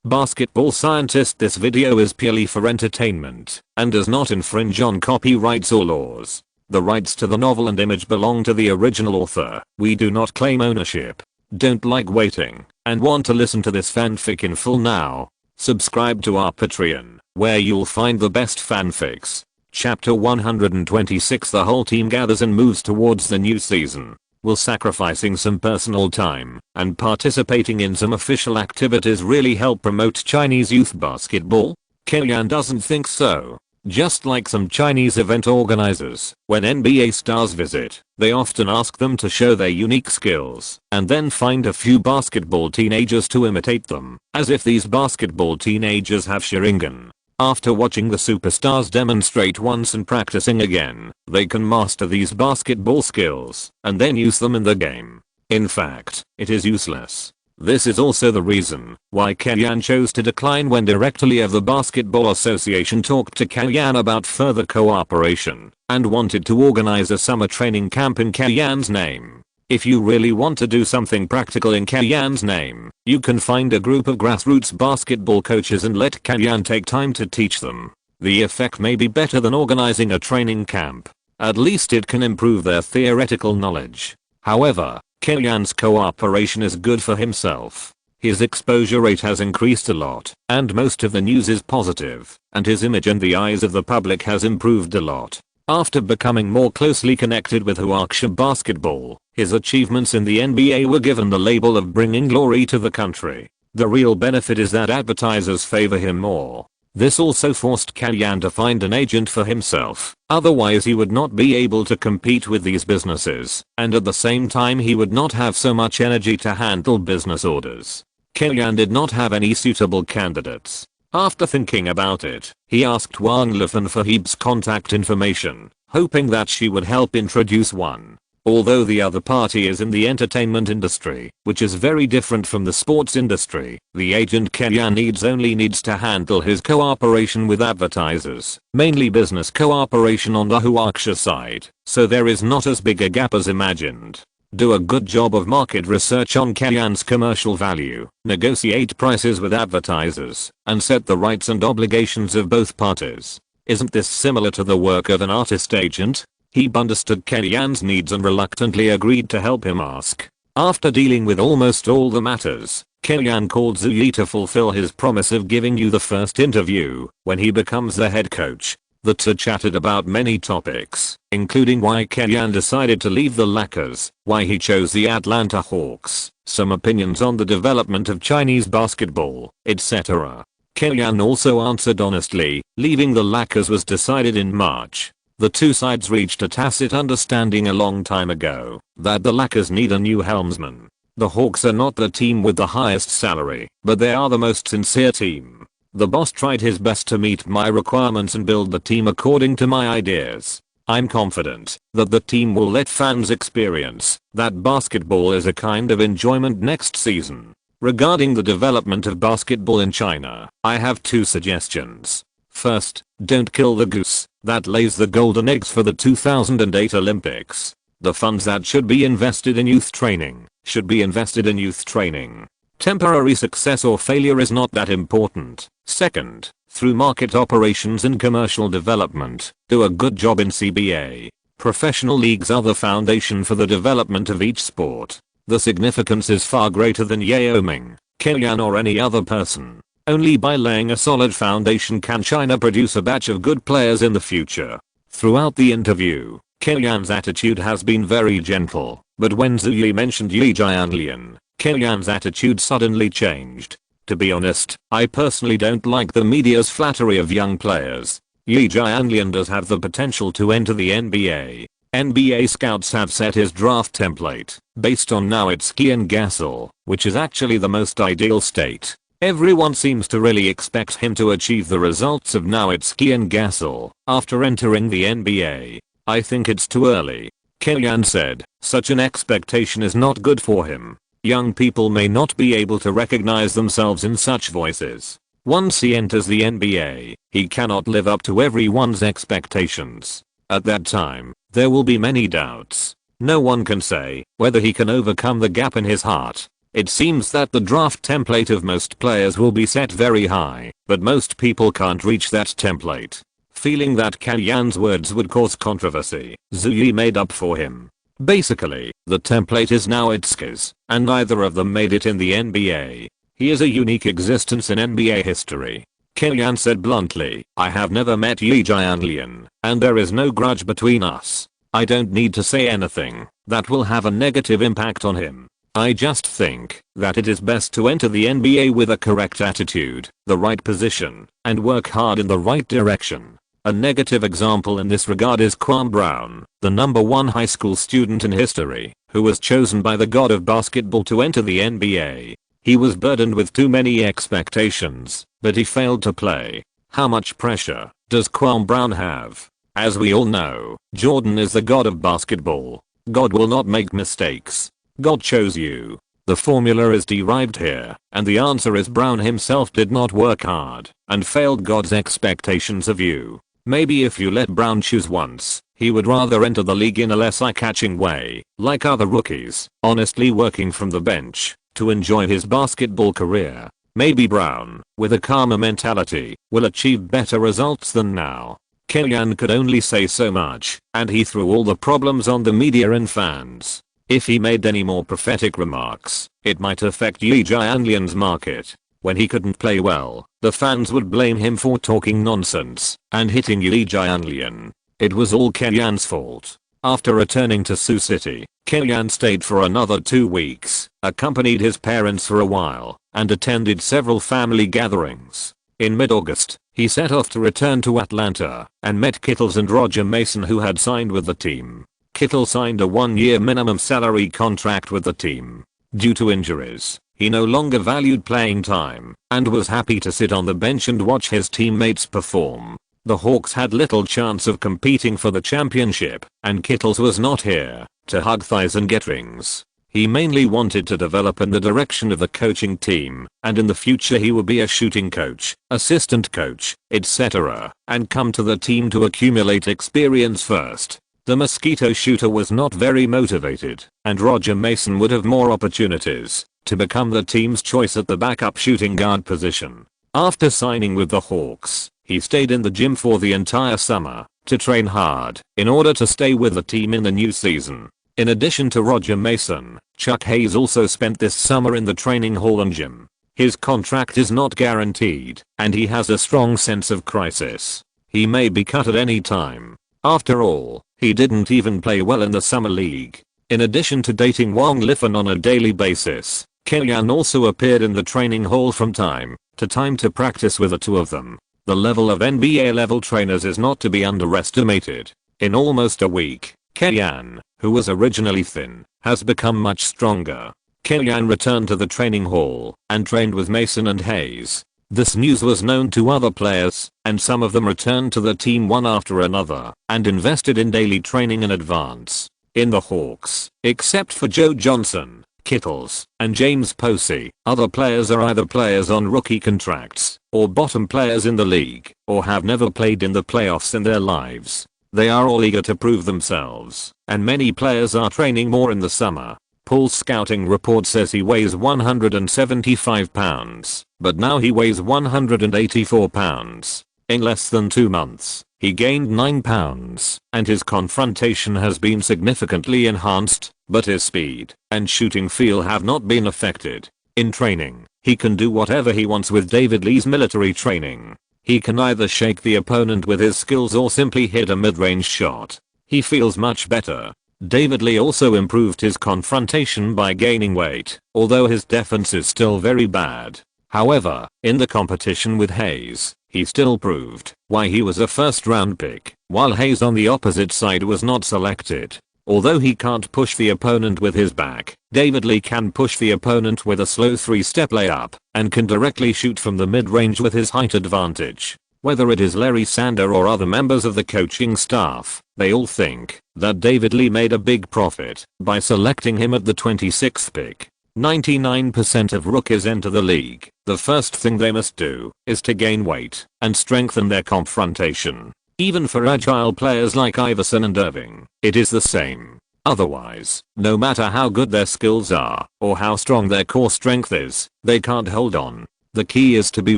Basketball scientist. This video is purely for entertainment and does not infringe on copyrights or laws. The rights to the novel and image belong to the original author. We do not claim ownership. Don't like waiting and want to listen to this fanfic in full now? Subscribe to our Patreon, where you'll find the best fanfics. Chapter 126. The whole team gathers and moves towards the new season. Will sacrificing some personal time and participating in some official activities really help promote Chinese youth basketball? Kellyanne doesn't think so. Just like some Chinese event organizers, when NBA stars visit, they often ask them to show their unique skills and then find a few basketball teenagers to imitate them, as if these basketball teenagers have Sharingan. After watching the superstars demonstrate once and practicing again, they can master these basketball skills and then use them in the game. In fact, it is useless. This is also the reason why Kellyanne chose to decline when directly of the Basketball Association talked to Kellyanne about further cooperation and wanted to organize a summer training camp in Kellyanne's name. If you really want to do something practical in Kellyanne's name, you can find a group of grassroots basketball coaches and let Kellyanne take time to teach them. The effect may be better than organizing a training camp. At least it can improve their theoretical knowledge. However, Kellyanne's cooperation is good for himself. His exposure rate has increased a lot, and most of the news is positive, and his image in the eyes of the public has improved a lot. After becoming more closely connected with Huaxia basketball, his achievements in the NBA were given the label of bringing glory to the country. The real benefit is that advertisers favor him more. This also forced Kellyanne to find an agent for himself, otherwise he would not be able to compete with these businesses, and at the same time he would not have so much energy to handle business orders. Kellyanne did not have any suitable candidates. After thinking about it, he asked Wang Lifan for Hebe's contact information, hoping that she would help introduce one. Although the other party is in the entertainment industry, which is very different from the sports industry, the agent Kellyanne only needs to handle his cooperation with advertisers, mainly business cooperation on the Huaxia side, so there is not as big a gap as imagined. Do a good job of market research on Kellyanne's commercial value, negotiate prices with advertisers, and set the rights and obligations of both parties. Isn't this similar to the work of an artist agent? Hebe understood Kellyanne's needs and reluctantly agreed to help him ask. After dealing with almost all the matters, Kellyanne called Zhu Yi to fulfill his promise of giving you the first interview when he becomes the head coach. The two chatted about many topics, including why Kellyanne decided to leave the Lakers, why he chose the Atlanta Hawks, some opinions on the development of Chinese basketball, etc. Kellyanne also answered honestly. Leaving the Lakers was decided in March. The two sides reached a tacit understanding a long time ago that the Lakers need a new helmsman. The Hawks are not the team with the highest salary, but they are the most sincere team. The boss tried his best to meet my requirements and build the team according to my ideas. I'm confident that the team will let fans experience that basketball is a kind of enjoyment next season. Regarding the development of basketball in China, I have two suggestions. First, don't kill the goose that lays the golden eggs for the 2008 Olympics. The funds that should be invested in youth training should be invested in youth training. Temporary success or failure is not that important. Second, through market operations and commercial development, do a good job in CBA. Professional leagues are the foundation for the development of each sport. The significance is far greater than Yao Ming, Kellyanne or any other person. Only by laying a solid foundation can China produce a batch of good players in the future. Throughout the interview, Kellyanne's attitude has been very gentle, but when Zhu Yi mentioned Yi Jianlian, Kellyanne's attitude suddenly changed. To be honest, I personally don't like the media's flattery of young players. Yi Jianlian does have the potential to enter the NBA. NBA scouts have set his draft template, based on Nowitzki and Gasol, which is actually the most ideal state. Everyone seems to really expect him to achieve the results of Nowitzki and Gasol after entering the NBA. I think it's too early. Kellyanne said, such an expectation is not good for him. Young people may not be able to recognize themselves in such voices. Once he enters the NBA, he cannot live up to everyone's expectations. At that time, there will be many doubts. No one can say whether he can overcome the gap in his heart. It seems that the draft template of most players will be set very high, but most people can't reach that template. Feeling that Kalyan's words would cause controversy, Zhuyi made up for him. Basically, the template is now Itsuka's, and neither of them made it in the NBA. He is a unique existence in NBA history. Kalyan said bluntly, I have never met Yi Jianlian, and there is no grudge between us. I don't need to say anything that will have a negative impact on him. I just think that it is best to enter the NBA with a correct attitude, the right position, and work hard in the right direction. A negative example in this regard is Kobe Bryant, the #1 high school student in history, who was chosen by the god of basketball to enter the NBA. He was burdened with too many expectations, but he failed to play. How much pressure does Kobe Bryant have? As we all know, Jordan is the god of basketball. God will not make mistakes. God chose you. The formula is derived here, and the answer is Brown himself did not work hard and failed God's expectations of you. Maybe if you let Brown choose once, he would rather enter the league in a less eye-catching way, like other rookies, honestly working from the bench to enjoy his basketball career. Maybe Brown, with a calmer mentality, will achieve better results than now. Kalyan could only say so much, and he threw all the problems on the media and fans. If he made any more prophetic remarks, it might affect Yi Jianlian's market. When he couldn't play well, the fans would blame him for talking nonsense and hitting Yi Jianlian. It was all Kalyan's fault. After returning to Sioux City, Kalyan stayed for another 2 weeks, accompanied his parents for a while, and attended several family gatherings. In mid-August, he set off to return to Atlanta and met Kittles and Roger Mason, who had signed with the team. Kittle signed a 1-year minimum salary contract with the team. Due to injuries, he no longer valued playing time and was happy to sit on the bench and watch his teammates perform. The Hawks had little chance of competing for the championship, and Kittles was not here to hug thighs and get rings. He mainly wanted to develop in the direction of the coaching team, and in the future he would be a shooting coach, assistant coach, etc., and come to the team to accumulate experience first. The Mosquito shooter was not very motivated, and Roger Mason would have more opportunities to become the team's choice at the backup shooting guard position. After signing with the Hawks, he stayed in the gym for the entire summer to train hard in order to stay with the team in the new season. In addition to Roger Mason, Chuck Hayes also spent this summer in the training hall and gym. His contract is not guaranteed, and he has a strong sense of crisis. He may be cut at any time. After all, he didn't even play well in the summer league. In addition to dating Wang Lifen on a daily basis, Kalyan also appeared in the training hall from time to time to practice with the two of them. The level of NBA level trainers is not to be underestimated. In almost a week, Kalyan, who was originally thin, has become much stronger. Kalyan returned to the training hall and trained with Mason and Hayes. This news was known to other players, and some of them returned to the team one after another and invested in daily training in advance. In the Hawks, except for Joe Johnson, Kittles, and James Posey, other players are either players on rookie contracts, or bottom players in the league, or have never played in the playoffs in their lives. They are all eager to prove themselves, and many players are training more in the summer. Paul's scouting report says he weighs 175 pounds, but now he weighs 184 pounds. In less than 2 months, he gained 9 pounds, and his confrontation has been significantly enhanced, but his speed and shooting feel have not been affected. In training, he can do whatever he wants with David Lee's military training. He can either shake the opponent with his skills or simply hit a mid-range shot. He feels much better. David Lee also improved his confrontation by gaining weight, although his defense is still very bad. However, in the competition with Hayes, he still proved why he was a first-round pick, while Hayes on the opposite side was not selected. Although he can't push the opponent with his back, David Lee can push the opponent with a slow 3-step layup and can directly shoot from the mid-range with his height advantage. Whether it is Larry Sander or other members of the coaching staff, they all think that David Lee made a big profit by selecting him at the 26th pick. 99% of rookies enter the league. The first thing they must do is to gain weight and strengthen their confrontation. Even for agile players like Iverson and Irving, it is the same. Otherwise, no matter how good their skills are, or how strong their core strength is, they can't hold on. The key is to be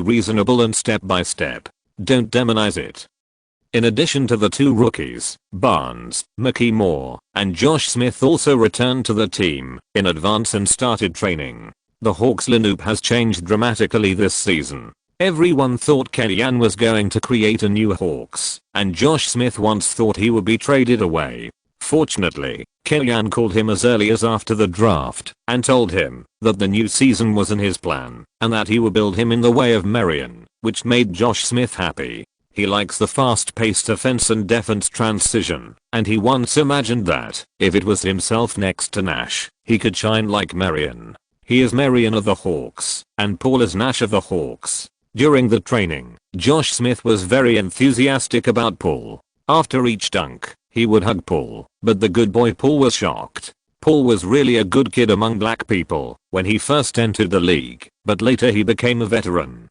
reasonable and step by step. Don't demonize it. In addition to the two rookies, Barnes, Mickey Moore, and Josh Smith also returned to the team in advance and started training. The Hawks lineup has changed dramatically this season. Everyone thought Kellyanne was going to create a new Hawks, and Josh Smith once thought he would be traded away. Fortunately, Kellyanne called him as early as after the draft and told him that the new season was in his plan and that he would build him in the way of Marion, which made Josh Smith happy. He likes the fast-paced offense and defense transition, and he once imagined that, if it was himself next to Nash, he could shine like Marion. He is Marion of the Hawks, and Paul is Nash of the Hawks. During the training, Josh Smith was very enthusiastic about Paul. After each dunk, he would hug Paul, but the good boy Paul was shocked. Paul was really a good kid among black people when he first entered the league, but later he became a veteran.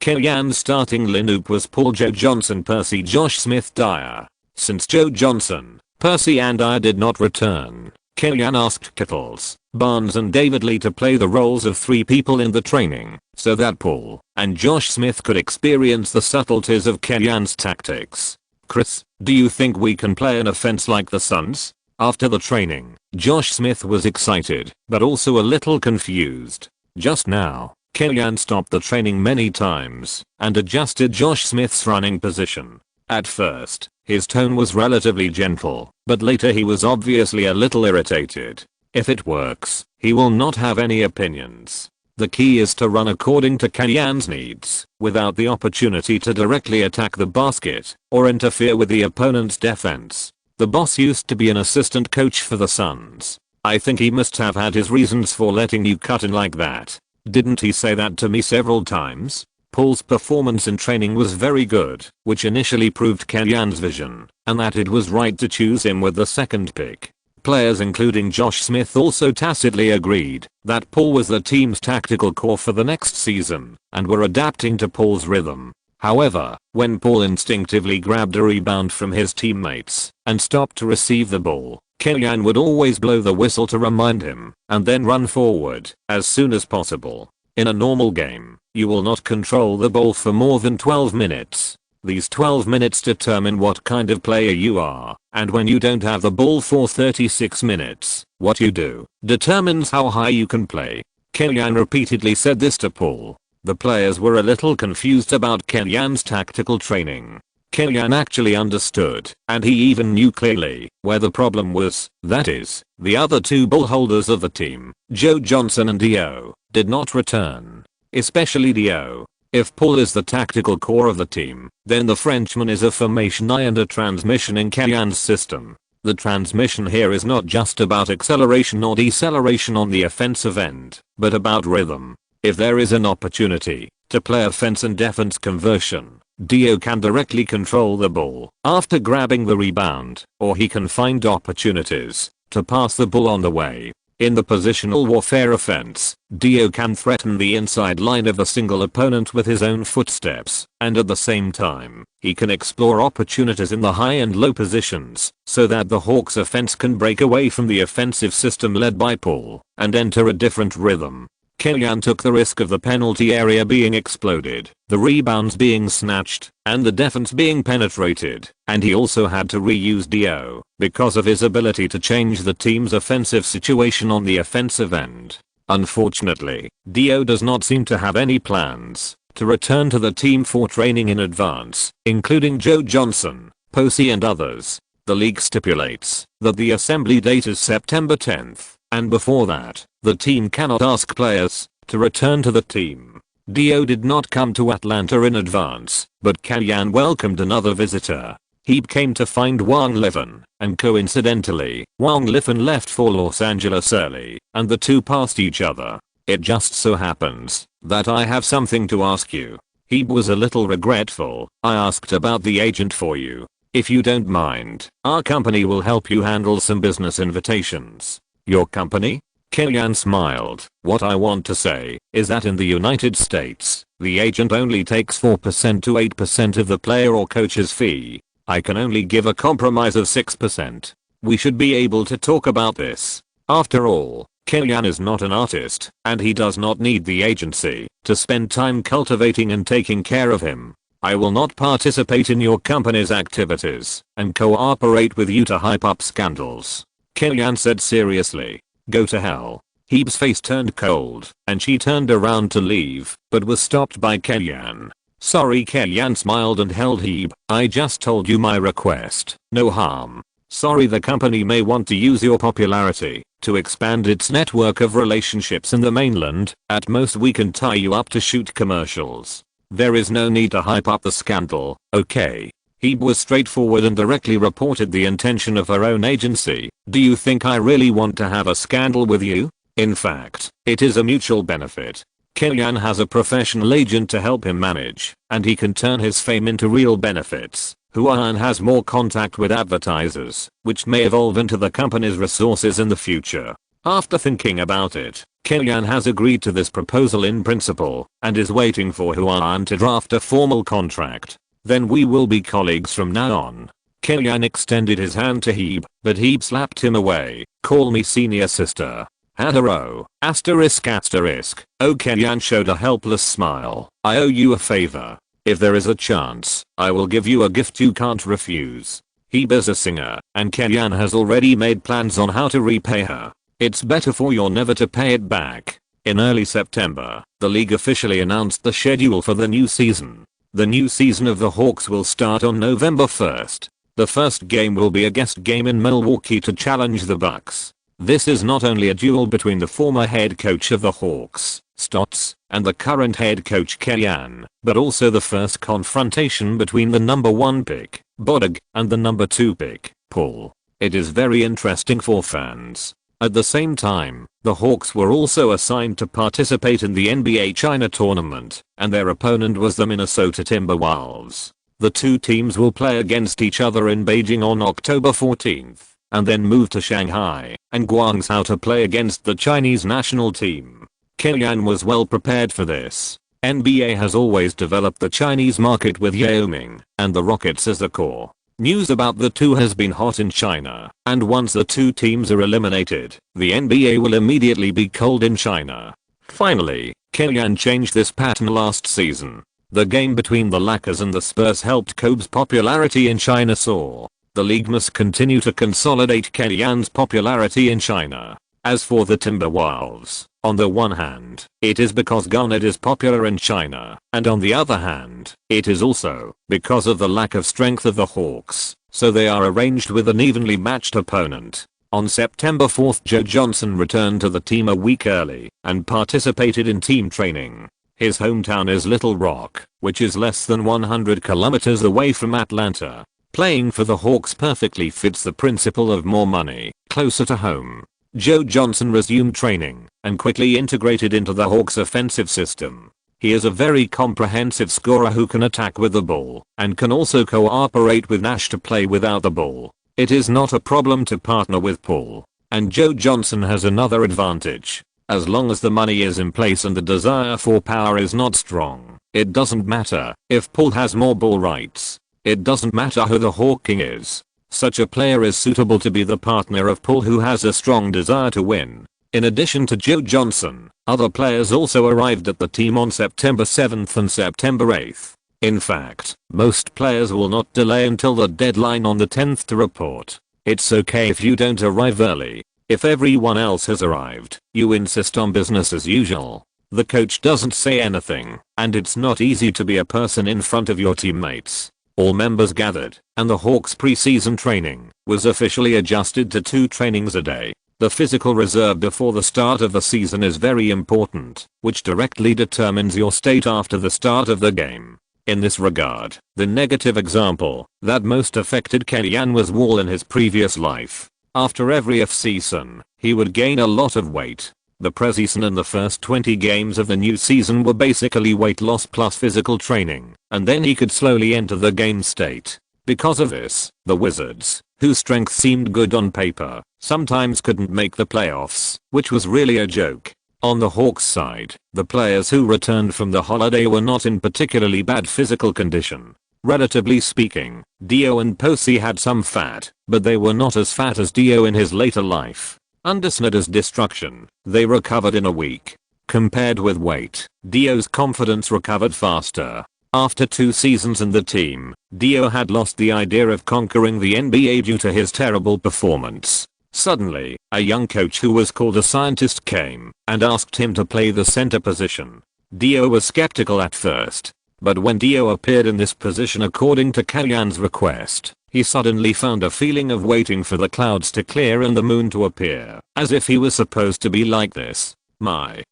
Kellyanne's starting lineup was Paul, Joe Johnson, Percy, Josh Smith, Dyer. Since Joe Johnson, Percy and Dyer did not return, Kellyanne asked Kittles, Barnes and David Lee to play the roles of three people in the training, so that Paul and Josh Smith could experience the subtleties of Kellyanne's tactics. Chris, do you think we can play an offense like the Suns? After the training, Josh Smith was excited, but also a little confused. Just now, Kellyanne stopped the training many times and adjusted Josh Smith's running position. At first, his tone was relatively gentle, but later he was obviously a little irritated. If it works, he will not have any opinions. The key is to run according to Kellyanne's needs, without the opportunity to directly attack the basket or interfere with the opponent's defense. The boss used to be an assistant coach for the Suns. I think he must have had his reasons for letting you cut in like that. Didn't he say that to me several times? Paul's performance in training was very good, which initially proved Kellyanne's vision, and that it was right to choose him with the second pick. Players including Josh Smith also tacitly agreed that Paul was the team's tactical core for the next season and were adapting to Paul's rhythm. However, when Paul instinctively grabbed a rebound from his teammates and stopped to receive the ball, Kellyanne would always blow the whistle to remind him and then run forward as soon as possible. In a normal game, you will not control the ball for more than 12 minutes. These 12 minutes determine what kind of player you are, and when you don't have the ball for 36 minutes, what you do determines how high you can play. Kellyanne repeatedly said this to Paul. The players were a little confused about Kellyanne's tactical training. Kellyanne actually understood, and he even knew clearly where the problem was, that is, the other two ball holders of the team, Joe Johnson and Dio, did not return. Especially Dio. If Paul is the tactical core of the team, then the Frenchman is a formation I and a transmission in Kellyanne's system. The transmission here is not just about acceleration or deceleration on the offensive end, but about rhythm. If there is an opportunity to play offense and defense conversion, Dio can directly control the ball after grabbing the rebound, or he can find opportunities to pass the ball on the way. In the positional warfare offense, Dio can threaten the inside line of a single opponent with his own footsteps, and at the same time, he can explore opportunities in the high and low positions, so that the Hawks offense can break away from the offensive system led by Paul, and enter a different rhythm. Kellyanne took the risk of the penalty area being exploded, the rebounds being snatched, and the defense being penetrated, and he also had to reuse Dio because of his ability to change the team's offensive situation on the offensive end. Unfortunately, Dio does not seem to have any plans to return to the team for training in advance, including Joe Johnson, Posey and others. The league stipulates that the assembly date is September 10th. And before that, the team cannot ask players to return to the team. Dio did not come to Atlanta in advance, but Kellyanne welcomed another visitor. He came to find Wang Liffen, and coincidentally, Wang Liffen left for Los Angeles early, and the two passed each other. It just so happens that I have something to ask you. He was a little regretful. I asked about the agent for you. If you don't mind, our company will help you handle some business invitations. Your company? Kellyanne smiled. What I want to say is that in the United States, the agent only takes 4% to 8% of the player or coach's fee. I can only give a compromise of 6%. We should be able to talk about this. After all, Kellyan is not an artist, and he does not need the agency to spend time cultivating and taking care of him. I will not participate in your company's activities and cooperate with you to hype up scandals. Kellyan said seriously. Go to hell. Heeb's face turned cold, and she turned around to leave, but was stopped by Kellyan. Sorry. Kellyan smiled and held Heeb. I just told you my request. No harm. Sorry, the company may want to use your popularity to expand its network of relationships in the mainland. At most we can tie you up to shoot commercials. There is no need to hype up the scandal, okay? Heeb was straightforward and directly reported the intention of her own agency. Do you think I really want to have a scandal with you? In fact, it is a mutual benefit. Kellyan has a professional agent to help him manage, and he can turn his fame into real benefits. Huan has more contact with advertisers, which may evolve into the company's resources in the future. After thinking about it, Kellyan has agreed to this proposal in principle, and is waiting for Huan to draft a formal contract. Then we will be colleagues from now on. Kellyan extended his hand to Heeb, but Heeb slapped him away. Call me senior sister. Hadaro, asterisk asterisk. Oh, Kellyan showed a helpless smile. I owe you a favor. If there is a chance, I will give you a gift you can't refuse. Heeb is a singer, and Kellyan has already made plans on how to repay her. It's better for you never to pay it back. In early September, the league officially announced the schedule for the new season. The new season of the Hawks will start on November 1st. The first game will be a guest game in Milwaukee to challenge the Bucks. This is not only a duel between the former head coach of the Hawks, Stotts, and the current head coach Kellyan, but also the first confrontation between the number 1 pick, Bodig, and the number 2 pick, Paul. It is very interesting for fans. At the same time, the Hawks were also assigned to participate in the NBA China tournament, and their opponent was the Minnesota Timberwolves. The two teams will play against each other in Beijing on October 14th, and then move to Shanghai and Guangzhou to play against the Chinese national team. Kellyan was well prepared for this. NBA has always developed the Chinese market with Yao Ming and the Rockets as the core. News about the two has been hot in China, and once the two teams are eliminated, the NBA will immediately be cold in China. Finally, Kellyan changed this pattern last season. The game between the Lakers and the Spurs helped Kobe's popularity in China soar. The league must continue to consolidate Kellyan's popularity in China. As for the Timberwolves, on the one hand, it is because Garnett is popular in China, and on the other hand, it is also because of the lack of strength of the Hawks, so they are arranged with an evenly matched opponent. On September 4th, Joe Johnson returned to the team a week early and participated in team training. His hometown is Little Rock, which is less than 100 kilometers away from Atlanta. Playing for the Hawks perfectly fits the principle of more money, closer to home. Joe Johnson resumed training and quickly integrated into the Hawks' offensive system. He is a very comprehensive scorer who can attack with the ball and can also cooperate with Nash to play without the ball. It is not a problem to partner with Paul. And Joe Johnson has another advantage. As long as the money is in place and the desire for power is not strong, it doesn't matter if Paul has more ball rights. It doesn't matter who the Hawking is. Such a player is suitable to be the partner of Paul, who has a strong desire to win. In addition to Joe Johnson, other players also arrived at the team on September 7th and September 8th. In fact, most players will not delay until the deadline on the 10th to report. It's okay if you don't arrive early. If everyone else has arrived, you insist on business as usual. The coach doesn't say anything, and it's not easy to be a person in front of your teammates. All members gathered, and the Hawks preseason training was officially adjusted to 2 trainings a day. The physical reserve before the start of the season is very important, which directly determines your state after the start of the game. In this regard, the negative example that most affected Kellyan was Wall in his previous life. After every off-season, he would gain a lot of weight. The preseason and the first 20 games of the new season were basically weight loss plus physical training, and then he could slowly enter the game state. Because of this, the Wizards, whose strength seemed good on paper, sometimes couldn't make the playoffs, which was really a joke. On the Hawks side, the players who returned from the holiday were not in particularly bad physical condition. Relatively speaking, Dio and Posey had some fat, but they were not as fat as Dio in his later life. Under Snyder's destruction, they recovered in a week. Compared with weight, Dio's confidence recovered faster. After 2 seasons in the team, Dio had lost the idea of conquering the NBA due to his terrible performance. Suddenly, a young coach who was called a scientist came and asked him to play the center position. Dio was skeptical at first, but when Dio appeared in this position according to Kellyan's request, he suddenly found a feeling of waiting for the clouds to clear and the moon to appear, as if he was supposed to be like this. My.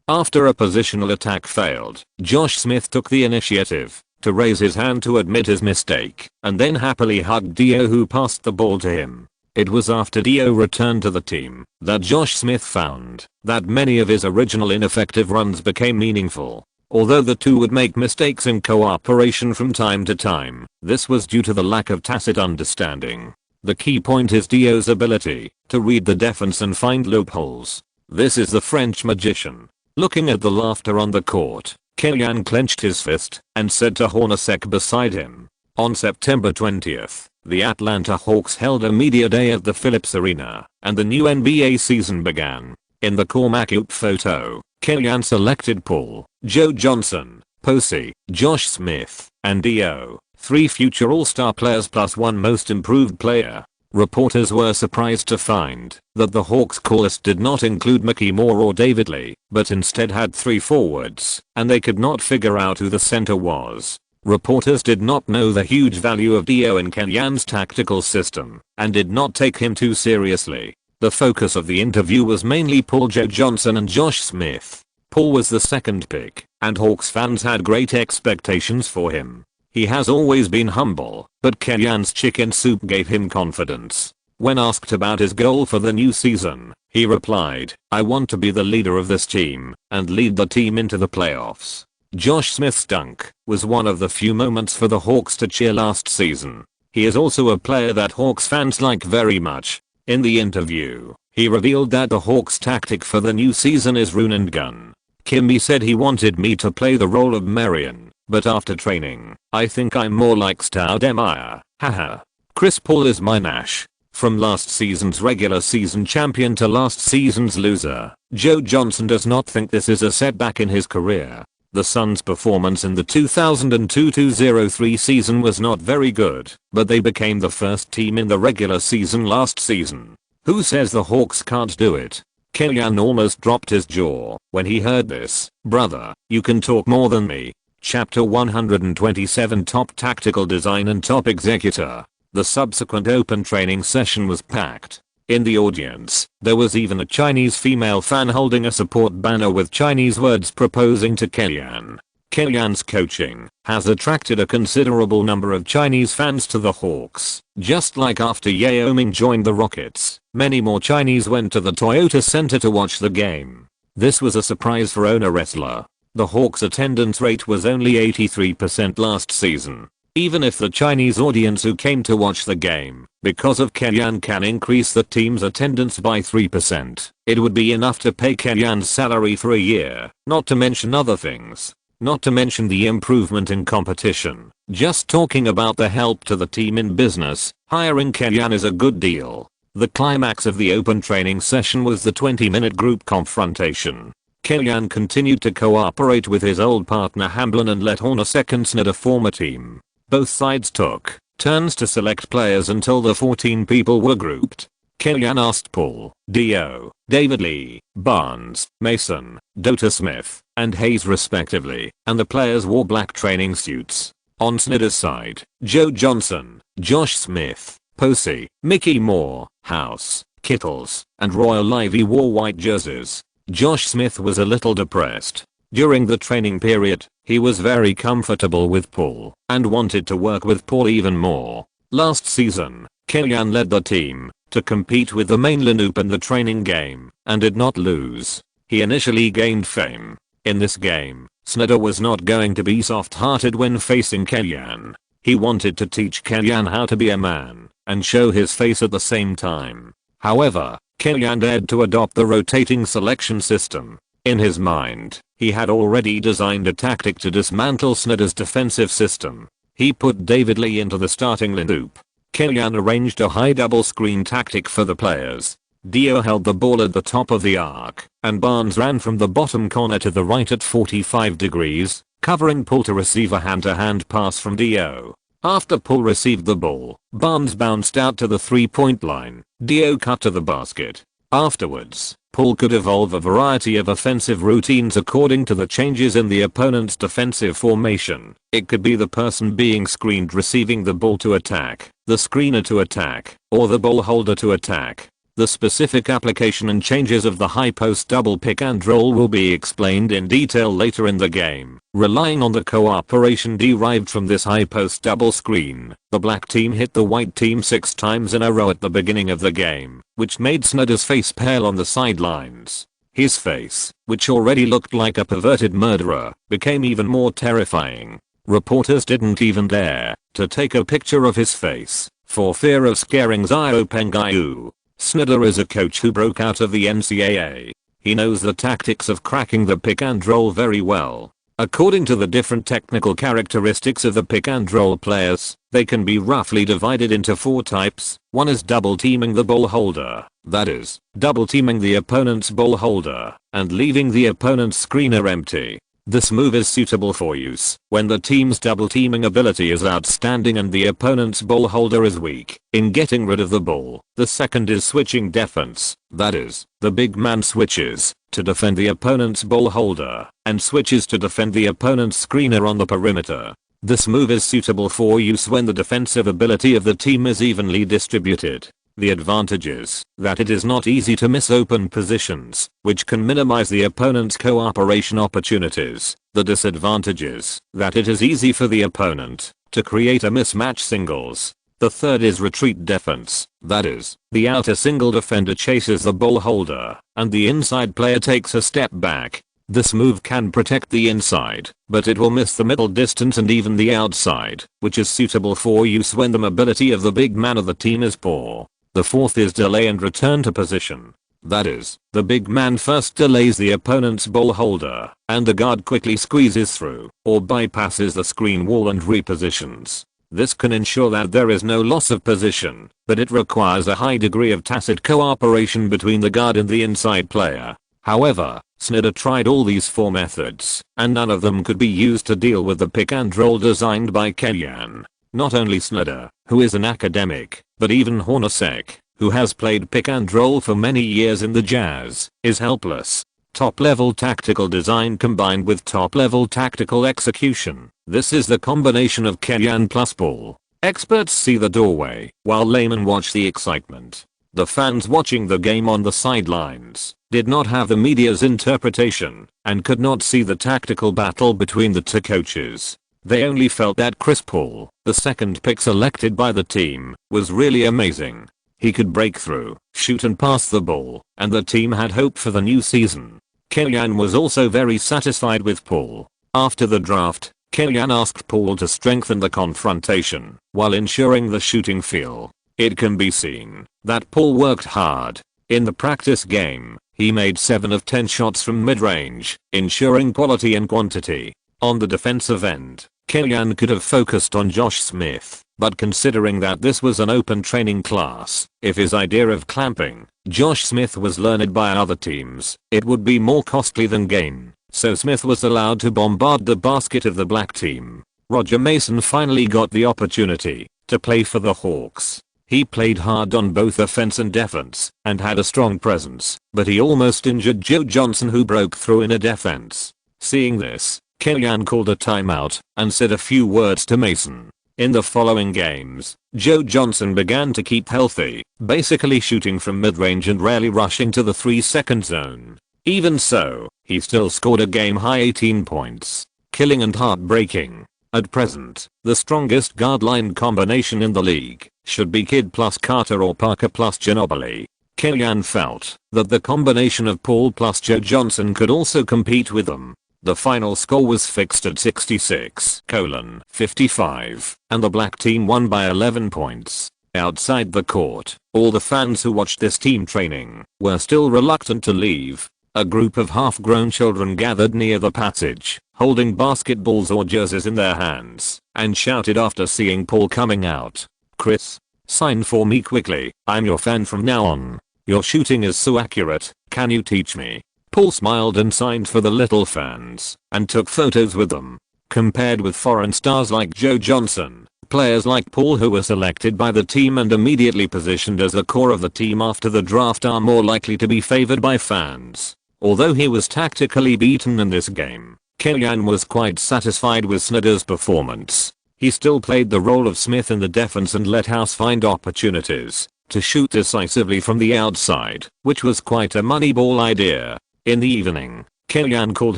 After a positional attack failed, Josh Smith took the initiative to raise his hand to admit his mistake, and then happily hugged Dio, who passed the ball to him. It was after Dio returned to the team that Josh Smith found that many of his original ineffective runs became meaningful. Although the two would make mistakes in cooperation from time to time, this was due to the lack of tacit understanding. The key point is Dio's ability to read the defense and find loopholes. This is the French magician. Looking at the laughter on the court, Kellyan clenched his fist and said to Hornacek beside him. On September 20th, the Atlanta Hawks held a media day at the Phillips Arena, and the new NBA season began. In the Cormac photo, Kellyan selected Paul, Joe Johnson, Posey, Josh Smith, and Dio, 3 future All-Star players plus 1 most improved player. Reporters were surprised to find that the Hawks call list did not include Mickey Moore or David Lee, but instead had 3 forwards, and they could not figure out who the center was. Reporters did not know the huge value of Dio in Kellyan's tactical system, and did not take him too seriously. The focus of the interview was mainly Paul, Joe Johnson and Josh Smith. Paul was the second pick, and Hawks fans had great expectations for him. He has always been humble, but Kellyan's chicken soup gave him confidence. When asked about his goal for the new season, he replied, "I want to be the leader of this team and lead the team into the playoffs." Josh Smith's dunk was one of the few moments for the Hawks to cheer last season. He is also a player that Hawks fans like very much. In the interview, he revealed that the Hawks' tactic for the new season is run and gun. Kimby said he wanted me to play the role of Marion, but after training, I think I'm more like Stoudemire. Haha. Chris Paul is my Nash. From last season's regular season champion to last season's loser, Joe Johnson does not think this is a setback in his career. The Suns' performance in the 2002-03 season was not very good, but they became the first team in the regular season last season. Who says the Hawks can't do it? Kellyan almost dropped his jaw when he heard this. Brother, you can talk more than me. Chapter 127, Top Tactical Design and Top Executor. The subsequent open training session was packed. In the audience, there was even a Chinese female fan holding a support banner with Chinese words proposing to Kellyan. Kellyan's coaching has attracted a considerable number of Chinese fans to the Hawks. Just like after Yao Ming joined the Rockets, many more Chinese went to the Toyota Center to watch the game. This was a surprise for owner wrestler. The Hawks' attendance rate was only 83% last season. Even if the Chinese audience who came to watch the game because of Kellyan can increase the team's attendance by 3%, it would be enough to pay Kellyan's salary for a year, not to mention other things. Not to mention the improvement in competition. Just talking about the help to the team in business, hiring Kellyan is a good deal. The climax of the open training session was the 20-minute group confrontation. Kellyan continued to cooperate with his old partner Hamblin and let Hornacek and Snyder form a team. Both sides took turns to select players until the 14 people were grouped. Kellyan asked Paul, Dio, David Lee, Barnes, Mason, Dota Smith, and Hayes respectively, and the players wore black training suits. On Snyder's side, Joe Johnson, Josh Smith, Posey, Mickey Moore, House, Kittles, and Royal Ivy wore white jerseys. Josh Smith was a little depressed. During the training period, he was very comfortable with Paul and wanted to work with Paul even more. Last season, Kellyan led the team to compete with the main lineup in the training game and did not lose. He initially gained fame. In this game, Snyder was not going to be soft-hearted when facing Kellyan. He wanted to teach Kellyan how to be a man and show his face at the same time. However, Kellyan dared to adopt the rotating selection system. In his mind, he had already designed a tactic to dismantle Snyder's defensive system. He put David Lee into the starting lineup. Kellyanne arranged a high double screen tactic for the players. Dio held the ball at the top of the arc, and Barnes ran from the bottom corner to the right at 45 degrees, covering Poole to receive a hand-to-hand pass from Dio. After Poole received the ball, Barnes bounced out to the three-point line. Dio cut to the basket. Afterwards, Poole could evolve a variety of offensive routines according to the changes in the opponent's defensive formation. It could be the person being screened receiving the ball to attack, the screener to attack, or the ball holder to attack. The specific application and changes of the high post double pick and roll will be explained in detail later in the game. Relying on the cooperation derived from this high post double screen, the black team hit the white team 6 times in a row at the beginning of the game, which made Snyder's face pale on the sidelines. His face, which already looked like a perverted murderer, became even more terrifying. Reporters didn't even dare to take a picture of his face, for fear of scaring Zio Pengayu. Snyder is a coach who broke out of the NCAA. He knows the tactics of cracking the pick and roll very well. According to the different technical characteristics of the pick and roll players, they can be roughly divided into 4 types. One is double teaming the ball holder, that is, double teaming the opponent's ball holder and leaving the opponent's screener empty. This move is suitable for use when the team's double teaming ability is outstanding and the opponent's ball holder is weak in getting rid of the ball. The second is switching defense, that is, the big man switches to defend the opponent's ball holder and switches to defend the opponent's screener on the perimeter. This move is suitable for use when the defensive ability of the team is evenly distributed. The advantage is that it is not easy to miss open positions, which can minimize the opponent's cooperation opportunities. The disadvantage is that it is easy for the opponent to create a mismatch singles. The third is retreat defense, that is, the outer single defender chases the ball holder and the inside player takes a step back. This move can protect the inside, but it will miss the middle distance and even the outside, which is suitable for use when the mobility of the big man of the team is poor. The fourth is delay and return to position. That is, the big man first delays the opponent's ball holder, and the guard quickly squeezes through, or bypasses the screen wall and repositions. This can ensure that there is no loss of position, but it requires a high degree of tacit cooperation between the guard and the inside player. However, Snyder tried all these 4 methods, and none of them could be used to deal with the pick and roll designed by Kellyanne. Not only Snyder, who is an academic, but even Hornacek, who has played pick and roll for many years in the Jazz, is helpless. Top-level tactical design combined with top-level tactical execution. This is the combination of Kellyanne plus Poole. Experts see the doorway, while laymen watch the excitement. The fans watching the game on the sidelines did not have the media's interpretation and could not see the tactical battle between the 2 coaches. They only felt that Chris Paul, the second pick selected by the team, was really amazing. He could break through, shoot and pass the ball, and the team had hope for the new season. Kellyanne was also very satisfied with Paul. After the draft, Kellyanne asked Paul to strengthen the confrontation while ensuring the shooting feel. It can be seen that Paul worked hard. In the practice game, he made 7 of 10 shots from mid-range, ensuring quality and quantity. On the defensive end, Kellyanne could have focused on Josh Smith, but considering that this was an open training class, if his idea of clamping Josh Smith was learned by other teams, it would be more costly than gain, so Smith was allowed to bombard the basket of the black team. Roger Mason finally got the opportunity to play for the Hawks. He played hard on both offense and defense, and had a strong presence, but he almost injured Joe Johnson, who broke through in a defense. Seeing this, Kellyanne called a timeout and said a few words to Mason. In the following games, Joe Johnson began to keep healthy, basically shooting from mid-range and rarely rushing to the 3-second zone. Even so, he still scored a game-high 18 points. Killing and heartbreaking. At present, the strongest guard line combination in the league should be Kidd plus Carter or Parker plus Ginobili. Kellyanne felt that the combination of Paul plus Joe Johnson could also compete with them. The final score was fixed at 66-55, and the black team won by 11 points. Outside the court, all the fans who watched this team training were still reluctant to leave. A group of half-grown children gathered near the passage, holding basketballs or jerseys in their hands. and shouted after seeing Paul coming out. "Chris, sign for me quickly. I'm your fan from now on. Your shooting is so accurate, can you teach me?" Paul smiled and signed for the little fans and took photos with them. Compared with foreign stars like Joe Johnson, players like Paul who were selected by the team and immediately positioned as the core of the team after the draft are more likely to be favored by fans. Although he was tactically beaten in this game, Kellyan was quite satisfied with Snyder's performance. He still played the role of Smith in the defense and let House find opportunities to shoot decisively from the outside, which was quite a moneyball idea. In the evening, Kellyan called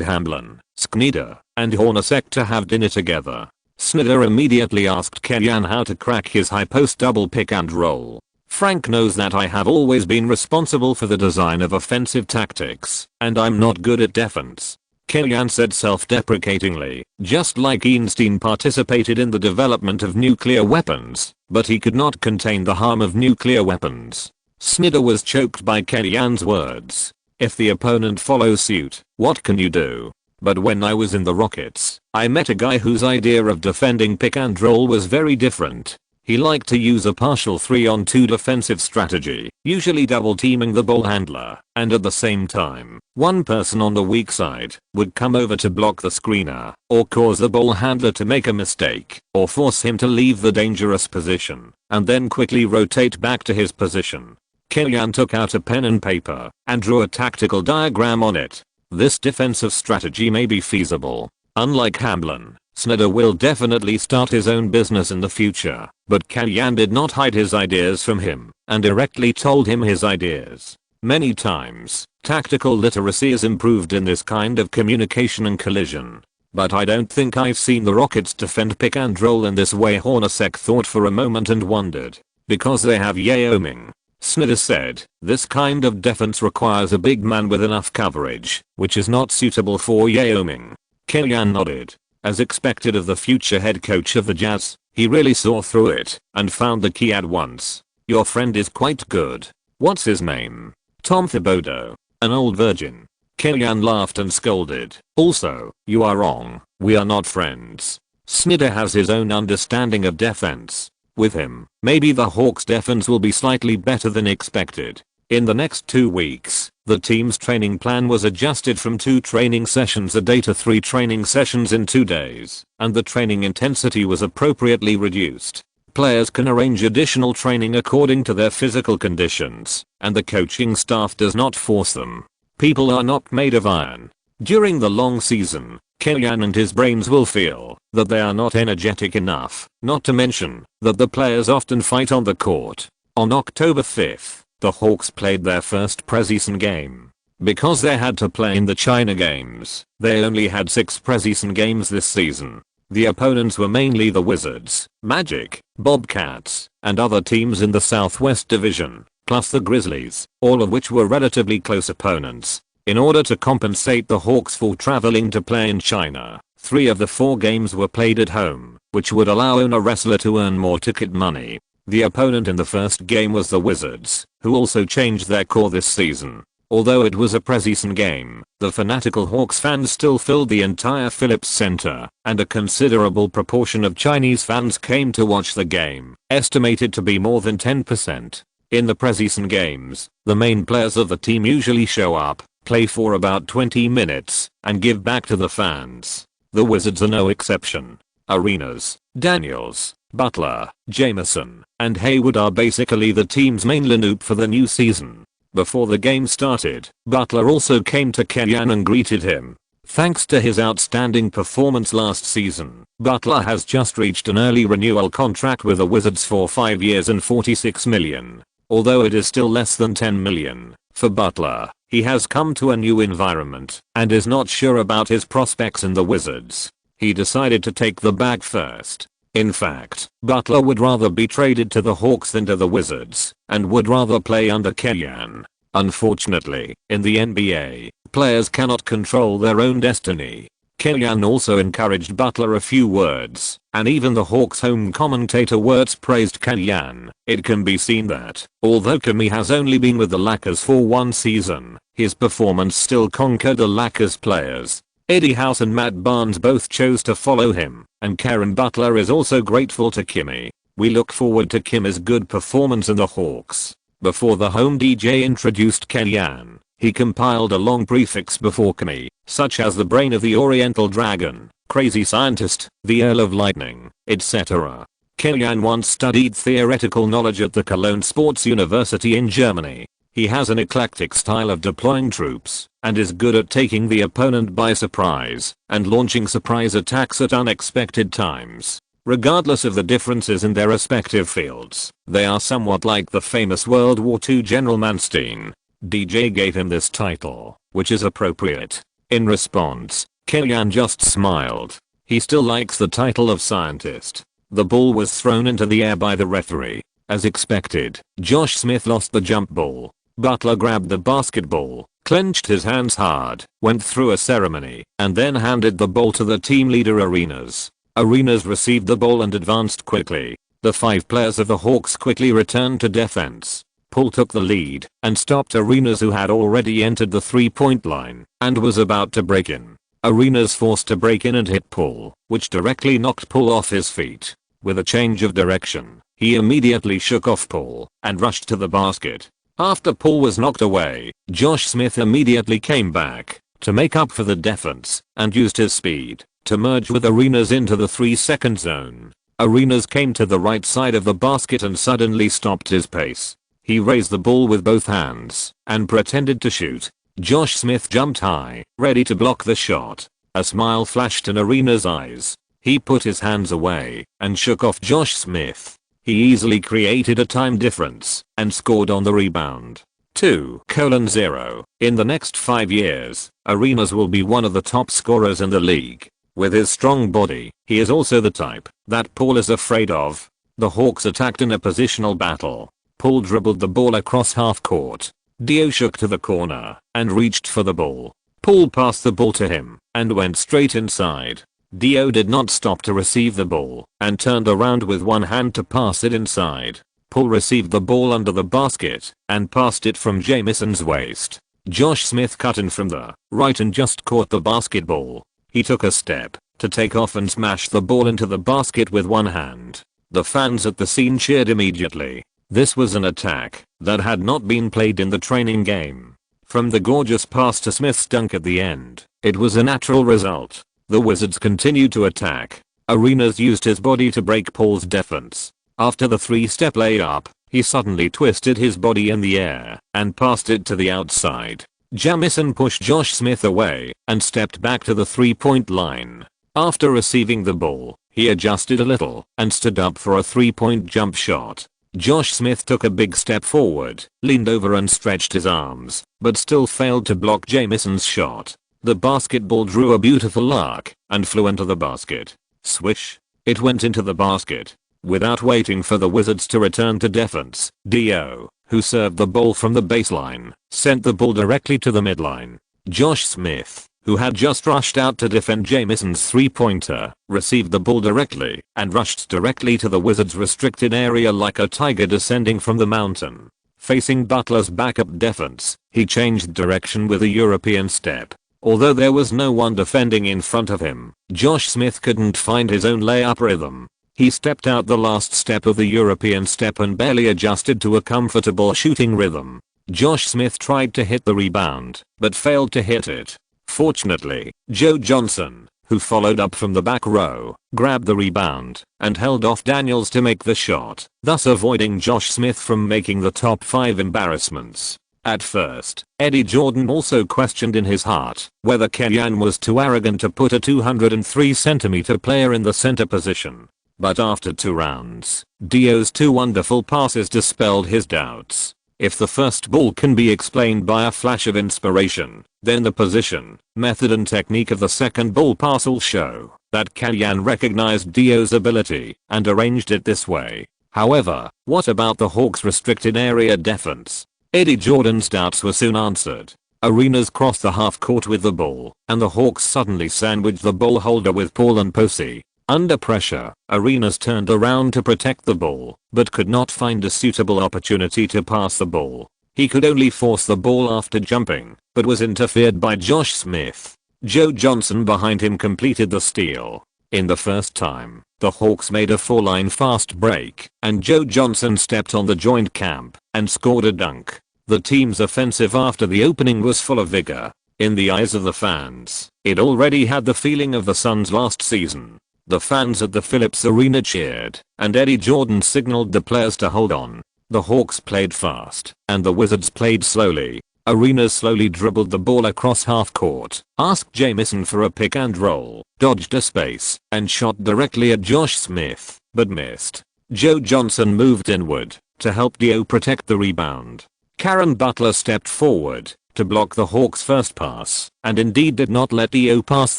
Hamblin, Snyder, and Hornacek to have dinner together. Snyder immediately asked Kellyan how to crack his high post double pick and roll. "Frank knows that I have always been responsible for the design of offensive tactics, and I'm not good at defense," Kellyan said self-deprecatingly, just like Einstein participated in the development of nuclear weapons, but he could not contain the harm of nuclear weapons. Snyder was choked by Kellyan's words. "If the opponent follows suit, what can you do? But when I was in the Rockets, I met a guy whose idea of defending pick and roll was very different. He liked to use a partial 3-on-2 defensive strategy, usually double teaming the ball handler, and at the same time, one person on the weak side would come over to block the screener, or cause the ball handler to make a mistake, or force him to leave the dangerous position, and then quickly rotate back to his position." Kellyan took out a pen and paper and drew a tactical diagram on it. This defensive strategy may be feasible. Unlike Hamblin, Snyder will definitely start his own business in the future, but Kellyan did not hide his ideas from him and directly told him his ideas. Many times, tactical literacy is improved in this kind of communication and collision. But I don't think I've seen the Rockets defend pick and roll in this way. Hornacek thought for a moment and wondered. "Because they have Yao Ming," Snyder said, "this kind of defense requires a big man with enough coverage, which is not suitable for Yao Ming." Kellyan nodded. As expected of the future head coach of the Jazz, he really saw through it and found the key at once. "Your friend is quite good. What's his name?" "Tom Thibodeau. An old virgin." Kellyan laughed and scolded. "Also, you are wrong. We are not friends. Snyder has his own understanding of defense. With him, maybe the Hawks defense will be slightly better than expected." In the next 2 weeks, the team's training plan was adjusted from 2 training sessions a day to 3 training sessions in 2 days, and the training intensity was appropriately reduced. Players can arrange additional training according to their physical conditions, and the coaching staff does not force them. People are not made of iron. During the long season, Kellyan and his brains will feel that they are not energetic enough, not to mention that the players often fight on the court. On October 5th, the Hawks played their first preseason game. Because they had to play in the China games, they only had 6 preseason games this season. The opponents were mainly the Wizards, Magic, Bobcats, and other teams in the Southwest Division, plus the Grizzlies, all of which were relatively close opponents. In order to compensate the Hawks for traveling to play in China, 3 of the 4 games were played at home, which would allow a wrestler to earn more ticket money. The opponent in the first game was the Wizards, who also changed their core this season. Although it was a preseason game, the fanatical Hawks fans still filled the entire Phillips Center, and a considerable proportion of Chinese fans came to watch the game, estimated to be more than 10%. In the preseason games, the main players of the team usually show up, play for about 20 minutes, and give back to the fans. The Wizards are no exception. Arenas, Daniels, Butler, Jameson, and Hayward are basically the team's main lineup for the new season. Before the game started, Butler also came to Kellyan and greeted him. Thanks to his outstanding performance last season, Butler has just reached an early renewal contract with the Wizards for 5 years and $46 million. Although it is still less than $10 million for Butler, he has come to a new environment and is not sure about his prospects in the Wizards. He decided to take the bag first. In fact, Butler would rather be traded to the Hawks than to the Wizards, and would rather play under Kellyan. Unfortunately, in the NBA, players cannot control their own destiny. Kellyan also encouraged Butler a few words, and even the Hawks home commentator words praised Kellyan. It can be seen that, although Kobe has only been with the Lakers for 1 season, his performance still conquered the Lakers players. Eddie House and Matt Barnes both chose to follow him, and Karen Butler is also grateful to Kimmy. We look forward to Kimmy's good performance in the Hawks. Before the home DJ introduced Kellyanne, he compiled a long prefix before Kimmy, such as the brain of the Oriental Dragon, crazy scientist, the Earl of Lightning, etc. Kellyanne once studied theoretical knowledge at the Cologne Sports University in Germany. He has an eclectic style of deploying troops, and is good at taking the opponent by surprise, and launching surprise attacks at unexpected times. Regardless of the differences in their respective fields, they are somewhat like the famous World War II General Manstein. DJ gave him this title, which is appropriate. In response, Kellyanne just smiled. He still likes the title of scientist. The ball was thrown into the air by the referee. As expected, Josh Smith lost the jump ball. Butler grabbed the basketball, clenched his hands hard, went through a ceremony, and then handed the ball to the team leader Arenas. Arenas received the ball and advanced quickly. The 5 players of the Hawks quickly returned to defense. Paul took the lead and stopped Arenas, who had already entered the 3-point line and was about to break in. Arenas forced to break in and hit Paul, which directly knocked Paul off his feet. With a change of direction, he immediately shook off Paul and rushed to the basket. After Paul was knocked away, Josh Smith immediately came back to make up for the defense and used his speed to merge with Arenas into the 3-second zone. Arenas came to the right side of the basket and suddenly stopped his pace. He raised the ball with both hands and pretended to shoot. Josh Smith jumped high, ready to block the shot. A smile flashed in Arenas' eyes. He put his hands away and shook off Josh Smith. He easily created a time difference and scored on the rebound. 2:0. In the next 5 years, Arenas will be one of the top scorers in the league. With his strong body, he is also the type that Paul is afraid of. The Hawks attacked in a positional battle. Paul dribbled the ball across half court. Dio shook to the corner and reached for the ball. Paul passed the ball to him and went straight inside. Dio did not stop to receive the ball and turned around with one hand to pass it inside. Paul received the ball under the basket and passed it from Jamison's waist. Josh Smith cut in from the right and just caught the basketball. He took a step to take off and smash the ball into the basket with one hand. The fans at the scene cheered immediately. This was an attack that had not been played in the training game. From the gorgeous pass to Smith's dunk at the end, it was a natural result. The Wizards continued to attack. Arenas used his body to break Paul's defense. After the 3-step layup, he suddenly twisted his body in the air and passed it to the outside. Jamison pushed Josh Smith away and stepped back to the 3-point line. After receiving the ball, he adjusted a little and stood up for a 3-point jump shot. Josh Smith took a big step forward, leaned over and stretched his arms, but still failed to block Jamison's shot. The basketball drew a beautiful arc and flew into the basket. Swish! It went into the basket. Without waiting for the Wizards to return to defense, Dio, who served the ball from the baseline, sent the ball directly to the midline. Josh Smith, who had just rushed out to defend Jamison's 3-pointer, received the ball directly and rushed directly to the Wizards' restricted area like a tiger descending from the mountain. Facing Butler's backup defense, he changed direction with a European step. Although there was no one defending in front of him, Josh Smith couldn't find his own layup rhythm. He stepped out the last step of the European step and barely adjusted to a comfortable shooting rhythm. Josh Smith tried to hit the rebound, but failed to hit it. Fortunately, Joe Johnson, who followed up from the back row, grabbed the rebound and held off Daniels to make the shot, thus avoiding Josh Smith from making the top 5 embarrassments. At first, Eddie Jordan also questioned in his heart whether Kellyanne was too arrogant to put a 203cm player in the center position. But after 2 rounds, Dio's 2 wonderful passes dispelled his doubts. If the first ball can be explained by a flash of inspiration, then the position, method and technique of the second ball pass will show that Kellyanne recognized Dio's ability and arranged it this way. However, what about the Hawks' restricted area defense? Eddie Jordan's doubts were soon answered. Arenas crossed the half court with the ball, and the Hawks suddenly sandwiched the ball holder with Paul and Posey. Under pressure, Arenas turned around to protect the ball, but could not find a suitable opportunity to pass the ball. He could only force the ball after jumping, but was interfered by Josh Smith. Joe Johnson behind him completed the steal. In the first time, the Hawks made a 4-line fast break, and Joe Johnson stepped on the joint camp and scored a dunk. The team's offensive after the opening was full of vigor. In the eyes of the fans, it already had the feeling of the Suns last season. The fans at the Phillips Arena cheered, and Eddie Jordan signaled the players to hold on. The Hawks played fast, and the Wizards played slowly. Arenas slowly dribbled the ball across half court, asked Jamison for a pick and roll, dodged a space, and shot directly at Josh Smith, but missed. Joe Johnson moved inward to help Dio protect the rebound. Karen Butler stepped forward to block the Hawks' first pass, and indeed did not let Dio pass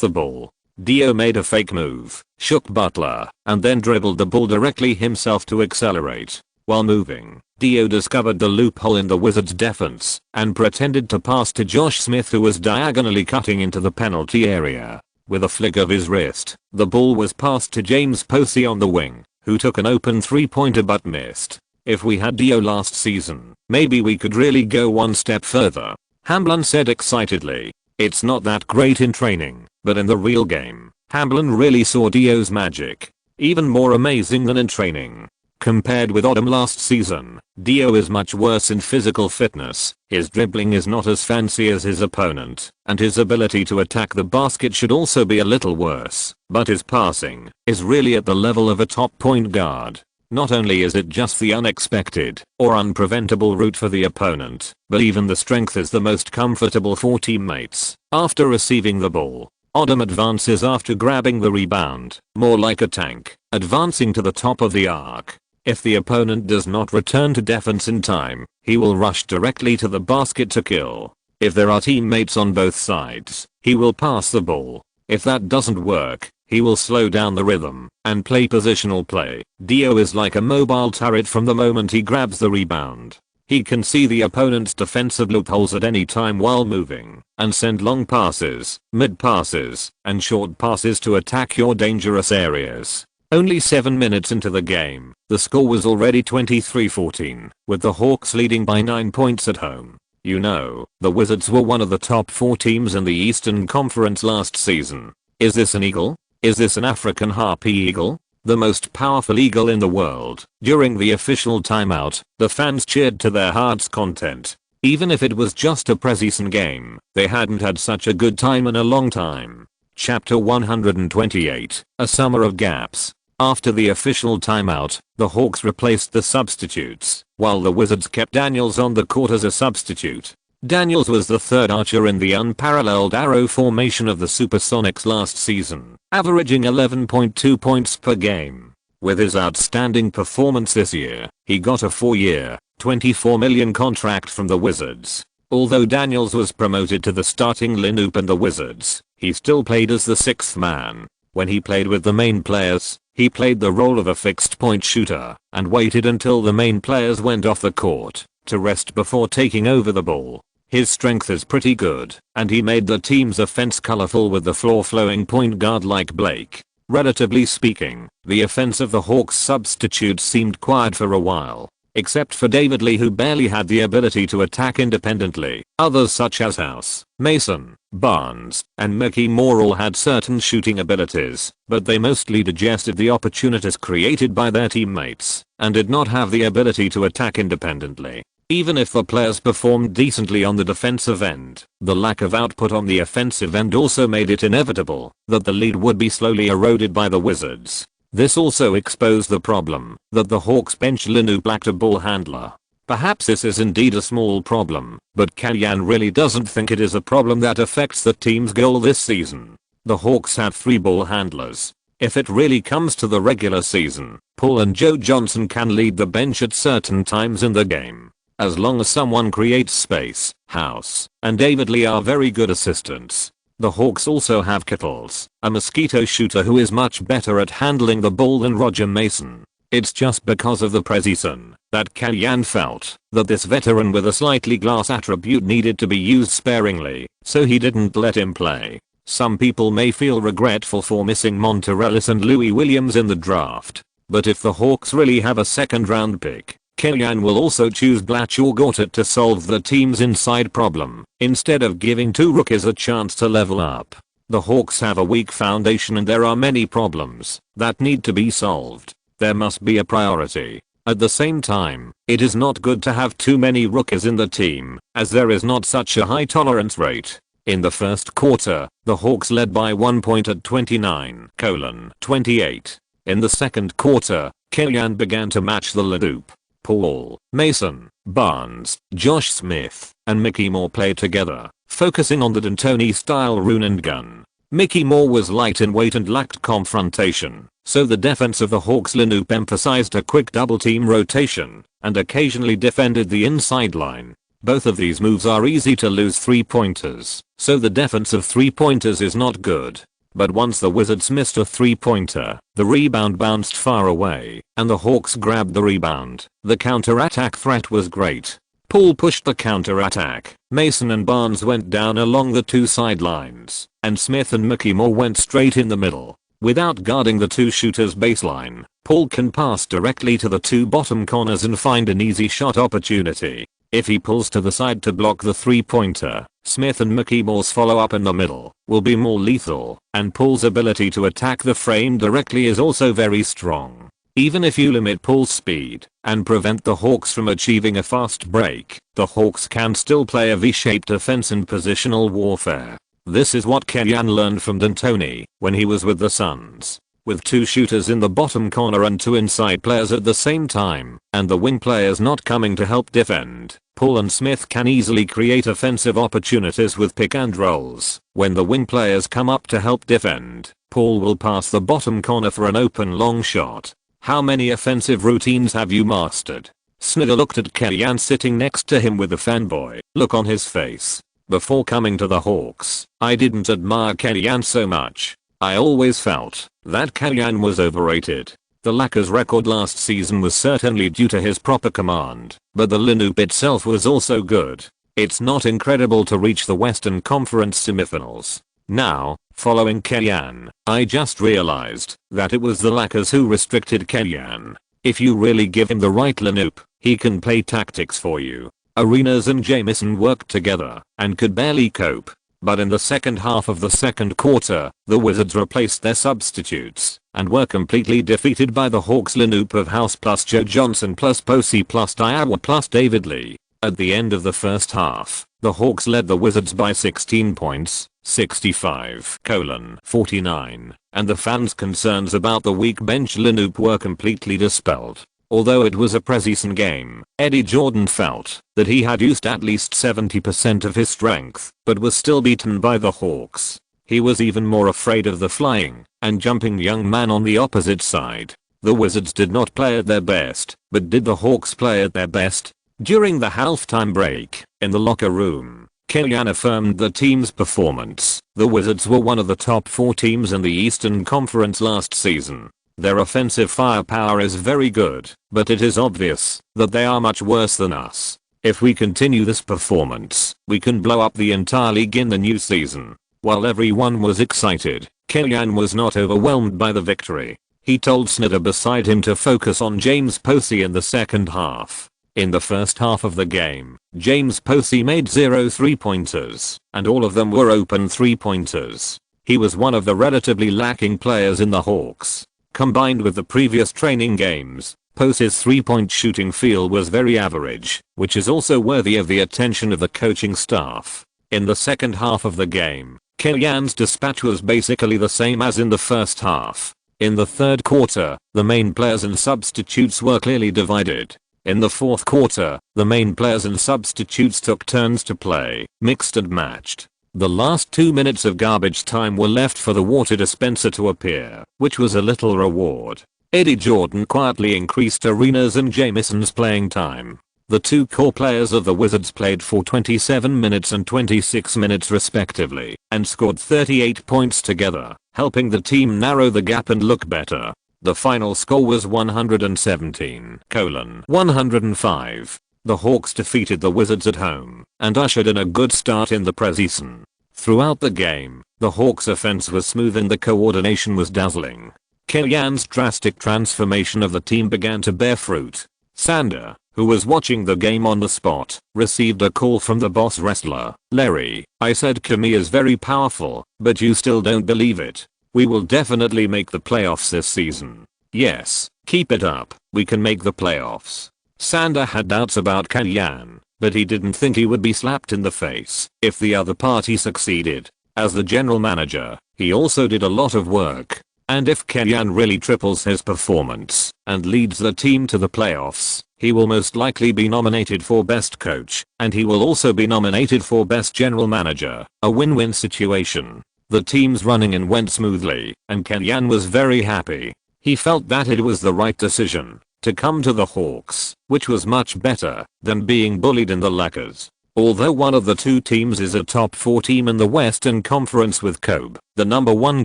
the ball. Dio made a fake move, shook Butler, and then dribbled the ball directly himself to accelerate. While moving, Dio discovered the loophole in the Wizards' defense and pretended to pass to Josh Smith, who was diagonally cutting into the penalty area. With a flick of his wrist, the ball was passed to James Posey on the wing, who took an open three-pointer but missed. If we had Dio last season, maybe we could really go one step further, Hamblin said excitedly. It's not that great in training, but in the real game, Hamblin really saw Dio's magic. Even more amazing than in training. Compared with Odom last season, Dio is much worse in physical fitness. His dribbling is not as fancy as his opponent, and his ability to attack the basket should also be a little worse, but his passing is really at the level of a top point guard. Not only is it just the unexpected or unpreventable route for the opponent, but even the strength is the most comfortable for teammates. After receiving the ball, Odom advances after grabbing the rebound, more like a tank, advancing to the top of the arc. If the opponent does not return to defense in time, he will rush directly to the basket to kill. If there are teammates on both sides, he will pass the ball. If that doesn't work, he will slow down the rhythm and play positional play. Dio is like a mobile turret from the moment he grabs the rebound. He can see the opponent's defensive loopholes at any time while moving and send long passes, mid passes, and short passes to attack your dangerous areas. Only 7 minutes into the game, the score was already 23-14, with the Hawks leading by 9 points at home. You know, the Wizards were one of the top 4 teams in the Eastern Conference last season. Is this an eagle? Is this an African harpy eagle? The most powerful eagle in the world. During the official timeout, the fans cheered to their heart's content. Even if it was just a preseason game, they hadn't had such a good time in a long time. Chapter 128, A Summer of Gaps. After the official timeout, the Hawks replaced the substitutes, while the Wizards kept Daniels on the court as a substitute. Daniels was the third archer in the unparalleled arrow formation of the Supersonics last season, averaging 11.2 points per game. With his outstanding performance this year, he got a 4-year, $24 million contract from the Wizards. Although Daniels was promoted to the starting lineup in the Wizards, he still played as the 6th man. When he played with the main players, he played the role of a fixed point shooter and waited until the main players went off the court to rest before taking over the ball. His strength is pretty good, and he made the team's offense colorful with the floor-flowing point guard like Blake. Relatively speaking, the offense of the Hawks substitutes seemed quiet for a while, except for David Lee, who barely had the ability to attack independently. Others such as House, Mason, Barnes, and Mickey Moore all had certain shooting abilities, but they mostly digested the opportunities created by their teammates and did not have the ability to attack independently. Even if the players performed decently on the defensive end, the lack of output on the offensive end also made it inevitable that the lead would be slowly eroded by the Wizards. This also exposed the problem that the Hawks bench lineup lacked a ball handler. Perhaps this is indeed a small problem, but Kalyan really doesn't think it is a problem that affects the team's goal this season. The Hawks have 3 ball handlers. If it really comes to the regular season, Paul and Joe Johnson can lead the bench at certain times in the game. As long as someone creates space, House and David Lee are very good assistants. The Hawks also have Kittles, a mosquito shooter who is much better at handling the ball than Roger Mason. It's just because of the preseason that Kalyan felt that this veteran with a slightly glass attribute needed to be used sparingly, so he didn't let him play. Some people may feel regretful for missing Monterellis and Louis Williams in the draft, but if the Hawks really have a second round pick, Kalyan will also choose Blatch or Gortat to solve the team's inside problem, instead of giving 2 rookies a chance to level up. The Hawks have a weak foundation and there are many problems that need to be solved. There must be a priority. At the same time, it is not good to have too many rookies in the team, as there is not such a high tolerance rate. In the first quarter, the Hawks led by 1 point at 29:28. In the second quarter, Kellyanne began to match the lineup. Paul, Mason, Barnes, Josh Smith, and Mickey Moore played together, focusing on the D'Antoni-style run and gun. Mickey Moore was light in weight and lacked confrontation, so the defense of the Hawks lineup emphasized a quick double-team rotation and occasionally defended the inside line. Both of these moves are easy to lose three-pointers, so the defense of three-pointers is not good. But once the Wizards missed a three-pointer, the rebound bounced far away, and the Hawks grabbed the rebound. The counter-attack threat was great. Paul pushed the counter-attack. Mason and Barnes went down along the two sidelines, and Smith and Mickey Moore went straight in the middle. Without guarding the two shooters baseline, Paul can pass directly to the two bottom corners and find an easy shot opportunity. If he pulls to the side to block the three-pointer, Smith and Mickey Moore's follow-up in the middle will be more lethal, and Paul's ability to attack the frame directly is also very strong. Even if you limit Paul's speed and prevent the Hawks from achieving a fast break, the Hawks can still play a V-shaped defense and positional warfare. This is what Kellyanne learned from D'Antoni when he was with the Suns. With two shooters in the bottom corner and two inside players at the same time, and the wing players not coming to help defend, Paul and Smith can easily create offensive opportunities with pick and rolls. When the wing players come up to help defend, Paul will pass the bottom corner for an open long shot. How many offensive routines have you mastered? Snyder looked at Kellyanne sitting next to him with a fanboy look on his face. Before coming to the Hawks, I didn't admire Kellyanne so much. I always felt that Kellyanne was overrated. The Lakers' record last season was certainly due to his proper command, but the lineup itself was also good. It's not incredible to reach the Western Conference semifinals. Now, following Kellyanne, I just realized that it was the Lakers who restricted Kellyanne. If you really give him the right lineup, he can play tactics for you. Arenas and Jamison worked together and could barely cope. But in the second half of the second quarter, the Wizards replaced their substitutes and were completely defeated by the Hawks lineup of House plus Joe Johnson plus Posey plus Diawa plus David Lee. At the end of the first half, the Hawks led the Wizards by 16 points, 65:49, and the fans' concerns about the weak bench lineup were completely dispelled. Although it was a preseason game, Eddie Jordan felt that he had used at least 70% of his strength, but was still beaten by the Hawks. He was even more afraid of the flying and jumping young man on the opposite side. The Wizards did not play at their best, but did the Hawks play at their best? During the halftime break, in the locker room, Kellyanne affirmed the team's performance. The Wizards were one of the top 4 teams in the Eastern Conference last season. Their offensive firepower is very good, but it is obvious that they are much worse than us. If we continue this performance, we can blow up the entire league in the new season. While everyone was excited, Kellyanne was not overwhelmed by the victory. He told Snyder beside him to focus on James Posey in the second half. In the first half of the game, James Posey made 0 three-pointers, and all of them were open three-pointers. He was one of the relatively lacking players in the Hawks. Combined with the previous training games, Posey's three-point shooting field was very average, which is also worthy of the attention of the coaching staff. In the second half of the game, Kellyanne's dispatch was basically the same as in the first half. In the third quarter, the main players and substitutes were clearly divided. In the fourth quarter, the main players and substitutes took turns to play, mixed and matched. The last 2 minutes of garbage time were left for the water dispenser to appear, which was a little reward. Eddie Jordan quietly increased Arenas and Jamison's playing time. The two core players of the Wizards played for 27 minutes and 26 minutes respectively, and scored 38 points together, helping the team narrow the gap and look better. The final score was 117:105. The Hawks defeated the Wizards at home and ushered in a good start in the preseason. Throughout the game, the Hawks' offense was smooth and the coordination was dazzling. Kellyanne's drastic transformation of the team began to bear fruit. Sander, who was watching the game on the spot, received a call from the boss wrestler, Larry. I said Kobe is very powerful, but you still don't believe it. We will definitely make the playoffs this season. Yes, keep it up, we can make the playoffs. Sander had doubts about Kalyan, but he didn't think he would be slapped in the face if the other party succeeded. As the general manager, he also did a lot of work. And if Kalyan really triples his performance and leads the team to the playoffs, he will most likely be nominated for best coach, and he will also be nominated for best general manager, a win-win situation. The team's running in went smoothly, and Kalyan was very happy. He felt that it was the right decision to come to the Hawks, which was much better than being bullied in the Lakers. Although one of the two teams is a top 4 team in the Western Conference with Kobe, the number 1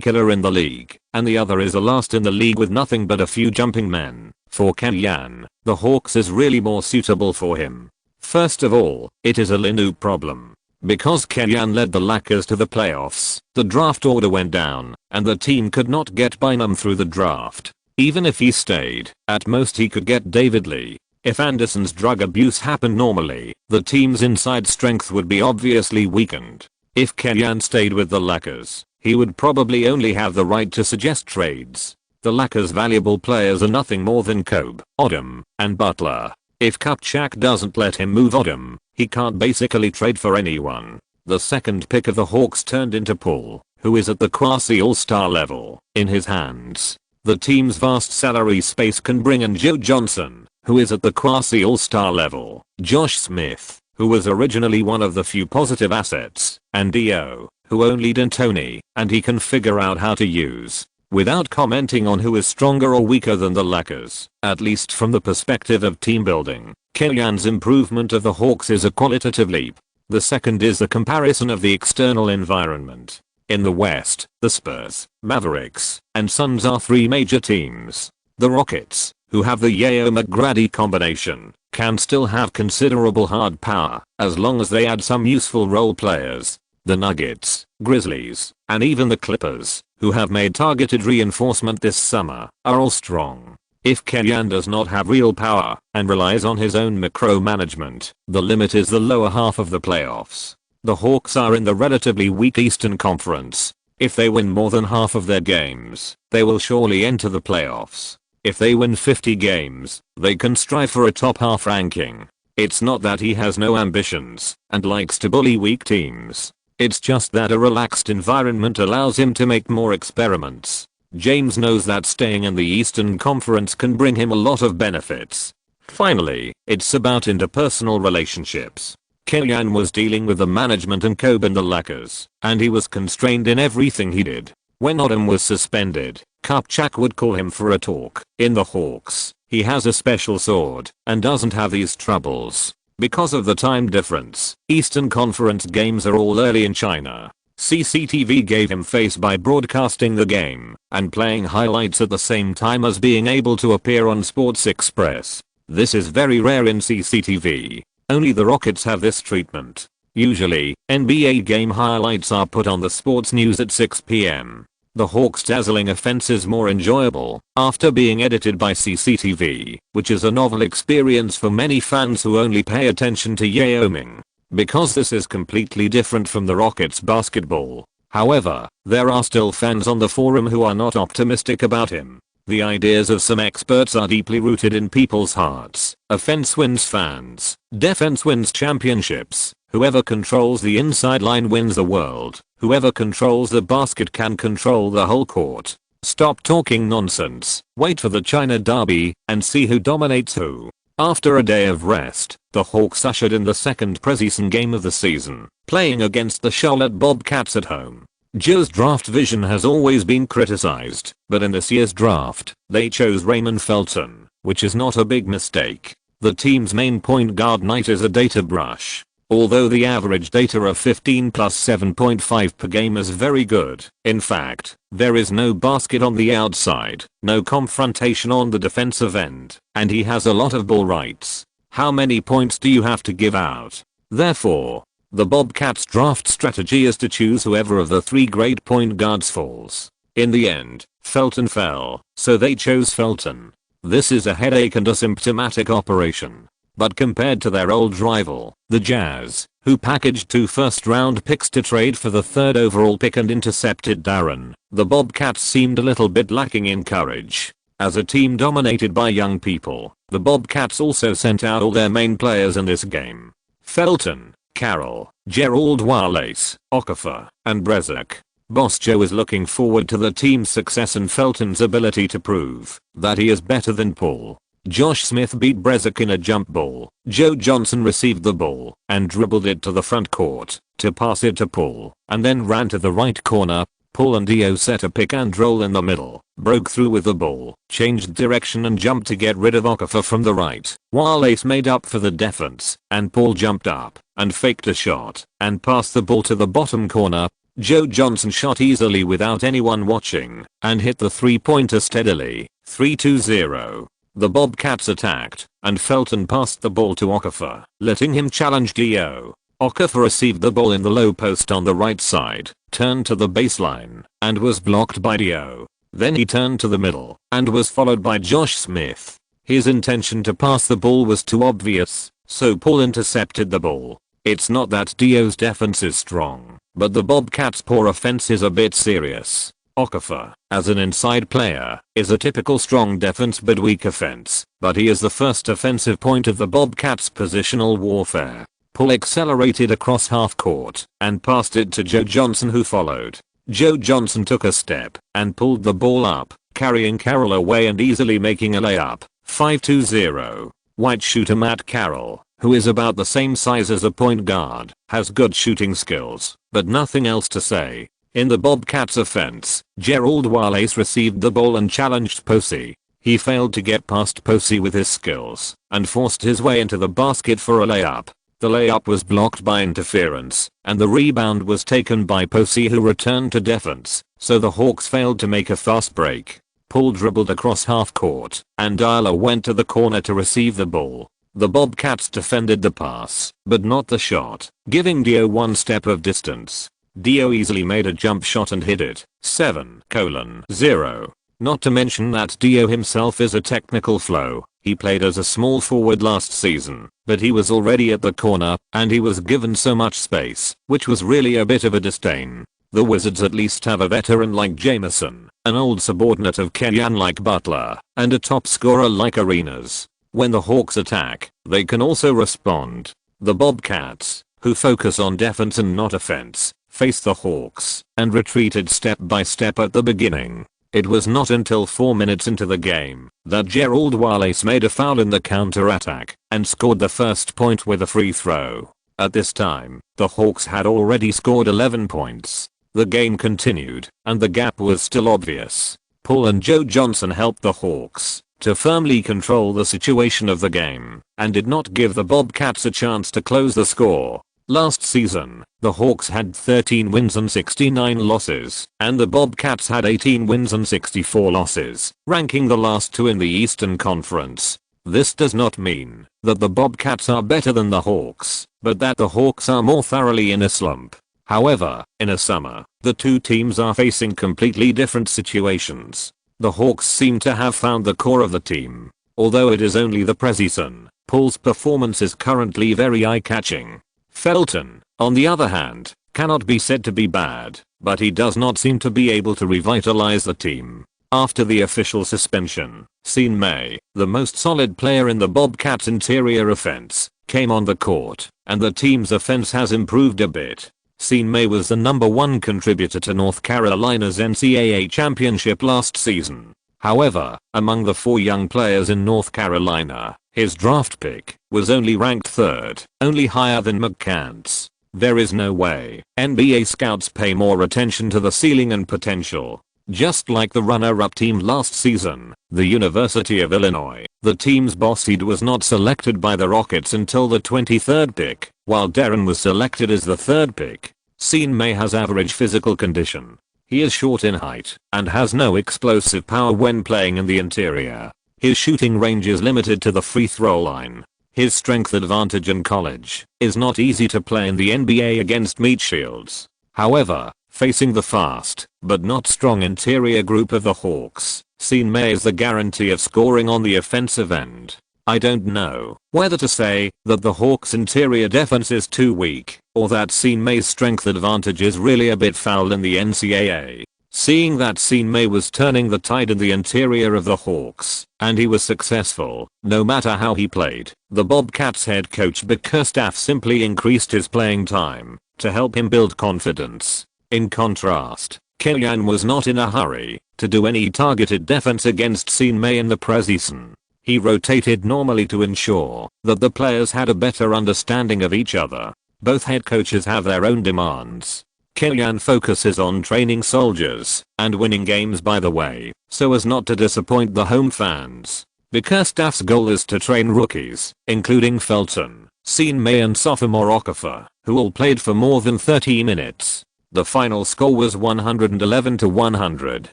killer in the league, and the other is a last in the league with nothing but a few jumping men, for Kalyan, the Hawks is really more suitable for him. First of all, it is a Linu problem. Because Kalyan led the Lakers to the playoffs, the draft order went down, and the team could not get Bynum through the draft. Even if he stayed, at most he could get David Lee. If Anderson's drug abuse happened normally, the team's inside strength would be obviously weakened. If Kalyan stayed with the Lakers, he would probably only have the right to suggest trades. The Lakers' valuable players are nothing more than Kobe, Odom, and Butler. If Kupchak doesn't let him move Odom, he can't basically trade for anyone. The second pick of the Hawks turned into Paul, who is at the quasi all-star level, in his hands. The team's vast salary space can bring in Joe Johnson, who is at the quasi all-star level, Josh Smith, who was originally one of the few positive assets, and Dio, who only D'Antoni, and he can figure out how to use. Without commenting on who is stronger or weaker than the Lakers, at least from the perspective of team building, Kalyan's improvement of the Hawks is a qualitative leap. The second is the comparison of the external environment. In the West, the Spurs, Mavericks, and Suns are 3 major teams. The Rockets, who have the Yao McGrady combination, can still have considerable hard power, as long as they add some useful role players. The Nuggets, Grizzlies, and even the Clippers, who have made targeted reinforcement this summer, are all strong. If Kalyan does not have real power and relies on his own micromanagement, the limit is the lower half of the playoffs. The Hawks are in the relatively weak Eastern Conference. If they win more than half of their games, they will surely enter the playoffs. If they win 50 games, they can strive for a top half ranking. It's not that he has no ambitions and likes to bully weak teams. It's just that a relaxed environment allows him to make more experiments. James knows that staying in the Eastern Conference can bring him a lot of benefits. Finally, it's about interpersonal relationships. Kalyan was dealing with the management and Kobe and the Lakers, and he was constrained in everything he did. When Odom was suspended, Kupchak would call him for a talk. In the Hawks, he has a special sword and doesn't have these troubles. Because of the time difference, Eastern Conference games are all early in China. CCTV gave him face by broadcasting the game and playing highlights at the same time as being able to appear on Sports Express. This is very rare in CCTV. Only the Rockets have this treatment. Usually, NBA game highlights are put on the sports news at 6 p.m. The Hawks' dazzling offense is more enjoyable after being edited by CCTV, which is a novel experience for many fans who only pay attention to Yao Ming. Because this is completely different from the Rockets' basketball. However, there are still fans on the forum who are not optimistic about him. The ideas of some experts are deeply rooted in people's hearts. Offense wins fans. Defense wins championships. Whoever controls the inside line wins the world. Whoever controls the basket can control the whole court. Stop talking nonsense. Wait for the China derby and see who dominates who. After a day of rest, the Hawks ushered in the second preseason game of the season, playing against the Charlotte Bobcats at home. Joe's draft vision has always been criticized, but in this year's draft, they chose Raymond Felton, which is not a big mistake. The team's main point guard Knight is a data brush. Although the average data of 15 plus 7.5 per game is very good. In fact, there is no basket on the outside, no confrontation on the defensive end, and he has a lot of ball rights. How many points do you have to give out? Therefore, the Bobcats draft strategy is to choose whoever of the 3 great point guards falls. In the end, Felton fell, so they chose Felton. This is a headache and a symptomatic operation. but compared to their old rival, the Jazz, who packaged 2 first-round picks to trade for the 3rd overall pick and intercepted Darren, the Bobcats seemed a little bit lacking in courage. As a team dominated by young people, the Bobcats also sent out all their main players in this game. Felton, Carroll, Gerald Wallace, Okafor, and Brezek. Boss Joe is looking forward to the team's success and Felton's ability to prove that he is better than Paul. Josh Smith beat Brezek in a jump ball. Joe Johnson received the ball and dribbled it to the front court to pass it to Paul and then ran to the right corner. Paul and Dio set a pick and roll in the middle, broke through with the ball, changed direction and jumped to get rid of Okafor from the right. Wallace made up for the defense and Paul jumped up and faked a shot and passed the ball to the bottom corner. Joe Johnson shot easily without anyone watching and hit the 3-pointer steadily. 3-2-0. The Bobcats attacked and Felton passed the ball to Okafor, letting him challenge Dio. Okafor received the ball in the low post on the right side, turned to the baseline, and was blocked by Dio. Then he turned to the middle and was followed by Josh Smith. His intention to pass the ball was too obvious, so Paul intercepted the ball. It's not that Dio's defense is strong, but the Bobcats' poor offense is a bit serious. Okafor, as an inside player, is a typical strong defense but weak offense, but he is the first offensive point of the Bobcats' positional warfare. Paul accelerated across half court and passed it to Joe Johnson who followed. Joe Johnson took a step and pulled the ball up, carrying Carroll away and easily making a layup. 5-2-0. White shooter Matt Carroll, who is about the same size as a point guard, has good shooting skills, but nothing else to say. In the Bobcats offense, Gerald Wallace received the ball and challenged Posey. He failed to get past Posey with his skills and forced his way into the basket for a layup. The layup was blocked by interference, and the rebound was taken by Posey who returned to defense, so the Hawks failed to make a fast break. Paul dribbled across half court, and Dyler went to the corner to receive the ball. The Bobcats defended the pass, but not the shot, giving Dio 1 step of distance. Dio easily made a jump shot and hit it. 7:0. Not to mention that Dio himself is a technical flow. He played as a small forward last season, but he was already at the corner, and he was given so much space, which was really a bit of a disdain. The Wizards at least have a veteran like Jameson, an old subordinate of Kenyon like Butler, and a top scorer like Arenas. When the Hawks attack, they can also respond. The Bobcats, who focus on defense and not offense, faced the Hawks and retreated step by step at the beginning. It was not until 4 minutes into the game that Gerald Wallace made a foul in the counter-attack and scored the first point with a free throw. At this time, the Hawks had already scored 11 points. The game continued, and the gap was still obvious. Paul and Joe Johnson helped the Hawks to firmly control the situation of the game and did not give the Bobcats a chance to close the score. Last season, the Hawks had 13 wins and 69 losses, and the Bobcats had 18 wins and 64 losses, ranking the last 2 in the Eastern Conference. This does not mean that the Bobcats are better than the Hawks, but that the Hawks are more thoroughly in a slump. However, in a summer, the two teams are facing completely different situations. The Hawks seem to have found the core of the team. Although it is only the preseason, Paul's performance is currently very eye-catching. Felton, on the other hand, cannot be said to be bad, but he does not seem to be able to revitalize the team. After the official suspension, SYNOPSIS, the most solid player in the Bobcats' interior offense, came on the court, and the team's offense has improved a bit. SYNOPSIS was the #1 contributor to North Carolina's NCAA championship last season. However, among the 4 young players in North Carolina, his draft pick was only ranked 3rd, only higher than McCants. There is no way NBA scouts pay more attention to the ceiling and potential. Just like the runner-up team last season, the University of Illinois, the team's boss seed was not selected by the Rockets until the 23rd pick, while Darren was selected as the 3rd pick. SYNOPSIS has average physical condition. He is short in height and has no explosive power when playing in the interior. His shooting range is limited to the free throw line. His strength advantage in college is not easy to play in the NBA against meat shields. However, facing the fast, but not strong interior group of the Hawks, SYNOPSIS is the guarantee of scoring on the offensive end. I don't know whether to say that the Hawks' interior defense is too weak, or that SYNOPSIS' strength advantage is really a bit foul in the NCAA. Seeing that SYNOPSIS was turning the tide in the interior of the Hawks, and he was successful, no matter how he played, the Bobcats head coach Bickerstaff simply increased his playing time to help him build confidence. In contrast, Kellyan was not in a hurry to do any targeted defense against SYNOPSIS in the preseason. He rotated normally to ensure that the players had a better understanding of each other. Both head coaches have their own demands. Kellyan focuses on training soldiers and winning games by the way, so as not to disappoint the home fans. Bickerstaff's goal is to train rookies, including Felton, SYNOPSIS and sophomore Okafor, who all played for more than 30 minutes. The final score was 111-100,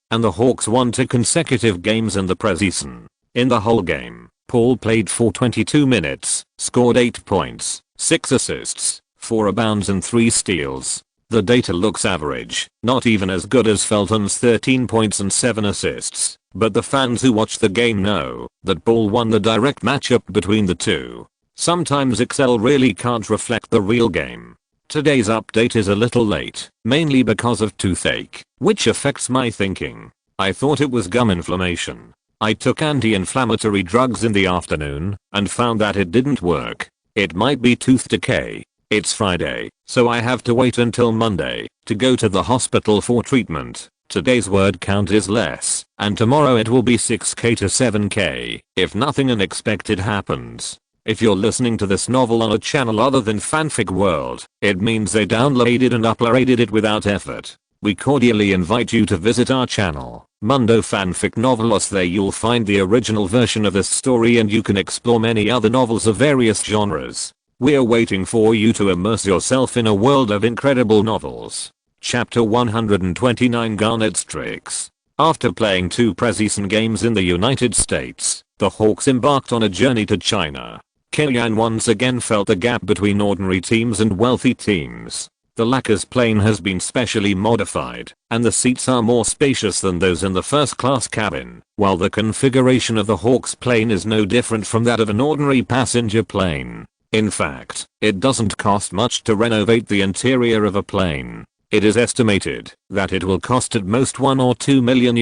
and the Hawks won 2 consecutive games in the preseason. In the whole game, Paul played for 22 minutes, scored 8 points, 6 assists, 4 rebounds and 3 steals. The data looks average, not even as good as Felton's 13 points and 7 assists, but the fans who watch the game know that Paul won the direct matchup between the two. Sometimes Excel really can't reflect the real game. Today's update is a little late, mainly because of toothache, which affects my thinking. I thought it was gum inflammation. I took anti-inflammatory drugs in the afternoon and found that it didn't work. It might be tooth decay. It's Friday, so I have to wait until Monday to go to the hospital for treatment. Today's word count is less, and tomorrow it will be 6k to 7k if nothing unexpected happens. If you're listening to this novel on a channel other than Fanfic World, it means they downloaded and uploaded it without effort. We cordially invite you to visit our channel, Mundo Fanfic Novelos. There you'll find the original version of this story and you can explore many other novels of various genres. We're waiting for you to immerse yourself in a world of incredible novels. Chapter 129 Garnett's Tricks. After playing 2 preseason games in the United States, the Hawks embarked on a journey to China. Kellyan once again felt the gap between ordinary teams and wealthy teams. The Lakers plane has been specially modified, and the seats are more spacious than those in the first-class cabin, while the configuration of the Hawks plane is no different from that of an ordinary passenger plane. In fact, it doesn't cost much to renovate the interior of a plane. It is estimated that it will cost at most $1 or $2 million,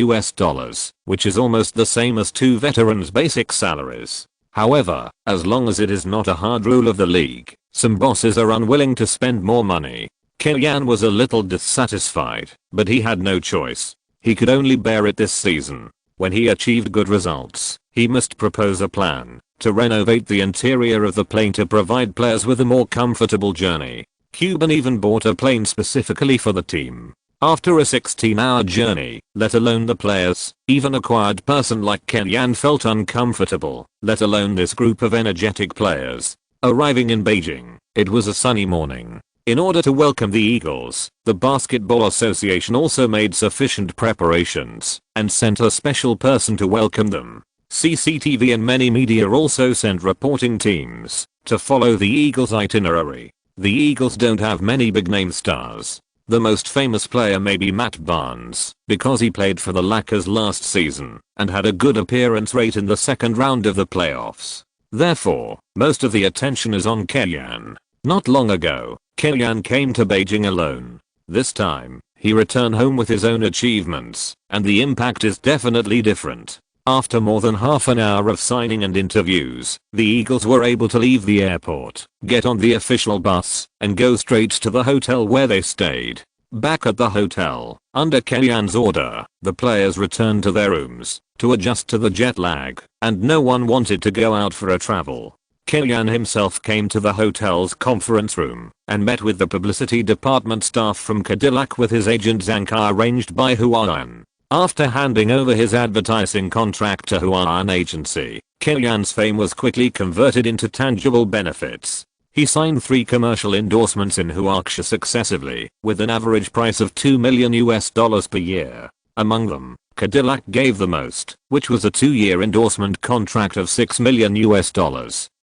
which is almost the same as 2 veterans' basic salaries. However, as long as it is not a hard rule of the league, some bosses are unwilling to spend more money. Kellyan was a little dissatisfied, but he had no choice. He could only bear it this season. When he achieved good results, he must propose a plan to renovate the interior of the plane to provide players with a more comfortable journey. Cuban even bought a plane specifically for the team. After a 16-hour journey, let alone the players, even a quiet person like Kellyan felt uncomfortable, let alone this group of energetic players. Arriving in Beijing, it was a sunny morning. In order to welcome the Eagles, the Basketball Association also made sufficient preparations and sent a special person to welcome them. CCTV and many media also sent reporting teams to follow the Eagles' itinerary. The Eagles don't have many big-name stars. The most famous player may be Matt Barnes, because he played for the Lakers last season and had a good appearance rate in the second round of the playoffs. Therefore, most of the attention is on Kellyan. Not long ago, Kellyan came to Beijing alone. This time, he returned home with his own achievements, and the impact is definitely different. After more than half an hour of signing and interviews, the Eagles were able to leave the airport, get on the official bus, and go straight to the hotel where they stayed. Back at the hotel, under Kellyan's order, the players returned to their rooms to adjust to the jet lag, and no one wanted to go out for a travel. Kellyan himself came to the hotel's conference room and met with the publicity department staff from Cadillac with his agent Zanka arranged by Huan. After handing over his advertising contract to Huan Agency, Kellyan's fame was quickly converted into tangible benefits. He signed 3 commercial endorsements in Huaxia successively, with an average price of $2 million per year. Among them, Cadillac gave the most, which was a 2-year endorsement contract of $6 million,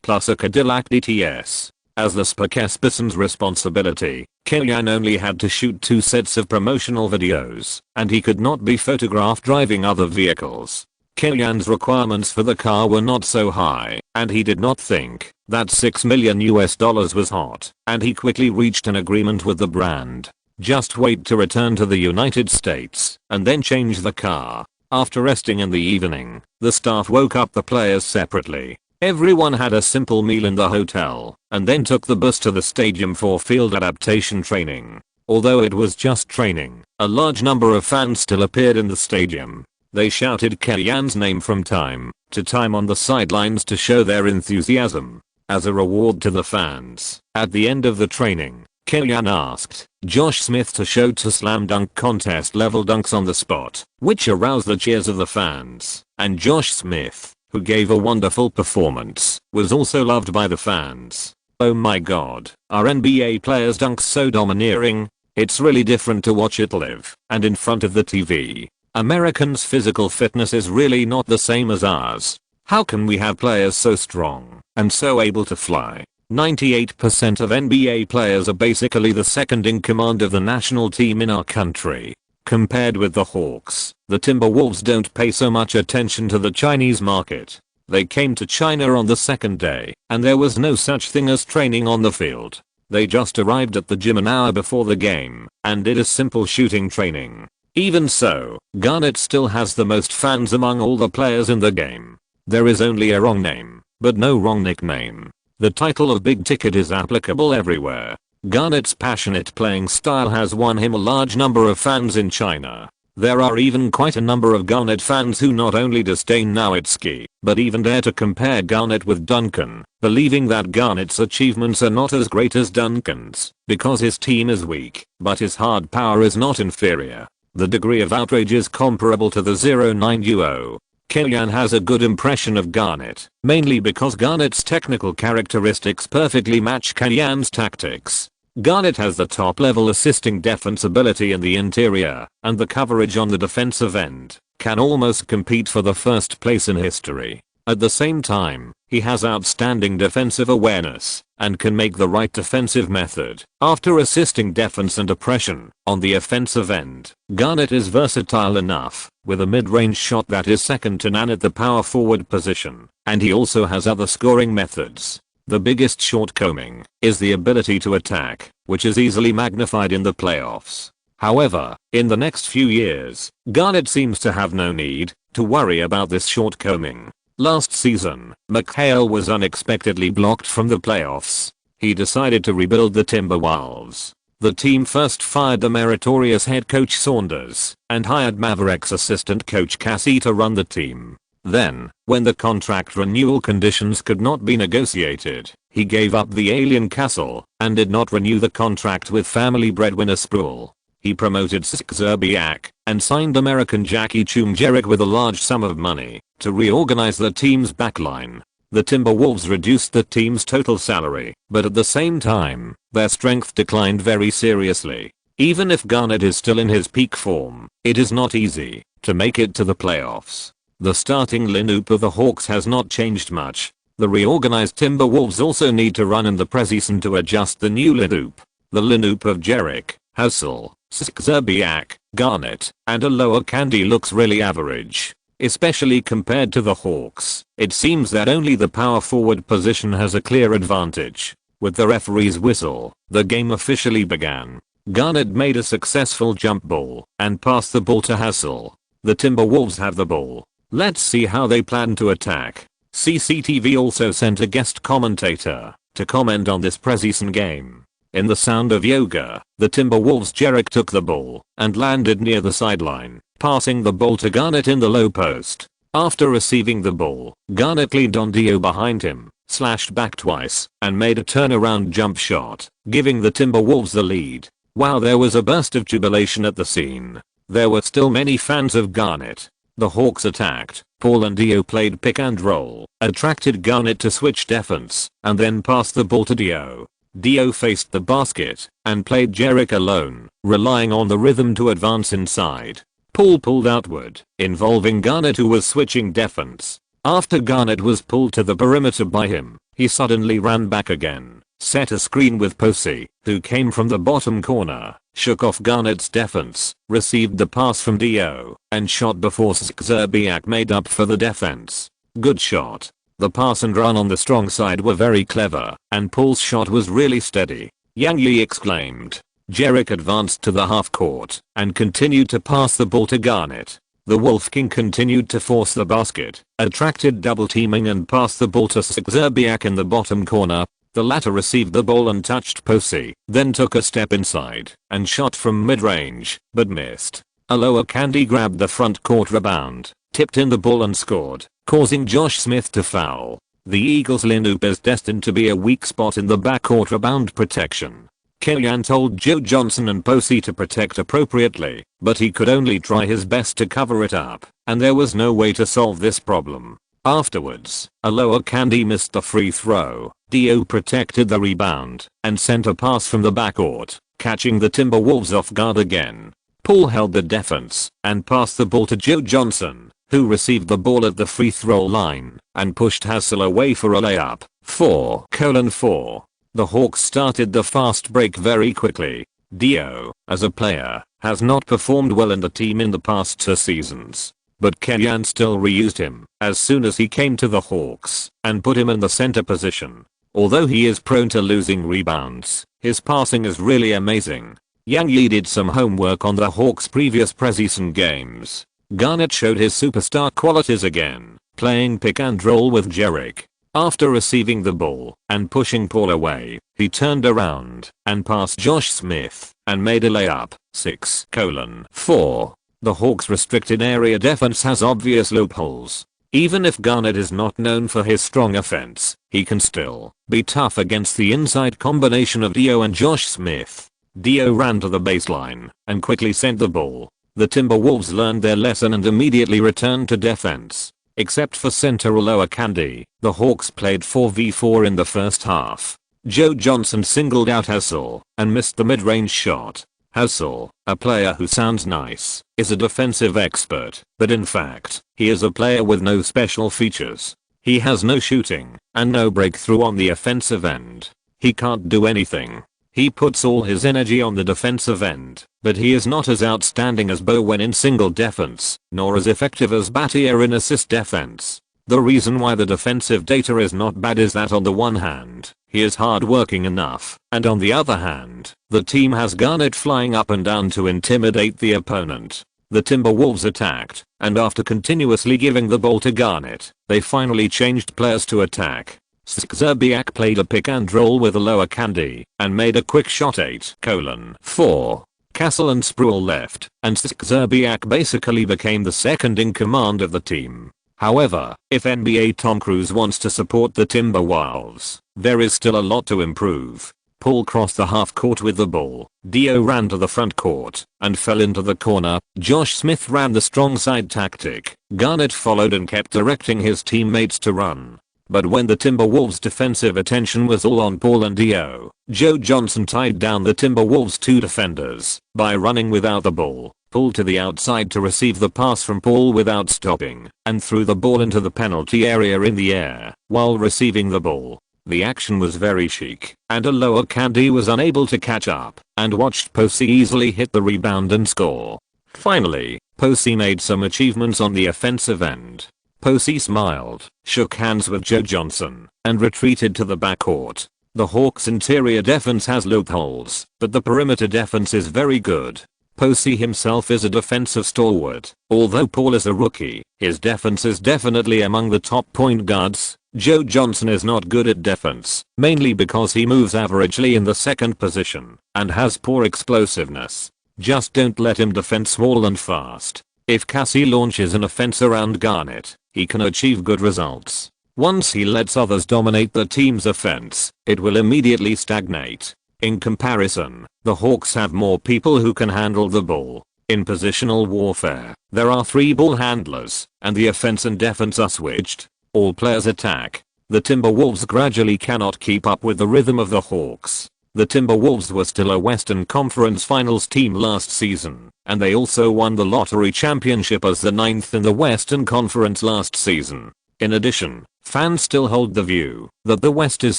plus a Cadillac DTS. As the spokesperson's responsibility, Kellyan only had to shoot 2 sets of promotional videos, and he could not be photographed driving other vehicles. Kellyan's requirements for the car were not so high. and he did not think that $6 million was hot, and he quickly reached an agreement with the brand. Just wait to return to the United States, and then change the car. After resting in the evening, the staff woke up the players separately. Everyone had a simple meal in the hotel, and then took the bus to the stadium for field adaptation training. Although it was just training, a large number of fans still appeared in the stadium. They shouted Kellyan's name from time to time on the sidelines to show their enthusiasm. As a reward to the fans, at the end of the training, Kellyan asked Josh Smith to show two slam dunk contest level dunks on the spot, which aroused the cheers of the fans, and Josh Smith, who gave a wonderful performance, was also loved by the fans. Oh my god, are NBA players' dunks so domineering? It's really different to watch it live and in front of the TV. Americans' physical fitness is really not the same as ours. How can we have players so strong and so able to fly? 98% of NBA players are basically the second in command of the national team in our country. Compared with the Hawks, the Timberwolves don't pay so much attention to the Chinese market. They came to China on the second day, and there was no such thing as training on the field. They just arrived at the gym an hour before the game, and did a simple shooting training. Even so, Garnett still has the most fans among all the players in the game. There is only a wrong name, but no wrong nickname. The title of Big Ticket is applicable everywhere. Garnett's passionate playing style has won him a large number of fans in China. There are even quite a number of Garnett fans who not only disdain Nowitzki, but even dare to compare Garnett with Duncan, believing that Garnett's achievements are not as great as Duncan's, because his team is weak, but his hard power is not inferior. The degree of outrage is comparable to the 09 duo. Kellyan has a good impression of Garnett, mainly because Garnett's technical characteristics perfectly match Kellyan's tactics. Garnett has the top-level assisting defense ability in the interior, and the coverage on the defensive end can almost compete for the first place in history. At the same time, he has outstanding defensive awareness and can make the right defensive method after assisting defense and oppression on the offensive end. Garnett is versatile enough with a mid-range shot that is second to none at the power forward position, and he also has other scoring methods. The biggest shortcoming is the ability to attack, which is easily magnified in the playoffs. However, in the next few years, Garnett seems to have no need to worry about this shortcoming. Last season, McHale was unexpectedly blocked from the playoffs. He decided to rebuild the Timberwolves. The team first fired the meritorious head coach Saunders and hired Mavericks assistant coach Cassie to run the team. Then, when the contract renewal conditions could not be negotiated, he gave up the alien castle and did not renew the contract with family breadwinner Sproul. He promoted Zerbiak and signed American Jackie Chumjeric with a large sum of money to reorganize the team's backline. The Timberwolves reduced the team's total salary, but at the same time, their strength declined very seriously. Even if Garnett is still in his peak form, it is not easy to make it to the playoffs. The starting lineup of the Hawks has not changed much. The reorganized Timberwolves also need to run in the preseason to adjust the new lineup. The lineup of Jerick, Hassel, Zerbiak, Garnett, and a lower Candy looks really average. Especially compared to the Hawks, it seems that only the power forward position has a clear advantage. With the referee's whistle, the game officially began. Garnett made a successful jump ball and passed the ball to Hassel. The Timberwolves have the ball. Let's see how they plan to attack. CCTV also sent a guest commentator to comment on this preseason game. In The Sound of Yoga, the Timberwolves' Jerick took the ball and landed near the sideline, passing the ball to Garnett in the low post. After receiving the ball, Garnett leaned on Dio behind him, slashed back twice, and made a turnaround jump shot, giving the Timberwolves the lead. While there was a burst of jubilation at the scene, there were still many fans of Garnett. The Hawks attacked. Paul and Dio played pick and roll, attracted Garnett to switch defense, and then passed the ball to Dio. Dio faced the basket and played Jerick alone, relying on the rhythm to advance inside. Paul pulled outward, involving Garnett, who was switching defense. After Garnett was pulled to the perimeter by him, he suddenly ran back again, set a screen with Posey, who came from the bottom corner, shook off Garnett's defense, received the pass from Dio, and shot before Zerbiak made up for the defense. Good shot. The pass and run on the strong side were very clever, and Paul's shot was really steady. Yang Yi exclaimed. Jerick advanced to the half court and continued to pass the ball to Garnett. The Wolf King continued to force the basket, attracted double teaming and passed the ball to Zerbiak in the bottom corner. The latter received the ball and touched Posey, then took a step inside and shot from mid-range, but missed. Aloha Candy grabbed the front court rebound, tipped in the ball and scored, causing Josh Smith to foul. The Eagles' lineup is destined to be a weak spot in the backcourt rebound protection. Kellyanne told Joe Johnson and Posey to protect appropriately, but he could only try his best to cover it up, and there was no way to solve this problem. Afterwards, Aloha Candy missed the free throw. Dio protected the rebound and sent a pass from the backcourt, catching the Timberwolves off guard again. Paul held the defense and passed the ball to Joe Johnson, who received the ball at the free throw line and pushed Hassel away for a layup. 4:4. The Hawks started the fast break very quickly. Dio, as a player, has not performed well in the team in the past 2 seasons. But Kellyanne still reused him as soon as he came to the Hawks and put him in the center position. Although he is prone to losing rebounds, his passing is really amazing. Yang Yi did some homework on the Hawks' previous preseason games. Garnett showed his superstar qualities again, playing pick and roll with Jerick. After receiving the ball and pushing Paul away, he turned around and passed Josh Smith and made a layup. 6:4. The Hawks' restricted area defense has obvious loopholes. Even if Garnett is not known for his strong offense, he can still be tough against the inside combination of Dio and Josh Smith. Dio ran to the baseline and quickly sent the ball. The Timberwolves learned their lesson and immediately returned to defense. Except for center Aloha Candy, the Hawks played 4v4 in the first half. Joe Johnson singled out Hassel and missed the mid-range shot. Hassel, a player who sounds nice, is a defensive expert, but in fact, he is a player with no special features. He has no shooting and no breakthrough on the offensive end. He can't do anything. He puts all his energy on the defensive end, but he is not as outstanding as Bo when in single defense, nor as effective as Battier in assist defense. The reason why the defensive data is not bad is that on the one hand, he is hardworking enough, and on the other hand, the team has Garnett flying up and down to intimidate the opponent. The Timberwolves attacked, and after continuously giving the ball to Garnett, they finally changed players to attack. Zerbiak played a pick and roll with Aloha Candy and made a quick shot. 8:4. Castle and Sproul left, and Zerbiak basically became the second in command of the team. However, if NBA Tom Cruise wants to support the Timberwolves, there is still a lot to improve. Paul crossed the half court with the ball. Dio ran to the front court and fell into the corner. Josh Smith ran the strong side tactic. Garnett followed and kept directing his teammates to run. But when the Timberwolves' defensive attention was all on Paul and Dio, Joe Johnson tied down the Timberwolves' 2 defenders by running without the ball, pulled to the outside to receive the pass from Paul without stopping, and threw the ball into the penalty area in the air while receiving the ball. The action was very chic, and Aloha Candy was unable to catch up and watched Posey easily hit the rebound and score. Finally, Posey made some achievements on the offensive end. Posey smiled, shook hands with Joe Johnson, and retreated to the backcourt. The Hawks' interior defense has loopholes, but the perimeter defense is very good. Posey himself is a defensive stalwart. Although Paul is a rookie, his defense is definitely among the top point guards. Joe Johnson is not good at defense, mainly because he moves averagely in the second position and has poor explosiveness. Just don't let him defend small and fast. If Cassie launches an offense around Garnett, he can achieve good results. Once he lets others dominate the team's offense, it will immediately stagnate. In comparison, the Hawks have more people who can handle the ball. In positional warfare, there are 3 ball handlers, and the offense and defense are switched. All players attack. The Timberwolves gradually cannot keep up with the rhythm of the Hawks. The Timberwolves were still a Western Conference Finals team last season, and they also won the lottery championship as the 9th in the Western Conference last season. In addition, fans still hold the view that the West is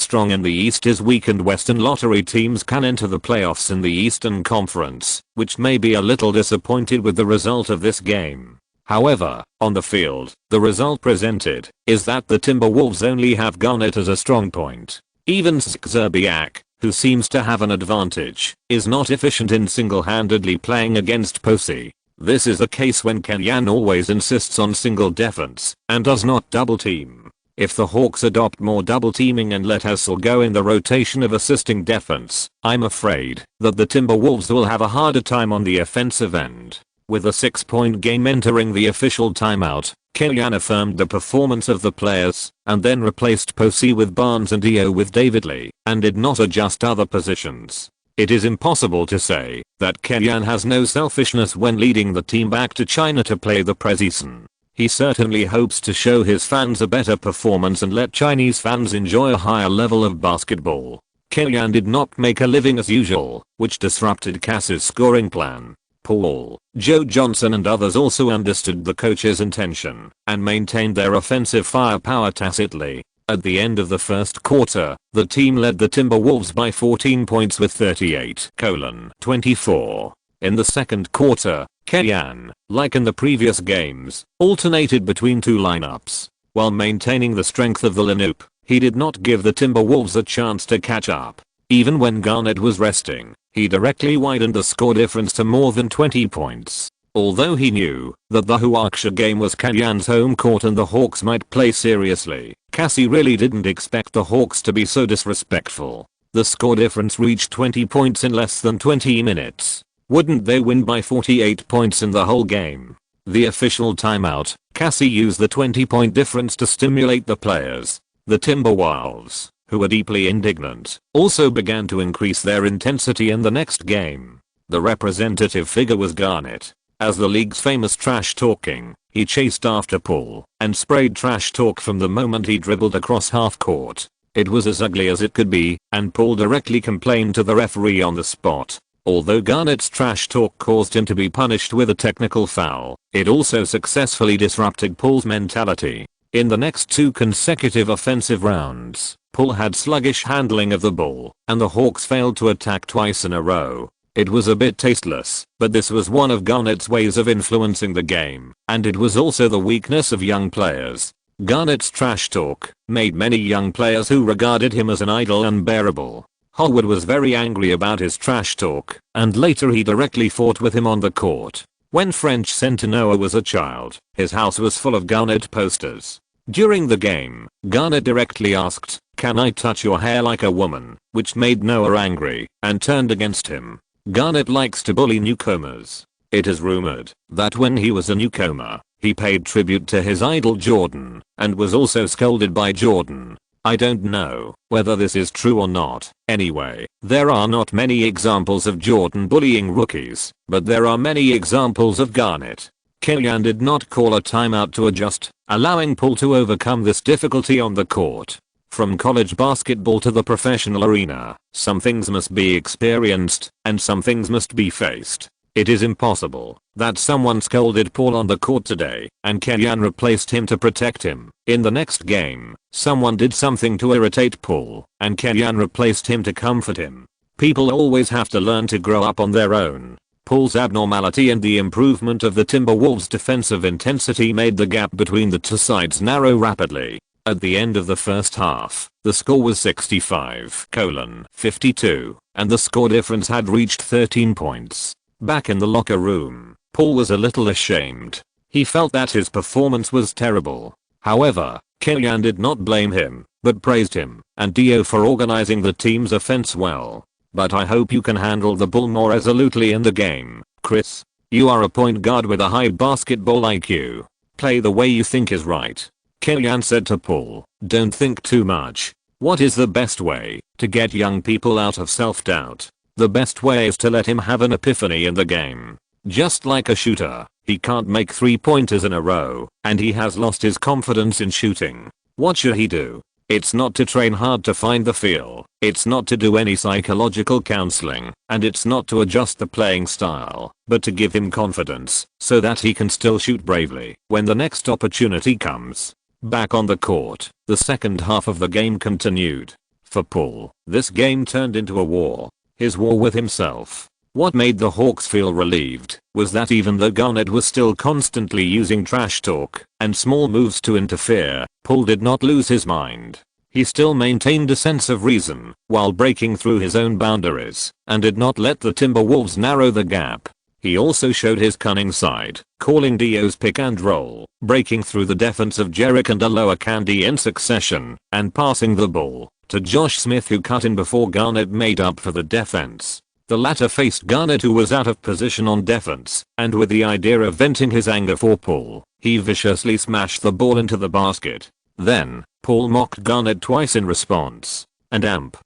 strong and the East is weak, and Western lottery teams can enter the playoffs in the Eastern Conference, which may be a little disappointed with the result of this game. However, on the field, the result presented is that the Timberwolves only have Garnett as a strong point. Even Zerbiak, who seems to have an advantage, is not efficient in single-handedly playing against Posey. This is the case when Kenyan always insists on single defense and does not double team. If the Hawks adopt more double teaming and let Hassel go in the rotation of assisting defense, I'm afraid that the Timberwolves will have a harder time on the offensive end. With a 6-point game entering the official timeout, Kenyan affirmed the performance of the players and then replaced Posey with Barnes and Dio with David Lee and did not adjust other positions. It is impossible to say that Kenyan has no selfishness when leading the team back to China to play the preseason. He certainly hopes to show his fans a better performance and let Chinese fans enjoy a higher level of basketball. Kenyan did not make a living as usual, which disrupted Cass's scoring plan. Paul, Joe Johnson and others also understood the coach's intention and maintained their offensive firepower tacitly. At the end of the first quarter, the team led the Timberwolves by 14 points with 38:24. In the second quarter, Kenyan, like in the previous games, alternated between two lineups. While maintaining the strength of the lineup, he did not give the Timberwolves a chance to catch up. Even when Garnett was resting, he directly widened the score difference to more than 20 points. Although he knew that the Huaksha game was Kenyan's home court and the Hawks might play seriously, Cassie really didn't expect the Hawks to be so disrespectful. The score difference reached 20 points in less than 20 minutes. Wouldn't they win by 48 points in the whole game? The official timeout, Cassie used the 20-point difference to stimulate the players. The Timberwolves, who were deeply indignant, also began to increase their intensity in the next game. The representative figure was Garnett. As the league's famous trash talking, he chased after Paul and sprayed trash talk from the moment he dribbled across half court. It was as ugly as it could be, and Paul directly complained to the referee on the spot. Although Garnett's trash talk caused him to be punished with a technical foul, it also successfully disrupted Paul's mentality. In the next two consecutive offensive rounds, Paul had sluggish handling of the ball, and the Hawks failed to attack twice in a row. It was a bit tasteless, but this was one of Garnett's ways of influencing the game, and it was also the weakness of young players. Garnett's trash talk made many young players who regarded him as an idol unbearable. Howard was very angry about his trash talk, and later he directly fought with him on the court. When French center Noah was a child, his house was full of Garnett posters. During the game, Garnett directly asked, "Can I touch your hair like a woman?" which made Noah angry and turned against him. Garnett likes to bully newcomers. It is rumored that when he was a newcomer, he paid tribute to his idol Jordan and was also scolded by Jordan. I don't know whether this is true or not. Anyway, there are not many examples of Jordan bullying rookies, but there are many examples of Garnett. Kenyan did not call a timeout to adjust, allowing Paul to overcome this difficulty on the court. From college basketball to the professional arena, some things must be experienced and some things must be faced. It is impossible that someone scolded Paul on the court today and Kenyan replaced him to protect him. In the next game, someone did something to irritate Paul and Kenyan replaced him to comfort him. People always have to learn to grow up on their own. Paul's abnormality and the improvement of the Timberwolves' defensive intensity made the gap between the two sides narrow rapidly. At the end of the first half, the score was 65:52, and the score difference had reached 13 points. Back in the locker room, Paul was a little ashamed. He felt that his performance was terrible. However, Kenyan did not blame him, but praised him and Dio for organizing the team's offense well. But I hope you can handle the ball more resolutely in the game, Chris. You are a point guard with a high basketball IQ. Play the way you think is right. Kenyan said to Paul, "Don't think too much. What is the best way to get young people out of self-doubt? The best way is to let him have an epiphany in the game. Just like a shooter, he can't make 3-pointers in a row, and he has lost his confidence in shooting. What should he do? It's not to train hard to find the feel, it's not to do any psychological counseling, and it's not to adjust the playing style, but to give him confidence so that he can still shoot bravely when the next opportunity comes." Back on the court, the second half of the game continued. For Paul, this game turned into a war. His war with himself. What made the Hawks feel relieved was that even though Garnett was still constantly using trash talk and small moves to interfere, Paul did not lose his mind. He still maintained a sense of reason while breaking through his own boundaries and did not let the Timberwolves narrow the gap. He also showed his cunning side, calling Dio's pick and roll, breaking through the defense of Jerick and Aloa in succession, and passing the ball to Josh Smith, who cut in before Garnett made up for the defense. The latter faced Garnett, who was out of position on defense, and with the idea of venting his anger for Paul, he viciously smashed the ball into the basket. Then, Paul mocked Garnett twice in response, and Garnett,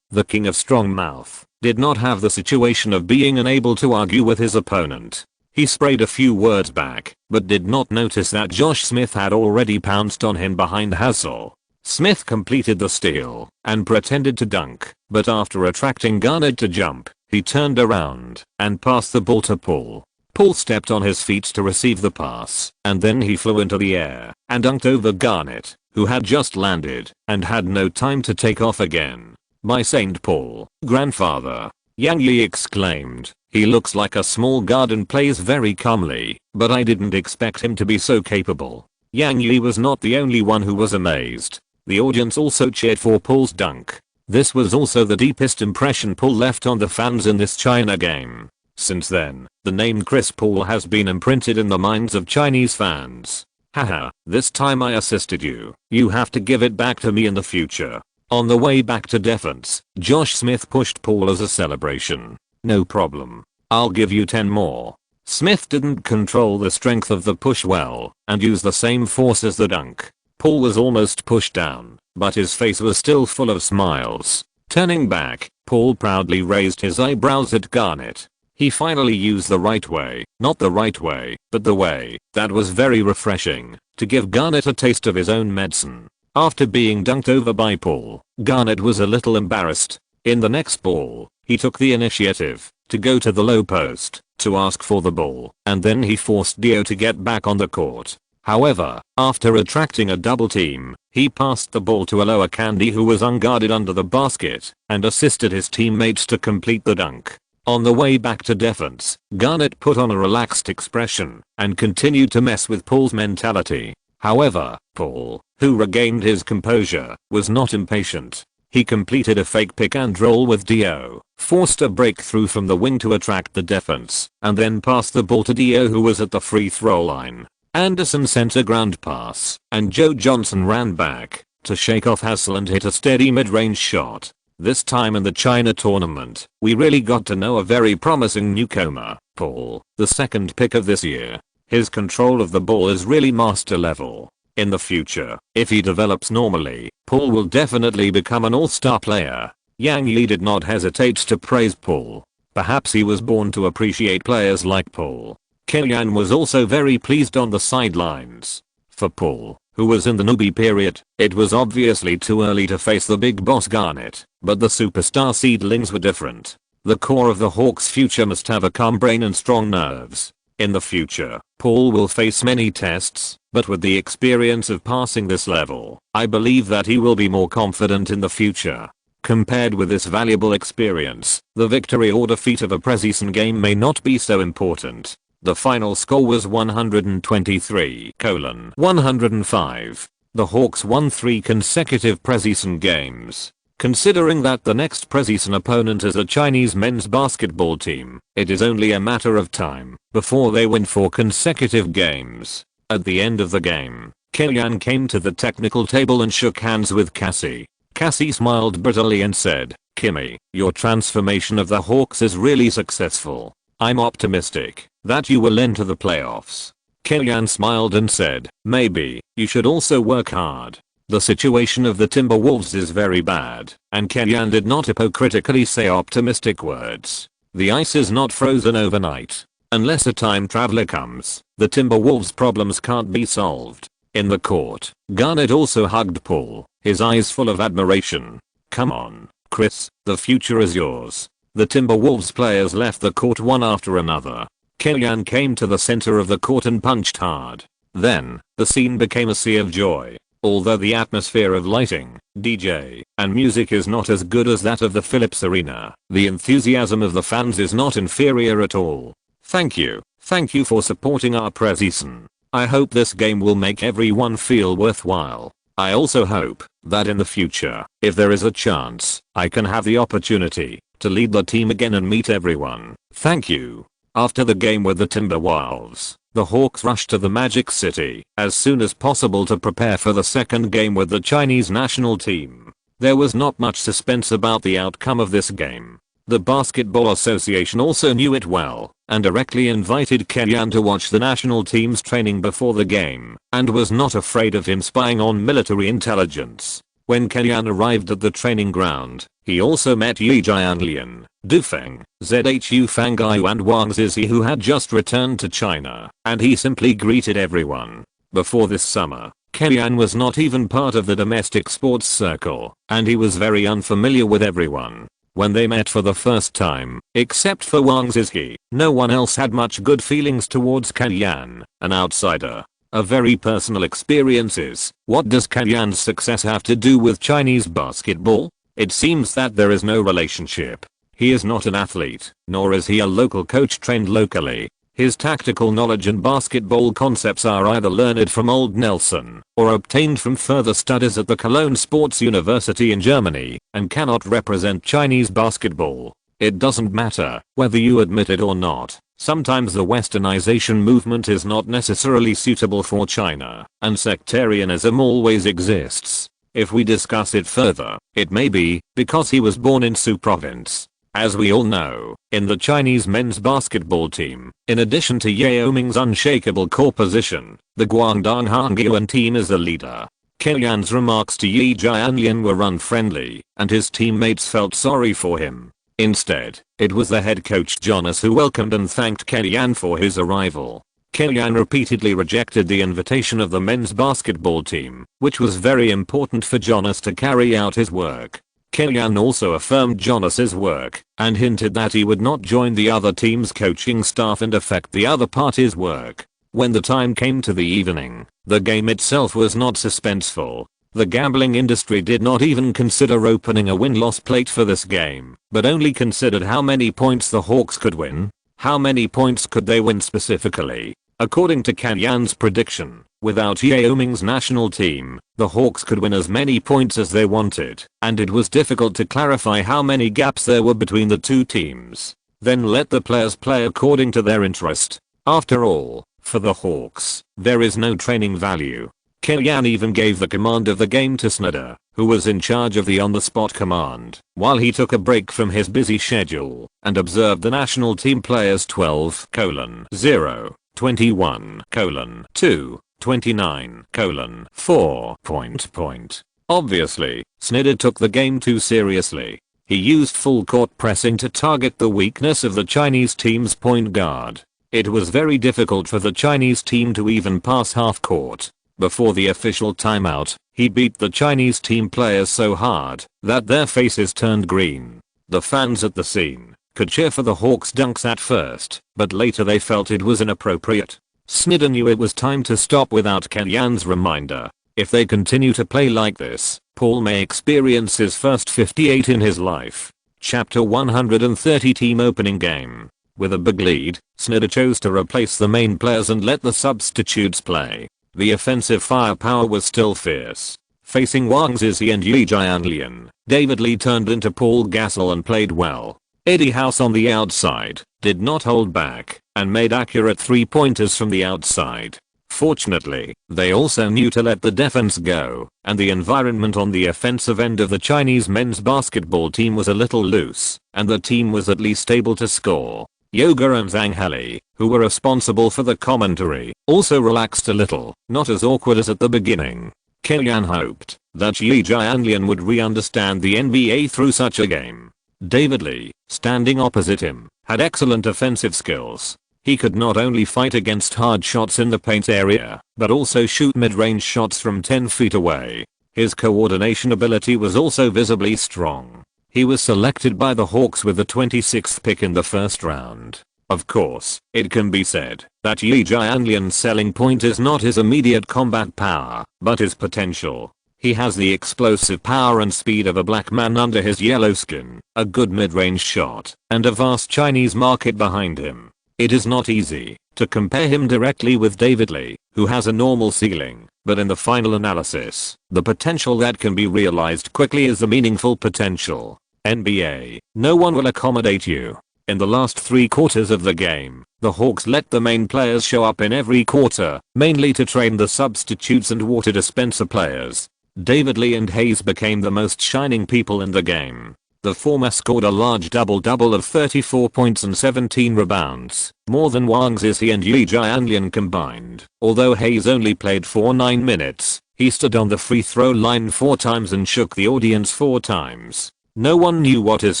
the king of strong mouth, did not have the situation of being unable to argue with his opponent. He sprayed a few words back, but did not notice that Josh Smith had already pounced on him behind hustle. Smith completed the steal and pretended to dunk, but after attracting Garnett to jump, he turned around and passed the ball to Paul. Paul stepped on his feet to receive the pass, and then he flew into the air and dunked over Garnett, who had just landed and had no time to take off again. "By St. Paul, grandfather," Yang Yi exclaimed. "He looks like a small guard and plays very calmly, but I didn't expect him to be so capable." Yang Yi was not the only one who was amazed. The audience also cheered for Paul's dunk. This was also the deepest impression Paul left on the fans in this China game. Since then, the name Chris Paul has been imprinted in the minds of Chinese fans. "Haha, this time I assisted you. You have to give it back to me in the future." On the way back to defense, Josh Smith pushed Paul as a celebration. "No problem. I'll give you 10 more." Smith didn't control the strength of the push well and used the same force as the dunk. Paul was almost pushed down, but his face was still full of smiles. Turning back, Paul proudly raised his eyebrows at Garnett. He finally used the right way, not the right way, but the way that was very refreshing, to give Garnett a taste of his own medicine. After being dunked over by Paul, Garnett was a little embarrassed. In the next ball, he took the initiative to go to the low post to ask for the ball, and then he forced Dio to get back on the court. However, after attracting a double team, he passed the ball to Aloa, who was unguarded under the basket, and assisted his teammates to complete the dunk. On the way back to defense, Garnett put on a relaxed expression and continued to mess with Paul's mentality. However, Paul, who regained his composure, was not impatient. He completed a fake pick and roll with Dio, forced a breakthrough from the wing to attract the defense, and then passed the ball to Dio, who was at the free throw line. Anderson sent a ground pass, and Joe Johnson ran back to shake off hassle and hit a steady mid-range shot. This time in the China tournament, we really got to know a very promising newcomer, Paul, the second pick of this year. His control of the ball is really master level. In the future, if he develops normally, Paul will definitely become an all-star player. Yang Yi did not hesitate to praise Paul. Perhaps he was born to appreciate players like Paul. Kellyanne was also very pleased on the sidelines. For Paul, who was in the newbie period, it was obviously too early to face the big boss Garnett, but the superstar seedlings were different. The core of the Hawks' future must have a calm brain and strong nerves. In the future, Paul will face many tests, but with the experience of passing this level, I believe that he will be more confident in the future. Compared with this valuable experience, the victory or defeat of a preseason game may not be so important. The final score was 123:105. The Hawks won 3 consecutive preseason games. Considering that the next preseason opponent is a Chinese men's basketball team, it is only a matter of time before they win 4 consecutive games. At the end of the game, Kellyanne came to the technical table and shook hands with Cassie. Cassie smiled prettily and said, "Kimmy, your transformation of the Hawks is really successful. I'm optimistic that you will enter the playoffs." Kellyanne smiled and said, "Maybe you should also work hard. The situation of the Timberwolves is very bad," and Kellyanne did not hypocritically say optimistic words. The ice is not frozen overnight. Unless a time traveler comes, the Timberwolves' problems can't be solved. In the court, Garnett also hugged Paul, his eyes full of admiration. "Come on, Chris, the future is yours." The Timberwolves players left the court one after another. Kellyanne came to the center of the court and punched hard. Then, the scene became a sea of joy. Although the atmosphere of lighting, DJ, and music is not as good as that of the Philips Arena, the enthusiasm of the fans is not inferior at all. Thank you for supporting our preseason. I hope this game will make everyone feel worthwhile. I also hope that in the future, if there is a chance, I can have the opportunity to lead the team again and meet everyone. Thank you. After the game with the Timberwolves, the Hawks rushed to the Magic City as soon as possible to prepare for the second game with the Chinese national team. There was not much suspense about the outcome of this game. The Basketball Association also knew it well and directly invited Kenyan to watch the national team's training before the game and was not afraid of him spying on military intelligence. When Kenyan arrived at the training ground, he also met Yi Jianlian, Dufeng, Zhu Fangaiyu and Wang Zizi, who had just returned to China, and he simply greeted everyone. Before this summer, Kenyan was not even part of the domestic sports circle, and he was very unfamiliar with everyone. When they met for the first time, except for Wang Zizi, no one else had much good feelings towards Kenyan, an outsider. A very personal experiences. What does Kenyan's success have to do with Chinese basketball? It seems that there is no relationship. He is not an athlete, nor is he a local coach trained locally. His tactical knowledge and basketball concepts are either learned from old Nelson or obtained from further studies at the Cologne Sports University in Germany and cannot represent Chinese basketball. It doesn't matter whether you admit it or not. Sometimes the westernization movement is not necessarily suitable for China, and sectarianism always exists. If we discuss it further, it may be because he was born in Su province. As we all know, in the Chinese men's basketball team, in addition to Yao Ming's unshakable core position, the Guangdong Hongyuan team is the leader. Kenyan's remarks to Yi Jianlian were unfriendly, and his teammates felt sorry for him. Instead, it was the head coach Jonas who welcomed and thanked Kenyan for his arrival. Kenyan repeatedly rejected the invitation of the men's basketball team, which was very important for Jonas to carry out his work. Kenyan also affirmed Jonas's work and hinted that he would not join the other team's coaching staff and affect the other party's work. When the time came to the evening, the game itself was not suspenseful. The gambling industry did not even consider opening a win-loss plate for this game, but only considered how many points the Hawks could win. How many points could they win specifically? According to Kenyan's prediction, without Yao Ming's national team, the Hawks could win as many points as they wanted, and it was difficult to clarify how many gaps there were between the two teams. Then let the players play according to their interest. After all, for the Hawks, there is no training value. Kenyan even gave the command of the game to Snyder, who was in charge of the on-the-spot command, while he took a break from his busy schedule and observed the national team players 12:0, 21:2, 29:4. Obviously, Snyder took the game too seriously. He used full court pressing to target the weakness of the Chinese team's point guard. It was very difficult for the Chinese team to even pass half court. Before the official timeout, he beat the Chinese team players so hard that their faces turned green. The fans at the scene could cheer for the Hawks' dunks at first, but later they felt it was inappropriate. Snyder knew it was time to stop without Kenyan's reminder. If they continue to play like this, Paul may experience his first 58 in his life. Chapter 130 Team Opening Game. With a big lead, Snyder chose to replace the main players and let the substitutes play. The offensive firepower was still fierce. Facing Wang Zizi and Yi Jianlian, David Lee turned into Paul Gasol and played well. Eddie House on the outside did not hold back and made accurate three-pointers from the outside. Fortunately, they also knew to let the defense go, and the environment on the offensive end of the Chinese men's basketball team was a little loose, and the team was at least able to score. Yoga and Zhang Heli, who were responsible for the commentary, also relaxed a little, not as awkward as at the beginning. Kenyan hoped that Yi Jianlian would re-understand the NBA through such a game. David Lee, standing opposite him, had excellent offensive skills. He could not only fight against hard shots in the paint area, but also shoot mid-range shots from 10 feet away. His coordination ability was also visibly strong. He was selected by the Hawks with the 26th pick in the first round. Of course, it can be said that Yi Jianlian's selling point is not his immediate combat power, but his potential. He has the explosive power and speed of a black man under his yellow skin, a good mid-range shot, and a vast Chinese market behind him. It is not easy to compare him directly with David Lee, who has a normal ceiling, but in the final analysis, the potential that can be realized quickly is a meaningful potential. NBA, no one will accommodate you. In the last 3 quarters of the game, the Hawks let the main players show up in every quarter, mainly to train the substitutes and water dispenser players. David Lee and Hayes became the most shining people in the game. The former scored a large double-double of 34 points and 17 rebounds, more than Wang Zizhi and Yi Jianlian combined. Although Hayes only played for 9 minutes, he stood on the free throw line 4 times and shook the audience 4 times. No one knew what his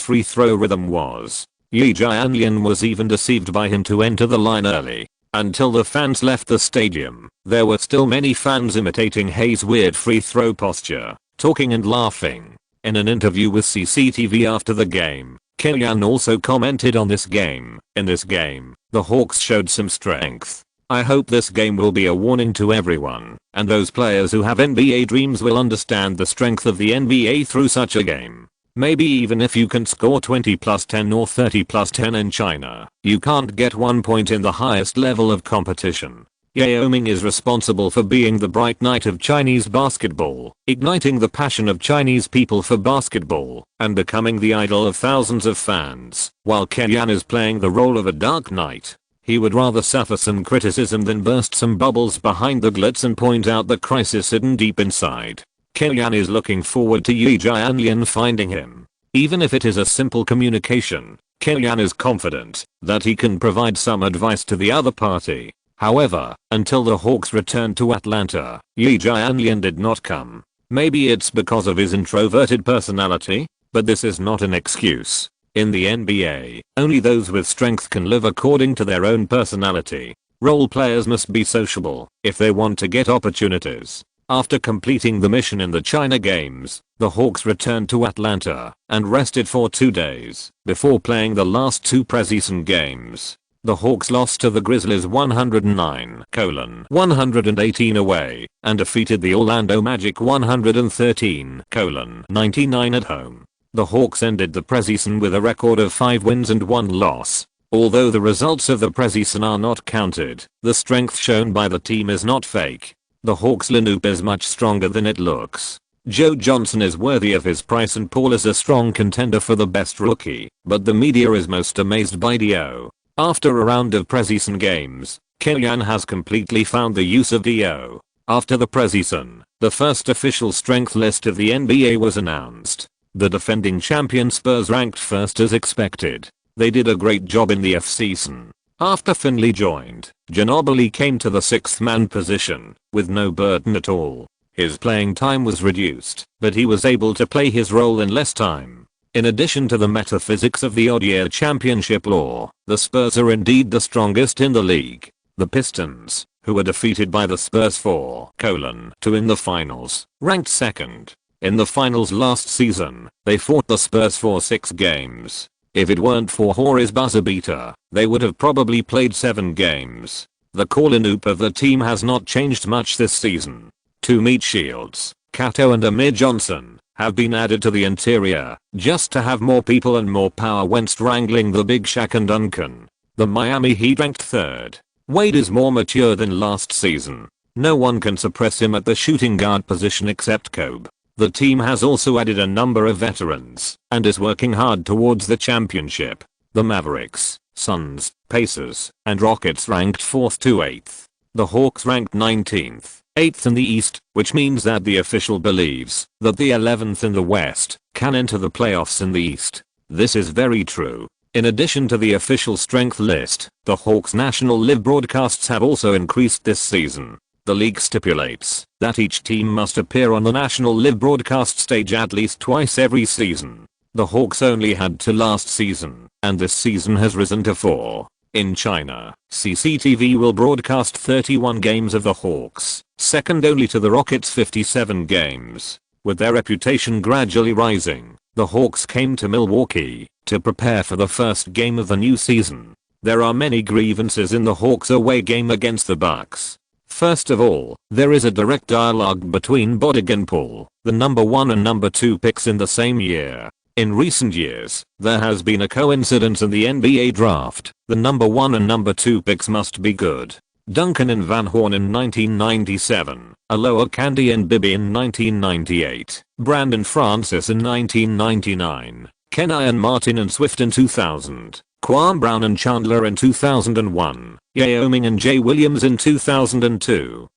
free throw rhythm was. Yi Jianlian was even deceived by him to enter the line early. Until the fans left the stadium, there were still many fans imitating Hayes' weird free throw posture, talking and laughing. In an interview with CCTV after the game, Kellyan also commented on this game. In this game, the Hawks showed some strength. I hope this game will be a warning to everyone, and those players who have NBA dreams will understand the strength of the NBA through such a game. Maybe even if you can score 20 plus 10 or 30 plus 10 in China, you can't get 1 point in the highest level of competition. Yao Ming is responsible for being the bright knight of Chinese basketball, igniting the passion of Chinese people for basketball, and becoming the idol of thousands of fans, while Kellyan is playing the role of a dark knight. He would rather suffer some criticism than burst some bubbles behind the glitz and point out the crisis hidden deep inside. Kellyan is looking forward to Yi Jianlian finding him. Even if it is a simple communication, Kellyan is confident that he can provide some advice to the other party. However, until the Hawks returned to Atlanta, Yi Jianlian did not come. Maybe it's because of his introverted personality, but this is not an excuse. In the NBA, only those with strength can live according to their own personality. Role players must be sociable if they want to get opportunities. After completing the mission in the China Games, the Hawks returned to Atlanta and rested for 2 days before playing the last 2 preseason games. The Hawks lost to the Grizzlies 109-118 away and defeated the Orlando Magic 113-99 at home. The Hawks ended the preseason with a record of 5 wins and 1 loss. Although the results of the preseason are not counted, the strength shown by the team is not fake. The Hawks lineup is much stronger than it looks. Joe Johnson is worthy of his price and Paul is a strong contender for the best rookie, but the media is most amazed by Dio. After a round of preseason games, Kellyan has completely found the use of Dio. After the preseason, the first official strength list of the NBA was announced. The defending champion Spurs ranked first as expected. They did a great job in the offseason. After Finley joined, Ginobili came to the 6th man position, with no burden at all. His playing time was reduced, but he was able to play his role in less time. In addition to the metaphysics of the odd-year championship law, the Spurs are indeed the strongest in the league. The Pistons, who were defeated by the Spurs 4-2 in the finals, ranked 2nd. In the finals last season, they fought the Spurs for 6 games. If it weren't for Horry's buzzer beater, they would have probably played 7 games. The core lineup of the team has not changed much this season. 2 meat shields, Cato and Amir Johnson, have been added to the interior, just to have more people and more power when strangling the Big Shaq and Duncan. The Miami Heat ranked 3rd. Wade is more mature than last season. No one can suppress him at the shooting guard position except Kobe. The team has also added a number of veterans, and is working hard towards the championship. The Mavericks, Suns, Pacers, and Rockets ranked 4th to 8th. The Hawks ranked 19th. 8th in the East, which means that the official believes that the 11th in the West can enter the playoffs in the East. This is very true. In addition to the official strength list, the Hawks' national live broadcasts have also increased this season. The league stipulates that each team must appear on the national live broadcast stage at least twice every season. The Hawks only had 2 last season, and this season has risen to 4. In China, CCTV will broadcast 31 games of the Hawks, second only to the Rockets' 57 games. With their reputation gradually rising, the Hawks came to Milwaukee to prepare for the first game of the new season. There are many grievances in the Hawks' away game against the Bucks. First of all, there is a direct dialogue between Bodog and Paul, the number 1 and number 2 picks in the same year. In recent years, there has been a coincidence in the NBA draft. The number 1 and number 2 picks must be good. Duncan and Van Horn in 1997, Aloha Candy and Bibby in 1998, Brandon Francis in 1999, Kenai and Martin and Swift in 2000, Kwame Brown and Chandler in 2001, Yao Ming and Jay Williams in 2002,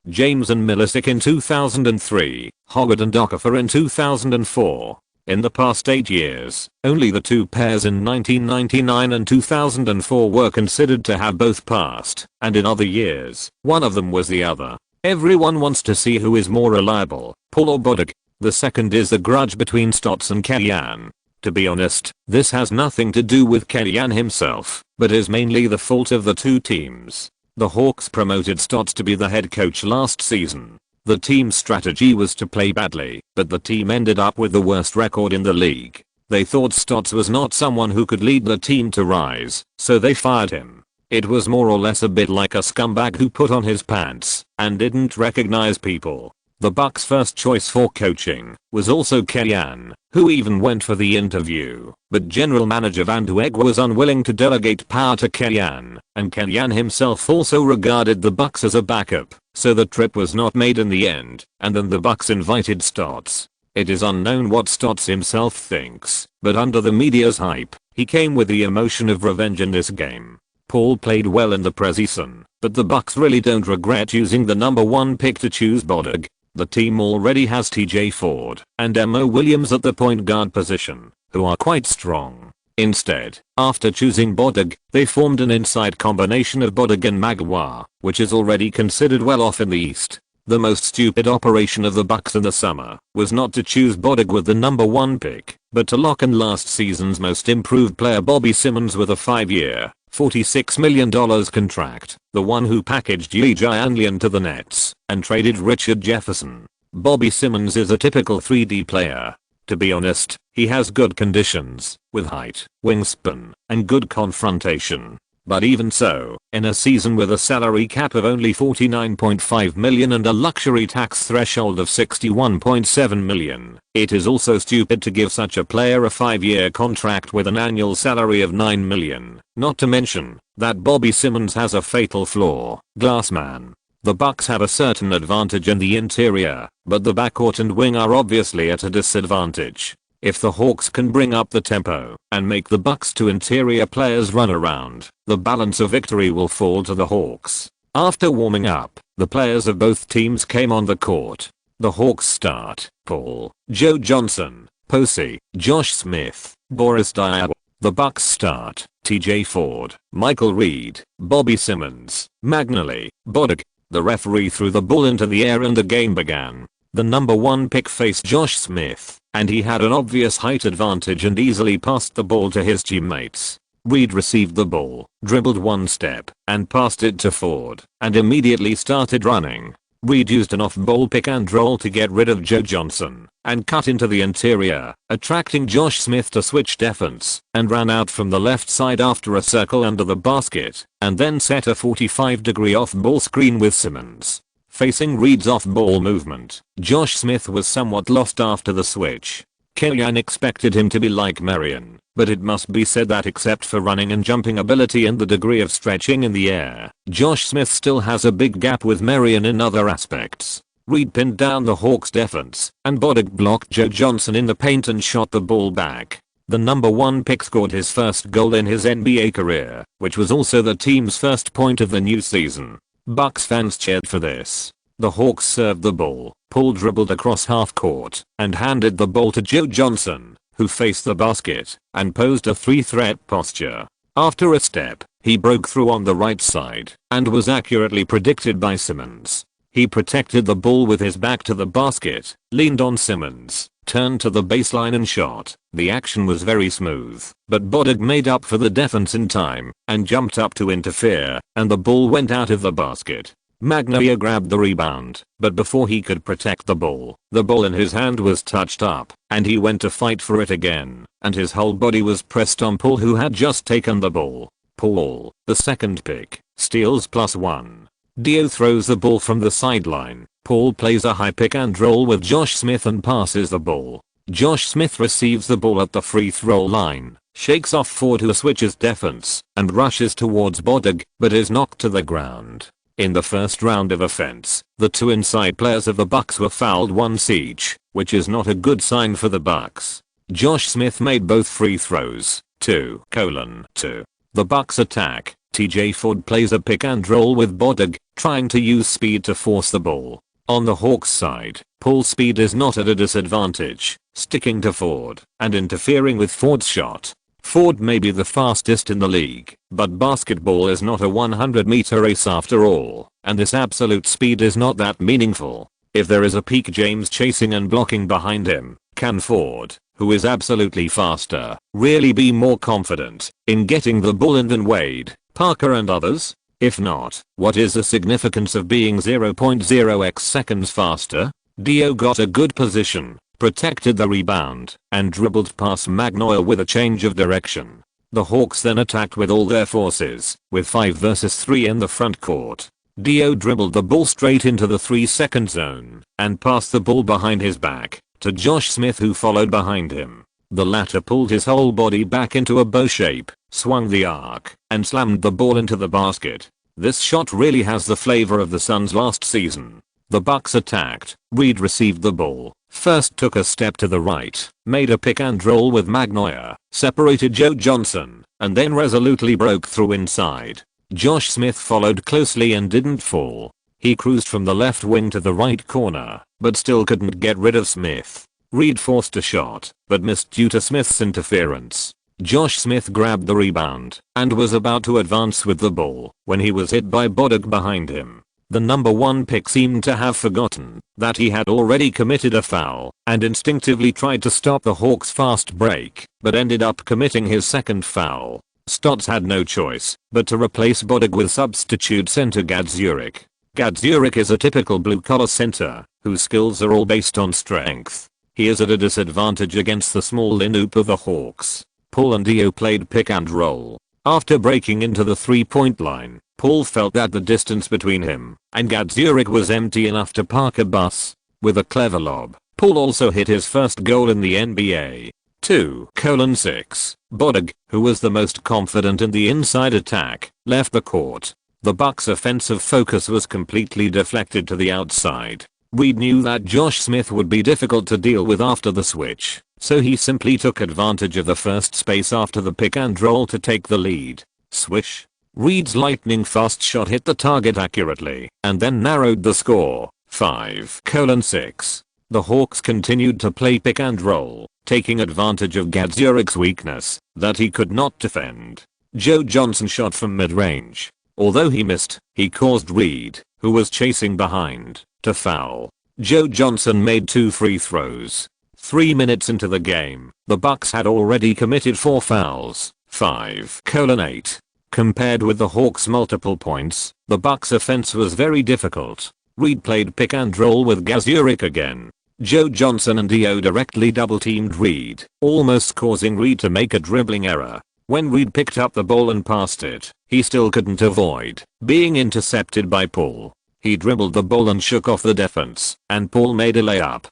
James and Millisick in 2003, Howard and Okafor in 2004. In the past 8 years, only the 2 pairs in 1999 and 2004 were considered to have both passed, and in other years, one of them was the other. Everyone wants to see who is more reliable, Paul or Bodog. The second is the grudge between Stotts and Kellyanne. To be honest, this has nothing to do with Kellyanne himself, but is mainly the fault of the 2 teams. The Hawks promoted Stotts to be the head coach last season. The team's strategy was to play badly, but the team ended up with the worst record in the league. They thought Stotts was not someone who could lead the team to rise, so they fired him. It was more or less a bit like a scumbag who put on his pants and didn't recognize people. The Bucks' first choice for coaching was also Kellyanne, who even went for the interview, but general manager Van Dueg was unwilling to delegate power to Kellyanne, and Kellyanne himself also regarded the Bucks as a backup, so the trip was not made in the end, and then the Bucks invited Stotts. It is unknown what Stotts himself thinks, but under the media's hype, he came with the emotion of revenge in this game. Paul played well in the preseason, but the Bucks really don't regret using the number 1 pick to choose Bodog. The team already has TJ Ford and Mo Williams at the point guard position, who are quite strong. Instead, after choosing Bodog, they formed an inside combination of Bodog and Magua, which is already considered well off in the East. The most stupid operation of the Bucks in the summer was not to choose Bodog with the number 1 pick, but to lock in last season's most improved player Bobby Simmons with a 5-year, $46 million contract, the one who packaged Elijah Anlian to the Nets and traded Richard Jefferson. Bobby Simmons is a typical 3D player. To be honest, he has good conditions, with height, wingspan, and good confrontation. But even so, in a season with a salary cap of only $49.5 million and a luxury tax threshold of $61.7 million, it is also stupid to give such a player a 5-year contract with an annual salary of $9 million. Not to mention that Bobby Simmons has a fatal flaw, glass man. The Bucks have a certain advantage in the interior, but the backcourt and wing are obviously at a disadvantage. If the Hawks can bring up the tempo and make the Bucks' 2 interior players run around, the balance of victory will fall to the Hawks. After warming up, the players of both teams came on the court. The Hawks start Paul, Joe Johnson, Posey, Josh Smith, Boris Diaw. The Bucks start TJ Ford, Michael Reed, Bobby Simmons, Magnoli, Bodog. The referee threw the ball into the air and the game began. The number 1 pick faced Josh Smith, and he had an obvious height advantage and easily passed the ball to his teammates. Reed received the ball, dribbled 1 step, and passed it to Ford, and immediately started running. Reed used an off-ball pick and roll to get rid of Joe Johnson, and cut into the interior, attracting Josh Smith to switch defense, and ran out from the left side after a circle under the basket, and then set a 45-degree off-ball screen with Simmons. Facing Reed's off-ball movement, Josh Smith was somewhat lost after the switch. Kellyanne expected him to be like Marion, but it must be said that except for running and jumping ability and the degree of stretching in the air, Josh Smith still has a big gap with Marion in other aspects. Reed pinned down the Hawks defense, and Bodog blocked Joe Johnson in the paint and shot the ball back. The number 1 pick scored his first goal in his NBA career, which was also the team's first point of the new season. Bucks fans cheered for this. The Hawks served the ball, Paul dribbled across half court, and handed the ball to Joe Johnson, who faced the basket, and posed a 3-threat posture. After a step, he broke through on the right side, and was accurately predicted by Simmons. He protected the ball with his back to the basket, leaned on Simmons, turned to the baseline and shot. The action was very smooth, but Bodog made up for the defense in time, and jumped up to interfere, and the ball went out of the basket. Magnolia grabbed the rebound, but before he could protect the ball in his hand was touched up, and he went to fight for it again, and his whole body was pressed on Paul who had just taken the ball. Paul, the second pick, steals +1. Dio throws the ball from the sideline. Paul plays a high pick and roll with Josh Smith and passes the ball. Josh Smith receives the ball at the free throw line, shakes off Ford who switches defense, and rushes towards Bodig, but is knocked to the ground. In the first round of offense, the two inside players of the Bucks were fouled once each, which is not a good sign for the Bucks. Josh Smith made both free throws. 2:2. The Bucks attack. TJ Ford plays a pick and roll with Bodig, trying to use speed to force the ball. On the Hawks side, Paul's speed is not at a disadvantage, sticking to Ford and interfering with Ford's shot. Ford may be the fastest in the league, but basketball is not a 100-meter race after all, and this absolute speed is not that meaningful. If there is a peak James chasing and blocking behind him, can Ford, who is absolutely faster, really be more confident in getting the ball in than Wade, Parker and others? If not, what is the significance of being 0.0x seconds faster? Dio got a good position, protected the rebound, and dribbled past Magnolia with a change of direction. The Hawks then attacked with all their forces, with 5 versus 3 in the front court. Dio dribbled the ball straight into the 3-second zone, and passed the ball behind his back, to Josh Smith who followed behind him. The latter pulled his whole body back into a bow shape, swung the arc, and slammed the ball into the basket. This shot really has the flavor of the Suns last season. The Bucks attacked. Reed received the ball, first took a step to the right, made a pick and roll with Magnolia, separated Joe Johnson, and then resolutely broke through inside. Josh Smith followed closely and didn't fall. He cruised from the left wing to the right corner, but still couldn't get rid of Smith. Reed forced a shot, but missed due to Smith's interference. Josh Smith grabbed the rebound and was about to advance with the ball when he was hit by Bodig behind him. The number 1 pick seemed to have forgotten that he had already committed a foul and instinctively tried to stop the Hawks' fast break, but ended up committing his second foul. Stotts had no choice but to replace Bodig with substitute center Gadzuric. Gadzuric is a typical blue-collar center whose skills are all based on strength. He is at a disadvantage against the small lineup of the Hawks. Paul and Dio played pick and roll. After breaking into the 3-point line, Paul felt that the distance between him and Gadzuric was empty enough to park a bus. With a clever lob, Paul also hit his first goal in the NBA. 2:6. Bodig, who was the most confident in the inside attack, left the court. The Bucks' offensive focus was completely deflected to the outside. Reed knew that Josh Smith would be difficult to deal with after the switch, so he simply took advantage of the first space after the pick and roll to take the lead. Swish. Reed's lightning fast shot hit the target accurately and then narrowed the score. 5:6. The Hawks continued to play pick and roll, taking advantage of Gadzuric's weakness that he could not defend. Joe Johnson shot from mid-range. Although he missed, he caused Reed, who was chasing behind, to foul. Joe Johnson made 2 free throws. 3 minutes into the game, the Bucks had already committed 4 fouls. 5:8. Compared with the Hawks' multiple points, the Bucks' offense was very difficult. Reed played pick and roll with Gadzuric again. Joe Johnson and Dio directly double-teamed Reed, almost causing Reed to make a dribbling error. When Reed picked up the ball and passed it, he still couldn't avoid being intercepted by Paul. He dribbled the ball and shook off the defense, and Paul made a layup.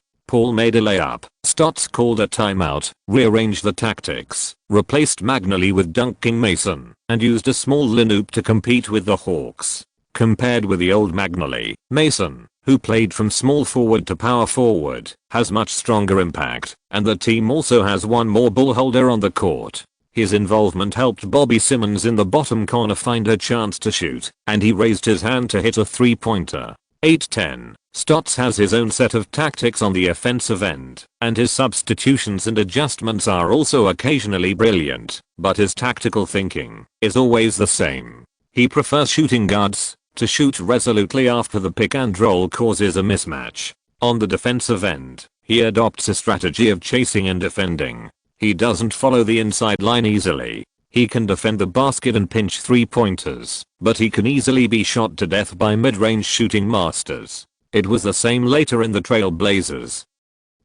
Stotts called a timeout, rearranged the tactics, replaced Magnolia with dunking Mason, and used a small lineup to compete with the Hawks. Compared with the old Magnolia, Mason, who played from small forward to power forward, has much stronger impact, and the team also has one more ball holder on the court. His involvement helped Bobby Simmons in the bottom corner find a chance to shoot, and he raised his hand to hit a 3-pointer. 8-10. Stotts has his own set of tactics on the offensive end, and his substitutions and adjustments are also occasionally brilliant, but his tactical thinking is always the same. He prefers shooting guards to shoot resolutely after the pick and roll causes a mismatch. On the defensive end, he adopts a strategy of chasing and defending. He doesn't follow the inside line easily. He can defend the basket and pinch 3-pointers, but he can easily be shot to death by mid-range shooting masters. It was the same later in the Trail Blazers.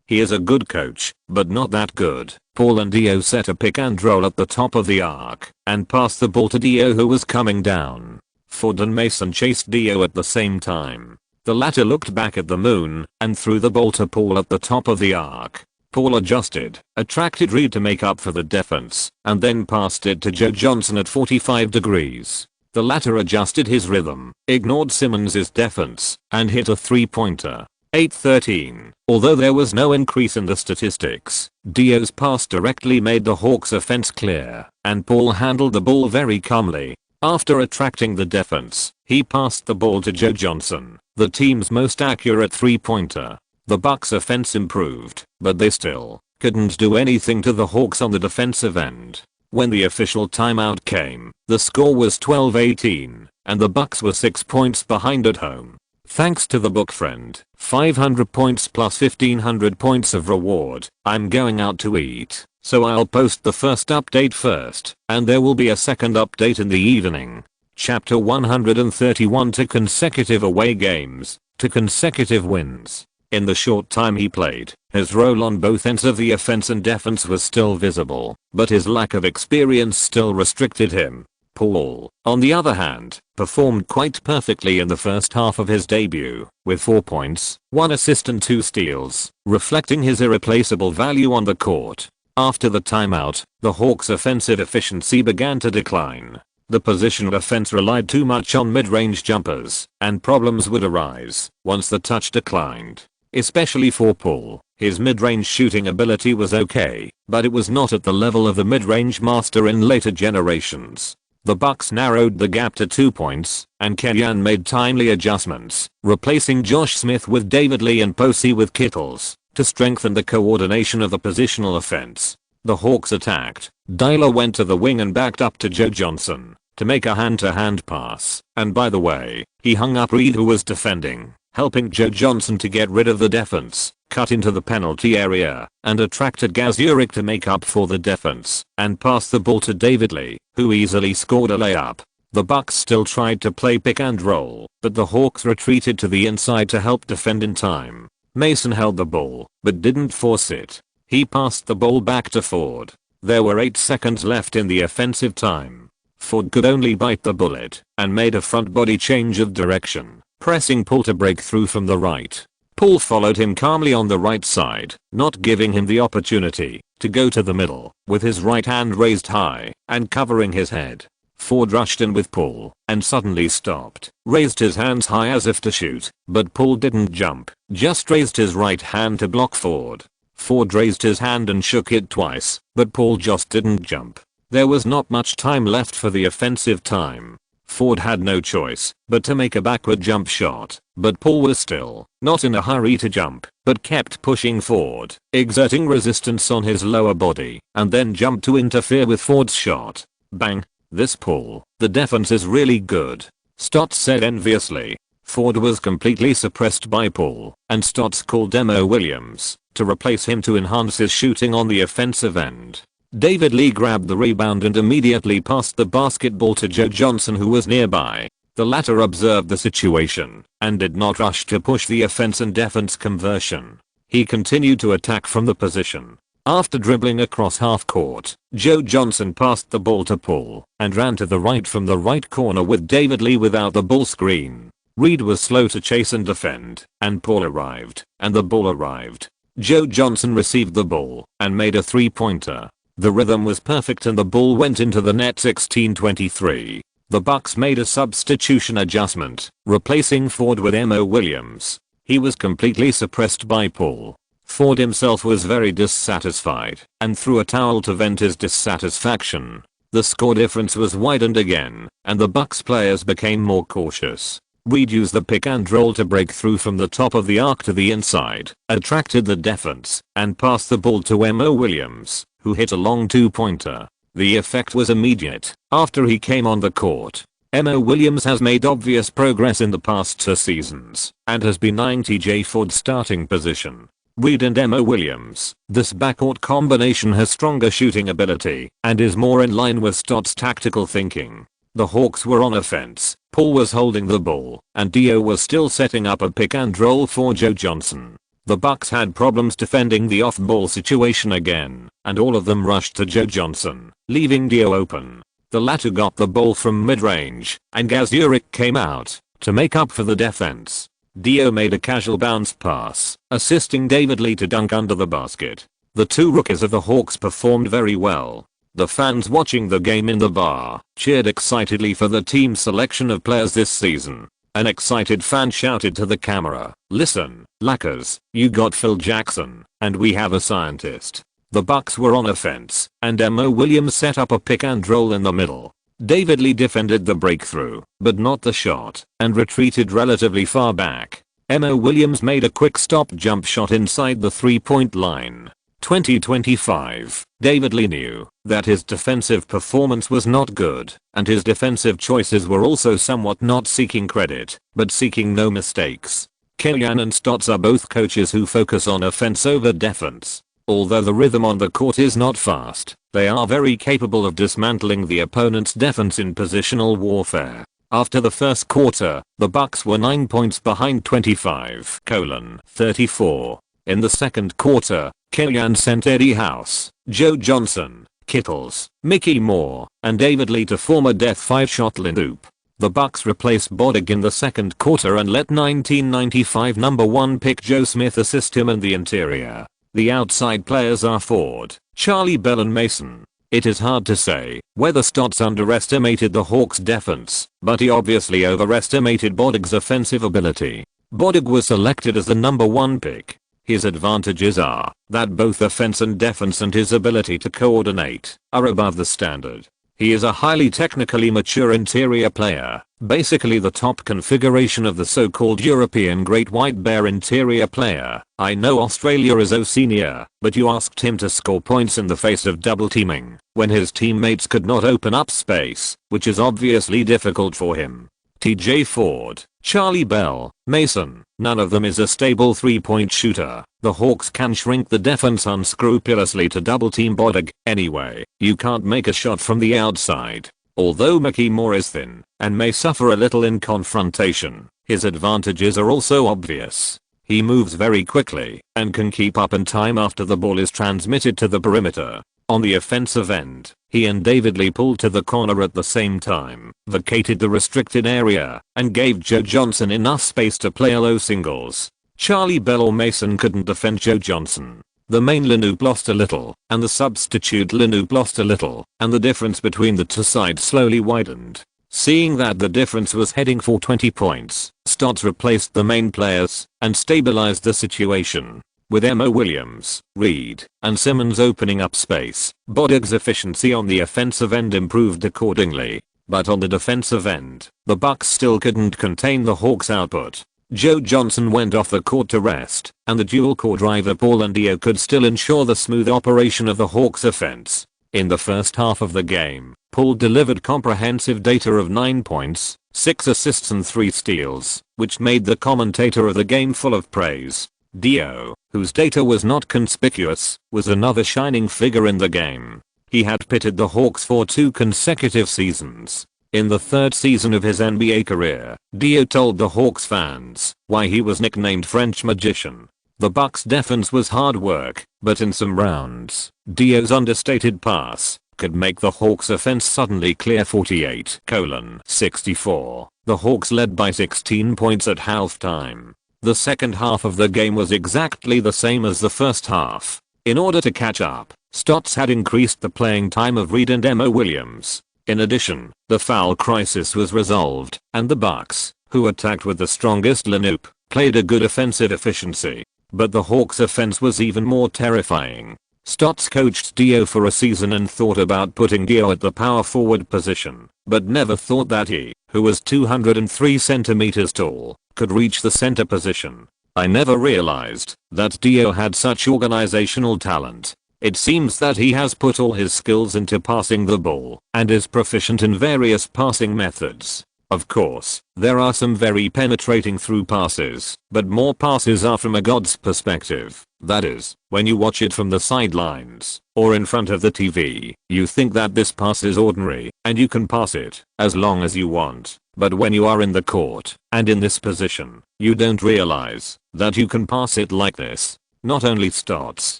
He is a good coach, but not that good. Paul and Dio set a pick and roll at the top of the arc and passed the ball to Dio, who was coming down. Ford and Mason chased Dio at the same time. The latter looked back at the moon and threw the ball to Paul at the top of the arc. Paul adjusted, attracted Reed to make up for the defense, and then passed it to Joe Johnson at 45 degrees. The latter adjusted his rhythm, ignored Simmons's defense, and hit a three-pointer. 8-13. Although there was no increase in the statistics, Dio's pass directly made the Hawks' offense clear, and Paul handled the ball very calmly. After attracting the defense, he passed the ball to Joe Johnson, the team's most accurate three-pointer. The Bucks' offense improved, but they still couldn't do anything to the Hawks on the defensive end. When the official timeout came, the score was 12-18, and the Bucks were 6 points behind at home. Thanks to the book friend, 500 points plus 1500 points of reward. I'm going out to eat, so I'll post the first update first, and there will be a second update in the evening. Chapter 131 to consecutive away games, to consecutive wins. In the short time he played, his role on both ends of the offense and defense was still visible, but his lack of experience still restricted him. Paul, on the other hand, performed quite perfectly in the first half of his debut, with 4 points, 1 assist and 2 steals, reflecting his irreplaceable value on the court. After the timeout, the Hawks' offensive efficiency began to decline. The positional offense relied too much on mid-range jumpers, and problems would arise once the touch declined. Especially for Paul, his mid-range shooting ability was okay, but it was not at the level of the mid-range master in later generations. The Bucks narrowed the gap to 2 points, and Kenyon made timely adjustments, replacing Josh Smith with David Lee and Posey with Kittles, to strengthen the coordination of the positional offense. The Hawks attacked. Dyler went to the wing and backed up to Joe Johnson to make a hand-to-hand pass, and by the way, he hung up Reed, who was defending, helping Joe Johnson to get rid of the defense, cut into the penalty area, and attracted Gazurek to make up for the defense, and pass the ball to David Lee, who easily scored a layup. The Bucks still tried to play pick and roll, but the Hawks retreated to the inside to help defend in time. Mason held the ball, but didn't force it. He passed the ball back to Ford. There were 8 seconds left in the offensive time. Ford could only bite the bullet, and made a front body change of direction, pressing Paul to break through from the right. Paul followed him calmly on the right side, not giving him the opportunity to go to the middle, with his right hand raised high and covering his head. Ford rushed in with Paul and suddenly stopped, raised his hands high as if to shoot, but Paul didn't jump, just raised his right hand to block Ford. Ford raised his hand and shook it twice, but Paul just didn't jump. There was not much time left for the offensive time. Ford had no choice but to make a backward jump shot, but Paul was still not in a hurry to jump, but kept pushing Ford, exerting resistance on his lower body, and then jumped to interfere with Ford's shot. Bang! This Paul, the defense is really good, Stotts said enviously. Ford was completely suppressed by Paul, and Stotts called Mo Williams to replace him to enhance his shooting on the offensive end. David Lee grabbed the rebound and immediately passed the basketball to Joe Johnson, who was nearby. The latter observed the situation and did not rush to push the offense and defense conversion. He continued to attack from the position. After dribbling across half court, Joe Johnson passed the ball to Paul and ran to the right from the right corner with David Lee without the ball screen. Reed was slow to chase and defend, and Paul arrived, and the ball arrived. Joe Johnson received the ball and made a three-pointer. The rhythm was perfect and the ball went into the net. 16-23. The Bucks made a substitution adjustment, replacing Ford with Mo Williams. He was completely suppressed by Paul. Ford himself was very dissatisfied and threw a towel to vent his dissatisfaction. The score difference was widened again, and the Bucks players became more cautious. Reed used the pick and roll to break through from the top of the arc to the inside, attracted the defense, and passed the ball to Mo Williams, who hit a long two-pointer. The effect was immediate after he came on the court. Mo Williams has made obvious progress in the past 2 seasons and has been eyeing TJ Ford's starting position. Reed and Mo Williams, this backcourt combination has stronger shooting ability and is more in line with Stotts' tactical thinking. The Hawks were on offense. Paul was holding the ball, and Dio was still setting up a pick and roll for Joe Johnson. The Bucks had problems defending the off-ball situation again, and all of them rushed to Joe Johnson, leaving Dio open. The latter got the ball from mid-range, and Gazurek came out to make up for the defense. Dio made a casual bounce pass, assisting David Lee to dunk under the basket. The two rookies of the Hawks performed very well. The fans watching the game in the bar cheered excitedly for the team's selection of players this season. An excited fan shouted to the camera, "Listen, Lakers, you got Phil Jackson, and we have a scientist." The Bucks were on offense, and Mo Williams set up a pick and roll in the middle. David Lee defended the breakthrough, but not the shot, and retreated relatively far back. Mo Williams made a quick stop jump shot inside the three-point line. 2025. David Lee knew that his defensive performance was not good, and his defensive choices were also somewhat not seeking credit, but seeking no mistakes. Killian and Stotts are both coaches who focus on offense over defense. Although the rhythm on the court is not fast, they are very capable of dismantling the opponent's defense in positional warfare. After the first quarter, the Bucks were 9 points behind 25:34. In the second quarter, Killian sent Eddie House, Joe Johnson, Kittles, Mickey Moore, and David Lee to form a death 5-shot loop. The Bucks replaced Bodig in the second quarter and let 1995 number 1 pick Joe Smith assist him in the interior. The outside players are Ford, Charlie Bell and Mason. It is hard to say whether Stotts underestimated the Hawks' defense, but he obviously overestimated Bodig's offensive ability. Bodig was selected as the number 1 pick. His advantages are that both offense and defense and his ability to coordinate are above the standard. He is a highly technically mature interior player, basically the top configuration of the so-called European Great White Bear interior player. I know Australia is Oceania, but you asked him to score points in the face of double teaming, when his teammates could not open up space, which is obviously difficult for him. TJ Ford, Charlie Bell, Mason, none of them is a stable 3-point shooter. The Hawks can shrink the defense unscrupulously to double team Bodig. Anyway, you can't make a shot from the outside. Although Mickey Moore is thin and may suffer a little in confrontation, his advantages are also obvious. He moves very quickly and can keep up in time after the ball is transmitted to the perimeter. On the offensive end, he and David Lee pulled to the corner at the same time, vacated the restricted area, and gave Joe Johnson enough space to play low singles. Charlie Bell or Mason couldn't defend Joe Johnson. The main Lanoop lost a little, and the substitute Lanoop lost a little, and the difference between the two sides slowly widened. Seeing that the difference was heading for 20 points, Stotts replaced the main players and stabilized the situation. With Mo Williams, Reed, and Simmons opening up space, Bodig's efficiency on the offensive end improved accordingly. But on the defensive end, the Bucks still couldn't contain the Hawks' output. Joe Johnson went off the court to rest, and the dual-core driver Paul and Dio could still ensure the smooth operation of the Hawks' offense. In the first half of the game, Paul delivered comprehensive data of 9 points, 6 assists and 3 steals, which made the commentator of the game full of praise. Dio, whose data was not conspicuous, was another shining figure in the game. He had pitted the Hawks for 2 consecutive seasons. In the 3rd season of his NBA career, Dio told the Hawks fans why he was nicknamed French Magician. The Bucks' defense was hard work, but in some rounds, Dio's understated pass could make the Hawks' offense suddenly clear 48:64. The Hawks led by 16 points at halftime. The second half of the game was exactly the same as the first half. In order to catch up, Stotts had increased the playing time of Reed and Mo Williams. In addition, the foul crisis was resolved, and the Bucks, who attacked with the strongest Lanoop, played a good offensive efficiency. But the Hawks' offense was even more terrifying. Stotts coached Dio for a season and thought about putting Dio at the power forward position, but never thought that he, who was 203 centimeters tall, could reach the center position. I never realized that Dio had such organizational talent. It seems that he has put all his skills into passing the ball and is proficient in various passing methods. Of course, there are some very penetrating through passes, but more passes are from a god's perspective. That is, when you watch it from the sidelines or in front of the TV, you think that this pass is ordinary and you can pass it as long as you want. But when you are in the court, and in this position, you don't realize that you can pass it like this. Not only Stotts,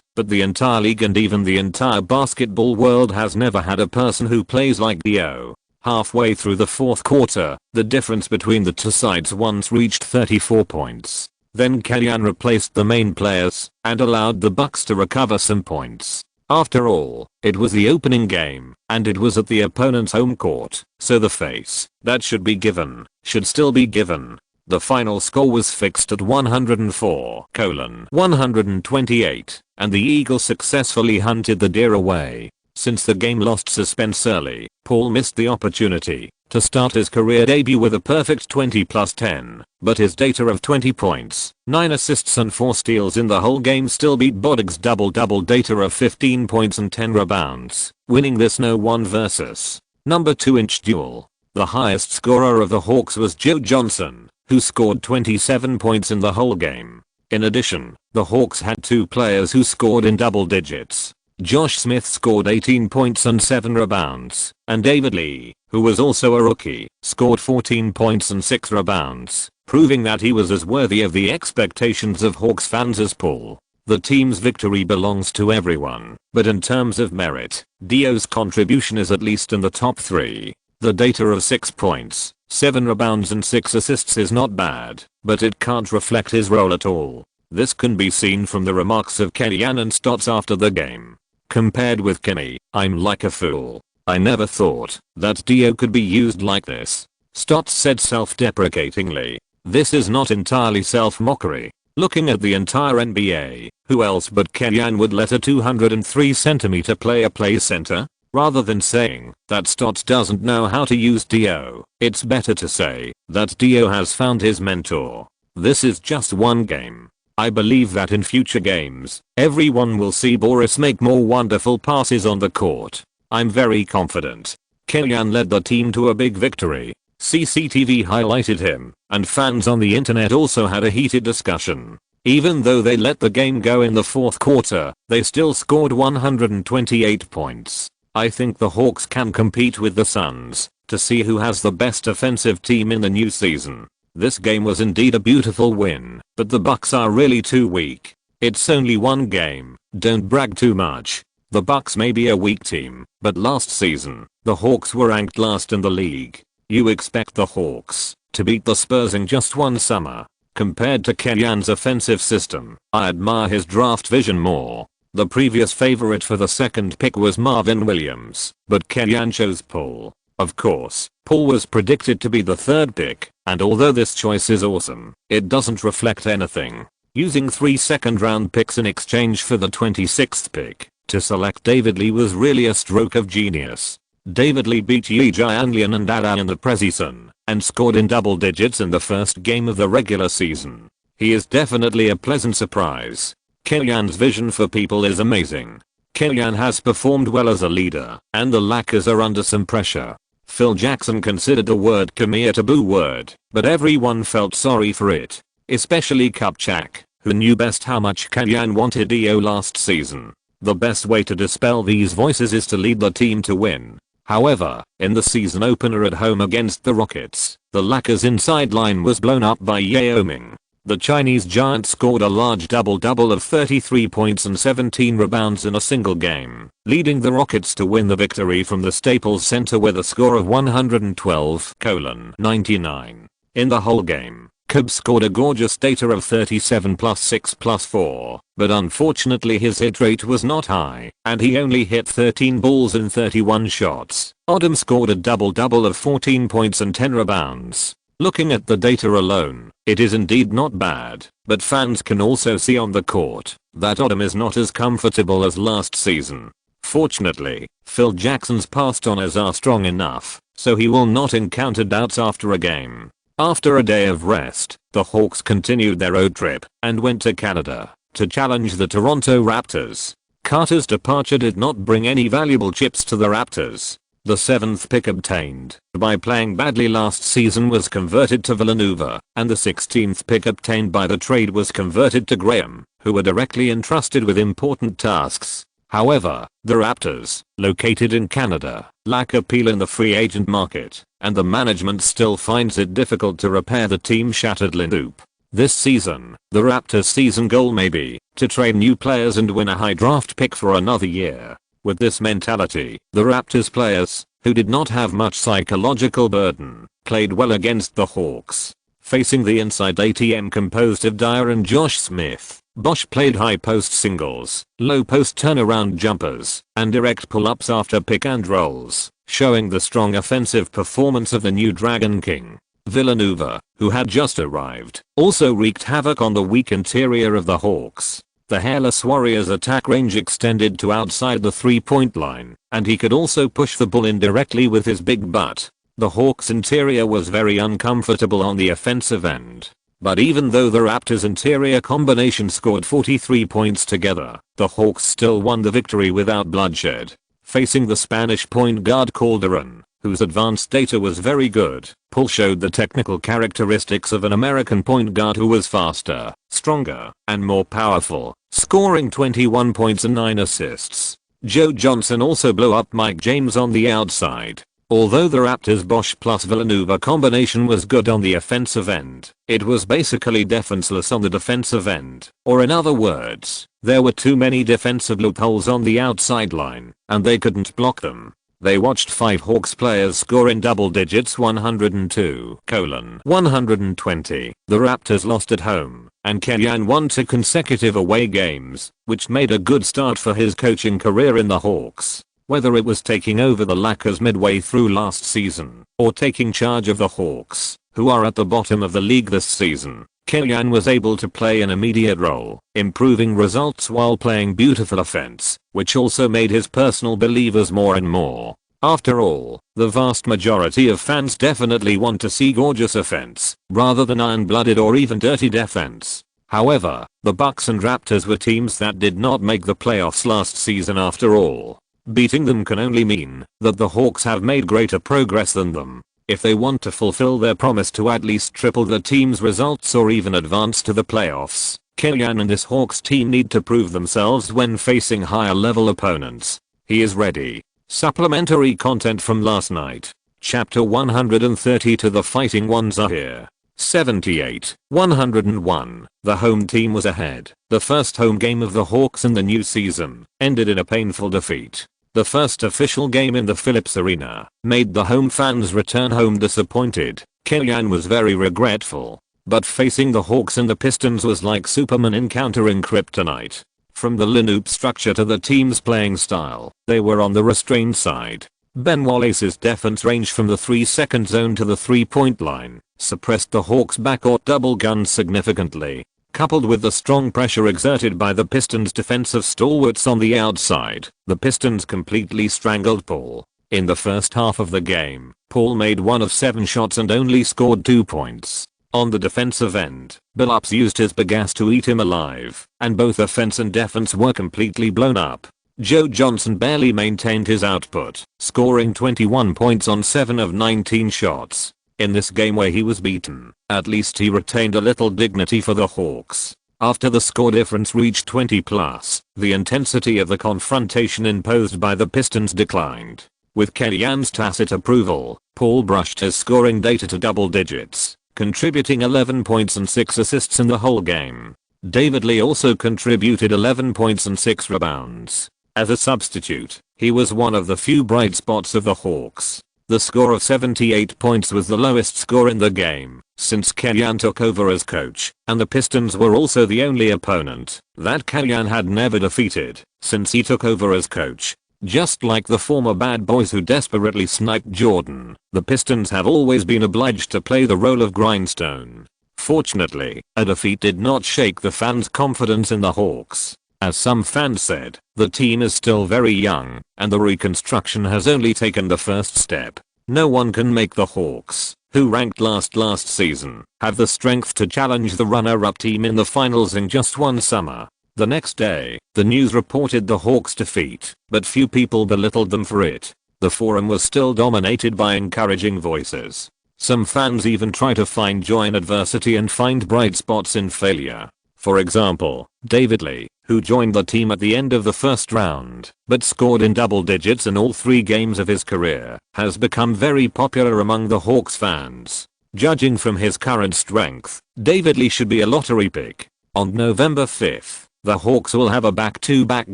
but the entire league and even the entire basketball world has never had a person who plays like Dio. Halfway through the fourth quarter, the difference between the two sides once reached 34 points. Then Kellyanne replaced the main players and allowed the Bucks to recover some points. After all, it was the opening game, and it was at the opponent's home court, so the face that should be given should still be given. The final score was fixed at 104-128, and the Eagles successfully hunted the deer away. Since the game lost suspense early, Paul missed the opportunity to start his career debut with a perfect 20+10, but his data of 20 points, 9 assists and 4 steals in the whole game still beat Bodog's double-double data of 15 points and 10 rebounds, winning this no 1 versus number 2-inch duel. The highest scorer of the Hawks was Joe Johnson, who scored 27 points in the whole game. In addition, the Hawks had 2 players who scored in double digits. Josh Smith scored 18 points and 7 rebounds, and David Lee, who was also a rookie, scored 14 points and 6 rebounds, proving that he was as worthy of the expectations of Hawks fans as Paul. The team's victory belongs to everyone, but in terms of merit, Dio's contribution is at least in the top 3. The data of 6 points, 7 rebounds and 6 assists is not bad, but it can't reflect his role at all. This can be seen from the remarks of Kellyanne and Stotts after the game. Compared with Kenny, I'm like a fool. I never thought that Dio could be used like this. Stotts said self-deprecatingly. This is not entirely self-mockery. Looking at the entire NBA, who else but Kellyanne would let a 203cm player play center? Rather than saying that Stotts doesn't know how to use Dio, it's better to say that Dio has found his mentor. This is just one game. I believe that in future games, everyone will see Boris make more wonderful passes on the court. I'm very confident. Kellyanne led the team to a big victory. CCTV highlighted him, and fans on the internet also had a heated discussion. Even though they let the game go in the fourth quarter, they still scored 128 points. I think the Hawks can compete with the Suns to see who has the best offensive team in the new season. This game was indeed a beautiful win, but the Bucks are really too weak. It's only one game, don't brag too much. The Bucks may be a weak team, but last season, the Hawks were ranked last in the league. You expect the Hawks to beat the Spurs in just one summer. Compared to Kellyanne's offensive system, I admire his draft vision more. The previous favorite for the second pick was Marvin Williams, but Kellyanne chose Paul. Of course, Paul was predicted to be the third pick, and although this choice is awesome, it doesn't reflect anything. Using 3 second-round picks in exchange for the 26th pick to select David Lee was really a stroke of genius. David Lee beat Yi Jianlian and Ada in the preseason, and scored in double digits in the first game of the regular season. He is definitely a pleasant surprise. Kellyanne's vision for people is amazing. Kellyanne has performed well as a leader, and the Lakers are under some pressure. Phil Jackson considered the word "commie" a taboo word, but everyone felt sorry for it. Especially Kupchak, who knew best how much Kellyanne wanted Dio last season. The best way to dispel these voices is to lead the team to win. However, in the season opener at home against the Rockets, the Lakers' inside line was blown up by Yao Ming. The Chinese giant scored a large double-double of 33 points and 17 rebounds in a single game, leading the Rockets to win the victory from the Staples Center with a score of 112-99. In the whole game, Kobe scored a gorgeous data of 37 plus 6 plus 4, but unfortunately his hit rate was not high, and he only hit 13 balls in 31 shots. Odom scored a double-double of 14 points and 10 rebounds. Looking at the data alone, it is indeed not bad, but fans can also see on the court that Odom is not as comfortable as last season. Fortunately, Phil Jackson's past honors are strong enough, so he will not encounter doubts after a game. After a day of rest, the Hawks continued their road trip and went to Canada to challenge the Toronto Raptors. Carter's departure did not bring any valuable chips to the Raptors. The 7th pick obtained by playing badly last season was converted to Villanova, and the 16th pick obtained by the trade was converted to Graham, who were directly entrusted with important tasks. However, the Raptors, located in Canada, lack appeal in the free agent market, and the management still finds it difficult to repair the team's shattered lineup. This season, the Raptors' season goal may be to trade new players and win a high draft pick for another year. With this mentality, the Raptors players, who did not have much psychological burden, played well against the Hawks. Facing the inside ATM composed of Dyer and Josh Smith, Bosh played high post singles, low post turnaround jumpers, and direct pull-ups after pick and rolls, showing the strong offensive performance of the new Dragon King. Villanova, who had just arrived, also wreaked havoc on the weak interior of the Hawks. The hairless Warriors' attack range extended to outside the three-point line, and he could also push the ball in directly with his big butt. The Hawks' interior was very uncomfortable on the offensive end. But even though the Raptors' interior combination scored 43 points together, the Hawks still won the victory without bloodshed. Facing the Spanish point guard Calderon, whose advanced data was very good, Paul showed the technical characteristics of an American point guard who was faster, stronger, and more powerful, scoring 21 points and 9 assists. Joe Johnson also blew up Mike James on the outside. Although the Raptors' Bosh plus Villanova combination was good on the offensive end, it was basically defenseless on the defensive end, or in other words, there were too many defensive loopholes on the outside line, and they couldn't block them. They watched 5 Hawks players score in double digits 102:120. The Raptors lost at home, and Kenyan won 2 consecutive away games, which made a good start for his coaching career in the Hawks. Whether it was taking over the Lakers midway through last season, or taking charge of the Hawks, who are at the bottom of the league this season, Kenyan was able to play an immediate role, improving results while playing beautiful offense, which also made his personal believers more and more. After all, the vast majority of fans definitely want to see gorgeous offense, rather than iron-blooded or even dirty defense. However, the Bucks and Raptors were teams that did not make the playoffs last season after all. Beating them can only mean that the Hawks have made greater progress than them. If they want to fulfill their promise to at least triple the team's results or even advance to the playoffs, Kenyan and this Hawks team need to prove themselves when facing higher level opponents. He is ready. Supplementary content from last night. Chapter 130 to the Fighting Ones are here. 78-101. The home team was ahead. The first home game of the Hawks in the new season ended in a painful defeat. The first official game in the Phillips Arena made the home fans return home disappointed. Kenyan was very regretful. But facing the Hawks and the Pistons was like Superman encountering kryptonite. From the lineup structure to the team's playing style, they were on the restrained side. Ben Wallace's defense range from the 3-second zone to the 3-point line suppressed the Hawks' backcourt double guns significantly. Coupled with the strong pressure exerted by the Pistons' defensive stalwarts on the outside, the Pistons completely strangled Paul. In the first half of the game, Paul made 1 of 7 shots and only scored 2 points. On the defensive end, Billups used his big ass to eat him alive, and both offense and defense were completely blown up. Joe Johnson barely maintained his output, scoring 21 points on 7 of 19 shots. In this game where he was beaten, at least he retained a little dignity for the Hawks. After the score difference reached 20 plus, the intensity of the confrontation imposed by the Pistons declined. With Kenyan's tacit approval, Paul brushed his scoring data to double digits, contributing 11 points and 6 assists in the whole game. David Lee also contributed 11 points and 6 rebounds. As a substitute, he was one of the few bright spots of the Hawks. The score of 78 points was the lowest score in the game since Kenyan took over as coach, and the Pistons were also the only opponent that Kenyan had never defeated since he took over as coach. Just like the former bad boys who desperately sniped Jordan, the Pistons have always been obliged to play the role of grindstone. Fortunately, a defeat did not shake the fans' confidence in the Hawks. As some fans said, the team is still very young, and the reconstruction has only taken the first step. No one can make the Hawks, who ranked last season, have the strength to challenge the runner-up team in the finals in just one summer. The next day, the news reported the Hawks' defeat, but few people belittled them for it. The forum was still dominated by encouraging voices. Some fans even try to find joy in adversity and find bright spots in failure. For example, David Lee, who joined the team at the end of the first round, but scored in double digits in all 3 games of his career, has become very popular among the Hawks fans. Judging from his current strength, David Lee should be a lottery pick. On November 5th, the Hawks will have a back-to-back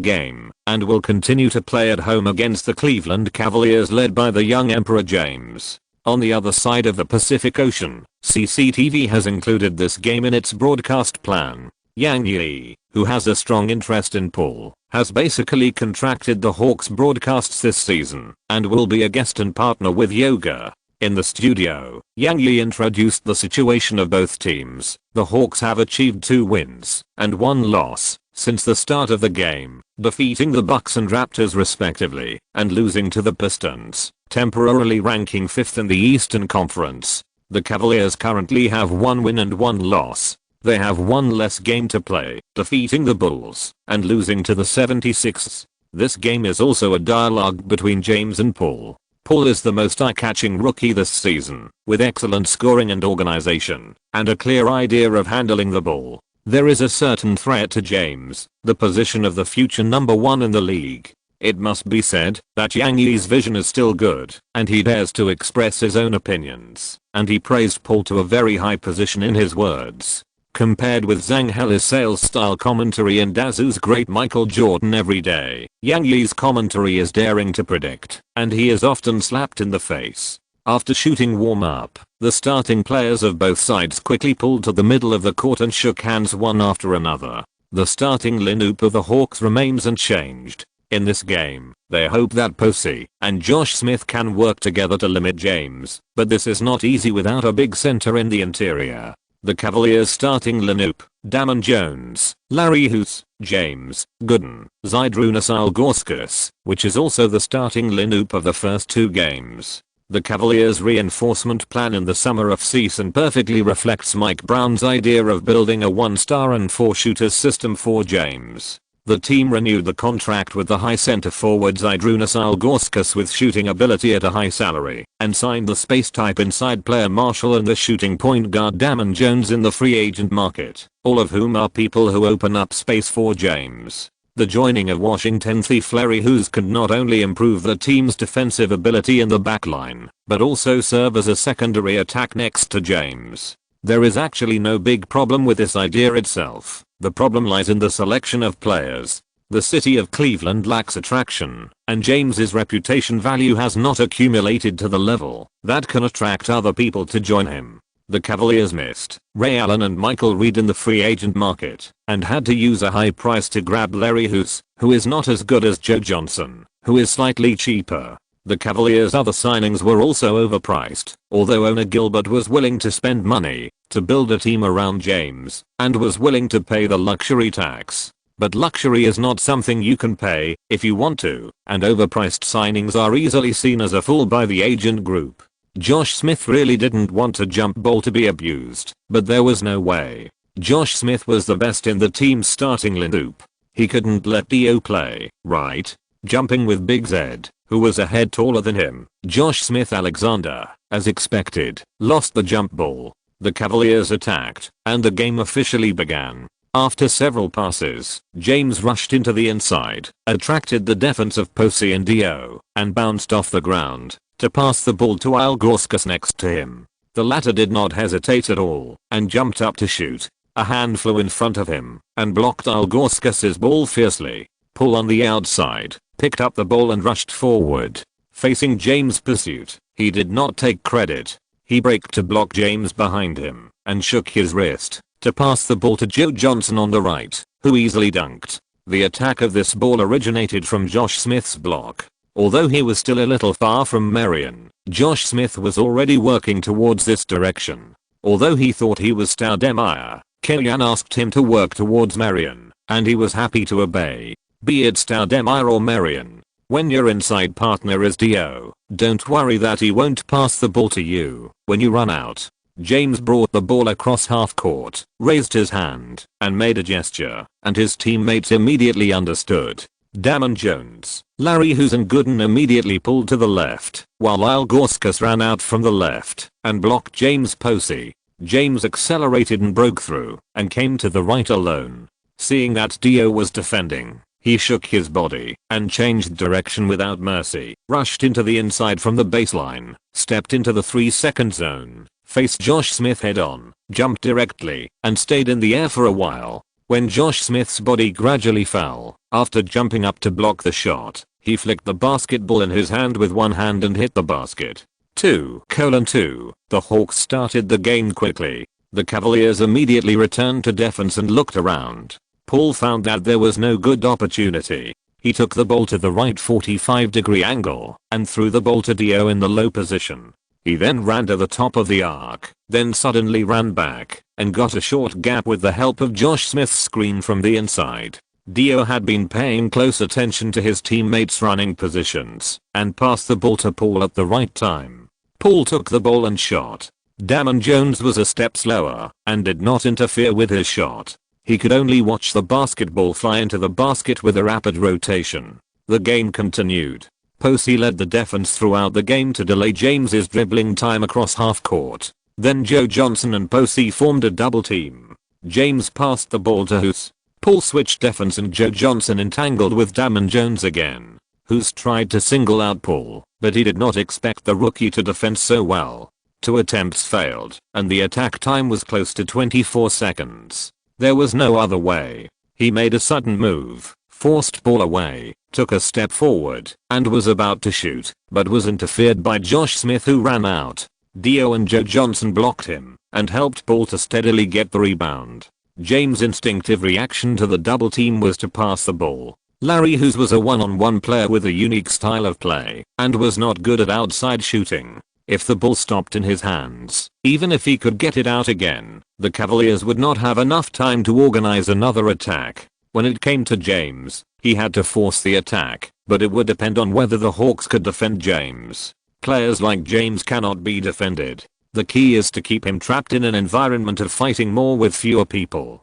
game, and will continue to play at home against the Cleveland Cavaliers led by the young Emperor James. On the other side of the Pacific Ocean, CCTV has included this game in its broadcast plan. Yang Yi, who has a strong interest in pool, has basically contracted the Hawks broadcasts this season, and will be a guest and partner with Yoga. In the studio, Yang Yi introduced the situation of both teams. The Hawks have achieved 2 wins and 1 loss since the start of the game, defeating the Bucks and Raptors respectively, and losing to the Pistons, temporarily ranking 5th in the Eastern Conference. The Cavaliers currently have 1 win and 1 loss. They have 1 less game to play, defeating the Bulls and losing to the 76ers. This game is also a dialogue between James and Paul. Paul is the most eye-catching rookie this season, with excellent scoring and organization, and a clear idea of handling the ball. There is a certain threat to James, the position of the future number 1 in the league. It must be said that Yang Yi's vision is still good, and he dares to express his own opinions, and he praised Paul to a very high position in his words. Compared with Zhang He's sales style commentary and Dazu's great Michael Jordan every day, Yang Yi's commentary is daring to predict, and he is often slapped in the face. After shooting warm-up, the starting players of both sides quickly pulled to the middle of the court and shook hands one after another. The starting lineup of the Hawks remains unchanged. In this game, they hope that Posey and Josh Smith can work together to limit James, but this is not easy without a big center in the interior. The Cavaliers starting lineup: Damon Jones, Larry Hughes, James Gooden, Zydrunas Ilgauskas, which is also the starting lineup of the first 2 games. The Cavaliers' reinforcement plan in the summer off-season perfectly reflects Mike Brown's idea of building a 1-star and 4 shooters system for James. The team renewed the contract with the high center forward Zydrunas Ilgauskas with shooting ability at a high salary, and signed the space-type inside player Marshall and the shooting point guard Damon Jones in the free agent market, all of whom are people who open up space for James. The joining of Washington thief Larry Hughes can not only improve the team's defensive ability in the backline, but also serve as a secondary attack next to James. There is actually no big problem with this idea itself. The problem lies in the selection of players. The city of Cleveland lacks attraction, and James's reputation value has not accumulated to the level that can attract other people to join him. The Cavaliers missed Ray Allen and Michael Reed in the free agent market, and had to use a high price to grab Larry Hughes, who is not as good as Joe Johnson, who is slightly cheaper. The Cavaliers' other signings were also overpriced, although owner Gilbert was willing to spend money to build a team around James, and was willing to pay the luxury tax. But luxury is not something you can pay if you want to, and overpriced signings are easily seen as a fool by the agent group. Josh Smith really didn't want a jump ball to be abused, but there was no way. Josh Smith was the best in the team's starting lineup. He couldn't let Dio play, right? Jumping with Big Z, who was a head taller than him. Josh Smith-Alexander, as expected, lost the jump ball. The Cavaliers attacked, and the game officially began. After several passes, James rushed into the inside, attracted the defense of Posey and Dio, and bounced off the ground to pass the ball to Ilgauskas next to him. The latter did not hesitate at all, and jumped up to shoot. A hand flew in front of him, and blocked Ilgauskas' ball fiercely. Paul on the outside picked up the ball and rushed forward. Facing James' pursuit, he did not take credit. He braked to block James behind him, and shook his wrist to pass the ball to Joe Johnson on the right, who easily dunked. The attack of this ball originated from Josh Smith's block. Although he was still a little far from Marion, Josh Smith was already working towards this direction. Although he thought he was Stoudemire, Killian asked him to work towards Marion, and he was happy to obey. Be it Stoudemire or Marion, when your inside partner is Dio, don't worry that he won't pass the ball to you when you run out. James brought the ball across half court, raised his hand, and made a gesture, and his teammates immediately understood. Damon Jones, Larry Hughes and Gooden immediately pulled to the left, while Ilgauskas ran out from the left and blocked James Posey. James accelerated and broke through, and came to the right alone. Seeing that Dio was defending, he shook his body and changed direction without mercy, rushed into the inside from the baseline, stepped into the 3-second zone, faced Josh Smith head on, jumped directly, and stayed in the air for a while. When Josh Smith's body gradually fell, after jumping up to block the shot, he flicked the basketball in his hand with one hand and hit the basket. 2:2. The Hawks started the game quickly. The Cavaliers immediately returned to defense and looked around. Paul found that there was no good opportunity. He took the ball to the right 45-degree angle and threw the ball to Dio in the low position. He then ran to the top of the arc, then suddenly ran back and got a short gap with the help of Josh Smith's screen from the inside. Dio had been paying close attention to his teammates' running positions and passed the ball to Paul at the right time. Paul took the ball and shot. Damon Jones was a step slower and did not interfere with his shot. He could only watch the basketball fly into the basket with a rapid rotation. The game continued. Posey led the defense throughout the game to delay James's dribbling time across half court. Then Joe Johnson and Posey formed a double team. James passed the ball to Hoos. Paul switched defense and Joe Johnson entangled with Damon Jones again. Hoos tried to single out Paul, but he did not expect the rookie to defend so well. 2 attempts failed, and the attack time was close to 24 seconds. There was no other way. He made a sudden move, forced Paul away, took a step forward, and was about to shoot, but was interfered by Josh Smith who ran out. Dio and Joe Johnson blocked him and helped Paul to steadily get the rebound. James' instinctive reaction to the double team was to pass the ball. Larry Hoos was a one-on-one player with a unique style of play and was not good at outside shooting. If the ball stopped in his hands, even if he could get it out again, the Cavaliers would not have enough time to organize another attack. When it came to James, he had to force the attack, but it would depend on whether the Hawks could defend James. Players like James cannot be defended. The key is to keep him trapped in an environment of fighting more with fewer people.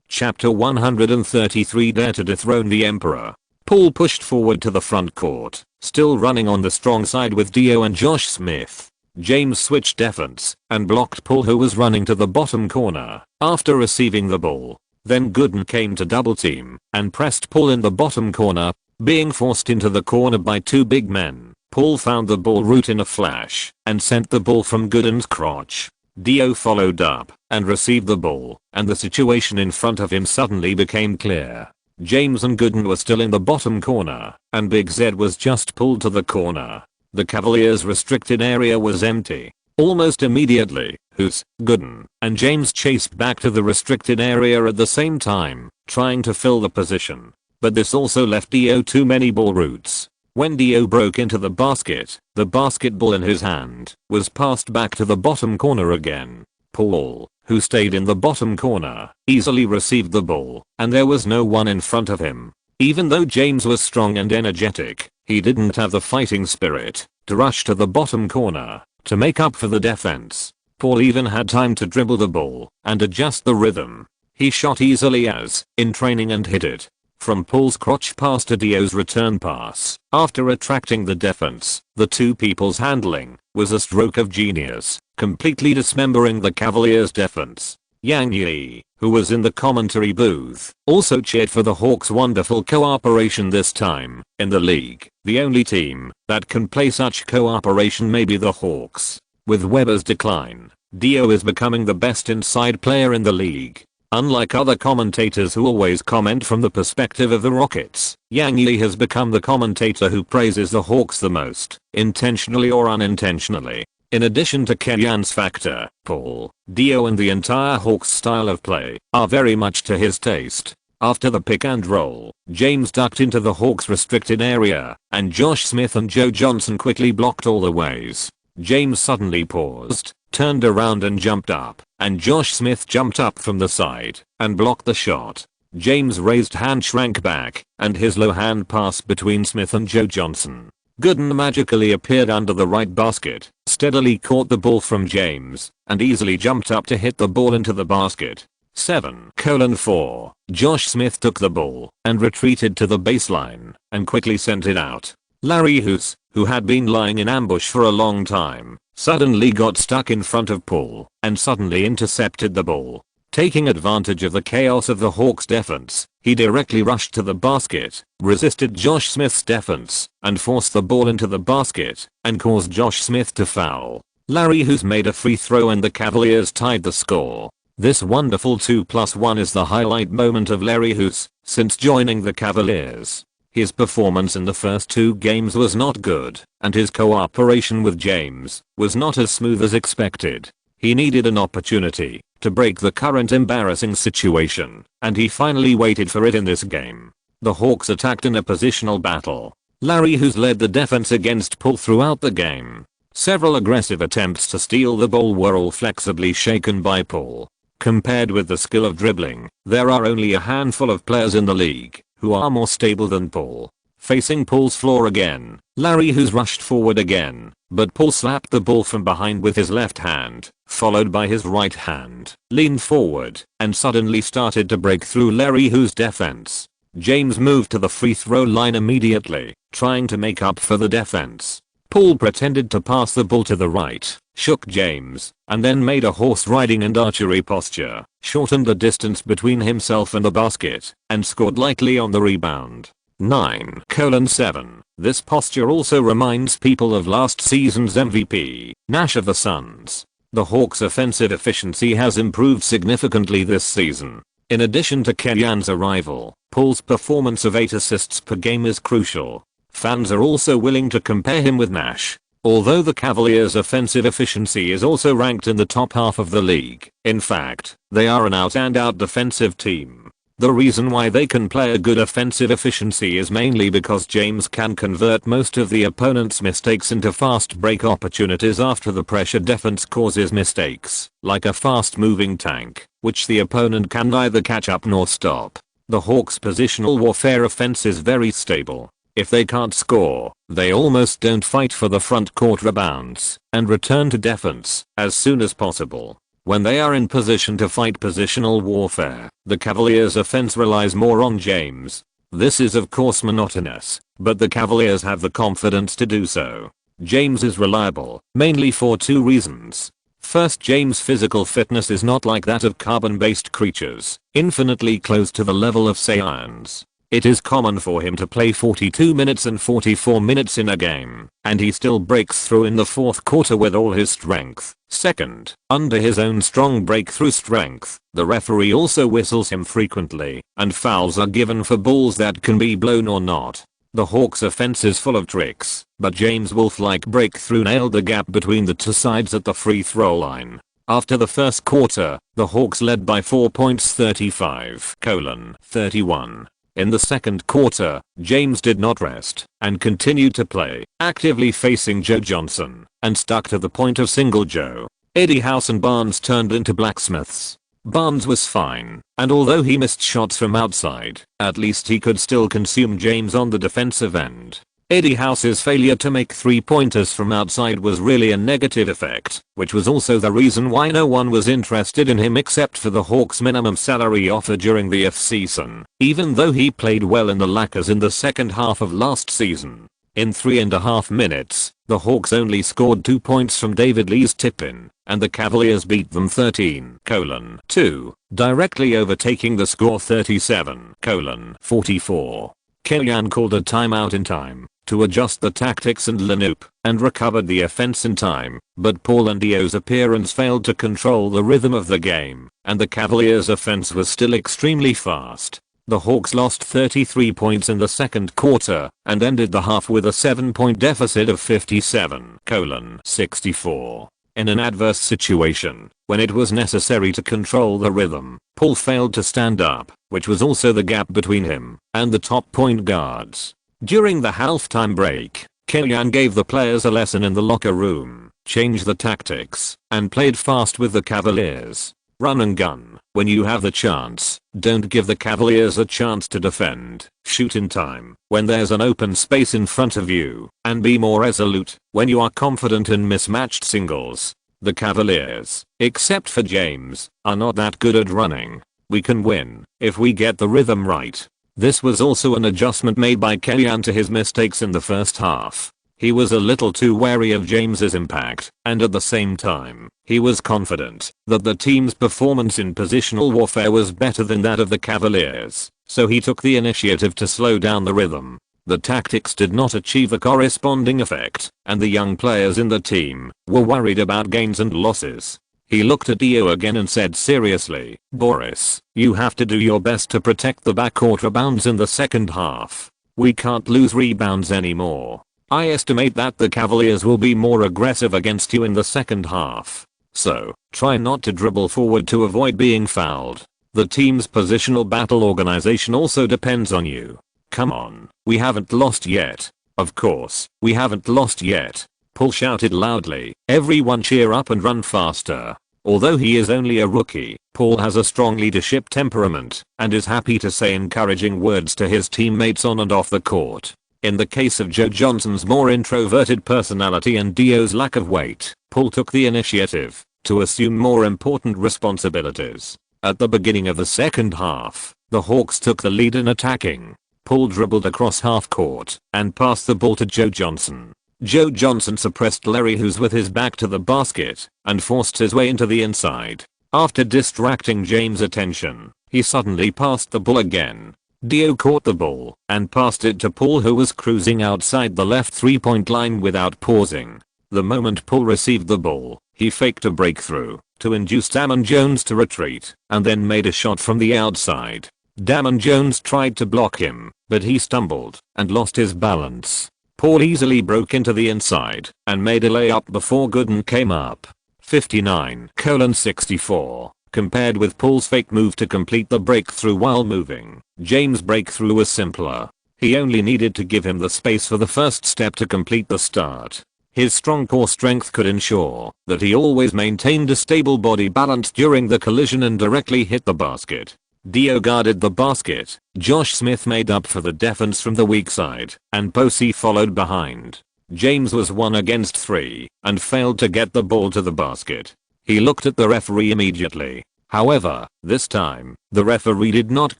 Chapter 133 Dare to Dethrone the Emperor. Paul pushed forward to the front court, still running on the strong side with Dio and Josh Smith. James switched defense and blocked Paul who was running to the bottom corner after receiving the ball. Then Gooden came to double team and pressed Paul in the bottom corner, being forced into the corner by 2 big men. Paul found the ball route in a flash and sent the ball from Gooden's crotch. Dio followed up and received the ball, and the situation in front of him suddenly became clear. James and Gooden were still in the bottom corner, and Big Zed was just pulled to the corner. The Cavaliers' restricted area was empty. Almost immediately, Hoos, Gooden, and James chased back to the restricted area at the same time, trying to fill the position. But this also left Dio too many ball routes. When Dio broke into the basket, the basketball in his hand was passed back to the bottom corner again. Paul, who stayed in the bottom corner, easily received the ball, and there was no one in front of him. Even though James was strong and energetic, he didn't have the fighting spirit to rush to the bottom corner to make up for the defense. Paul even had time to dribble the ball and adjust the rhythm. He shot easily as in training and hit it from Paul's crotch pass to Dio's return pass. After attracting the defense, the two people's handling was a stroke of genius, completely dismembering the Cavaliers' defense. Yang Yi, who was in the commentary booth, also cheered for the Hawks' wonderful cooperation this time in the league. The only team that can play such cooperation may be the Hawks. With Weber's decline, Dio is becoming the best inside player in the league. Unlike other commentators who always comment from the perspective of the Rockets, Yang Yi has become the commentator who praises the Hawks the most, intentionally or unintentionally. In addition to Kenyan's factor, Paul, Dio and the entire Hawks style of play are very much to his taste. After the pick and roll, James ducked into the Hawks' restricted area, and Josh Smith and Joe Johnson quickly blocked all the ways. James suddenly paused, turned around and jumped up, and Josh Smith jumped up from the side and blocked the shot. James' raised hand shrank back, and his low hand passed between Smith and Joe Johnson. Gooden magically appeared under the right basket, steadily caught the ball from James, and easily jumped up to hit the ball into the basket. 7:4. Josh Smith took the ball and retreated to the baseline and quickly sent it out. Larry Hoos, who had been lying in ambush for a long time, suddenly got stuck in front of Paul and suddenly intercepted the ball. Taking advantage of the chaos of the Hawks defense, he directly rushed to the basket, resisted Josh Smith's defense, and forced the ball into the basket, and caused Josh Smith to foul. Larry Hughes made a free throw and the Cavaliers tied the score. This wonderful 2+1 is the highlight moment of Larry Hughes since joining the Cavaliers. His performance in the first 2 games was not good, and his cooperation with James was not as smooth as expected. He needed an opportunity to break the current embarrassing situation, and he finally waited for it in this game. The Hawks attacked in a positional battle. Larry Hughes led the defense against Paul throughout the game. Several aggressive attempts to steal the ball were all flexibly shaken by Paul. Compared with the skill of dribbling, there are only a handful of players in the league who are more stable than Paul. Facing Paul's floor again, Larry Hughes rushed forward again, but Paul slapped the ball from behind with his left hand, followed by his right hand, leaned forward, and suddenly started to break through Larry Hughes' defense. James moved to the free throw line immediately, trying to make up for the defense. Paul pretended to pass the ball to the right, shook James, and then made a horse riding and archery posture, shortened the distance between himself and the basket, and scored lightly on the rebound. 9:7. This posture also reminds people of last season's MVP, Nash of the Suns. The Hawks' offensive efficiency has improved significantly this season. In addition to Kellyan's arrival, Paul's performance of 8 assists per game is crucial. Fans are also willing to compare him with Nash. Although the Cavaliers' offensive efficiency is also ranked in the top half of the league, in fact, they are an out-and-out defensive team. The reason why they can play a good offensive efficiency is mainly because James can convert most of the opponent's mistakes into fast break opportunities after the pressure defense causes mistakes, like a fast-moving tank, which the opponent can neither catch up nor stop. The Hawks' positional warfare offense is very stable. If they can't score, they almost don't fight for the front court rebounds and return to defense as soon as possible. When they are in position to fight positional warfare, the Cavaliers' offense relies more on James. This is of course monotonous, but the Cavaliers have the confidence to do so. James is reliable, mainly for 2 reasons. First, James' physical fitness is not like that of carbon-based creatures, infinitely close to the level of Saiyans. It is common for him to play 42 minutes and 44 minutes in a game, and he still breaks through in the 4th quarter with all his strength. Second, under his own strong breakthrough strength, the referee also whistles him frequently, and fouls are given for balls that can be blown or not. The Hawks' offense is full of tricks, but James' wolf-like breakthrough nailed the gap between the 2 sides at the free throw line. After the first quarter, the Hawks led by 4 points 35:31. In the second quarter, James did not rest and continued to play, actively facing Joe Johnson, and stuck to the point of single Joe. Eddie House and Barnes turned into blacksmiths. Barnes was fine, and although he missed shots from outside, at least he could still consume James on the defensive end. Eddie House's failure to make 3-pointers from outside was really a negative effect, which was also the reason why no one was interested in him except for the Hawks' minimum salary offer during the off-season, even though he played well in the Lakers in the second half of last season. In 3.5 minutes, the Hawks only scored 2 points from David Lee's tip-in, and the Cavaliers beat them 13:2, directly overtaking the score 37:44. Kellyan called a timeout in time to adjust the tactics and lineup, and recovered the offense in time, but Paul and Dio's appearance failed to control the rhythm of the game, and the Cavaliers' offense was still extremely fast. The Hawks lost 33 points in the second quarter, and ended the half with a 7-point deficit of 57:64. In an adverse situation, when it was necessary to control the rhythm, Paul failed to stand up, which was also the gap between him and the top point guards. During the halftime break, Kellyan gave the players a lesson in the locker room, changed the tactics, and played fast with the Cavaliers. Run and gun. When you have the chance, don't give the Cavaliers a chance to defend. Shoot in time when there's an open space in front of you, and be more resolute when you are confident in mismatched singles. The Cavaliers, except for James, are not that good at running. We can win if we get the rhythm right. This was also an adjustment made by Kellyan to his mistakes in the first half. He was a little too wary of James's impact, and at the same time, he was confident that the team's performance in positional warfare was better than that of the Cavaliers, so he took the initiative to slow down the rhythm. The tactics did not achieve a corresponding effect, and the young players in the team were worried about gains and losses. He looked at Dio again and said seriously, "Boris, you have to do your best to protect the backcourt rebounds in the second half. We can't lose rebounds anymore. I estimate that the Cavaliers will be more aggressive against you in the second half. So, try not to dribble forward to avoid being fouled. The team's positional battle organization also depends on you. Come on, we haven't lost yet. Of course, we haven't lost yet." Paul shouted loudly, "Everyone cheer up and run faster." Although he is only a rookie, Paul has a strong leadership temperament and is happy to say encouraging words to his teammates on and off the court. In the case of Joe Johnson's more introverted personality and Dio's lack of weight, Paul took the initiative to assume more important responsibilities. At the beginning of the second half, the Hawks took the lead in attacking. Paul dribbled across half court and passed the ball to Joe Johnson. Joe Johnson suppressed Larry Hughes with his back to the basket and forced his way into the inside. After distracting James' attention, he suddenly passed the ball again. Dio caught the ball and passed it to Paul, who was cruising outside the left 3-point line without pausing. The moment Paul received the ball, he faked a breakthrough to induce Damon Jones to retreat and then made a shot from the outside. Damon Jones tried to block him, but he stumbled and lost his balance. Paul easily broke into the inside and made a layup before Gooden came up. 59:64. Compared with Paul's fake move to complete the breakthrough while moving, James' breakthrough was simpler. He only needed to give him the space for the first step to complete the start. His strong core strength could ensure that he always maintained a stable body balance during the collision and directly hit the basket. Dio guarded the basket, Josh Smith made up for the defense from the weak side, and Posey followed behind. James was 1 against 3 and failed to get the ball to the basket. He looked at the referee immediately. However, this time, the referee did not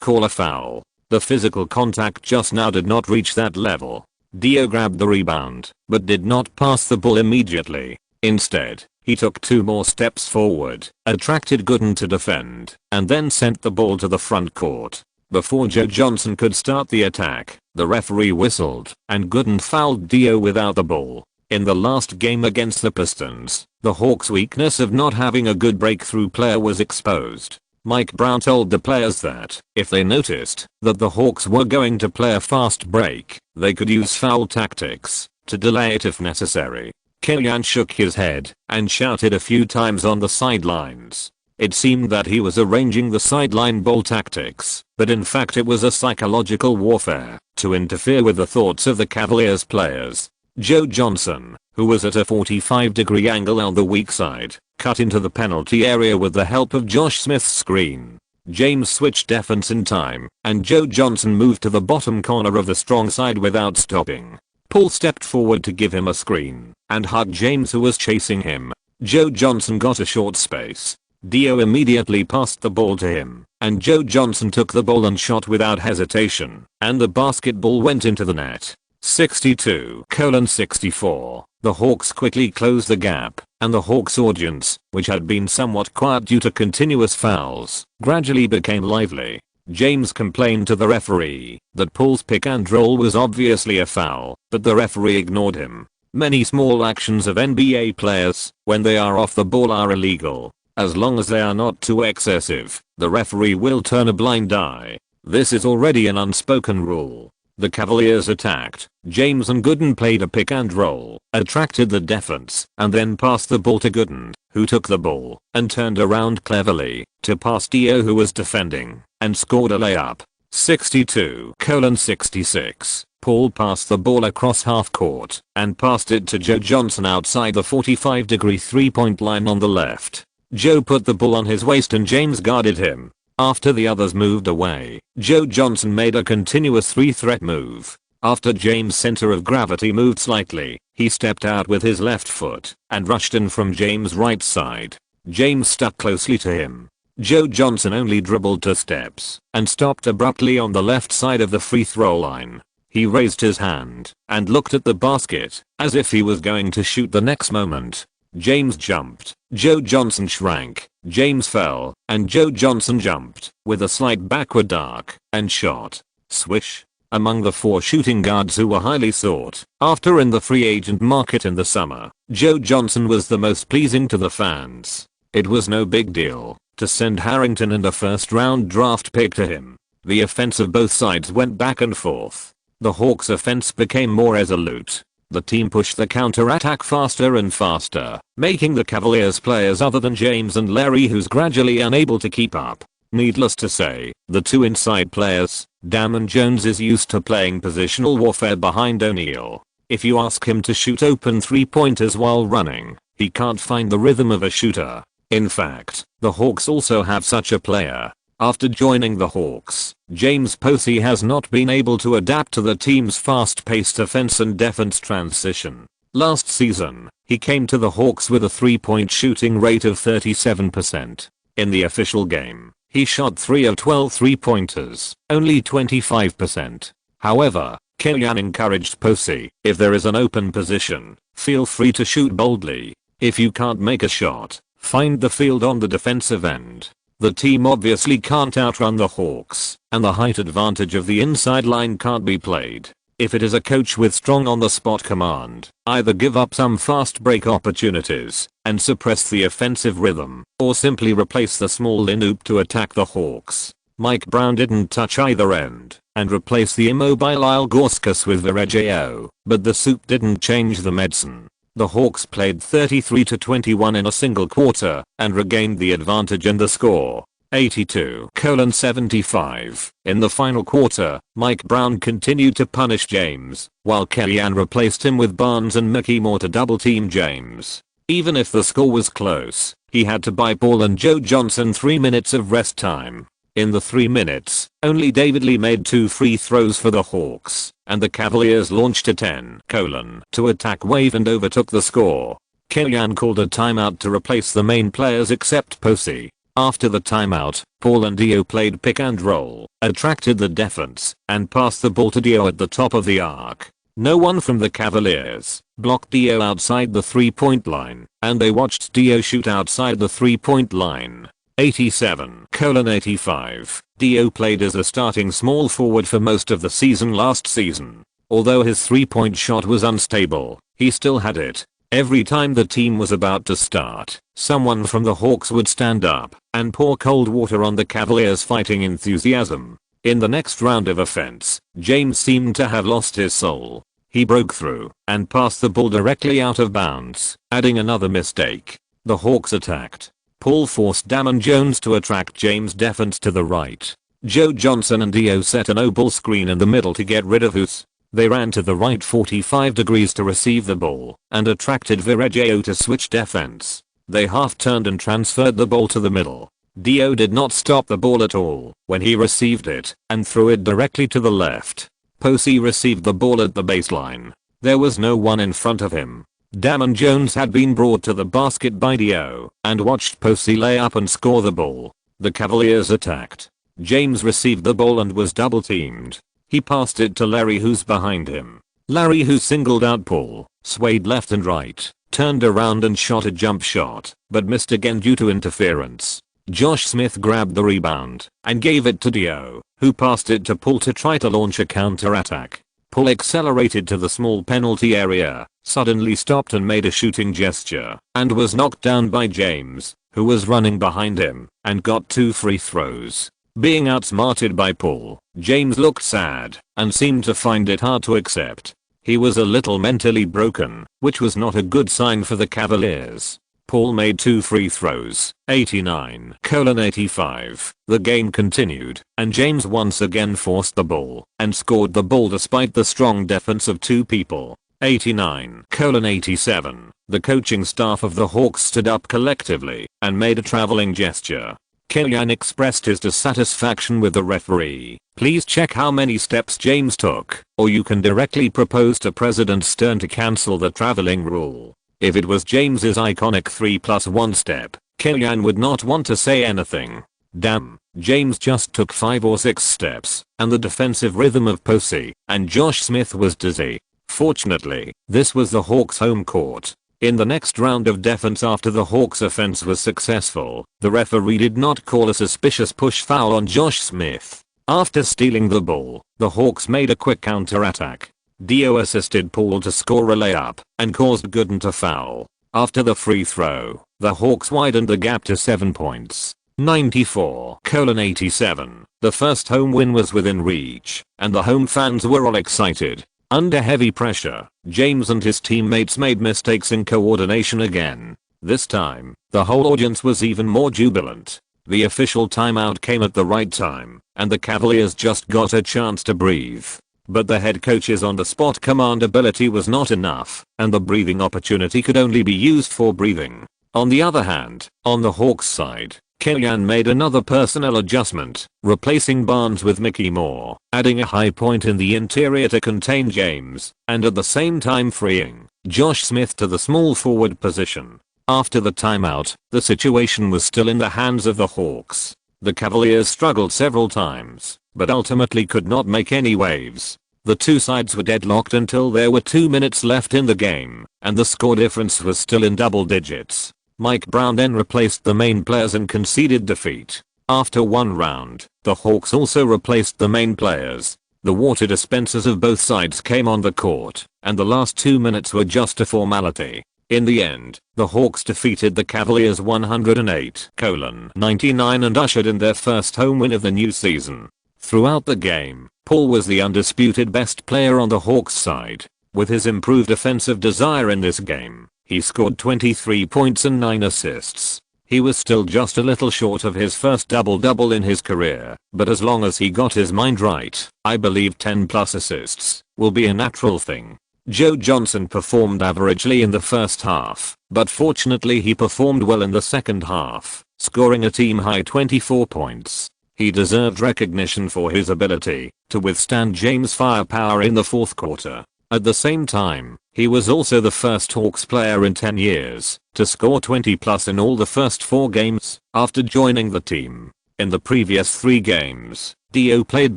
call a foul. The physical contact just now did not reach that level. Dio grabbed the rebound, but did not pass the ball immediately. Instead, he took 2 more steps forward, attracted Gooden to defend, and then sent the ball to the front court. Before Joe Johnson could start the attack, the referee whistled, and Gooden fouled Dio without the ball. In the last game against the Pistons, the Hawks' weakness of not having a good breakthrough player was exposed. Mike Brown told the players that if they noticed that the Hawks were going to play a fast break, they could use foul tactics to delay it if necessary. Killian shook his head and shouted a few times on the sidelines. It seemed that he was arranging the sideline ball tactics, but in fact it was a psychological warfare to interfere with the thoughts of the Cavaliers players. Joe Johnson, who was at a 45-degree angle on the weak side, cut into the penalty area with the help of Josh Smith's screen. James switched defense in time, and Joe Johnson moved to the bottom corner of the strong side without stopping. Paul stepped forward to give him a screen and hugged James, who was chasing him. Joe Johnson got a short space. Dio immediately passed the ball to him, and Joe Johnson took the ball and shot without hesitation, and the basketball went into the net. 62:64. The Hawks quickly closed the gap, and the Hawks audience, which had been somewhat quiet due to continuous fouls, gradually became lively. James complained to the referee that Paul's pick and roll was obviously a foul, but the referee ignored him. Many small actions of NBA players, when they are off the ball, are illegal. As long as they are not too excessive, the referee will turn a blind eye. This is already an unspoken rule. The Cavaliers attacked. James and Gooden played a pick and roll, attracted the defense, and then passed the ball to Gooden, who took the ball and turned around cleverly to pass Dio, who was defending, and scored a layup. 62:66. Paul passed the ball across half court and passed it to Joe Johnson outside the 45-degree 3-point line on the left. Joe put the ball on his waist and James guarded him. After the others moved away, Joe Johnson made a continuous 3-threat move. After James' center of gravity moved slightly, he stepped out with his left foot and rushed in from James' right side. James stuck closely to him. Joe Johnson only dribbled 2 steps and stopped abruptly on the left side of the free throw line. He raised his hand and looked at the basket as if he was going to shoot the next moment. James jumped, Joe Johnson shrank, James fell, and Joe Johnson jumped with a slight backward arc and shot. Swish. Among the 4 shooting guards who were highly sought after in the free agent market in the summer, Joe Johnson was the most pleasing to the fans. It was no big deal to send Harrington and a first-round draft pick to him. The offense of both sides went back and forth. The Hawks' offense became more resolute. The team pushed the counter-attack faster and faster, making the Cavaliers players other than James and Larry who's gradually unable to keep up. Needless to say, the 2 inside players, Damon Jones is used to playing positional warfare behind O'Neal. If you ask him to shoot open 3-pointers while running, he can't find the rhythm of a shooter. In fact, the Hawks also have such a player. After joining the Hawks, James Posey has not been able to adapt to the team's fast-paced offense and defense transition. Last season, he came to the Hawks with a 3-point shooting rate of 37%. In the official game, he shot 3 of 12 3-pointers, only 25%. However, Killian encouraged Posey, if there is an open position, feel free to shoot boldly. If you can't make a shot, find the field on the defensive end. The team obviously can't outrun the Hawks, and the height advantage of the inside line can't be played. If it is a coach with strong on-the-spot command, either give up some fast break opportunities and suppress the offensive rhythm, or simply replace the small in-oop to attack the Hawks. Mike Brown didn't touch either end and replace the immobile Ilgauskas with Vergeo, but the soup didn't change the medicine. The Hawks played 33-21 in a single quarter and regained the advantage in the score. 82-75. In the final quarter, Mike Brown continued to punish James, while Kellyanne replaced him with Barnes and Mickey Moore to double-team James. Even if the score was close, he had to buy Paul and Joe Johnson 3 minutes of rest time. In the 3 minutes, only David Lee made 2 free throws for the Hawks, and the Cavaliers launched a 10-to attack wave and overtook the score. Kellyanne called a timeout to replace the main players except Posey. After the timeout, Paul and Dio played pick and roll, attracted the defense, and passed the ball to Dio at the top of the arc. No one from the Cavaliers blocked Dio outside the 3-point line, and they watched Dio shoot outside the 3-point line. 87-85. Dio played as a starting small forward for most of the season last season. Although his 3-point shot was unstable, he still had it. Every time the team was about to start, someone from the Hawks would stand up and pour cold water on the Cavaliers' fighting enthusiasm. In the next round of offense, James seemed to have lost his soul. He broke through and passed the ball directly out of bounds, adding another mistake. The Hawks attacked. Paul forced Damon Jones to attract James' defense to the right. Joe Johnson and Dio set a no-ball screen in the middle to get rid of Hoos. They ran to the right 45 degrees to receive the ball and attracted Vergeo to switch defense. They half-turned and transferred the ball to the middle. Dio did not stop the ball at all when he received it and threw it directly to the left. Posey received the ball at the baseline. There was no one in front of him. Damon Jones had been brought to the basket by Dio and watched Posey lay up and score the ball. The Cavaliers attacked. James received the ball and was double-teamed. He passed it to Larry, who's behind him. Larry, who singled out Paul, swayed left and right, turned around and shot a jump shot, but missed again due to interference. Josh Smith grabbed the rebound and gave it to Dio, who passed it to Paul to try to launch a counter-attack. Paul accelerated to the small penalty area, suddenly stopped and made a shooting gesture, and was knocked down by James, who was running behind him, and got 2 free throws. Being outsmarted by Paul, James looked sad and seemed to find it hard to accept. He was a little mentally broken, which was not a good sign for the Cavaliers. Paul made 2 free throws. 89-85. The game continued, and James once again forced the ball and scored the ball despite the strong defense of 2 people. 89-87. The coaching staff of the Hawks stood up collectively and made a traveling gesture. Kellyanne expressed his dissatisfaction with the referee. Please check how many steps James took, or you can directly propose to President Stern to cancel the traveling rule. If it was James's iconic 3+1 step, Kellyanne would not want to say anything. Damn, James just took 5 or 6 steps, and the defensive rhythm of Posey and Josh Smith was dizzy. Fortunately, this was the Hawks' home court. In the next round of defense after the Hawks' offense was successful, the referee did not call a suspicious push foul on Josh Smith. After stealing the ball, the Hawks made a quick counter-attack. Dio assisted Paul to score a layup and caused Gooden to foul. After the free throw, the Hawks widened the gap to 7 points. 94-87. The first home win was within reach, and the home fans were all excited. Under heavy pressure, James and his teammates made mistakes in coordination again. This time, the whole audience was even more jubilant. The official timeout came at the right time, and the Cavaliers just got a chance to breathe. But the head coach's on-the-spot command ability was not enough, and the breathing opportunity could only be used for breathing. On the other hand, on the Hawks side, Kellyanne made another personnel adjustment, replacing Barnes with Mickey Moore, adding a high point in the interior to contain James, and at the same time freeing Josh Smith to the small forward position. After the timeout, the situation was still in the hands of the Hawks. The Cavaliers struggled several times, but ultimately could not make any waves. The two sides were deadlocked until there were 2 minutes left in the game, and the score difference was still in double digits. Mike Brown then replaced the main players and conceded defeat. After one round, the Hawks also replaced the main players. The water dispensers of both sides came on the court, and the last 2 minutes were just a formality. In the end, the Hawks defeated the Cavaliers 108-99 and ushered in their first home win of the new season. Throughout the game, Paul was the undisputed best player on the Hawks side. With his improved offensive desire in this game, he scored 23 points and 9 assists. He was still just a little short of his first double-double in his career, but as long as he got his mind right, I believe 10 plus assists will be a natural thing. Joe Johnson performed averagely in the first half, but fortunately he performed well in the second half, scoring a team-high 24 points. He deserved recognition for his ability to withstand James' firepower in the fourth quarter. At the same time, he was also the first Hawks player in 10 years to score 20 plus in all the first 4 games after joining the team. In the previous 3 games, Dio played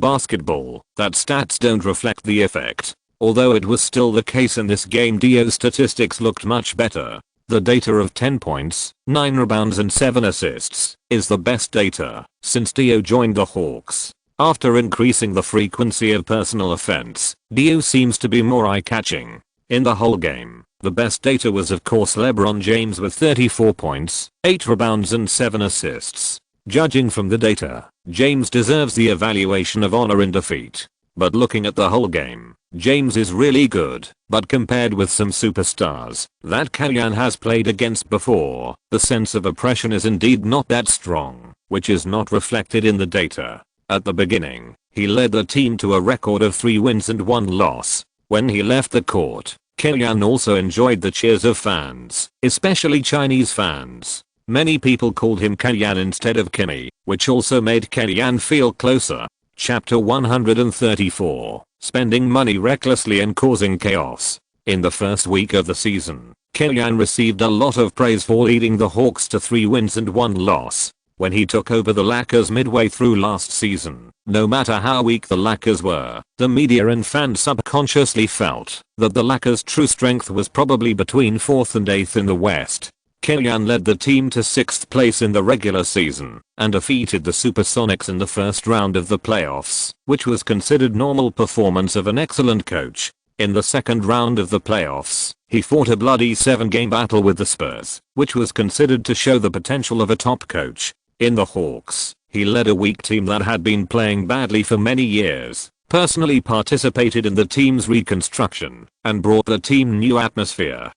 basketball. That stats don't reflect the effect. Although it was still the case in this game, Dio's statistics looked much better. The data of 10 points, 9 rebounds and 7 assists is the best data since Dio joined the Hawks. After increasing the frequency of personal offense, Dio seems to be more eye-catching. In the whole game, the best data was of course LeBron James with 34 points, 8 rebounds and 7 assists. Judging from the data, James deserves the evaluation of honor in defeat. But looking at the whole game, James is really good, but compared with some superstars that Kellyanne has played against before, the sense of oppression is indeed not that strong, which is not reflected in the data. At the beginning, he led the team to a record of 3 wins and 1 loss. When he left the court, Kellyanne also enjoyed the cheers of fans, especially Chinese fans. Many people called him Kellyanne instead of Kimmy, which also made Kellyanne feel closer. Chapter 134, Spending Money Recklessly and Causing Chaos. In the first week of the season, Kellyanne received a lot of praise for leading the Hawks to 3 wins and 1 loss. When he took over the Lakers midway through last season, no matter how weak the Lakers were, the media and fans subconsciously felt that the Lakers' true strength was probably between 4th and 8th in the West. Kellyanne led the team to 6th place in the regular season and defeated the Supersonics in the first round of the playoffs, which was considered normal performance of an excellent coach. In the second round of the playoffs, he fought a bloody 7-game battle with the Spurs, which was considered to show the potential of a top coach. In the Hawks, he led a weak team that had been playing badly for many years, personally participated in the team's reconstruction, and brought the team new atmosphere,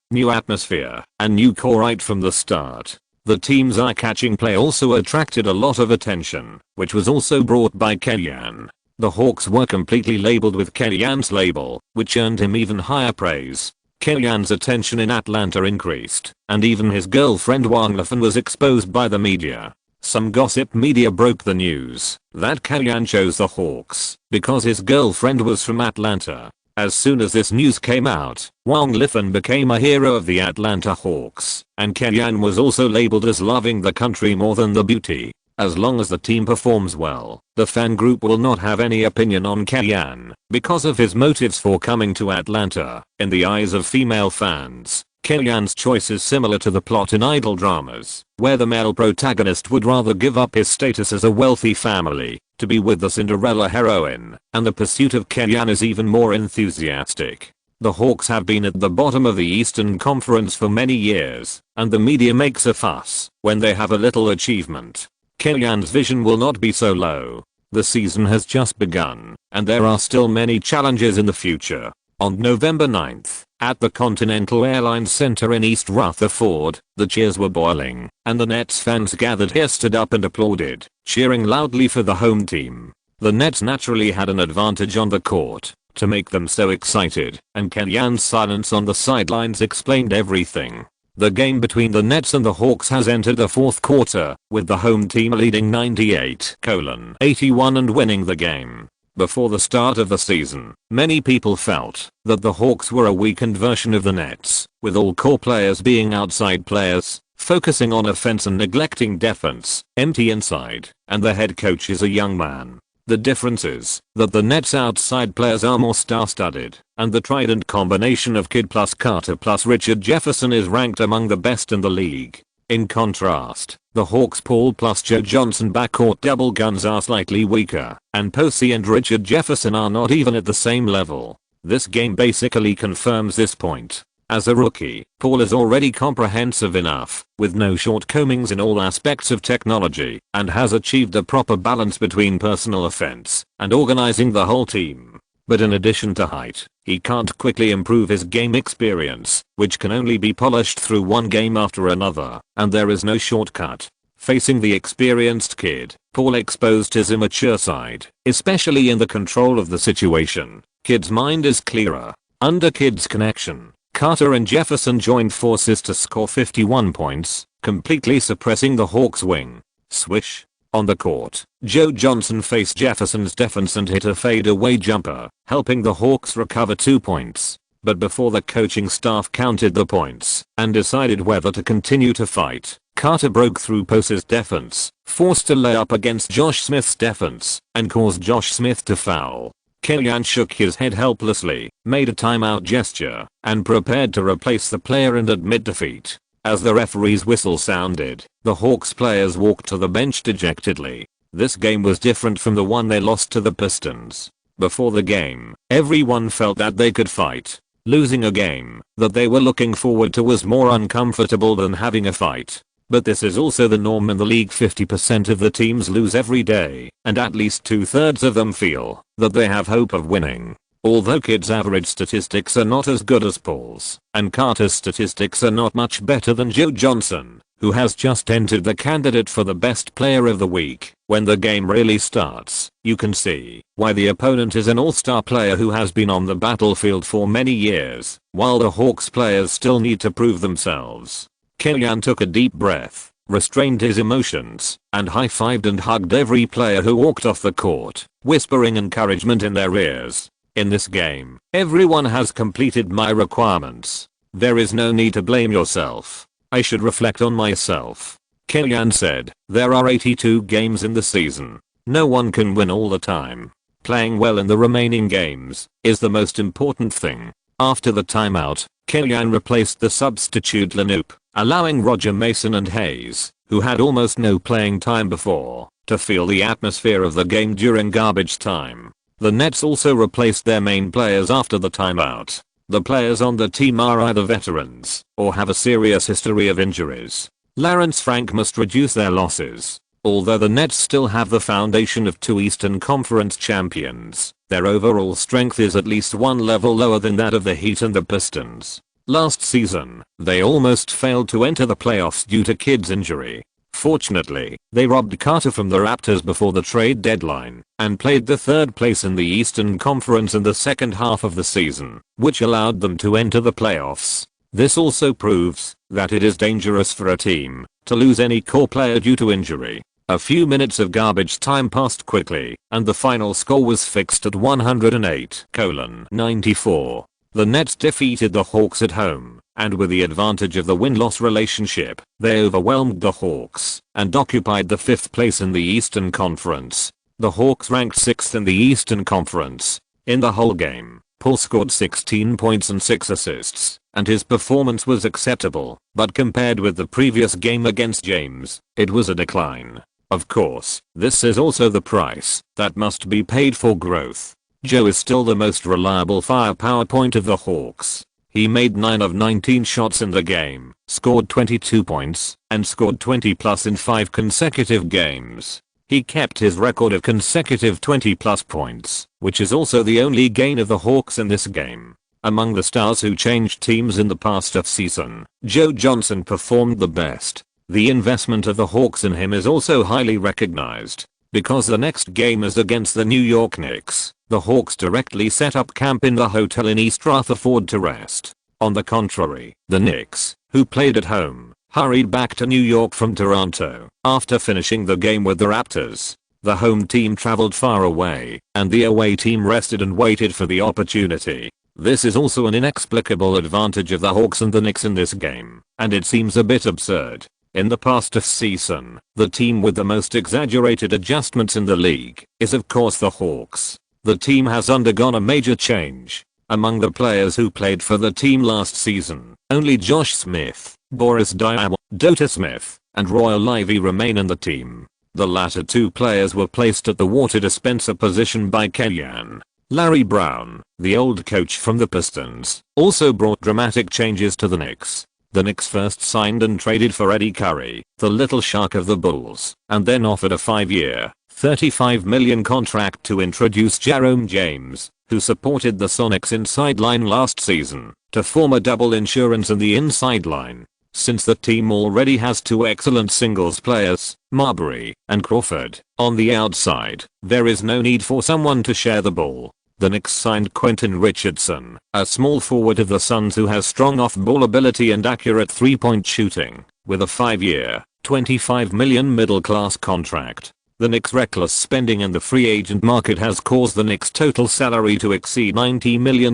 and new core right from the start. The team's eye-catching play also attracted a lot of attention, which was also brought by Kellyanne. The Hawks were completely labeled with Kellyanne's label, which earned him even higher praise. Kellyanne's attention in Atlanta increased, and even his girlfriend Wang Lifan was exposed by the media. Some gossip media broke the news that Kellyanne chose the Hawks because his girlfriend was from Atlanta. As soon as this news came out, Wang Lifan became a hero of the Atlanta Hawks, and Kellyanne was also labeled as loving the country more than the beauty. As long as the team performs well, the fan group will not have any opinion on Kellyan because of his motives for coming to Atlanta. In the eyes of female fans, Kellyan's choice is similar to the plot in idol dramas, where the male protagonist would rather give up his status as a wealthy family to be with the Cinderella heroine, and the pursuit of Kellyan is even more enthusiastic. The Hawks have been at the bottom of the Eastern Conference for many years, and the media makes a fuss when they have a little achievement. Kellyan's vision will not be so low. The season has just begun, and there are still many challenges in the future. On November 9th, at the Continental Airlines Center in East Rutherford, the cheers were boiling, and the Nets fans gathered here stood up and applauded, cheering loudly for the home team. The Nets naturally had an advantage on the court to make them so excited, and Kellyan's silence on the sidelines explained everything. The game between the Nets and the Hawks has entered the fourth quarter, with the home team leading 98-81 and winning the game. Before the start of the season, many people felt that the Hawks were a weakened version of the Nets, with all core players being outside players, focusing on offense and neglecting defense, empty inside, and the head coach is a young man. The difference is that the Nets' outside players are more star-studded, and the trident combination of Kidd plus Carter plus Richard Jefferson is ranked among the best in the league. In contrast, the Hawks' Paul plus Joe Johnson backcourt double guns are slightly weaker, and Posey and Richard Jefferson are not even at the same level. This game basically confirms this point. As a rookie, Paul is already comprehensive enough, with no shortcomings in all aspects of technology, and has achieved a proper balance between personal offense and organizing the whole team. But in addition to height, he can't quickly improve his game experience, which can only be polished through one game after another, and there is no shortcut. Facing the experienced Kidd, Paul exposed his immature side, especially in the control of the situation. Kidd's mind is clearer. Under Kidd's connection, Carter and Jefferson joined forces to score 51 points, completely suppressing the Hawks' wing. Swish. On the court, Joe Johnson faced Jefferson's defense and hit a fadeaway jumper, helping the Hawks recover 2 points. But before the coaching staff counted the points and decided whether to continue to fight, Carter broke through Posey's defense, forced a layup against Josh Smith's defense, and caused Josh Smith to foul. Kellyan shook his head helplessly, made a timeout gesture, and prepared to replace the player and admit defeat. As the referee's whistle sounded, the Hawks players walked to the bench dejectedly. This game was different from the one they lost to the Pistons. Before the game, everyone felt that they could fight. Losing a game that they were looking forward to was more uncomfortable than having a fight. But this is also the norm in the league. 50% of the teams lose every day, and at least 2/3 of them feel that they have hope of winning. Although Kidd's average statistics are not as good as Paul's, and Carter's statistics are not much better than Joe Johnson, who has just entered the candidate for the best player of the week, when the game really starts, you can see why the opponent is an all-star player who has been on the battlefield for many years, while the Hawks players still need to prove themselves. Kellyan took a deep breath, restrained his emotions, and high-fived and hugged every player who walked off the court, whispering encouragement in their ears. In this game, everyone has completed my requirements. There is no need to blame yourself. I should reflect on myself. Kellyan said, there are 82 games in the season. No one can win all the time. Playing well in the remaining games is the most important thing. After the timeout, Kellyan replaced the substitute lineup, allowing Roger Mason and Hayes, who had almost no playing time before, to feel the atmosphere of the game during garbage time. The Nets also replaced their main players after the timeout. The players on the team are either veterans or have a serious history of injuries. Lawrence Frank must reduce their losses. Although the Nets still have the foundation of 2 Eastern Conference champions, their overall strength is at least one level lower than that of the Heat and the Pistons. Last season, they almost failed to enter the playoffs due to Kidd's injury. Fortunately, they robbed Carter from the Raptors before the trade deadline and played the 3rd place in the Eastern Conference in the second half of the season, which allowed them to enter the playoffs. This also proves that it is dangerous for a team to lose any core player due to injury. A few minutes of garbage time passed quickly, and the final score was fixed at 108-94. The Nets defeated the Hawks at home, and with the advantage of the win-loss relationship, they overwhelmed the Hawks and occupied the 5th place in the Eastern Conference. The Hawks ranked 6th in the Eastern Conference. In the whole game, Paul scored 16 points and 6 assists, and his performance was acceptable, but compared with the previous game against James, it was a decline. Of course, this is also the price that must be paid for growth. Joe is still the most reliable firepower point of the Hawks. He made 9 of 19 shots in the game, scored 22 points, and scored 20 plus in 5 consecutive games. He kept his record of consecutive 20 plus points, which is also the only gain of the Hawks in this game. Among the stars who changed teams in the past offseason, Joe Johnson performed the best. The investment of the Hawks in him is also highly recognized. Because the next game is against the New York Knicks, the Hawks directly set up camp in the hotel in East Rutherford to rest. On the contrary, the Knicks, who played at home, hurried back to New York from Toronto after finishing the game with the Raptors. The home team traveled far away, and the away team rested and waited for the opportunity. This is also an inexplicable advantage of the Hawks and the Knicks in this game, and it seems a bit absurd. In the past offseason, the team with the most exaggerated adjustments in the league is of course the Hawks. The team has undergone a major change. Among the players who played for the team last season, only Josh Smith, Boris Diaw, Dota Smith, and Royal Livy remain in the team. The latter 2 players were placed at the water dispenser position by Kellyanne. Larry Brown, the old coach from the Pistons, also brought dramatic changes to the Knicks. The Knicks first signed and traded for Eddie Curry, the little shark of the Bulls, and then offered a 5-year, $35 million contract to introduce Jerome James, who supported the Sonics inside line last season, to form a double insurance in the inside line. Since the team already has 2 excellent singles players, Marbury and Crawford, on the outside, there is no need for someone to share the ball. The Knicks signed Quentin Richardson, a small forward of the Suns who has strong off-ball ability and accurate 3-point shooting, with a 5-year, $25 million middle-class contract. The Knicks' reckless spending in the free agent market has caused the Knicks' total salary to exceed $90 million,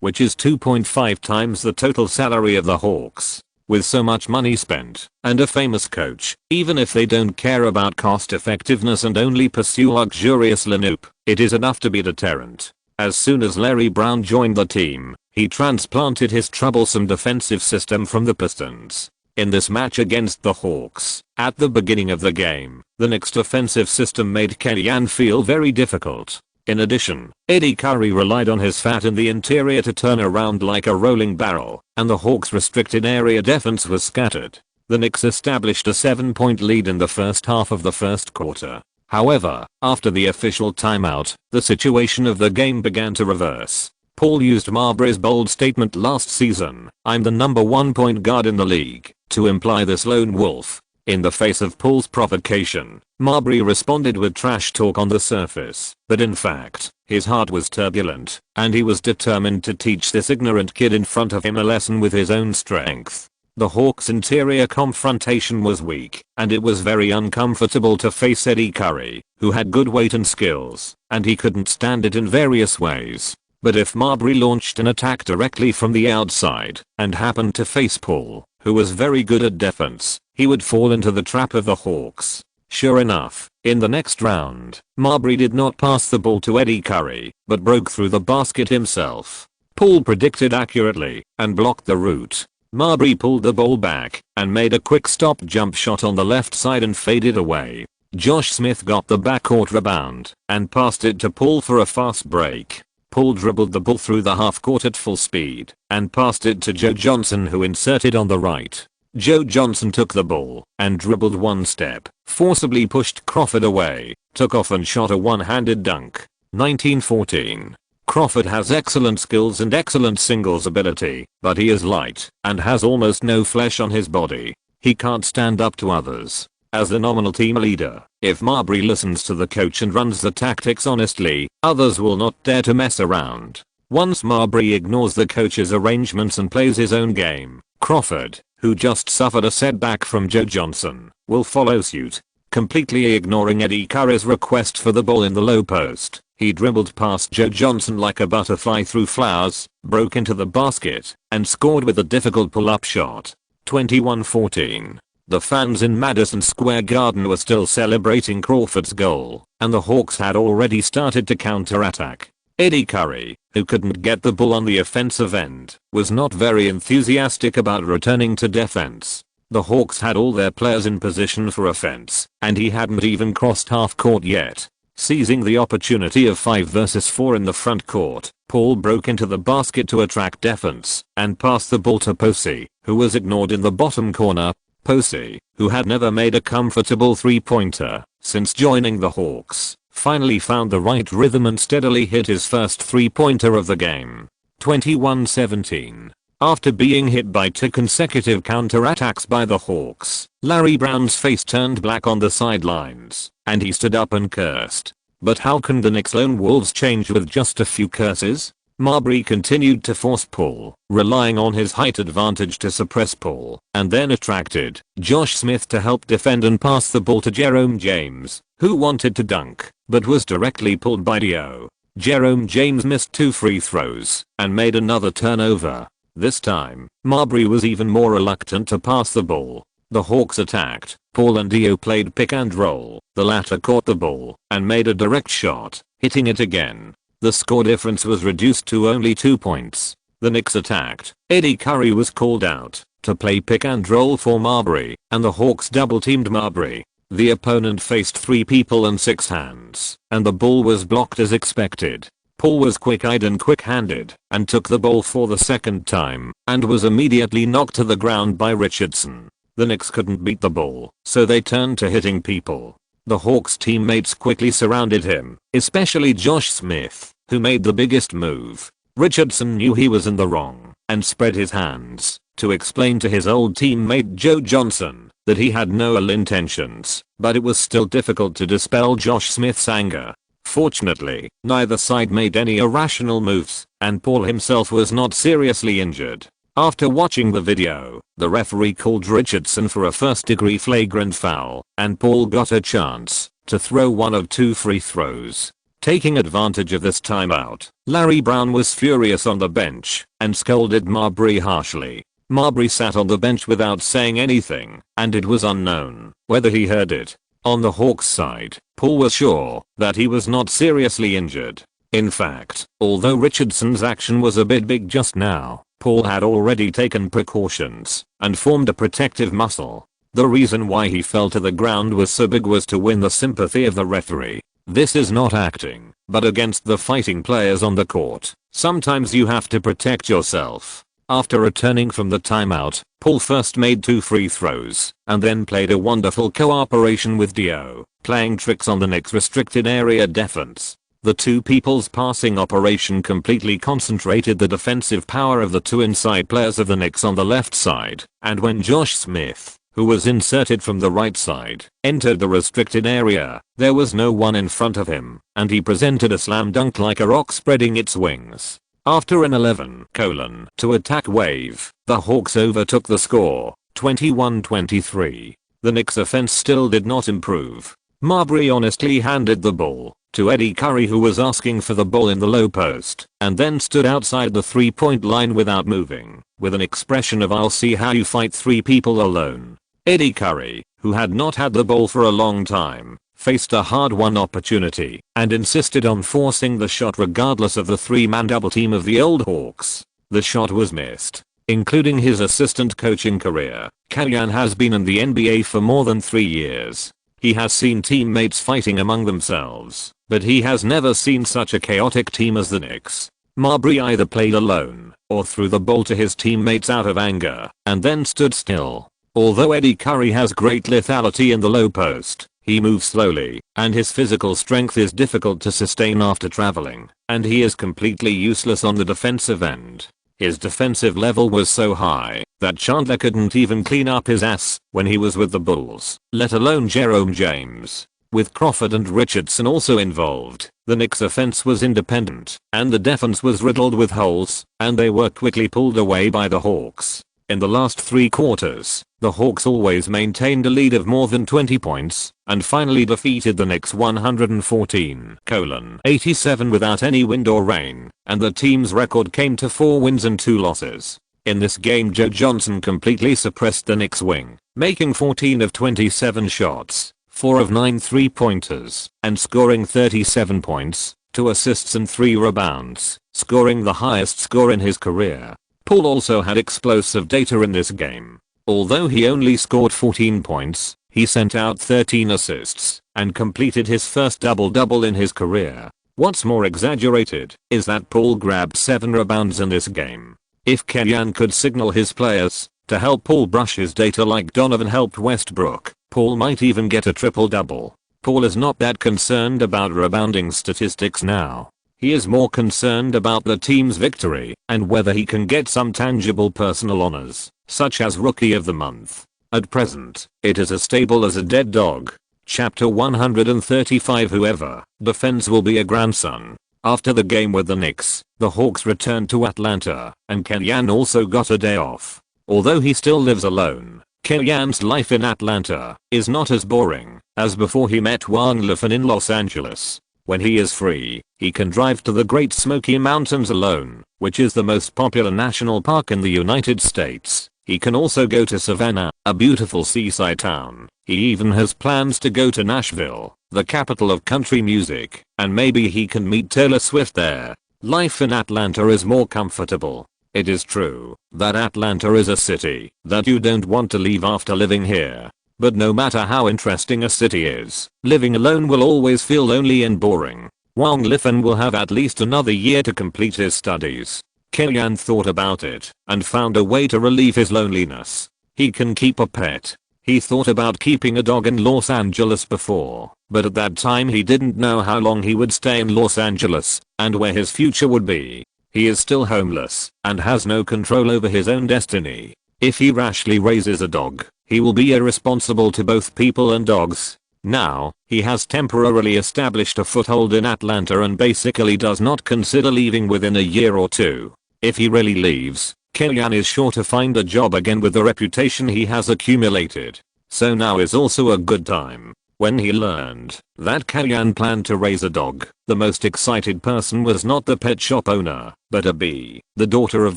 which is 2.5 times the total salary of the Hawks. With so much money spent, and a famous coach, even if they don't care about cost effectiveness and only pursue luxurious Lanoop, it is enough to be deterrent. As soon as Larry Brown joined the team, he transplanted his troublesome defensive system from the Pistons. In this match against the Hawks, at the beginning of the game, the Knicks' defensive system made Kellyanne feel very difficult. In addition, Eddie Curry relied on his fat in the interior to turn around like a rolling barrel, and the Hawks' restricted area defense was scattered. The Knicks established a 7-point lead in the first half of the first quarter. However, after the official timeout, the situation of the game began to reverse. Paul used Marbury's bold statement last season, "I'm the number 1 point guard in the league," to imply this lone wolf. In the face of Paul's provocation, Marbury responded with trash talk on the surface, but in fact, his heart was turbulent, and he was determined to teach this ignorant kid in front of him a lesson with his own strength. The Hawks' interior confrontation was weak, and it was very uncomfortable to face Eddie Curry, who had good weight and skills, and he couldn't stand it in various ways. But if Marbury launched an attack directly from the outside, and happened to face Paul, who was very good at defense, he would fall into the trap of the Hawks. Sure enough, in the next round, Marbury did not pass the ball to Eddie Curry, but broke through the basket himself. Paul predicted accurately, and blocked the route. Marbury pulled the ball back, and made a quick stop jump shot on the left side and faded away. Josh Smith got the backcourt rebound, and passed it to Paul for a fast break. Paul dribbled the ball through the half court at full speed, and passed it to Joe Johnson, who inserted on the right. Joe Johnson took the ball, and dribbled one step, forcibly pushed Crawford away, took off and shot a one-handed dunk. 1914. Crawford has excellent skills and excellent singles ability, but he is light, and has almost no flesh on his body. He can't stand up to others. As the nominal team leader, if Marbury listens to the coach and runs the tactics honestly, others will not dare to mess around. Once Marbury ignores the coach's arrangements and plays his own game, Crawford, who just suffered a setback from Joe Johnson, will follow suit. Completely ignoring Eddie Curry's request for the ball in the low post, he dribbled past Joe Johnson like a butterfly through flowers, broke into the basket, and scored with a difficult pull-up shot. 21-14. The fans in Madison Square Garden were still celebrating Crawford's goal, and the Hawks had already started to counterattack. Eddie Curry, who couldn't get the ball on the offensive end, was not very enthusiastic about returning to defense. The Hawks had all their players in position for offense, and he hadn't even crossed half court yet. Seizing the opportunity of 5 versus 4 in the front court, Paul broke into the basket to attract defense and passed the ball to Posey, who was ignored in the bottom corner. Posey, who had never made a comfortable three-pointer since joining the Hawks, finally found the right rhythm and steadily hit his first three-pointer of the game. 21-17. After being hit by 2 consecutive counterattacks by the Hawks, Larry Brown's face turned black on the sidelines, and he stood up and cursed. But how can the Knicks lone wolves change with just a few curses? Marbury continued to force Paul, relying on his height advantage to suppress Paul, and then attracted Josh Smith to help defend and pass the ball to Jerome James, who wanted to dunk, but was directly pulled by Dio. Jerome James missed 2 free throws and made another turnover. This time, Marbury was even more reluctant to pass the ball. The Hawks attacked. Paul and Dio played pick and roll. The latter caught the ball and made a direct shot, hitting it again. The score difference was reduced to only 2 points. The Knicks attacked. Eddie Curry was called out to play pick and roll for Marbury, and the Hawks double-teamed Marbury. The opponent faced 3 people and 6 hands, and the ball was blocked as expected. Paul was quick-eyed and quick-handed, and took the ball for the second time, and was immediately knocked to the ground by Richardson. The Knicks couldn't beat the ball, so they turned to hitting people. The Hawks teammates quickly surrounded him, especially Josh Smith, who made the biggest move. Richardson knew he was in the wrong, and spread his hands to explain to his old teammate Joe Johnson that he had no ill intentions, but it was still difficult to dispel Josh Smith's anger. Fortunately, neither side made any irrational moves, and Paul himself was not seriously injured. After watching the video, the referee called Richardson for a first-degree flagrant foul, and Paul got a chance to throw one of 2 free throws. Taking advantage of this timeout, Larry Brown was furious on the bench and scolded Marbury harshly. Marbury sat on the bench without saying anything, and it was unknown whether he heard it. On the Hawks side, Paul was sure that he was not seriously injured. In fact, although Richardson's action was a bit big just now, Paul had already taken precautions and formed a protective muscle. The reason why he fell to the ground was so big was to win the sympathy of the referee. This is not acting, but against the fighting players on the court, sometimes you have to protect yourself. After returning from the timeout, Paul first made 2 free throws, and then played a wonderful cooperation with Dio, playing tricks on the Knicks' restricted area defense. The 2 people's passing operation completely concentrated the defensive power of the 2 inside players of the Knicks on the left side, and when Josh Smith, who was inserted from the right side, entered the restricted area, there was no one in front of him, and he presented a slam dunk like a rock spreading its wings. After an 11:2 attack wave, the Hawks overtook the score, 21-23. The Knicks' offense still did not improve. Marbury honestly handed the ball to Eddie Curry, who was asking for the ball in the low post, and then stood outside the 3-point line without moving, with an expression of "I'll see how you fight 3 people alone." Eddie Curry, who had not had the ball for a long time, faced a hard-won opportunity and insisted on forcing the shot regardless of the 3-man double team of the old Hawks. The shot was missed. Including his assistant coaching career, Callahan has been in the NBA for more than 3 years. He has seen teammates fighting among themselves, but he has never seen such a chaotic team as the Knicks. Marbury either played alone or threw the ball to his teammates out of anger and then stood still. Although Eddie Curry has great lethality in the low post, he moves slowly, and his physical strength is difficult to sustain after traveling, and he is completely useless on the defensive end. His defensive level was so high that Chandler couldn't even clean up his ass when he was with the Bulls, let alone Jerome James. With Crawford and Richardson also involved, the Knicks' offense was independent, and the defense was riddled with holes, and they were quickly pulled away by the Hawks. In the last 3 quarters, the Hawks always maintained a lead of more than 20 points, and finally defeated the Knicks 114-87 without any wind or rain, and the team's record came to 4 wins and 2 losses. In this game, Joe Johnson completely suppressed the Knicks wing, making 14 of 27 shots, 4 of 9 3-pointers, and scoring 37 points, 2 assists and 3 rebounds, scoring the highest score in his career. Paul also had explosive data in this game. Although he only scored 14 points, he sent out 13 assists, and completed his first double-double in his career. What's more exaggerated, is that Paul grabbed 7 rebounds in this game. If Kenyan could signal his players to help Paul brush his data like Donovan helped Westbrook, Paul might even get a triple-double. Paul is not that concerned about rebounding statistics now. He is more concerned about the team's victory and whether he can get some tangible personal honors, such as Rookie of the Month. At present, it is as stable as a dead dog. Chapter 135. Whoever defends will be a grandson. After the game with the Knicks, the Hawks returned to Atlanta, and Kenyan also got a day off. Although he still lives alone, Kenyan's life in Atlanta is not as boring as before he met Wang Lifan in Los Angeles. When he is free, he can drive to the Great Smoky Mountains alone, which is the most popular national park in the United States. He can also go to Savannah, a beautiful seaside town. He even has plans to go to Nashville, the capital of country music, and maybe he can meet Taylor Swift there. Life in Atlanta is more comfortable. It is true that Atlanta is a city that you don't want to leave after living here. But no matter how interesting a city is, living alone will always feel lonely and boring. Wang Lifan will have at least another year to complete his studies. Kenyan thought about it and found a way to relieve his loneliness. He can keep a pet. He thought about keeping a dog in Los Angeles before, but at that time he didn't know how long he would stay in Los Angeles and where his future would be. He is still homeless and has no control over his own destiny. If he rashly raises a dog, he will be irresponsible to both people and dogs. Now, he has temporarily established a foothold in Atlanta and basically does not consider leaving within a year or 2. If he really leaves, Kenyan is sure to find a job again with the reputation he has accumulated. So now is also a good time. When he learned that Kenyan planned to raise a dog, the most excited person was not the pet shop owner, but Abby, the daughter of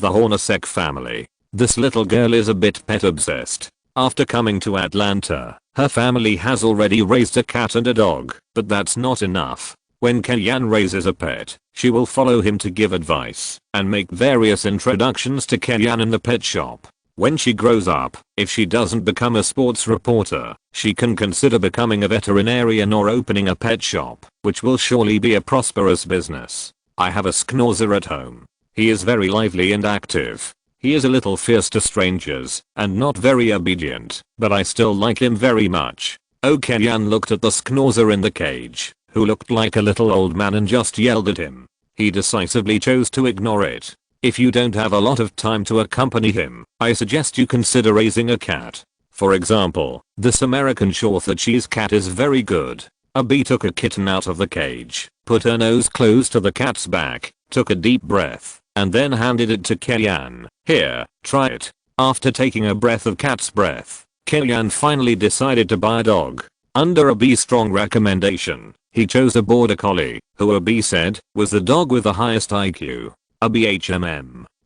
the Hornacek family. This little girl is a bit pet obsessed. After coming to Atlanta, her family has already raised a cat and a dog, but that's not enough. When Kenyan raises a pet, she will follow him to give advice and make various introductions to Kenyan in the pet shop. When she grows up, if she doesn't become a sports reporter, she can consider becoming a veterinarian or opening a pet shop, which will surely be a prosperous business. I have a schnauzer at home. He is very lively and active. He is a little fierce to strangers and not very obedient, but I still like him very much. Oh, Kenyan looked at the schnauzer in the cage, who looked like a little old man, and just yelled at him. He decisively chose to ignore it. If you don't have a lot of time to accompany him, I suggest you consider raising a cat. For example, this American Shorter Cheese cat is very good. Abby took a kitten out of the cage, put her nose close to the cat's back, took a deep breath, and then handed it to Kenyan. Here, try it. After taking a breath of cat's breath, Kenyan finally decided to buy a dog. Under Abby's strong recommendation, he chose a border collie, who Abby said was the dog with the highest IQ. Abby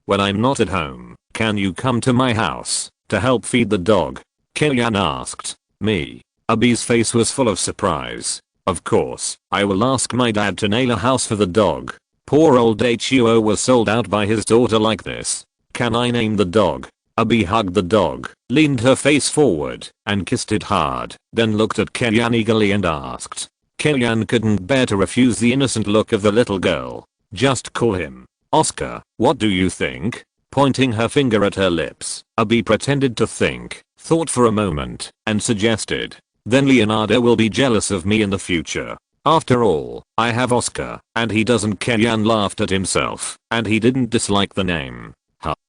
when I'm not at home, can you come to my house to help feed the dog? Kenyan asked. Me. Abby's face was full of surprise. Of course, I will ask my dad to nail a house for the dog. Poor old Huo was sold out by his daughter like this. Can I name the dog? Abby hugged the dog, leaned her face forward, and kissed it hard, then looked at Kenyan eagerly and asked. Kenyan couldn't bear to refuse the innocent look of the little girl. Just call him Oscar. What do you think? Pointing her finger at her lips, Abby pretended to think, thought for a moment, and suggested. Then Leonardo will be jealous of me in the future. After all, I have Oscar, and he doesn't. Kenyan laughed at himself, and he didn't dislike the name.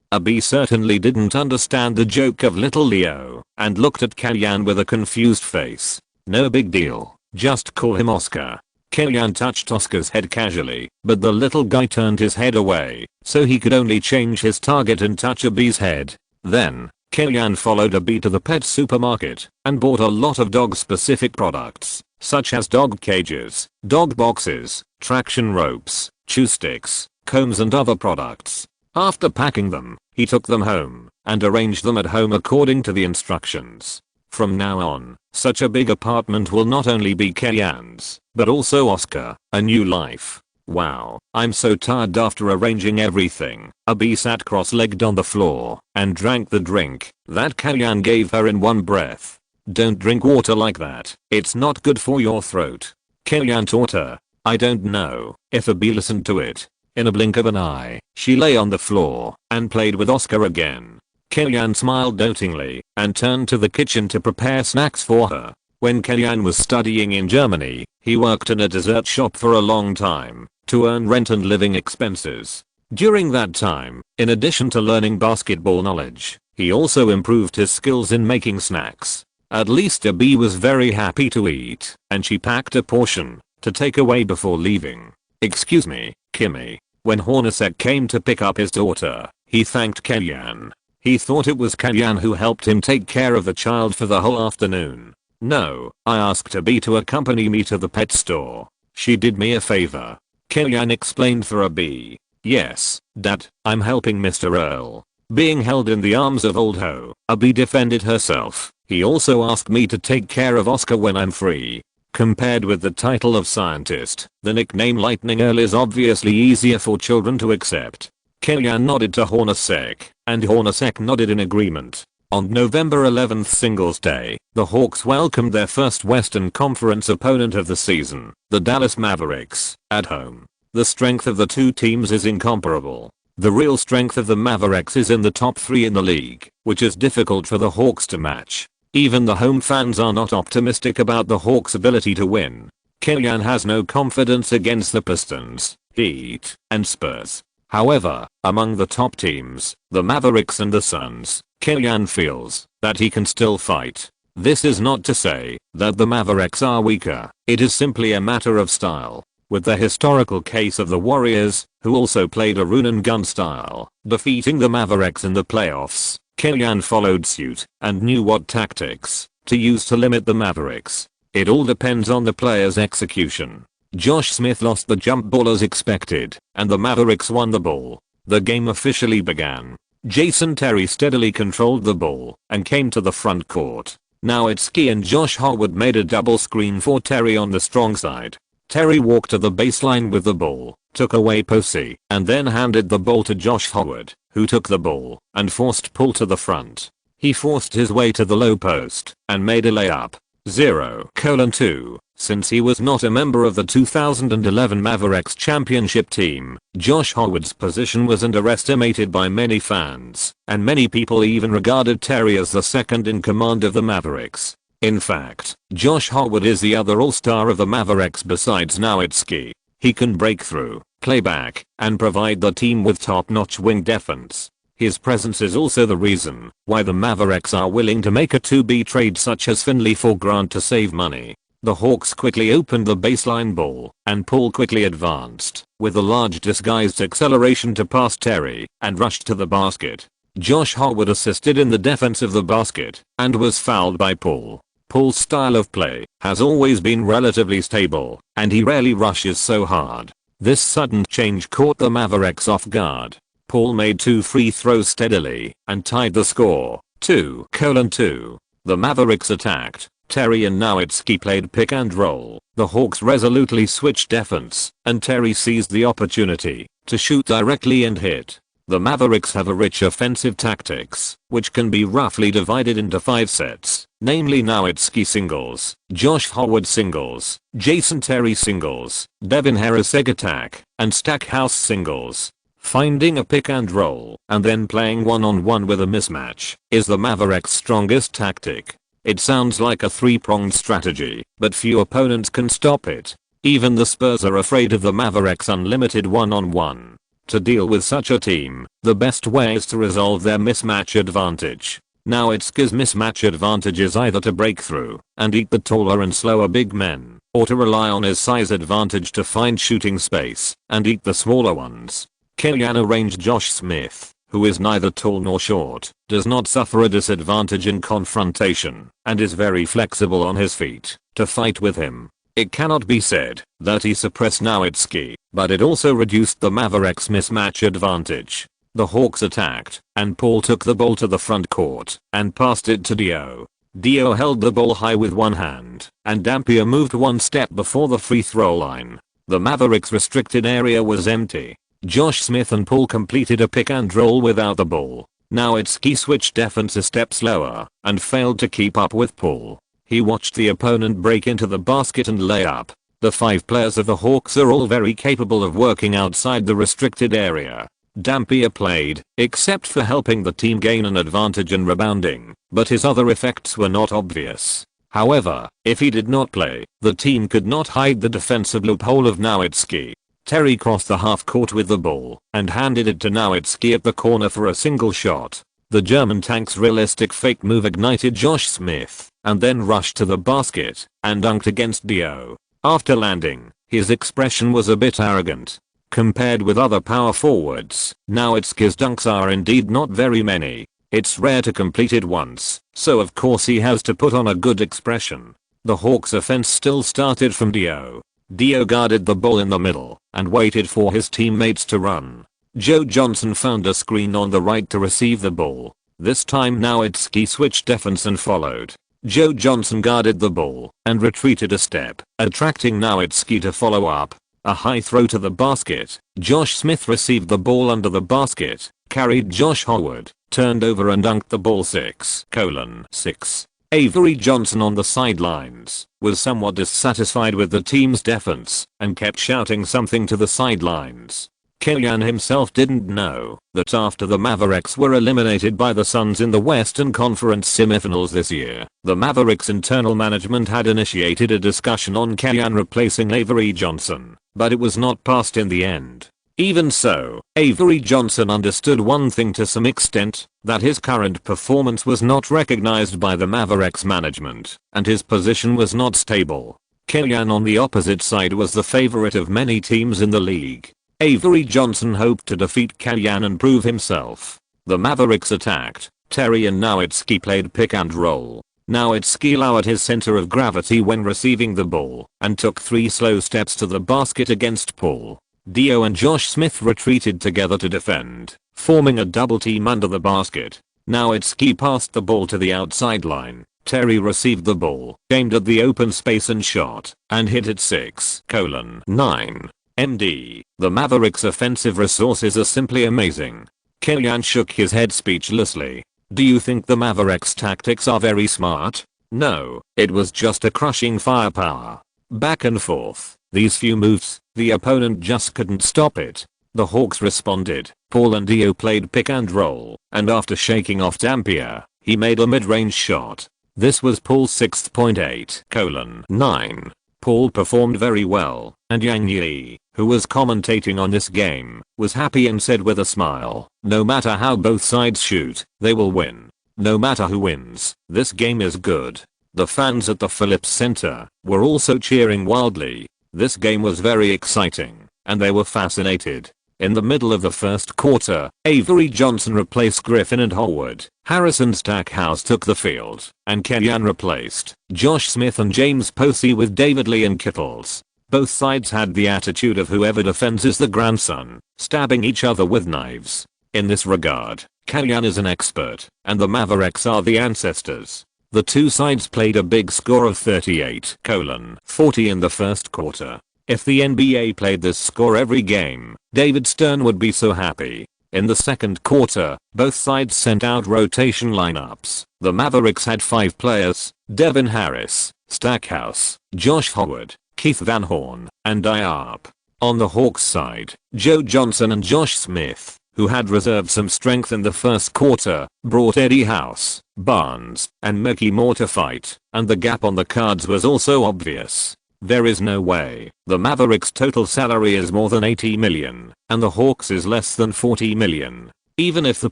Abby certainly didn't understand the joke of little Leo, and looked at Kenyan with a confused face. No big deal, just call him Oscar. Kenyan touched Oscar's head casually, but the little guy turned his head away, so he could only change his target and touch Abby's head. Then, Kellyanne followed a bee to the pet supermarket and bought a lot of dog-specific products, such as dog cages, dog boxes, traction ropes, chew sticks, combs and other products. After packing them, he took them home and arranged them at home according to the instructions. From now on, such a big apartment will not only be Kellyanne's, but also Oscar, a new life. Wow, I'm so tired after arranging everything. Abby sat cross-legged on the floor and drank the drink that Kellyanne gave her in one breath. Don't drink water like that, it's not good for your throat. Kellyanne taught her. I don't know if Abby listened to it. In a blink of an eye, she lay on the floor and played with Oscar again. Kellyanne smiled dotingly and turned to the kitchen to prepare snacks for her. When Kellyanne was studying in Germany, he worked in a dessert shop for a long time to earn rent and living expenses. During that time, in addition to learning basketball knowledge, he also improved his skills in making snacks. At least Abby was very happy to eat, and she packed a portion to take away before leaving. Excuse me, Kimmy. When Hornacek came to pick up his daughter, he thanked Kellyanne. He thought it was Kellyanne who helped him take care of the child for the whole afternoon. No, I asked Abby to accompany me to the pet store. She did me a favor. Kellyanne explained for Abby. Yes, Dad, I'm helping Mr. Earl. Being held in the arms of old Ho, Abby defended herself. He also asked me to take care of Oscar when I'm free. Compared with the title of scientist, the nickname Lightning Earl is obviously easier for children to accept. Kellyanne nodded to Hornacek, and Hornacek nodded in agreement. On November 11th Singles Day, the Hawks welcomed their first Western Conference opponent of the season, the Dallas Mavericks, at home. The strength of the two teams is incomparable. The real strength of the Mavericks is in the top 3 in the league, which is difficult for the Hawks to match. Even the home fans are not optimistic about the Hawks' ability to win. Kellyanne has no confidence against the Pistons, Heat, and Spurs. However, among the top teams, the Mavericks and the Suns, Kellyanne feels that he can still fight. This is not to say that the Mavericks are weaker, it is simply a matter of style. With the historical case of the Warriors, who also played a run and gun style, defeating the Mavericks in the playoffs, Kellyanne followed suit and knew what tactics to use to limit the Mavericks. It all depends on the player's execution. Josh Smith lost the jump ball as expected, and the Mavericks won the ball. The game officially began. Jason Terry steadily controlled the ball and came to the front court. Nowitzki and Josh Howard made a double screen for Terry on the strong side. Terry walked to the baseline with the ball, took away Posey, and then handed the ball to Josh Howard, who took the ball and forced Poole to the front. He forced his way to the low post and made a layup. 0:2. Since he was not a member of the 2011 Mavericks championship team, Josh Howard's position was underestimated by many fans, and many people even regarded Terry as the second in command of the Mavericks. In fact, Josh Howard is the other all-star of the Mavericks besides Nowitzki. He can break through, play back, and provide the team with top-notch wing defense. His presence is also the reason why the Mavericks are willing to make a 2B trade such as Finley for Grant to save money. The Hawks quickly opened the baseline ball, and Poole quickly advanced with a large disguised acceleration to pass Terry and rushed to the basket. Josh Howard assisted in the defense of the basket and was fouled by Poole. Poole's style of play has always been relatively stable, and he rarely rushes so hard. This sudden change caught the Mavericks off guard. Poole made 2 free throws steadily and tied the score, 2:2. The Mavericks attacked. Terry and Nowitzki played pick and roll. The Hawks resolutely switched defense, and Terry seized the opportunity to shoot directly and hit. The Mavericks have a rich offensive tactics, which can be roughly divided into 5 sets, namely Nowitzki singles, Josh Howard singles, Jason Terry singles, Devin Harris egg attack, and Stackhouse singles. Finding a pick and roll, and then playing one-on-one with a mismatch, is the Mavericks' strongest tactic. It sounds like a 3-pronged strategy, but few opponents can stop it. Even the Spurs are afraid of the Mavericks' unlimited one-on-one. To deal with such a team, the best way is to resolve their mismatch advantage. Nowitzki's mismatch advantage is either to break through and eat the taller and slower big men, or to rely on his size advantage to find shooting space and eat the smaller ones. Kellyanne arranged Josh Smith who is neither tall nor short, does not suffer a disadvantage in confrontation, and is very flexible on his feet, to fight with him. It cannot be said that he suppressed Nowitzki, but it also reduced the Mavericks' mismatch advantage. The Hawks attacked, and Paul took the ball to the front court and passed it to Dio. Dio held the ball high with one hand, and Dampier moved one step before the free throw line. The Mavericks' restricted area was empty. Josh Smith and Paul completed a pick and roll without the ball. Nowitzki switched defense a step slower and failed to keep up with Paul. He watched the opponent break into the basket and lay up. The 5 players of the Hawks are all very capable of working outside the restricted area. Dampier played, except for helping the team gain an advantage in rebounding, but his other effects were not obvious. However, if he did not play, the team could not hide the defensive loophole of Nowitzki. Terry crossed the half court with the ball and handed it to Nowitzki at the corner for a single shot. The German tank's realistic fake move ignited Josh Smith, and then rushed to the basket and dunked against Dio. After landing, his expression was a bit arrogant. Compared with other power forwards, Nowitzki's dunks are indeed not very many. It's rare to complete it once, so of course he has to put on a good expression. The Hawks' offense still started from Dio. Dio guarded the ball in the middle and waited for his teammates to run. Joe Johnson found a screen on the right to receive the ball. This time Nowitzki switched defense and followed. Joe Johnson guarded the ball and retreated a step, attracting Nowitzki to follow up. A high throw to the basket. Josh Smith received the ball under the basket, carried Josh Howard, turned over and dunked the ball 6:6. Avery Johnson on the sidelines was somewhat dissatisfied with the team's defense and kept shouting something to the sidelines. Kellyan himself didn't know that after the Mavericks were eliminated by the Suns in the Western Conference semifinals this year, the Mavericks' internal management had initiated a discussion on Kellyan replacing Avery Johnson, but it was not passed in the end. Even so, Avery Johnson understood one thing to some extent, that his current performance was not recognized by the Mavericks management, and his position was not stable. Kellyan on the opposite side was the favorite of many teams in the league. Avery Johnson hoped to defeat Kellyan and prove himself. The Mavericks attacked. Terry and Nowitzki played pick and roll. Nowitzki lowered his center of gravity when receiving the ball and took 3 slow steps to the basket against Paul. Dio and Josh Smith retreated together to defend, forming a double team under the basket. Nowitzki passed the ball to the outside line. Terry received the ball, aimed at the open space and shot, and hit it 6:9. MD. The Mavericks' offensive resources are simply amazing. Kellyan shook his head speechlessly. Do you think the Mavericks' tactics are very smart? No, it was just a crushing firepower. Back and forth, these few moves, the opponent just couldn't stop it. The Hawks responded. Paul and Dio played pick and roll, and after shaking off Dampier, he made a mid-range shot. This was Paul's 6.8:9. Paul performed very well, and Yang Yi, who was commentating on this game, was happy and said with a smile, no matter how both sides shoot, they will win. No matter who wins, this game is good. The fans at the Phillips Center were also cheering wildly. This game was very exciting, and they were fascinated. In the middle of the first quarter, Avery Johnson replaced Griffin and Howard. Harrison Stackhouse took the field, and Kellyan replaced Josh Smith and James Posey with David Lee and Kittles. Both sides had the attitude of whoever defends is the grandson, stabbing each other with knives. In this regard, Kellyan is an expert, and the Mavericks are the ancestors. The two sides played a big score of 38:40 in the first quarter. If the NBA played this score every game, David Stern would be so happy. In the second quarter, both sides sent out rotation lineups. The Mavericks had 5 players: Devin Harris, Stackhouse, Josh Howard, Keith Van Horn, and Diop. On the Hawks side, Joe Johnson and Josh Smith, who had reserved some strength in the first quarter, brought Eddie House, Barnes, and Mickey Moore to fight, and the gap on the cards was also obvious. There is no way the Mavericks' total salary is more than $80 million, and the Hawks is less than $40 million. Even if the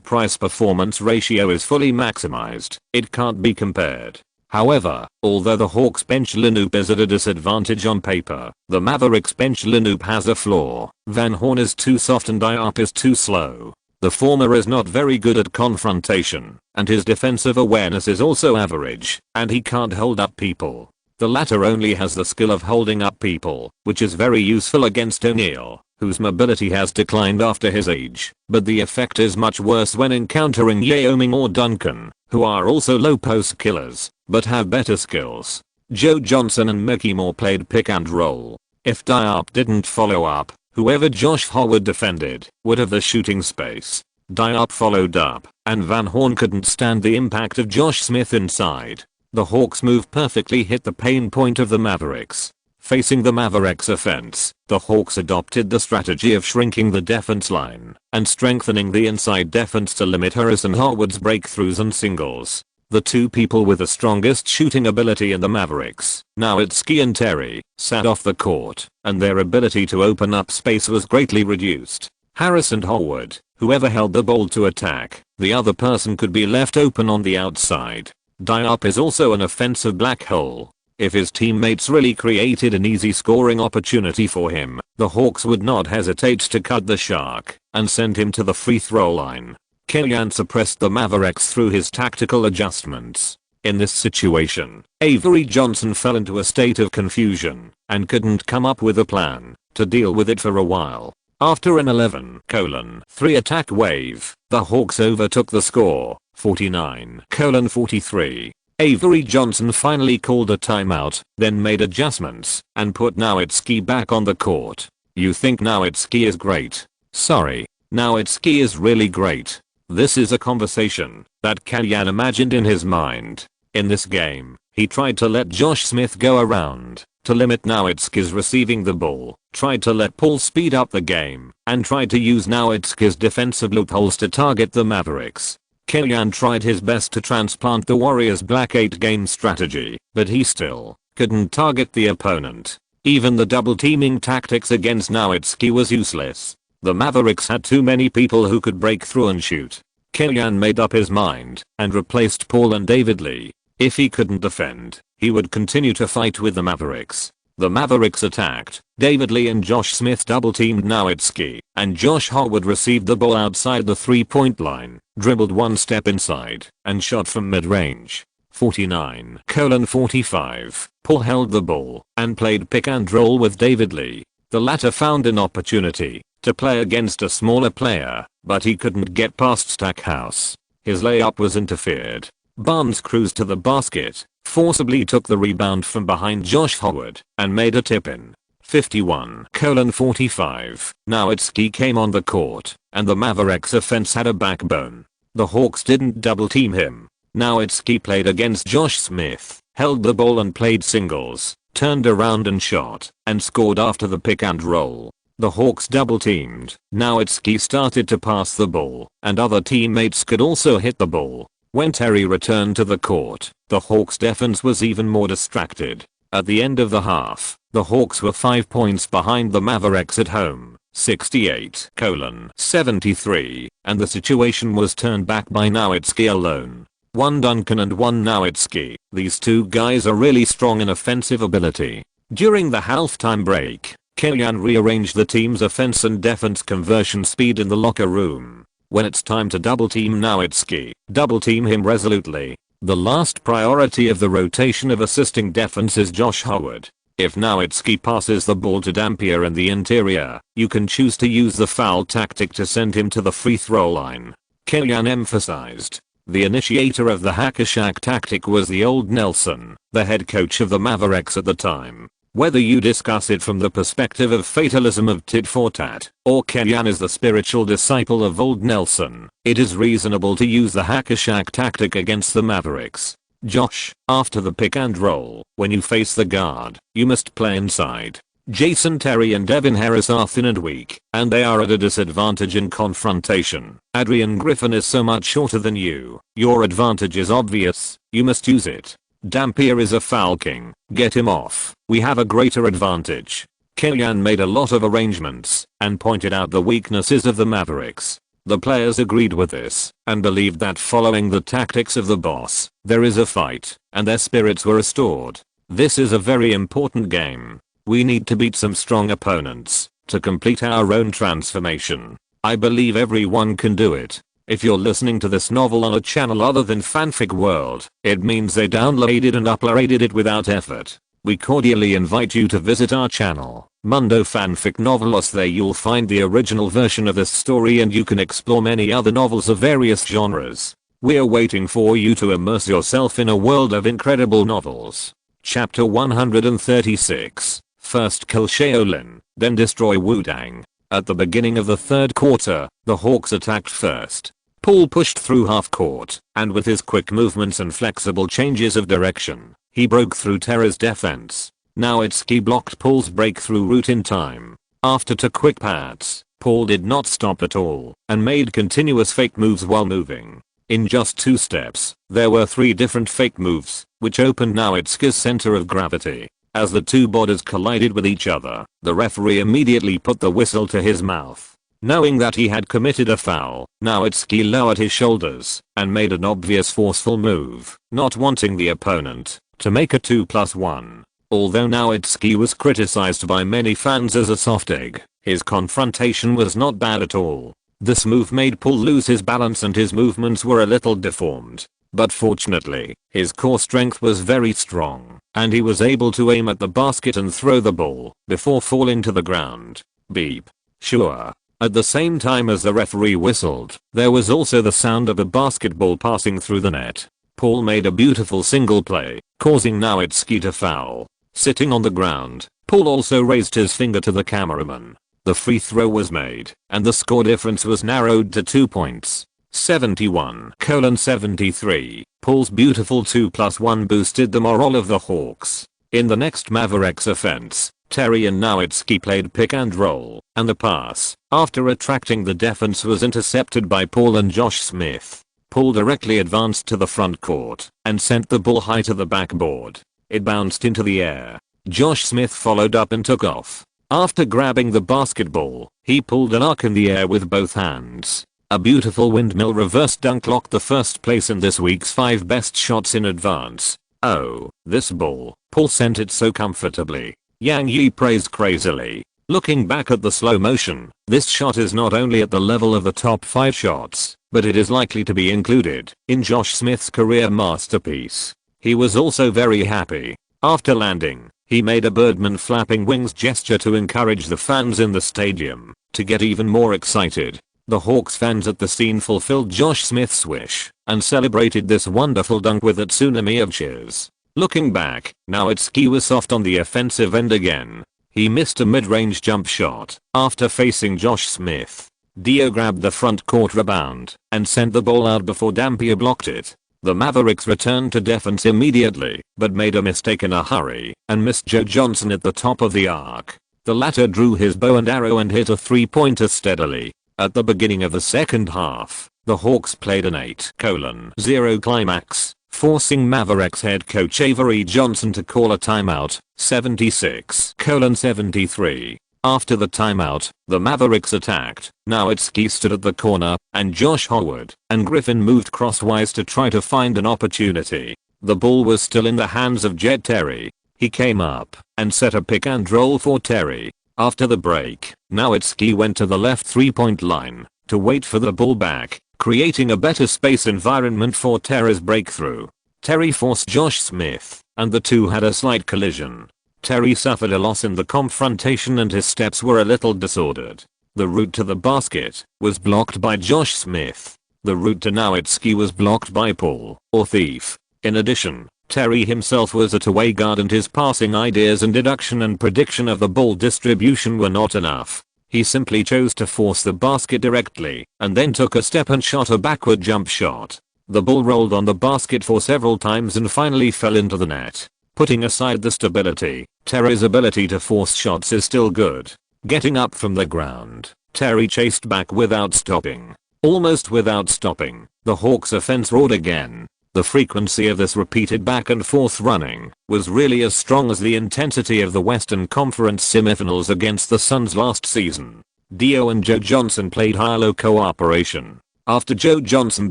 price-performance ratio is fully maximized, it can't be compared. However, although the Hawks bench lineup is at a disadvantage on paper, the Mavericks bench lineup has a flaw. Van Horn is too soft and Diop is too slow. The former is not very good at confrontation, and his defensive awareness is also average, and he can't hold up people. The latter only has the skill of holding up people, which is very useful against O'Neal, whose mobility has declined after his age, but the effect is much worse when encountering Yao Ming or Duncan, who are also low post killers, but have better skills. Joe Johnson and Mickey Moore played pick and roll. If Diop didn't follow up, whoever Josh Howard defended would have the shooting space. Diop followed up, and Van Horn couldn't stand the impact of Josh Smith inside. The Hawks' move perfectly hit the pain point of the Mavericks. Facing the Mavericks' offense, the Hawks adopted the strategy of shrinking the defense line and strengthening the inside defense to limit Harrison Howard's breakthroughs and singles. The two people with the strongest shooting ability in the Mavericks, Nowitzki and Terry, sat off the court, and their ability to open up space was greatly reduced. Harris and Howard, whoever held the ball to attack, the other person could be left open on the outside. Diop is also an offensive black hole. If his teammates really created an easy scoring opportunity for him, the Hawks would not hesitate to cut the shark and send him to the free throw line. Kellyan suppressed the Mavericks through his tactical adjustments. In this situation, Avery Johnson fell into a state of confusion and couldn't come up with a plan to deal with it for a while. After an 11:3 attack wave, the Hawks overtook the score, 49:43. Avery Johnson finally called a timeout, then made adjustments, and put Nowitzki back on the court. You think Nowitzki is great? Sorry, Nowitzki is really great. This is a conversation that Kellyan imagined in his mind. In this game, he tried to let Josh Smith go around to limit Nowitzki's receiving the ball, tried to let Paul speed up the game, and tried to use Nowitzki's defensive loopholes to target the Mavericks. Kellyan tried his best to transplant the Warriors' Black 8 game strategy, but he still couldn't target the opponent. Even the double teaming tactics against Nowitzki was useless. The Mavericks had too many people who could break through and shoot. Kellyan made up his mind and replaced Paul and David Lee. If he couldn't defend, he would continue to fight with the Mavericks. The Mavericks attacked. David Lee and Josh Smith double-teamed Nowitzki, and Josh Howard received the ball outside the three-point line, dribbled one step inside, and shot from mid-range. 49:45. Paul held the ball and played pick and roll with David Lee. The latter found an opportunity to play against a smaller player, but he couldn't get past Stackhouse. His layup was interfered. Barnes cruised to the basket, forcibly took the rebound from behind Josh Howard, and made a tip-in. 51:45. Nowitzki came on the court, and the Mavericks offense had a backbone. The Hawks didn't double team him. Nowitzki played against Josh Smith, held the ball and played singles, turned around and shot, and scored after the pick and roll. The Hawks double teamed. Nowitzki started to pass the ball, and other teammates could also hit the ball. When Terry returned to the court, the Hawks defense was even more distracted. At the end of the half, the Hawks were 5 points behind the Mavericks at home, 68:73, and the situation was turned back by Nowitzki alone. One Duncan and one Nowitzki. These two guys are really strong in offensive ability. During the halftime break, Kellyan rearranged the team's offense and defense conversion speed in the locker room. When it's time to double team Nowitzki, double team him resolutely. The last priority of the rotation of assisting defense is Josh Howard. If Nowitzki passes the ball to Dampier in the interior, you can choose to use the foul tactic to send him to the free throw line. Kellyan emphasized. The initiator of the Hack-a-Shack tactic was the old Nelson, the head coach of the Mavericks at the time. Whether you discuss it from the perspective of fatalism of tit for tat, or Kellyan is the spiritual disciple of old Nelson, it is reasonable to use the Hack-a-Shack tactic against the Mavericks. Josh, after the pick and roll, when you face the guard, you must play inside. Jason Terry and Devin Harris are thin and weak, and they are at a disadvantage in confrontation. Adrian Griffin is so much shorter than you. Your advantage is obvious, you must use it. Dampier is a foul king, get him off. We have a greater advantage. Kellyan made a lot of arrangements and pointed out the weaknesses of the Mavericks. The players agreed with this and believed that following the tactics of the boss, there is a fight, and their spirits were restored. This is a very important game. We need to beat some strong opponents to complete our own transformation. I believe everyone can do it. If you're listening to this novel on a channel other than Fanfic World, it means they downloaded and uploaded it without effort. We cordially invite you to visit our channel, Mundo Fanfic Novelos. There you'll find the original version of this story and you can explore many other novels of various genres. We're waiting for you to immerse yourself in a world of incredible novels. Chapter 136. First kill Shaolin, then destroy Wudang. At the beginning of the third quarter, the Hawks attacked first. Paul pushed through half court, and with his quick movements and flexible changes of direction, he broke through Terra's defense. Nowitzki blocked Paul's breakthrough route in time. After 2 quick pats, Paul did not stop at all, and made continuous fake moves while moving. In just 2 steps, there were 3 different fake moves, which opened Nowitzki's center of gravity. As the 2 bodies collided with each other, the referee immediately put the whistle to his mouth. Knowing that he had committed a foul, Nowitzki lowered his shoulders and made an obvious forceful move, not wanting the opponent to make a 2+1. Although Nowitzki was criticized by many fans as a soft egg, his confrontation was not bad at all. This move made Paul lose his balance and his movements were a little deformed. But fortunately, his core strength was very strong, and he was able to aim at the basket and throw the ball before falling to the ground. Beep. Sure. At the same time as the referee whistled, there was also the sound of a basketball passing through the net. Paul made a beautiful single play, causing Nowitzki to foul. Sitting on the ground, Paul also raised his finger to the cameraman. The free throw was made, and the score difference was narrowed to 2 points. 71-73. Paul's beautiful 2+1 boosted the morale of the Hawks. In the next Mavericks offense, Terry and Nowitzki played pick and roll, and the pass, after attracting the defense, was intercepted by Paul and Josh Smith. Paul directly advanced to the front court and sent the ball high to the backboard. It bounced into the air. Josh Smith followed up and took off. After grabbing the basketball, he pulled an arc in the air with both hands. A beautiful windmill reverse dunk locked the first place in this week's 5 best shots in advance. Oh, this ball. Paul sent it so comfortably. Yang Yi praised crazily. Looking back at the slow motion, this shot is not only at the level of the top 5 shots, but it is likely to be included in Josh Smith's career masterpiece. He was also very happy. After landing, he made a birdman flapping wings gesture to encourage the fans in the stadium to get even more excited. The Hawks fans at the scene fulfilled Josh Smith's wish and celebrated this wonderful dunk with a tsunami of cheers. Looking back, Nowitzki was soft on the offensive end again. He missed a mid-range jump shot after facing Josh Smith. Dio grabbed the front court rebound and sent the ball out before Dampier blocked it. The Mavericks returned to defense immediately, but made a mistake in a hurry and missed Joe Johnson at the top of the arc. The latter drew his bow and arrow and hit a 3-pointer steadily. At the beginning of the second half, the Hawks played an 8:0 climax, forcing Mavericks head coach Avery Johnson to call a timeout, 76:73. After the timeout, the Mavericks attacked. Nowitzki stood at the corner, and Josh Howard and Griffin moved crosswise to try to find an opportunity. The ball was still in the hands of Jet Terry. He came up and set a pick and roll for Terry. After the break, Nowitzki went to the left 3-point line to wait for the ball back, creating a better space environment for Terry's breakthrough. Terry forced Josh Smith, and the two had a slight collision. Terry suffered a loss in the confrontation and his steps were a little disordered. The route to the basket was blocked by Josh Smith. The route to Nowitzki was blocked by Paul, or Thief. In addition, Terry himself was a two-way guard and his passing ideas and deduction and prediction of the ball distribution were not enough. He simply chose to force the basket directly, and then took a step and shot a backward jump shot. The ball rolled on the basket for several times and finally fell into the net. Putting aside the stability, Terry's ability to force shots is still good. Getting up from the ground, Terry chased back without stopping. Almost without stopping, the Hawks offense roared again. The frequency of this repeated back and forth running was really as strong as the intensity of the Western Conference semifinals against the Suns last season. Dio and Joe Johnson played high-low cooperation. After Joe Johnson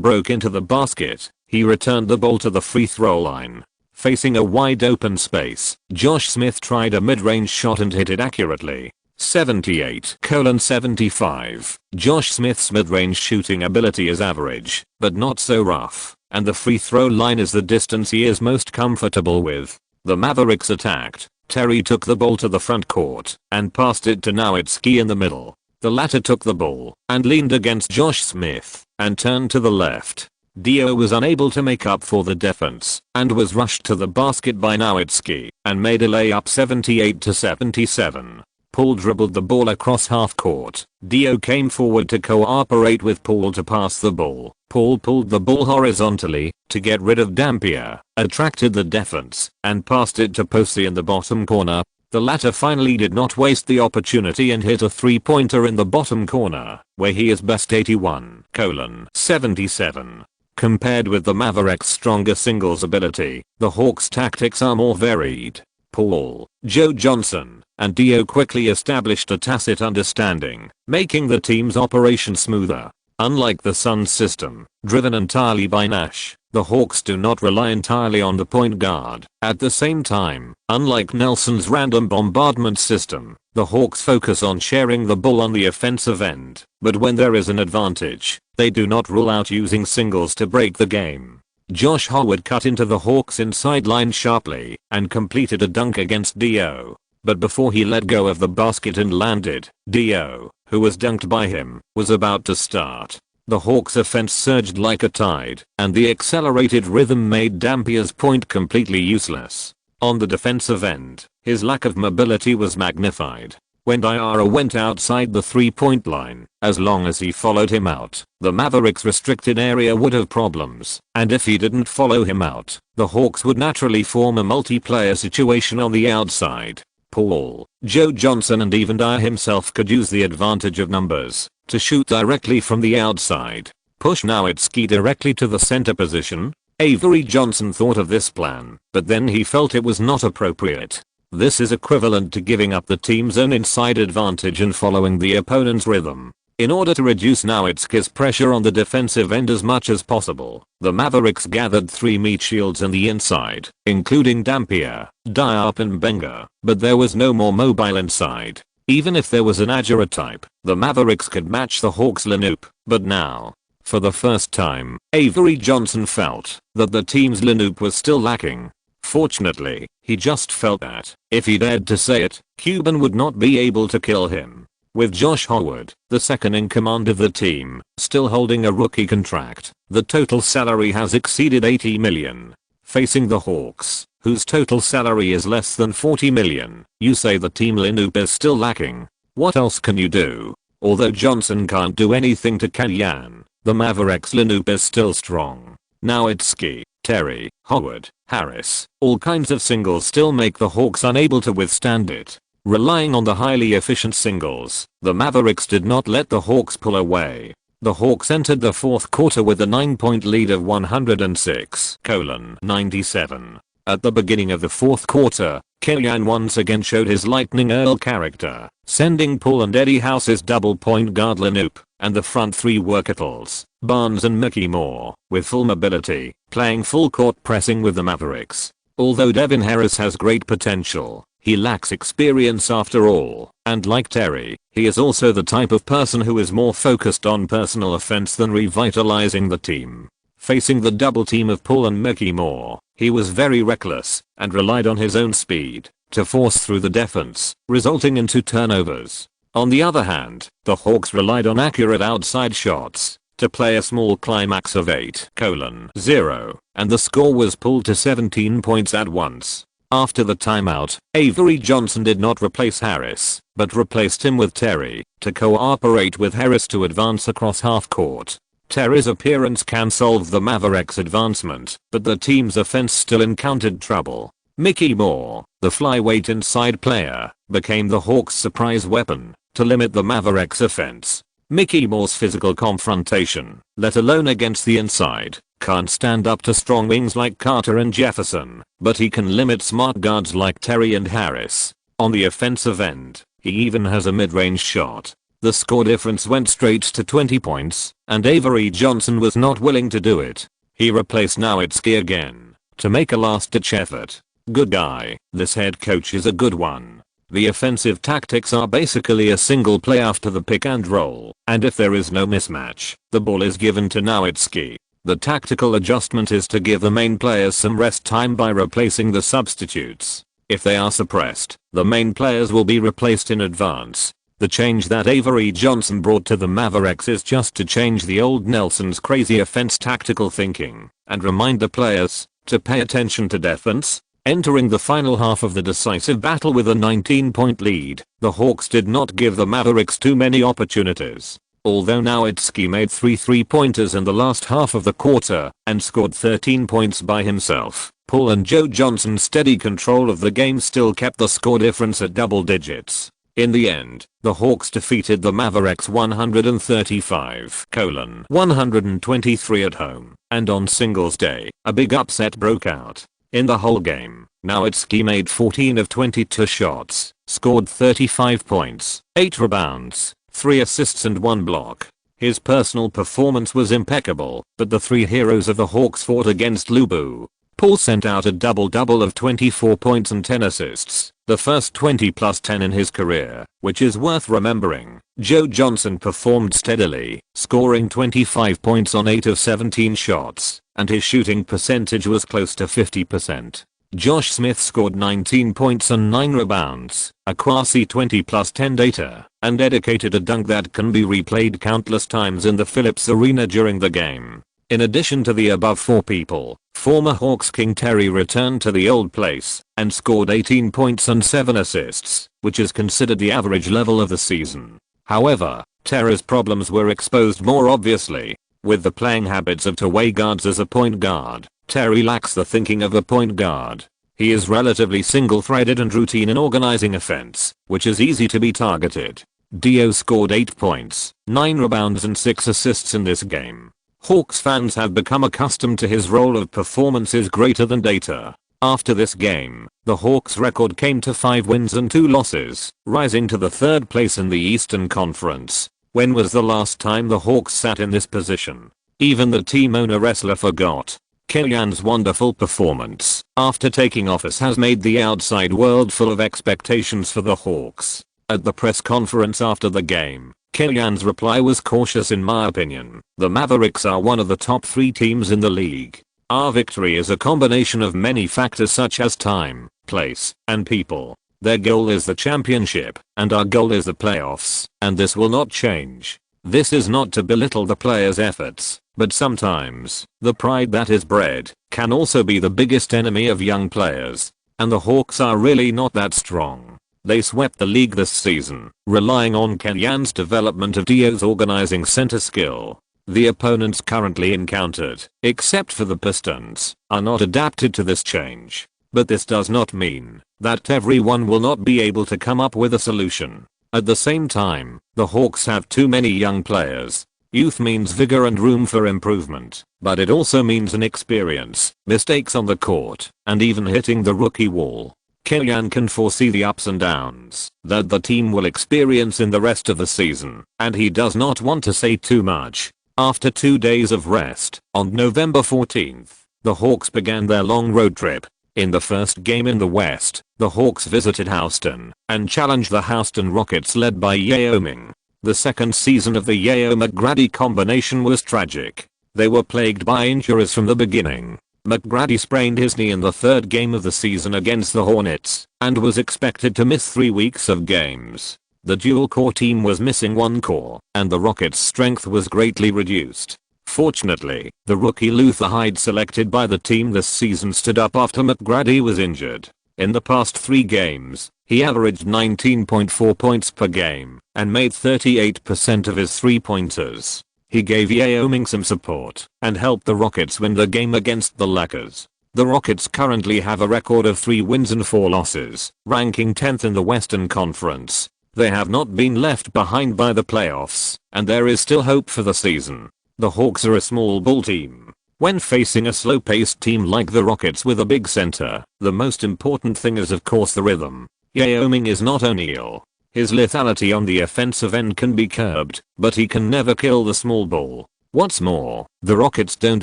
broke into the basket, he returned the ball to the free throw line. Facing a wide open space, Josh Smith tried a mid-range shot and hit it accurately. 78:75. Josh Smith's mid-range shooting ability is average, but not so rough, and the free throw line is the distance he is most comfortable with. The Mavericks attacked. Terry took the ball to the front court and passed it to Nowitzki in the middle. The latter took the ball and leaned against Josh Smith and turned to the left. Dio was unable to make up for the defense and was rushed to the basket by Nowitzki and made a layup 78-77. Paul dribbled the ball across half court. Dio came forward to cooperate with Paul to pass the ball. Paul pulled the ball horizontally to get rid of Dampier, attracted the defense, and passed it to Posey in the bottom corner. The latter finally did not waste the opportunity and hit a three-pointer in the bottom corner, where he is best 81:77. Compared with the Mavericks' stronger singles ability, the Hawks' tactics are more varied. Paul, Joe Johnson, and Dio quickly established a tacit understanding, making the team's operation smoother. Unlike the Suns' system, driven entirely by Nash, the Hawks do not rely entirely on the point guard. At the same time, unlike Nelson's random bombardment system, the Hawks focus on sharing the ball on the offensive end, but when there is an advantage, they do not rule out using singles to break the game. Josh Howard cut into the Hawks' inside line sharply and completed a dunk against Dio. But before he let go of the basket and landed, Dio, who was dunked by him, was about to start. The Hawks' offense surged like a tide, and the accelerated rhythm made Dampier's point completely useless. On the defensive end, his lack of mobility was magnified. When Diarra went outside the three-point line, as long as he followed him out, the Mavericks' restricted area would have problems, and if he didn't follow him out, the Hawks would naturally form a multiplayer situation on the outside. Paul, Joe Johnson and even Dyer himself could use the advantage of numbers to shoot directly from the outside. Push Nowitzki directly to the center position. Avery Johnson thought of this plan, but then he felt it was not appropriate. This is equivalent to giving up the team's own inside advantage and following the opponent's rhythm. In order to reduce Nowitzki's pressure on the defensive end as much as possible, the Mavericks gathered 3 meat shields in the inside, including Dampier, Diop and Benga, but there was no more mobile inside. Even if there was an Ajara type, the Mavericks could match the Hawks' Lanoop, but now, for the first time, Avery Johnson felt that the team's Lanoop was still lacking. Fortunately, he just felt that, if he dared to say it, Cuban would not be able to kill him. With Josh Howard, the second in command of the team, still holding a rookie contract, the total salary has exceeded $80 million. Facing the Hawks, whose total salary is less than $40 million, you say the team Lanoop is still lacking. What else can you do? Although Johnson can't do anything to Kalyan, the Mavericks Lanoop is still strong. Nowitzki, Terry, Howard, Harris, all kinds of singles still make the Hawks unable to withstand it. Relying on the highly efficient singles, the Mavericks did not let the Hawks pull away. The Hawks entered the fourth quarter with a 9-point lead of 106:97. At the beginning of the fourth quarter, Kalyan once again showed his Lightning Earl character, sending Paul and Eddie House's double point guard Lanoop, and the front three Workitals, Barnes and Mickey Moore, with full mobility, playing full court pressing with the Mavericks. Although Devin Harris has great potential, he lacks experience after all, and like Terry, he is also the type of person who is more focused on personal offense than revitalizing the team. Facing the double team of Paul and Mickey Moore, he was very reckless and relied on his own speed to force through the defense, resulting in 2 turnovers. On the other hand, the Hawks relied on accurate outside shots to play a small climax of 8:0, and the score was pulled to 17 points at once. After the timeout, Avery Johnson did not replace Harris, but replaced him with Terry to cooperate with Harris to advance across half court. Terry's appearance can solve the Mavericks' advancement, but the team's offense still encountered trouble. Mickey Moore, the flyweight inside player, became the Hawks' surprise weapon to limit the Mavericks' offense. Mickey Moore's physical confrontation, let alone against the inside, can't stand up to strong wings like Carter and Jefferson, but he can limit smart guards like Terry and Harris. On the offensive end, he even has a mid-range shot. The score difference went straight to 20 points, and Avery Johnson was not willing to do it. He replaced Nowitzki again to make a last-ditch effort. Good guy, this head coach is a good one. The offensive tactics are basically a single play after the pick and roll, and if there is no mismatch, the ball is given to Nowitzki. The tactical adjustment is to give the main players some rest time by replacing the substitutes. If they are suppressed, the main players will be replaced in advance. The change that Avery Johnson brought to the Mavericks is just to change the old Nelson's crazy offense tactical thinking, and remind the players to pay attention to defense. Entering the final half of the decisive battle with a 19-point lead, the Hawks did not give the Mavericks too many opportunities. Although Nowitzki made 3 3-pointers in the last half of the quarter and scored 13 points by himself, Paul and Joe Johnson's steady control of the game still kept the score difference at double digits. In the end, the Hawks defeated the Mavericks 135-123 at home, and on singles day, a big upset broke out. In the whole game, Nowitzki made 14 of 22 shots, scored 35 points, 8 rebounds, 3 assists and 1 block. His personal performance was impeccable, but the 3 heroes of the Hawks fought against Lubu. Paul sent out a double-double of 24 points and 10 assists, the first 20 plus 10 in his career, which is worth remembering. Joe Johnson performed steadily, scoring 25 points on 8 of 17 shots, and his shooting percentage was close to 50%. Josh Smith scored 19 points and 9 rebounds, a quasi 20 plus 10 data, and dedicated a dunk that can be replayed countless times in the Phillips Arena during the game. In addition to the above 4 people, former Hawks King Terry returned to the old place and scored 18 points and 7 assists, which is considered the average level of the season. However, Terry's problems were exposed more obviously. With the playing habits of two-way guards as a point guard, Terry lacks the thinking of a point guard. He is relatively single-threaded and routine in organizing offense, which is easy to be targeted. Dio scored 8 points, 9 rebounds and 6 assists in this game. Hawks fans have become accustomed to his role of performances greater than data. After this game, the Hawks' record came to 5 wins and 2 losses, rising to the 3rd place in the Eastern Conference. When was the last time the Hawks sat in this position? Even the team owner wrestler forgot. Killian's wonderful performance after taking office has made the outside world full of expectations for the Hawks. At the press conference after the game, Killian's reply was cautious in my opinion. The Mavericks are one of the top 3 teams in the league. Our victory is a combination of many factors such as time, place, and people. Their goal is the championship, and our goal is the playoffs, and this will not change. This is not to belittle the players' efforts, but sometimes, the pride that is bred can also be the biggest enemy of young players. And the Hawks are really not that strong. They swept the league this season, relying on Killian's development of Dio's organizing center skill. The opponents currently encountered, except for the Pistons, are not adapted to this change. But this does not mean that everyone will not be able to come up with a solution. At the same time, the Hawks have too many young players. Youth means vigor and room for improvement, but it also means inexperience, mistakes on the court, and even hitting the rookie wall. Killian can foresee the ups and downs that the team will experience in the rest of the season, and he does not want to say too much. After 2 days of rest, on November 14th, the Hawks began their long road trip. In the first game in the West, the Hawks visited Houston and challenged the Houston Rockets led by Yao Ming. The second season of the Yao-McGrady combination was tragic. They were plagued by injuries from the beginning. McGrady sprained his knee in the 3rd game of the season against the Hornets and was expected to miss 3 weeks of games. The dual-core team was missing 1 core, and the Rockets' strength was greatly reduced. Fortunately, the rookie Luther Hyde selected by the team this season stood up after McGrady was injured. In the past 3 games, he averaged 19.4 points per game and made 38% of his 3-pointers. He gave Yao Ming some support and helped the Rockets win the game against the Lakers. The Rockets currently have a record of 3 wins and 4 losses, ranking 10th in the Western Conference. They have not been left behind by the playoffs, and there is still hope for the season. The Hawks are a small ball team. When facing a slow-paced team like the Rockets with a big center, the most important thing is of course the rhythm. Yao Ming is not O'Neal. His lethality on the offensive end can be curbed, but he can never kill the small ball. What's more, the Rockets don't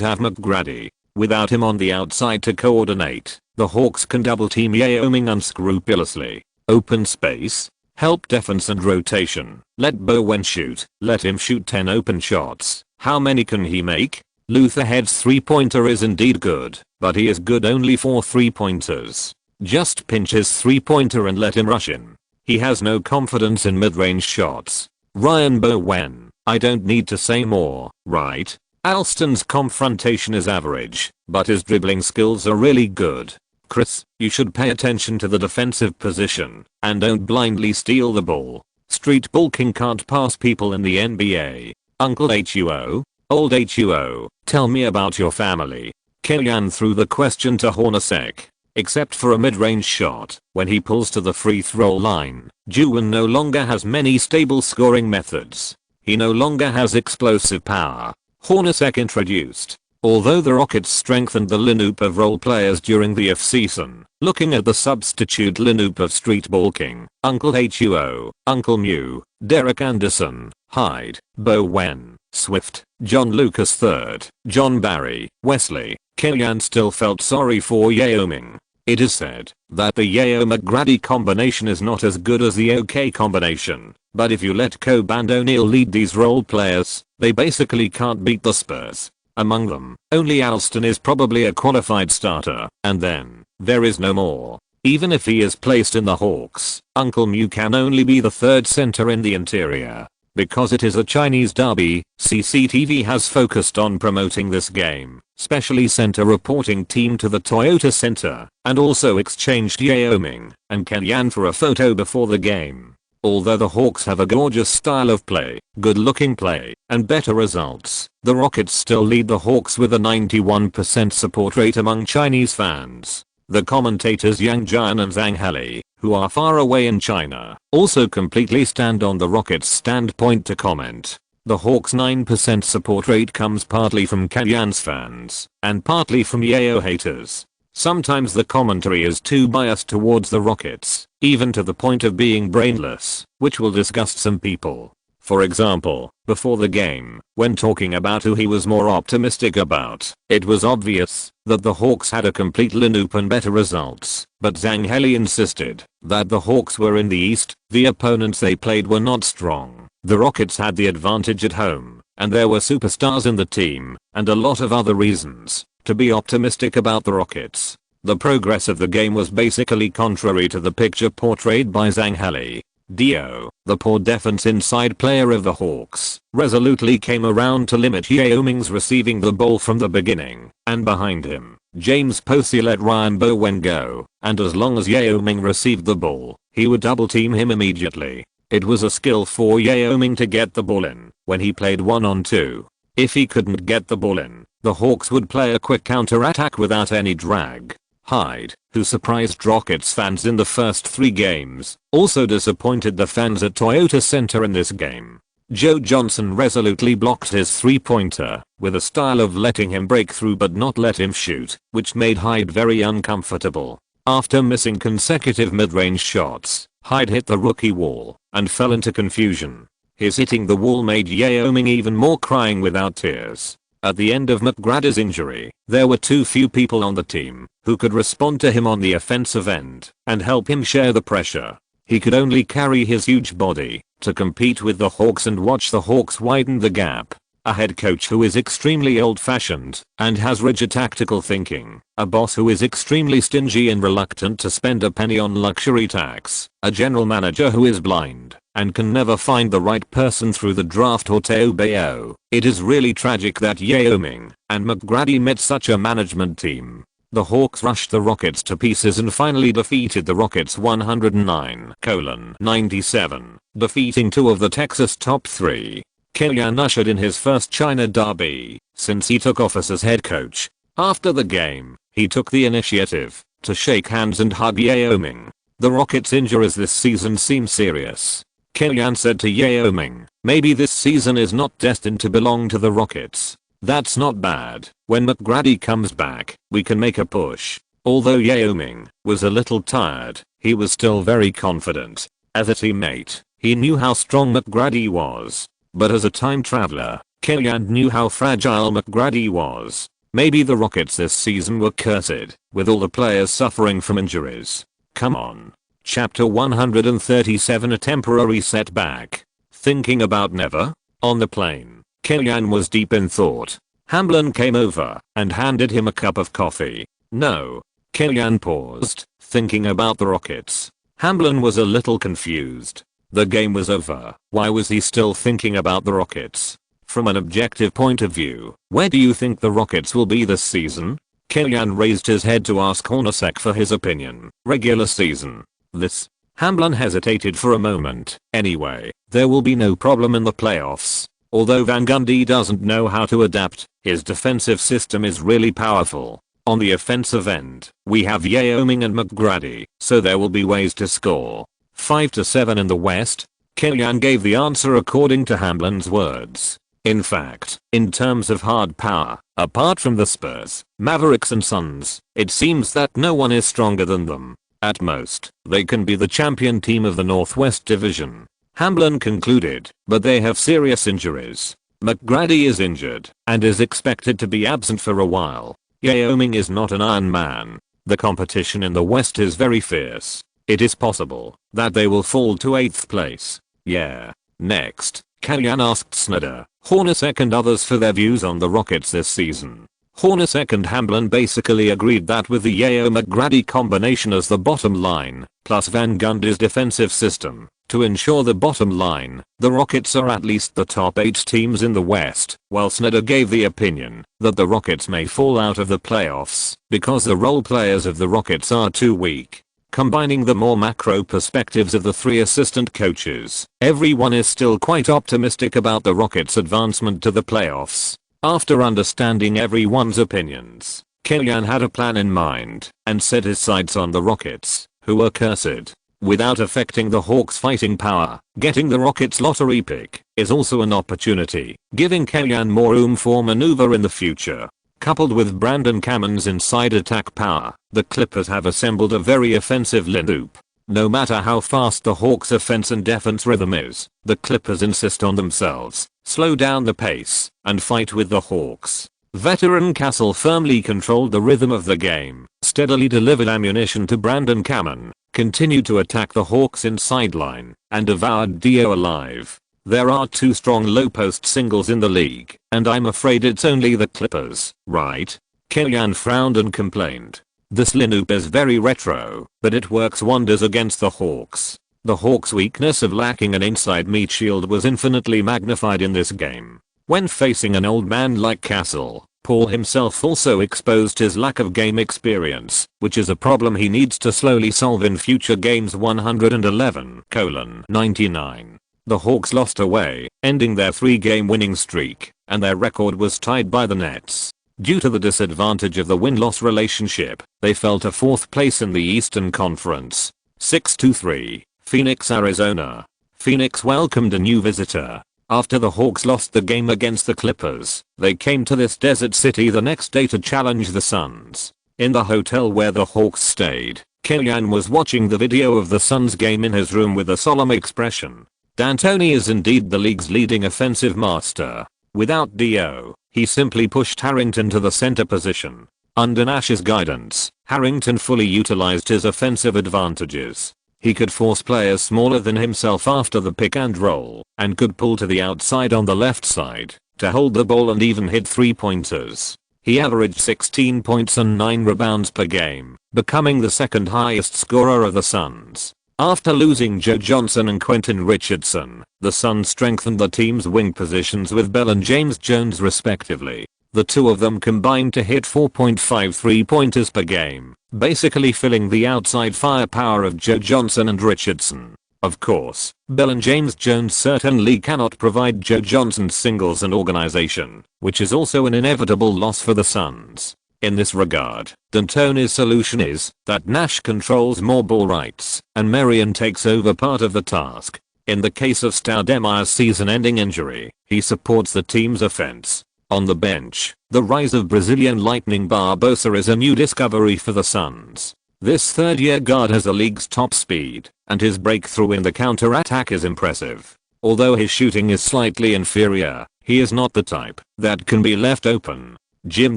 have McGrady. Without him on the outside to coordinate, the Hawks can double team Yao Ming unscrupulously. Open space. Help defense and rotation. Let Bowen shoot. Let him shoot 10 open shots. How many can he make? Lutherhead's 3-pointer is indeed good, but he is good only for 3-pointers. Just pinch his 3-pointer and let him rush in. He has no confidence in mid-range shots. Ryan Bowen, I don't need to say more, right? Alston's confrontation is average, but his dribbling skills are really good. Chris, you should pay attention to the defensive position, and don't blindly steal the ball. Street bulking can't pass people in the NBA. Uncle HUO, old HUO, tell me about your family. Killian threw the question to Hornacek. Except for a mid-range shot, when he pulls to the free throw line, Juwan no longer has many stable scoring methods. He no longer has explosive power. Hornacek introduced. Although the Rockets strengthened the lineup of role players during the off-season, looking at the substitute lineup of street bulking, Uncle HUO, Uncle Mew, Derek Anderson, Hyde, Bowen, Swift, John Lucas III, John Barry, Wesley, Killian still felt sorry for Yao Ming. It is said that the Yao-McGrady combination is not as good as the OK combination, but if you let Kobe and O'Neal lead these role players, they basically can't beat the Spurs. Among them, only Alston is probably a qualified starter, and then, there is no more. Even if he is placed in the Hawks, Uncle Mew can only be the third center in the interior. Because it is a Chinese derby, CCTV has focused on promoting this game, specially sent a reporting team to the Toyota Center, and also exchanged Yao Ming and Killian for a photo before the game. Although the Hawks have a gorgeous style of play, good-looking play, and better results, the Rockets still lead the Hawks with a 91% support rate among Chinese fans. The commentators Yang Jian and Zhang Heli, who are far away in China, also completely stand on the Rockets' standpoint to comment. The Hawks' 9% support rate comes partly from Killian's fans, and partly from Yao haters. Sometimes the commentary is too biased towards the Rockets, even to the point of being brainless, which will disgust some people. For example, before the game, when talking about who he was more optimistic about, it was obvious that the Hawks had a complete lineup and better results, but Zhang Heli insisted that the Hawks were in the East, the opponents they played were not strong, the Rockets had the advantage at home, and there were superstars in the team, and a lot of other reasons to be optimistic about the Rockets. The progress of the game was basically contrary to the picture portrayed by Zhang Heli. Dio, the poor defense inside player of the Hawks, resolutely came around to limit Yao Ming's receiving the ball from the beginning, and behind him, James Posey let Ryan Bowen go, and as long as Yao Ming received the ball, he would double team him immediately. It was a skill for Yao Ming to get the ball in when he played 1-on-2. If he couldn't get the ball in, the Hawks would play a quick counter-attack without any drag. Hyde, who surprised Rockets fans in the first 3 games, also disappointed the fans at Toyota Center in this game. Joe Johnson resolutely blocked his 3-pointer, with a style of letting him break through but not let him shoot, which made Hyde very uncomfortable. After missing consecutive mid-range shots, Hyde hit the rookie wall, and fell into confusion. His hitting the wall made Yao Ming even more crying without tears. At the end of McGrady's injury, there were too few people on the team who could respond to him on the offensive end and help him share the pressure. He could only carry his huge body to compete with the Hawks and watch the Hawks widen the gap. A head coach who is extremely old-fashioned and has rigid tactical thinking, a boss who is extremely stingy and reluctant to spend a penny on luxury tax, a general manager who is blind and can never find the right person through the draft or Teo. It is really tragic that Yao Ming and McGrady met such a management team. The Hawks rushed the Rockets to pieces and finally defeated the Rockets 109-97, defeating 2 of the Texas top 3. Killian ushered in his first China derby since he took office as head coach. After the game, he took the initiative to shake hands and hug Yao Ming. The Rockets' injuries this season seem serious. Killian said to Yao Ming, maybe this season is not destined to belong to the Rockets. That's not bad. When McGrady comes back, we can make a push. Although Yao Ming was a little tired, he was still very confident. As a teammate, he knew how strong McGrady was. But as a time traveler, Killian knew how fragile McGrady was. Maybe the Rockets this season were cursed, with all the players suffering from injuries. Come on. Chapter 137, a temporary setback. Thinking about never? On the plane, Killian was deep in thought. Hamblin came over and handed him a cup of coffee. No. Killian paused, thinking about the Rockets. Hamblin was a little confused. The game was over. Why was he still thinking about the Rockets? From an objective point of view, where do you think the Rockets will be this season? Killian raised his head to ask Hornacek for his opinion. Regular season. This. Hamblin hesitated for a moment. Anyway, there will be no problem in the playoffs. Although Van Gundy doesn't know how to adapt, his defensive system is really powerful. On the offensive end, we have Yao Ming and McGrady, so there will be ways to score. 5-7 in the West? Killian gave the answer according to Hamblin's words. In fact, in terms of hard power, apart from the Spurs, Mavericks and Suns, it seems that no one is stronger than them. At most, they can be the champion team of the Northwest Division. Hamblin concluded, but they have serious injuries. McGrady is injured and is expected to be absent for a while. Yao Ming is not an Iron Man. The competition in the West is very fierce. It is possible that they will fall to 8th place. Yeah. Next, Killian asked Snyder, Hornacek and others for their views on the Rockets this season. Hornacek and Hamblin basically agreed that with the Yao McGrady combination as the bottom line, plus Van Gundy's defensive system, to ensure the bottom line, the Rockets are at least the top 8 teams in the West, while Snyder gave the opinion that the Rockets may fall out of the playoffs because the role players of the Rockets are too weak. Combining the more macro perspectives of the 3 assistant coaches, everyone is still quite optimistic about the Rockets' advancement to the playoffs. After understanding everyone's opinions, Killian had a plan in mind and set his sights on the Rockets, who were cursed. Without affecting the Hawks' fighting power, getting the Rockets' lottery pick is also an opportunity, giving Killian more room for maneuver in the future. Coupled with Brandon Cammon's inside attack power, the Clippers have assembled a very offensive lineup. No matter how fast the Hawks' offense and defense rhythm is, the Clippers insist on themselves, slow down the pace, and fight with the Hawks. Veteran Castle firmly controlled the rhythm of the game, steadily delivered ammunition to Brandon Cammon, continued to attack the Hawks inside line, and devoured Dio alive. There are 2 strong low post singles in the league, and I'm afraid it's only the Clippers, right? Killian frowned and complained. This lineup is very retro, but it works wonders against the Hawks. The Hawks' weakness of lacking an inside meat shield was infinitely magnified in this game. When facing an old man like Castle, Paul himself also exposed his lack of game experience, which is a problem he needs to slowly solve in future games. 111:99. The Hawks lost away, ending their 3-game winning streak, and their record was tied by the Nets. Due to the disadvantage of the win-loss relationship, they fell to 4th place in the Eastern Conference. 6-3, Phoenix, Arizona. Phoenix welcomed a new visitor. After the Hawks lost the game against the Clippers, they came to this desert city the next day to challenge the Suns. In the hotel where the Hawks stayed, Killian was watching the video of the Suns game in his room with a solemn expression. D'Antoni is indeed the league's leading offensive master. Without Dio, he simply pushed Harrington to the center position. Under Nash's guidance, Harrington fully utilized his offensive advantages. He could force players smaller than himself after the pick and roll, and could pull to the outside on the left side to hold the ball and even hit 3-pointers. He averaged 16 points and 9 rebounds per game, becoming the 2nd highest scorer of the Suns. After losing Joe Johnson and Quentin Richardson, the Suns strengthened the team's wing positions with Bell and James Jones respectively. The 2 of them combined to hit 4.5 3-pointers per game, basically filling the outside firepower of Joe Johnson and Richardson. Of course, Bell and James Jones certainly cannot provide Joe Johnson's singles and organization, which is also an inevitable loss for the Suns. In this regard, D'Antoni's solution is that Nash controls more ball rights and Marion takes over part of the task. In the case of Stoudemire's season-ending injury, he supports the team's offense. On the bench, the rise of Brazilian Lightning Barbosa is a new discovery for the Suns. This 3rd-year guard has the league's top speed, and his breakthrough in the counter-attack is impressive. Although his shooting is slightly inferior, he is not the type that can be left open. Jim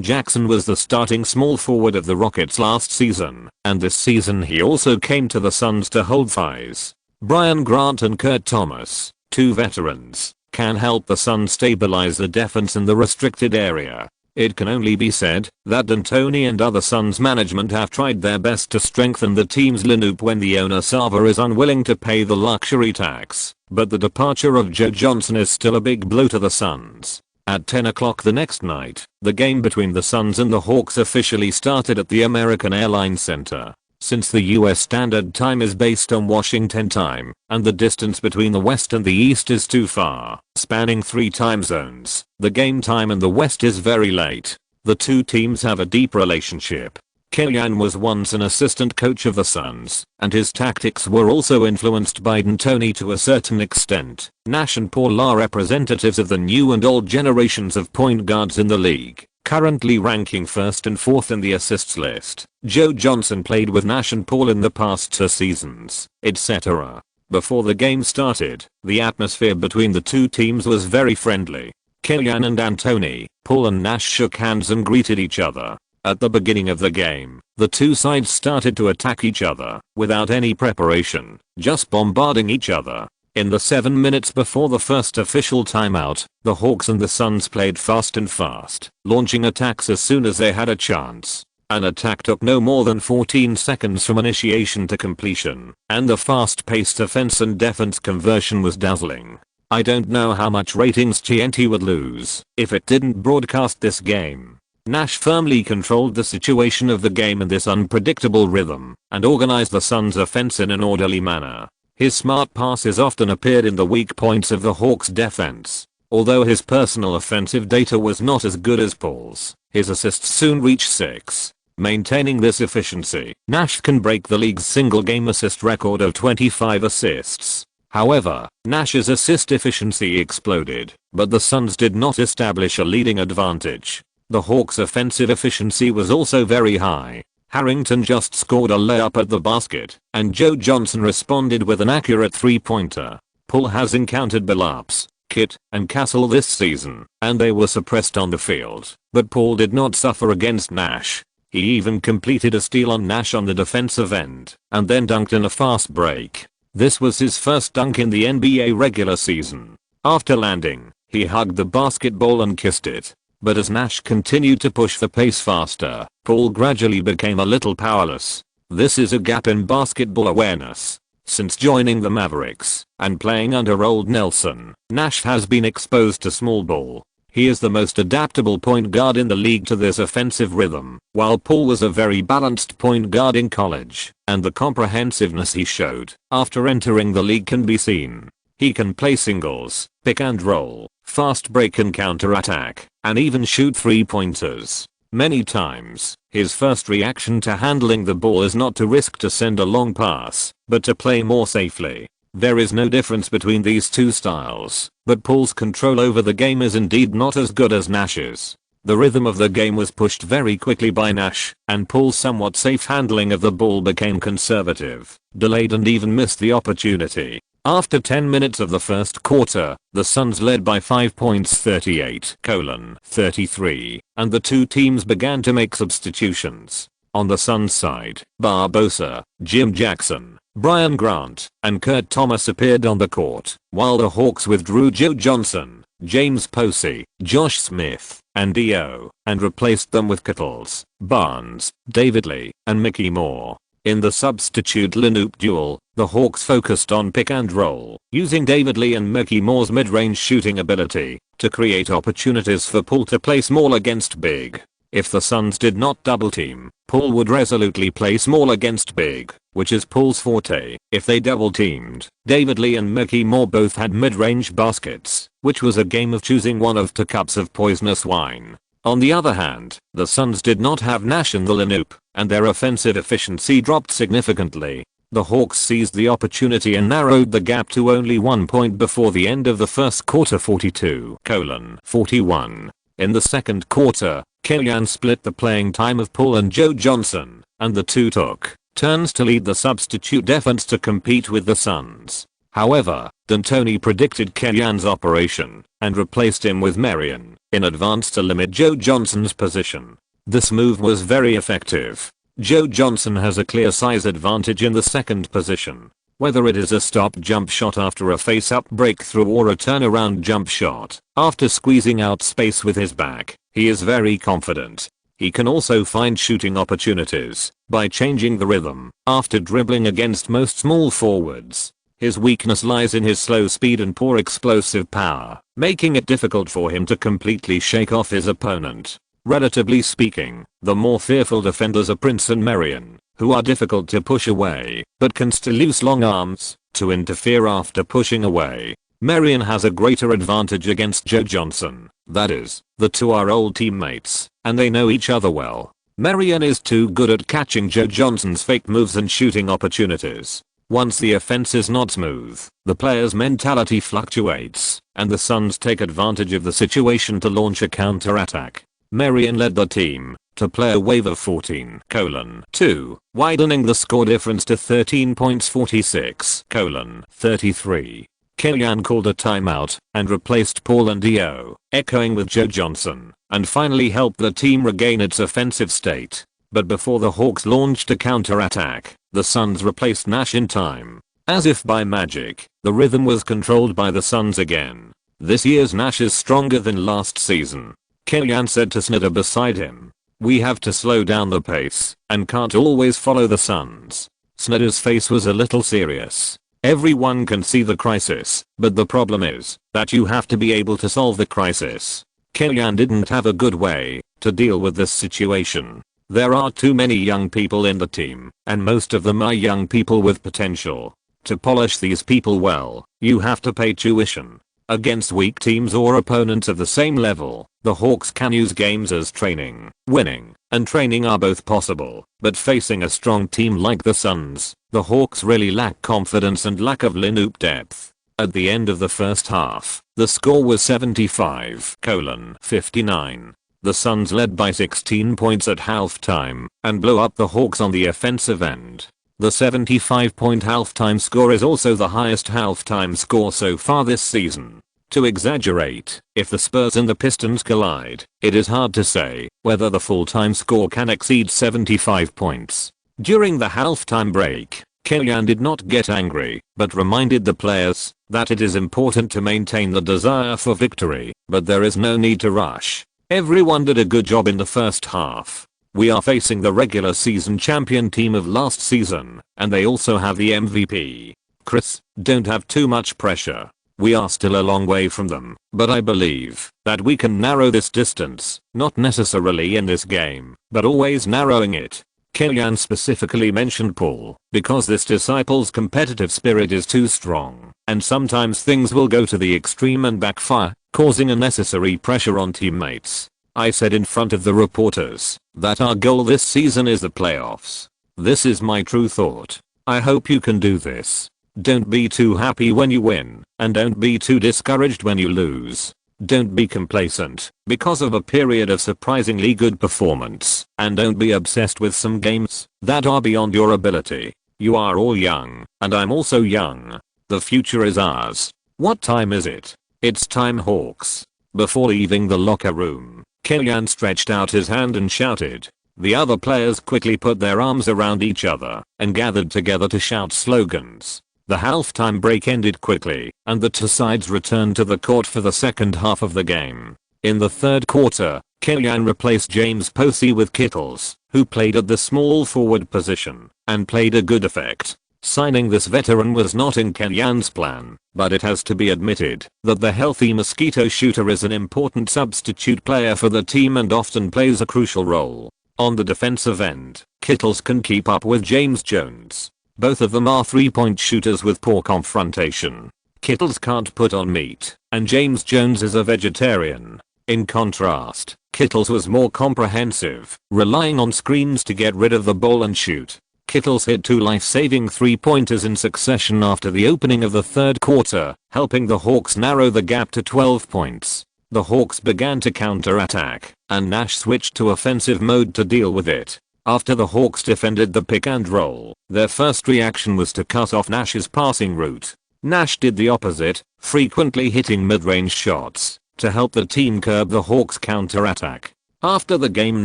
Jackson was the starting small forward of the Rockets last season, and this season he also came to the Suns to hold thighs. Brian Grant and Kurt Thomas, two veterans, can help the Suns stabilize the defense in the restricted area. It can only be said that D'Antoni and other Suns management have tried their best to strengthen the team's lineup when the owner Sava is unwilling to pay the luxury tax, but the departure of Joe Johnson is still a big blow to the Suns. At 10 o'clock the next night, the game between the Suns and the Hawks officially started at the American Airlines Center. Since the US Standard Time is based on Washington time, and the distance between the West and the East is too far, spanning 3 time zones, the game time in the West is very late. The two teams have a deep relationship. Killian was once an assistant coach of the Suns, and his tactics were also influenced by D'Antoni to a certain extent. Nash and Paul are representatives of the new and old generations of point guards in the league, currently ranking 1st and 4th in the assists list. Joe Johnson played with Nash and Paul in the past 2 seasons, etc. Before the game started, the atmosphere between the two teams was very friendly. Killian and D'Antoni, Paul and Nash shook hands and greeted each other. At the beginning of the game, the two sides started to attack each other, without any preparation, just bombarding each other. In the 7 minutes before the first official timeout, the Hawks and the Suns played fast and fast, launching attacks as soon as they had a chance. An attack took no more than 14 seconds from initiation to completion, and the fast-paced offense and defense conversion was dazzling. I don't know how much ratings TNT would lose if it didn't broadcast this game. Nash firmly controlled the situation of the game in this unpredictable rhythm, and organized the Suns' offense in an orderly manner. His smart passes often appeared in the weak points of the Hawks' defense. Although his personal offensive data was not as good as Paul's, his assists soon reached 6. Maintaining this efficiency, Nash can break the league's single-game assist record of 25 assists. However, Nash's assist efficiency exploded, but the Suns did not establish a leading advantage. The Hawks' offensive efficiency was also very high. Harrington just scored a layup at the basket, and Joe Johnson responded with an accurate 3-pointer. Paul has encountered Billups, Kitt, and Castle this season, and they were suppressed on the field, but Paul did not suffer against Nash. He even completed a steal on Nash on the defensive end, and then dunked in a fast break. This was his first dunk in the NBA regular season. After landing, he hugged the basketball and kissed it. But as Nash continued to push the pace faster, Paul gradually became a little powerless. This is a gap in basketball awareness. Since joining the Mavericks and playing under Old Nelson, Nash has been exposed to small ball. He is the most adaptable point guard in the league to this offensive rhythm, while Paul was a very balanced point guard in college, and the comprehensiveness he showed after entering the league can be seen. He can play singles, pick and roll, fast break and counter-attack, and even shoot 3-pointers. Many times, his first reaction to handling the ball is not to risk to send a long pass, but to play more safely. There is no difference between these two styles, but Paul's control over the game is indeed not as good as Nash's. The rhythm of the game was pushed very quickly by Nash, and Paul's somewhat safe handling of the ball became conservative, delayed and even missed the opportunity. After 10 minutes of the first quarter, the Suns led by 5 points 38-33, and the two teams began to make substitutions. On the Suns side, Barbosa, Jim Jackson, Brian Grant, and Kurt Thomas appeared on the court, while the Hawks withdrew Joe Johnson, James Posey, Josh Smith, and D.O., and replaced them with Kittles, Barnes, David Lee, and Mickey Moore. In the substitute lineup duel, the Hawks focused on pick and roll, using David Lee and Mickey Moore's mid-range shooting ability to create opportunities for Paul to play small against big. If the Suns did not double team, Paul would resolutely play small against big, which is Paul's forte. If they double teamed, David Lee and Mickey Moore both had mid-range baskets, which was a game of choosing one of 2 cups of poisonous wine. On the other hand, the Suns did not have Nash in the lineup, and their offensive efficiency dropped significantly. The Hawks seized the opportunity and narrowed the gap to only 1 point before the end of the first quarter 42-41. In the second quarter, Killian split the playing time of Paul and Joe Johnson, and the two took turns to lead the substitute defense to compete with the Suns. However, D'Antoni predicted Kellyan's operation and replaced him with Marion in advance to limit Joe Johnson's position. This move was very effective. Joe Johnson has a clear size advantage in the second position. Whether it is a stop jump shot after a face-up breakthrough or a turnaround jump shot after squeezing out space with his back, he is very confident. He can also find shooting opportunities by changing the rhythm after dribbling against most small forwards. His weakness lies in his slow speed and poor explosive power, making it difficult for him to completely shake off his opponent. Relatively speaking, the more fearful defenders are Prince and Marion, who are difficult to push away, but can still use long arms to interfere after pushing away. Marion has a greater advantage against Joe Johnson. That is, the two are old teammates, and they know each other well. Marion is too good at catching Joe Johnson's fake moves and shooting opportunities. Once the offense is not smooth, the player's mentality fluctuates, and the Suns take advantage of the situation to launch a counter-attack. Marion led the team to play a wave of 14:2, widening the score difference to 13 points 46:33. Kellyan called a timeout and replaced Paul and Dio, echoing with Joe Johnson, and finally helped the team regain its offensive state. But before the Hawks launched a counter-attack, the Suns replaced Nash in time. As if by magic, the rhythm was controlled by the Suns again. This year's Nash is stronger than last season. Kellyan said to Snyder beside him. We have to slow down the pace and can't always follow the Suns. Snyder's face was a little serious. Everyone can see the crisis, but the problem is that you have to be able to solve the crisis. Kellyan didn't have a good way to deal with this situation. There are too many young people in the team, and most of them are young people with potential. To polish these people well, you have to pay tuition. Against weak teams or opponents of the same level, the Hawks can use games as training. Winning and training are both possible, but facing a strong team like the Suns, the Hawks really lack confidence and lack of lineup depth. At the end of the first half, the score was 75:59. The Suns led by 16 points at halftime and blew up the Hawks on the offensive end. The 75-point halftime score is also the highest halftime score so far this season. To exaggerate, if the Spurs and the Pistons collide, it is hard to say whether the full-time score can exceed 75 points. During the halftime break, Kellyan did not get angry, but reminded the players that it is important to maintain the desire for victory, but there is no need to rush. Everyone did a good job in the first half. We are facing the regular season champion team of last season, and they also have the MVP. Chris, don't have too much pressure. We are still a long way from them, but I believe that we can narrow this distance, not necessarily in this game, but always narrowing it. Kellyan specifically mentioned Paul, because this disciple's competitive spirit is too strong, and sometimes things will go to the extreme and backfire, causing unnecessary pressure on teammates. I said in front of the reporters that our goal this season is the playoffs. This is my true thought. I hope you can do this. Don't be too happy when you win, and don't be too discouraged when you lose. Don't be complacent because of a period of surprisingly good performance, and don't be obsessed with some games that are beyond your ability. You are all young, and I'm also young. The future is ours. What time is it? It's time, Hawks. Before leaving the locker room, Kellyan stretched out his hand and shouted. The other players quickly put their arms around each other and gathered together to shout slogans. The halftime break ended quickly, and the two sides returned to the court for the second half of the game. In the third quarter, Kellyan replaced James Posey with Kittles, who played at the small forward position, and played a good effect. Signing this veteran was not in Kellyan's plan, but it has to be admitted that the healthy mosquito shooter is an important substitute player for the team and often plays a crucial role. On the defensive end, Kittles can keep up with James Jones. Both of them are three-point shooters with poor confrontation. Kittles can't put on meat, and James Jones is a vegetarian. In contrast, Kittles was more comprehensive, relying on screens to get rid of the ball and shoot. Kittles hit two life-saving three-pointers in succession after the opening of the third quarter, helping the Hawks narrow the gap to 12 points. The Hawks began to counter-attack, and Nash switched to offensive mode to deal with it. After the Hawks defended the pick and roll, their first reaction was to cut off Nash's passing route. Nash did the opposite, frequently hitting mid-range shots to help the team curb the Hawks' counter-attack. After the game,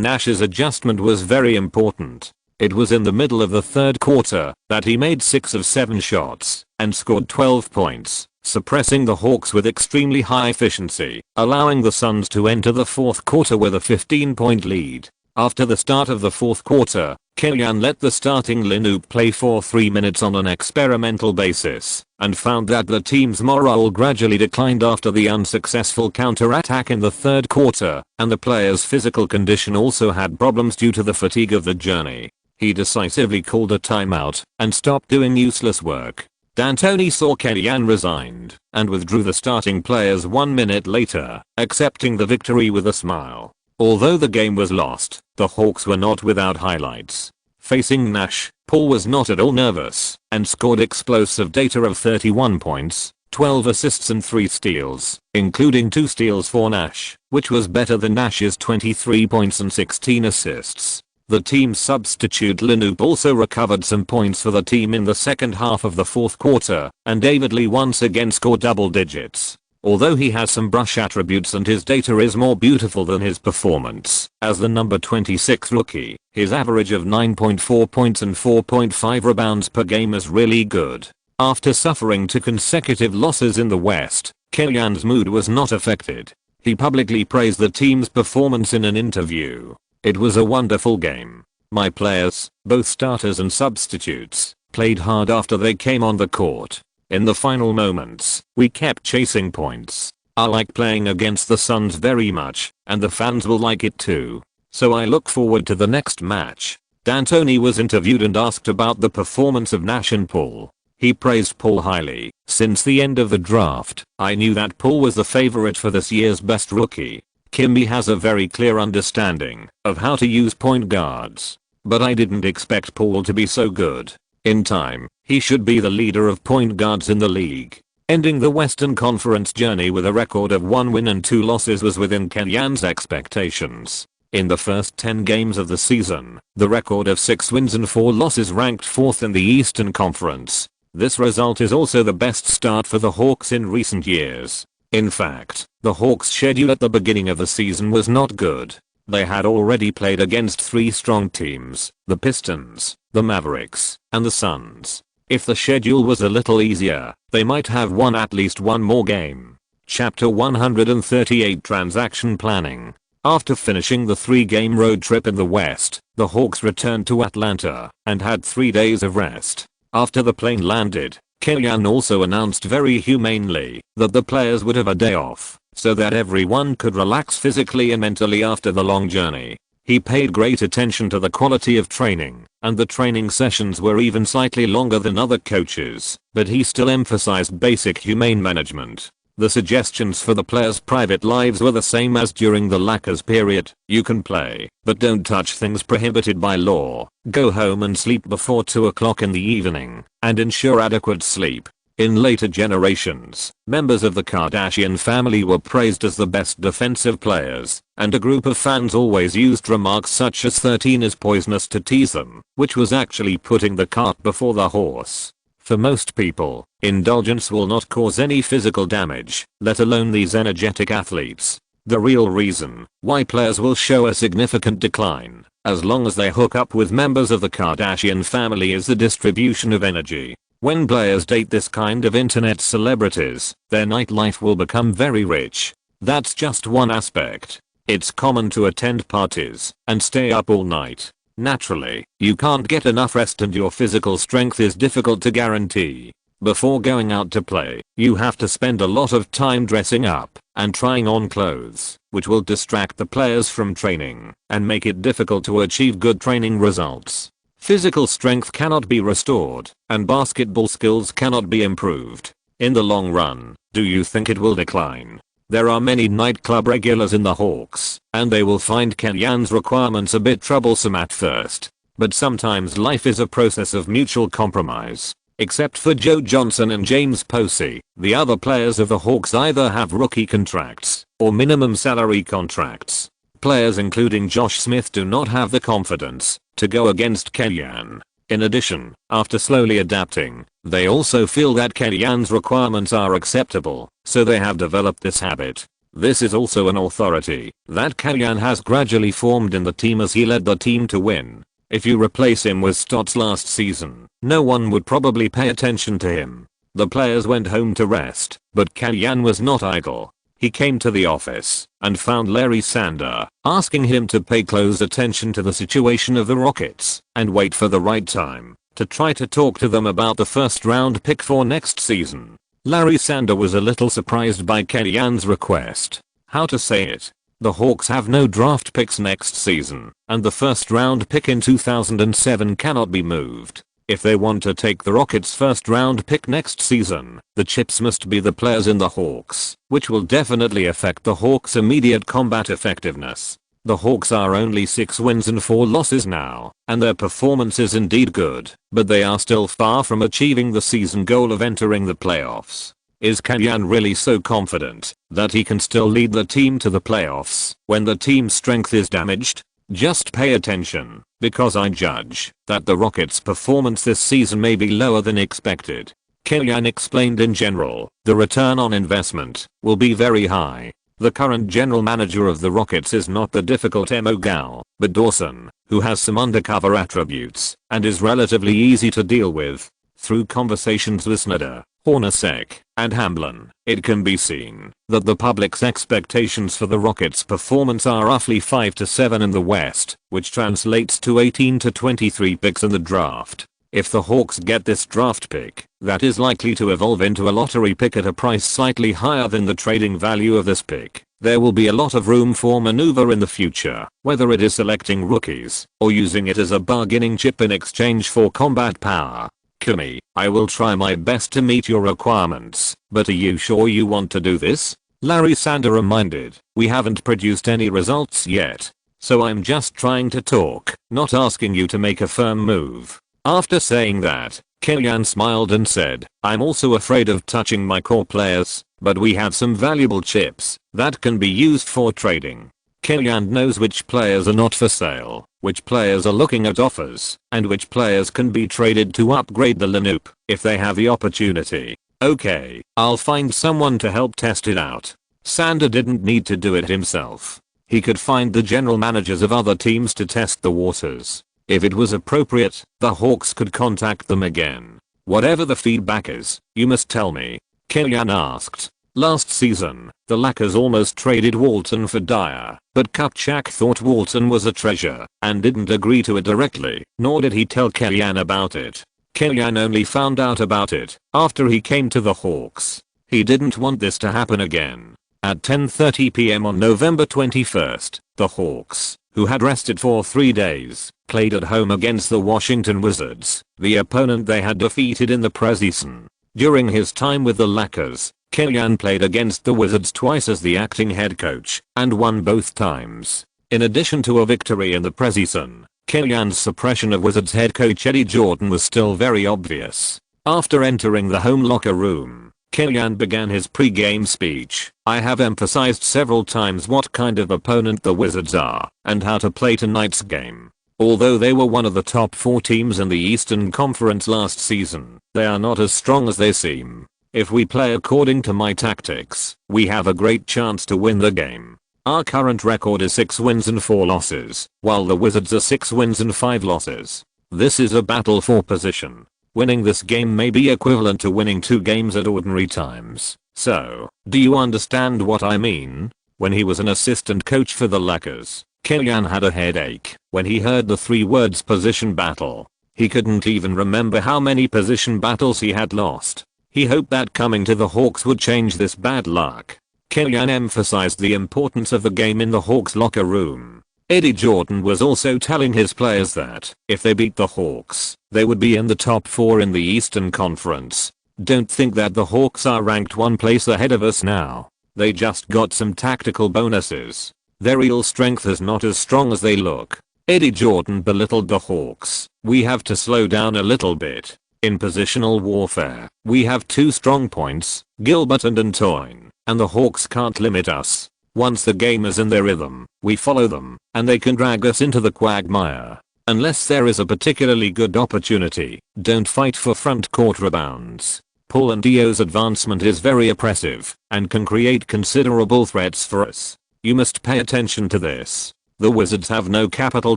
Nash's adjustment was very important. It was in the middle of the third quarter that he made 6 of 7 shots and scored 12 points, suppressing the Hawks with extremely high efficiency, allowing the Suns to enter the fourth quarter with a 15-point lead. After the start of the fourth quarter, Kellyan let the starting lineup play for 3 minutes on an experimental basis and found that the team's morale gradually declined after the unsuccessful counter-attack in the third quarter, and the players' physical condition also had problems due to the fatigue of the journey. He decisively called a timeout and stopped doing useless work. D'Antoni saw Kellyan resigned and withdrew the starting players 1 minute later, accepting the victory with a smile. Although the game was lost, the Hawks were not without highlights. Facing Nash, Paul was not at all nervous and scored explosive data of 31 points, 12 assists and 3 steals, including 2 steals for Nash, which was better than Nash's 23 points and 16 assists. The team's substitute lineup also recovered some points for the team in the second half of the fourth quarter, and David Lee once again scored double digits. Although he has some brush attributes and his data is more beautiful than his performance, as the number 26 rookie, his average of 9.4 points and 4.5 rebounds per game is really good. After suffering 2 consecutive losses in the West, Kellyan's mood was not affected. He publicly praised the team's performance in an interview. "It was a wonderful game. My players, both starters and substitutes, played hard after they came on the court. In the final moments, we kept chasing points. I like playing against the Suns very much, and the fans will like it too. So I look forward to the next match." D'Antoni was interviewed and asked about the performance of Nash and Paul. He praised Paul highly. "Since the end of the draft, I knew that Paul was the favorite for this year's best rookie. Kimby has a very clear understanding of how to use point guards. But I didn't expect Paul to be so good. In time, he should be the leader of point guards in the league." Ending the Western Conference journey with a record of 1 win and 2 losses was within Kellyan's expectations. In the first 10 games of the season, the record of 6 wins and 4 losses ranked 4th in the Eastern Conference. This result is also the best start for the Hawks in recent years. In fact, the Hawks' schedule at the beginning of the season was not good. They had already played against 3 strong teams, the Pistons, the Mavericks, and the Suns. If the schedule was a little easier, they might have won at least one more game. Chapter 138 Transaction Planning. After finishing the 3-game road trip in the West, the Hawks returned to Atlanta and had 3 days of rest. After the plane landed, Kellyan also announced very humanely that the players would have a day off, so that everyone could relax physically and mentally after the long journey. He paid great attention to the quality of training, and the training sessions were even slightly longer than other coaches, but he still emphasized basic humane management. The suggestions for the players' private lives were the same as during the Lakers period. "You can play, but don't touch things prohibited by law. Go home and sleep before 2 o'clock in the evening, and ensure adequate sleep." In later generations, members of the Kardashian family were praised as the best defensive players, and a group of fans always used remarks such as 13 is poisonous to tease them, which was actually putting the cart before the horse. For most people, indulgence will not cause any physical damage, let alone these energetic athletes. The real reason why players will show a significant decline, as long as they hook up with members of the Kardashian family, is the distribution of energy. When players date this kind of internet celebrities, their nightlife will become very rich. That's just one aspect. It's common to attend parties and stay up all night. Naturally, you can't get enough rest and your physical strength is difficult to guarantee. Before going out to play, you have to spend a lot of time dressing up and trying on clothes, which will distract the players from training and make it difficult to achieve good training results. Physical strength cannot be restored, and basketball skills cannot be improved. In the long run, do you think it will decline? There are many nightclub regulars in the Hawks, and they will find Kellyan's requirements a bit troublesome at first. But sometimes life is a process of mutual compromise. Except for Joe Johnson and James Posey, the other players of the Hawks either have rookie contracts or minimum salary contracts. Players including Josh Smith do not have the confidence to go against Kellyan. In addition, after slowly adapting, they also feel that Kellyanne's requirements are acceptable, so they have developed this habit. This is also an authority that Kellyanne has gradually formed in the team as he led the team to win. If you replace him with Stotts last season, no one would probably pay attention to him. The players went home to rest, but Kellyanne was not idle. He came to the office and found Larry Sander, asking him to pay close attention to the situation of the Rockets and wait for the right time to try to talk to them about the first round pick for next season. Larry Sander was a little surprised by Kellyanne's request. How to say it? The Hawks have no draft picks next season, and the first round pick in 2007 cannot be moved. If they want to take the Rockets' first round pick next season, the chips must be the players in the Hawks, which will definitely affect the Hawks' immediate combat effectiveness. The Hawks are only 6 wins and 4 losses now, and their performance is indeed good, but they are still far from achieving the season goal of entering the playoffs. Is Kellyanne really so confident that he can still lead the team to the playoffs when the team's strength is damaged? Just pay attention, because I judge that the Rockets' performance this season may be lower than expected. Kellyanne explained in general, the return on investment will be very high. The current general manager of the Rockets is not the difficult MO gal, but Dawson, who has some undercover attributes and is relatively easy to deal with. Through conversations with Snyder, Hornacek, and Hamblin, it can be seen that the public's expectations for the Rockets' performance are roughly 5 to 7 in the West, which translates to 18 to 23 picks in the draft. If the Hawks get this draft pick, that is likely to evolve into a lottery pick at a price slightly higher than the trading value of this pick. There will be a lot of room for maneuver in the future, whether it is selecting rookies or using it as a bargaining chip in exchange for combat power. Kumi, I will try my best to meet your requirements, but are you sure you want to do this? Larry Sander reminded, we haven't produced any results yet, so I'm just trying to talk, not asking you to make a firm move. After saying that, Kellyanne smiled and said, I'm also afraid of touching my core players, but we have some valuable chips that can be used for trading. Kellyanne knows which players are not for sale, which players are looking at offers, and which players can be traded to upgrade the lineup if they have the opportunity. Okay, I'll find someone to help test it out. Sander didn't need to do it himself. He could find the general managers of other teams to test the waters. If it was appropriate, the Hawks could contact them again. Whatever the feedback is, you must tell me, Kellyanne asked. Last season, the Lakers almost traded Walton for Dyer, but Kupchak thought Walton was a treasure and didn't agree to it directly, nor did he tell Kellyanne about it. Kellyanne only found out about it after he came to the Hawks. He didn't want this to happen again. At 10:30 p.m. on November 21st, the Hawks, who had rested for 3 days, played at home against the Washington Wizards, the opponent they had defeated in the preseason. During his time with the Lakers, Kellyanne played against the Wizards twice as the acting head coach and won both times. In addition to a victory in the preseason, Kellyanne's suppression of Wizards head coach Eddie Jordan was still very obvious. After entering the home locker room, Kellyanne began his pre-game speech. I have emphasized several times what kind of opponent the Wizards are and how to play tonight's game. Although they were one of the top 4 teams in the Eastern Conference last season, they are not as strong as they seem. If we play according to my tactics, we have a great chance to win the game. Our current record is 6 wins and 4 losses, while the Wizards are 6 wins and 5 losses. This is a battle for position. Winning this game may be equivalent to winning 2 games at ordinary times. So, do you understand what I mean? When he was an assistant coach for the Lakers, Kellyanne had a headache when he heard the 3 words position battle. He couldn't even remember how many position battles he had lost. He hoped that coming to the Hawks would change this bad luck. Kellyanne emphasized the importance of the game in the Hawks locker room. Eddie Jordan was also telling his players that if they beat the Hawks, they would be in the top 4 in the Eastern Conference. Don't think that the Hawks are ranked 1 place ahead of us now. They just got some tactical bonuses. Their real strength is not as strong as they look. Eddie Jordan belittled the Hawks. We have to slow down a little bit. In positional warfare, we have 2 strong points, Gilbert and Antoine, and the Hawks can't limit us. Once the game is in their rhythm, we follow them, and they can drag us into the quagmire. Unless there is a particularly good opportunity, don't fight for front court rebounds. Paul and Dio's advancement is very oppressive and can create considerable threats for us. You must pay attention to this. The Wizards have no capital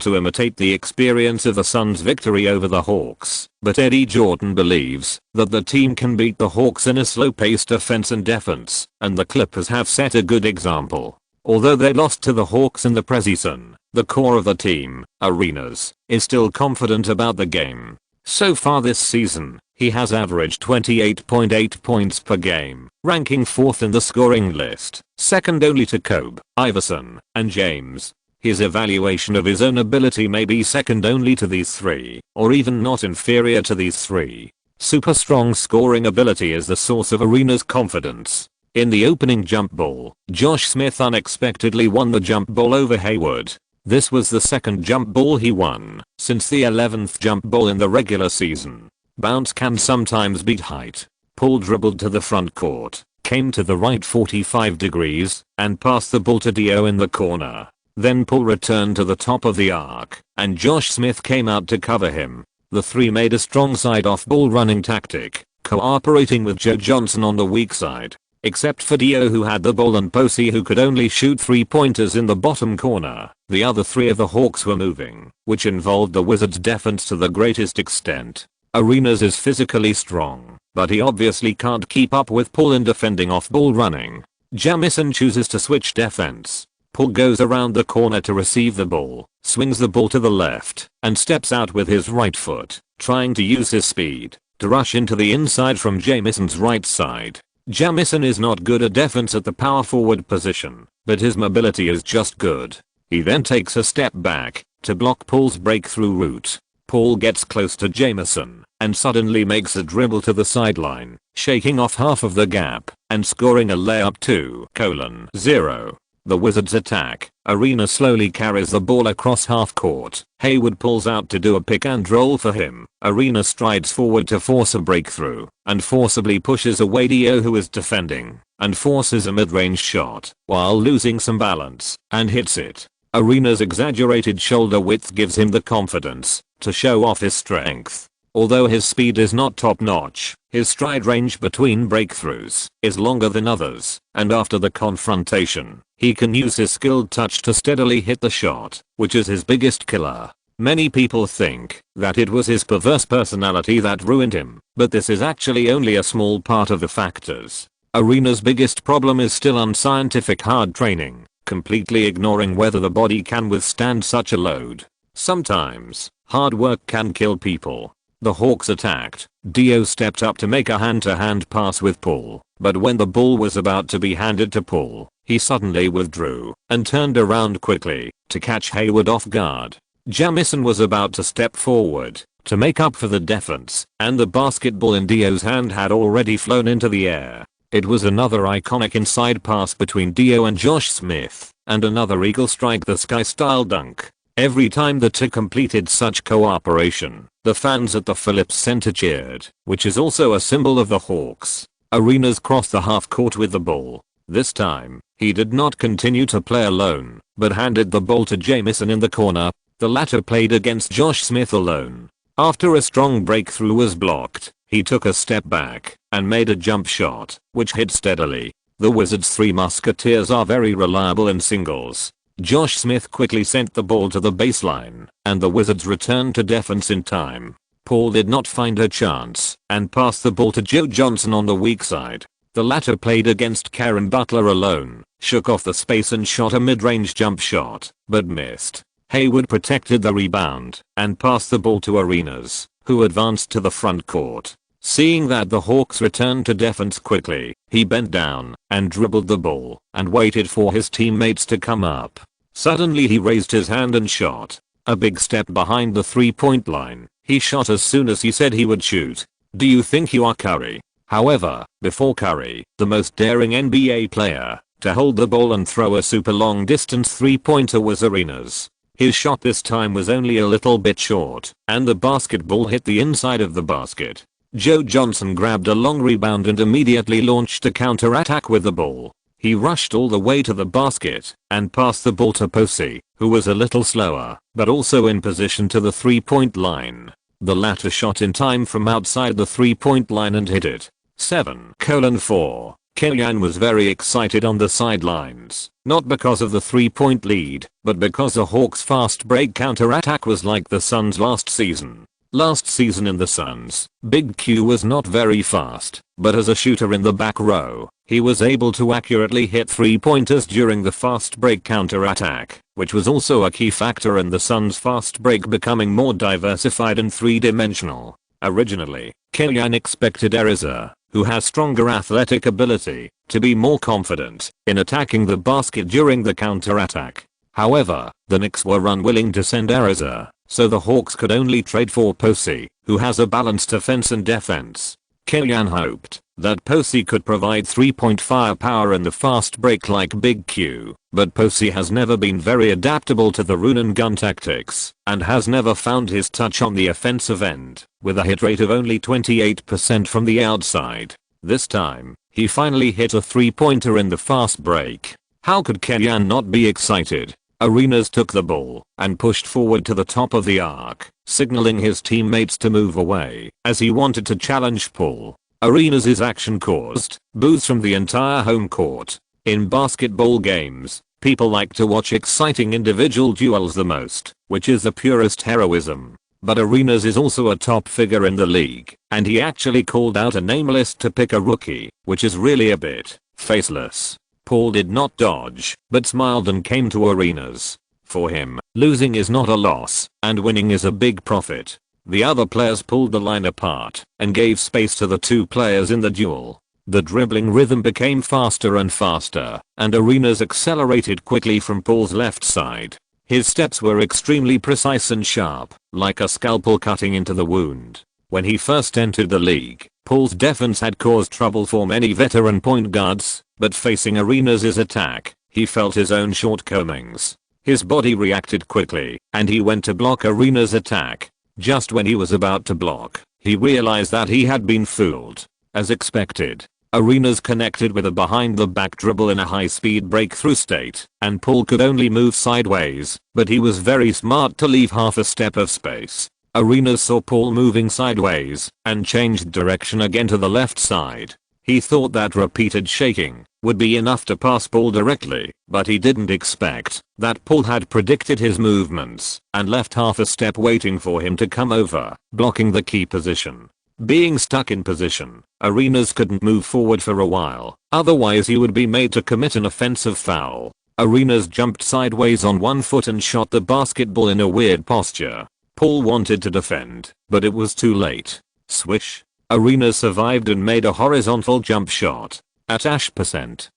to imitate the experience of the Suns' victory over the Hawks, but Eddie Jordan believes that the team can beat the Hawks in a slow-paced offense and defense, and the Clippers have set a good example. Although they lost to the Hawks in the preseason, the core of the team, Arenas, is still confident about the game. So far this season, he has averaged 28.8 points per game, ranking 4th in the scoring list, second only to Kobe, Iverson, and James. His evaluation of his own ability may be second only to these three, or even not inferior to these three. Super strong scoring ability is the source of Arenas' confidence. In the opening jump ball, Josh Smith unexpectedly won the jump ball over Hayward. This was the second jump ball he won since the 11th jump ball in the regular season. Bounce can sometimes beat height. Paul dribbled to the front court, came to the right 45 degrees, and passed the ball to Dio in the corner. Then Paul returned to the top of the arc, and Josh Smith came out to cover him. The three made a strong side off ball running tactic, cooperating with Joe Johnson on the weak side. Except for Dio, who had the ball, and Posey, who could only shoot 3-pointers in the bottom corner. The other three of the Hawks were moving, which involved the Wizards' defense to the greatest extent. Arenas is physically strong, but he obviously can't keep up with Paul in defending off ball running. Jamison chooses to switch defense. Paul goes around the corner to receive the ball, swings the ball to the left, and steps out with his right foot, trying to use his speed to rush into the inside from Jamison's right side. Jamison is not good at defense at the power forward position, but his mobility is just good. He then takes a step back to block Paul's breakthrough route. Paul gets close to Jamison and suddenly makes a dribble to the sideline, shaking off half of the gap and scoring a layup 2:0. The Wizards attack. Arenas slowly carries the ball across half court. Hayward pulls out to do a pick and roll for him. Arenas strides forward to force a breakthrough and forcibly pushes away Dio, who is defending, and forces a mid-range shot while losing some balance and hits it. Arenas' exaggerated shoulder width gives him the confidence to show off his strength. Although his speed is not top-notch, his stride range between breakthroughs is longer than others, and after the confrontation, he can use his skilled touch to steadily hit the shot, which is his biggest killer. Many people think that it was his perverse personality that ruined him, but this is actually only a small part of the factors. Arenas' biggest problem is still unscientific hard training, completely ignoring whether the body can withstand such a load. Sometimes, hard work can kill people. The Hawks attacked. Dio stepped up to make a hand-to-hand pass with Paul, but when the ball was about to be handed to Paul, he suddenly withdrew and turned around quickly to catch Hayward off guard. Jamison was about to step forward to make up for the defense, and the basketball in Dio's hand had already flown into the air. It was another iconic inside pass between Dio and Josh Smith, and another Eagle Strike the Sky style dunk. Every time the two completed such cooperation, the fans at the Phillips Center cheered, which is also a symbol of the Hawks. Arenas crossed the half court with the ball. This time, he did not continue to play alone, but handed the ball to Jamison in the corner. The latter played against Josh Smith alone. After a strong breakthrough was blocked, he took a step back and made a jump shot, which hit steadily. The Wizards' three musketeers are very reliable in singles. Josh Smith quickly sent the ball to the baseline, and the Wizards returned to defense in time. Paul did not find a chance and passed the ball to Joe Johnson on the weak side. The latter played against Karen Butler alone, shook off the space and shot a mid-range jump shot, but missed. Hayward protected the rebound and passed the ball to Arenas, who advanced to the front court. Seeing that the Hawks returned to defense quickly, he bent down and dribbled the ball and waited for his teammates to come up. Suddenly he raised his hand and shot. A big step behind the three-point line. He shot as soon as he said he would shoot. Do you think you are Curry? However, before Curry, the most daring NBA player to hold the ball and throw a super long distance three-pointer was Arenas. His shot this time was only a little bit short, and the basketball hit the inside of the basket. Joe Johnson grabbed a long rebound and immediately launched a counter-attack with the ball. He rushed all the way to the basket and passed the ball to Posey, who was a little slower, but also in position to the 3-point line. The latter shot in time from outside the 3-point line and hit it. 7:4. Kylian was very excited on the sidelines, not because of the 3-point lead, but because the Hawks' fast break counter-attack was like the Suns last season. Last season in the Suns, Big Q was not very fast, but as a shooter in the back row, he was able to accurately hit 3-pointers during the fast break counter-attack, which was also a key factor in the Suns' fast break becoming more diversified and three-dimensional. Originally, Kylian expected Ariza, who has stronger athletic ability, to be more confident in attacking the basket during the counter-attack. However, the Knicks were unwilling to send Ariza, so the Hawks could only trade for Posey, who has a balanced offense and defense. Kylian hoped that Posey could provide 3-point firepower in the fast break like Big Q, but Posey has never been very adaptable to the run and gun tactics, and has never found his touch on the offensive end, with a hit rate of only 28% from the outside. This time, he finally hit a 3-pointer in the fast break. How could Kylian not be excited? Arenas took the ball and pushed forward to the top of the arc, signaling his teammates to move away as he wanted to challenge Paul. Arenas' action caused boos from the entire home court. In basketball games, people like to watch exciting individual duels the most, which is the purest heroism. But Arenas is also a top figure in the league, and he actually called out a name list to pick a rookie, which is really a bit faceless. Paul did not dodge, but smiled and came to Arenas. For him, losing is not a loss, and winning is a big profit. The other players pulled the line apart and gave space to the two players in the duel. The dribbling rhythm became faster and faster, and Arenas accelerated quickly from Paul's left side. His steps were extremely precise and sharp, like a scalpel cutting into the wound. When he first entered the league, Paul's defense had caused trouble for many veteran point guards, but facing Arenas' attack, he felt his own shortcomings. His body reacted quickly, and he went to block Arenas' attack. Just when he was about to block, he realized that he had been fooled. As expected, Arenas connected with a behind-the-back dribble in a high-speed breakthrough state, and Paul could only move sideways, but he was very smart to leave half a step of space. Arenas saw Paul moving sideways, and changed direction again to the left side. He thought that repeated shaking would be enough to pass Paul directly, but he didn't expect that Paul had predicted his movements and left half a step waiting for him to come over, blocking the key position. Being stuck in position, Arenas couldn't move forward for a while, otherwise he would be made to commit an offensive foul. Arenas jumped sideways on one foot and shot the basketball in a weird posture. Paul wanted to defend, but it was too late. Swish. Arenas survived and made a horizontal jump shot. At %.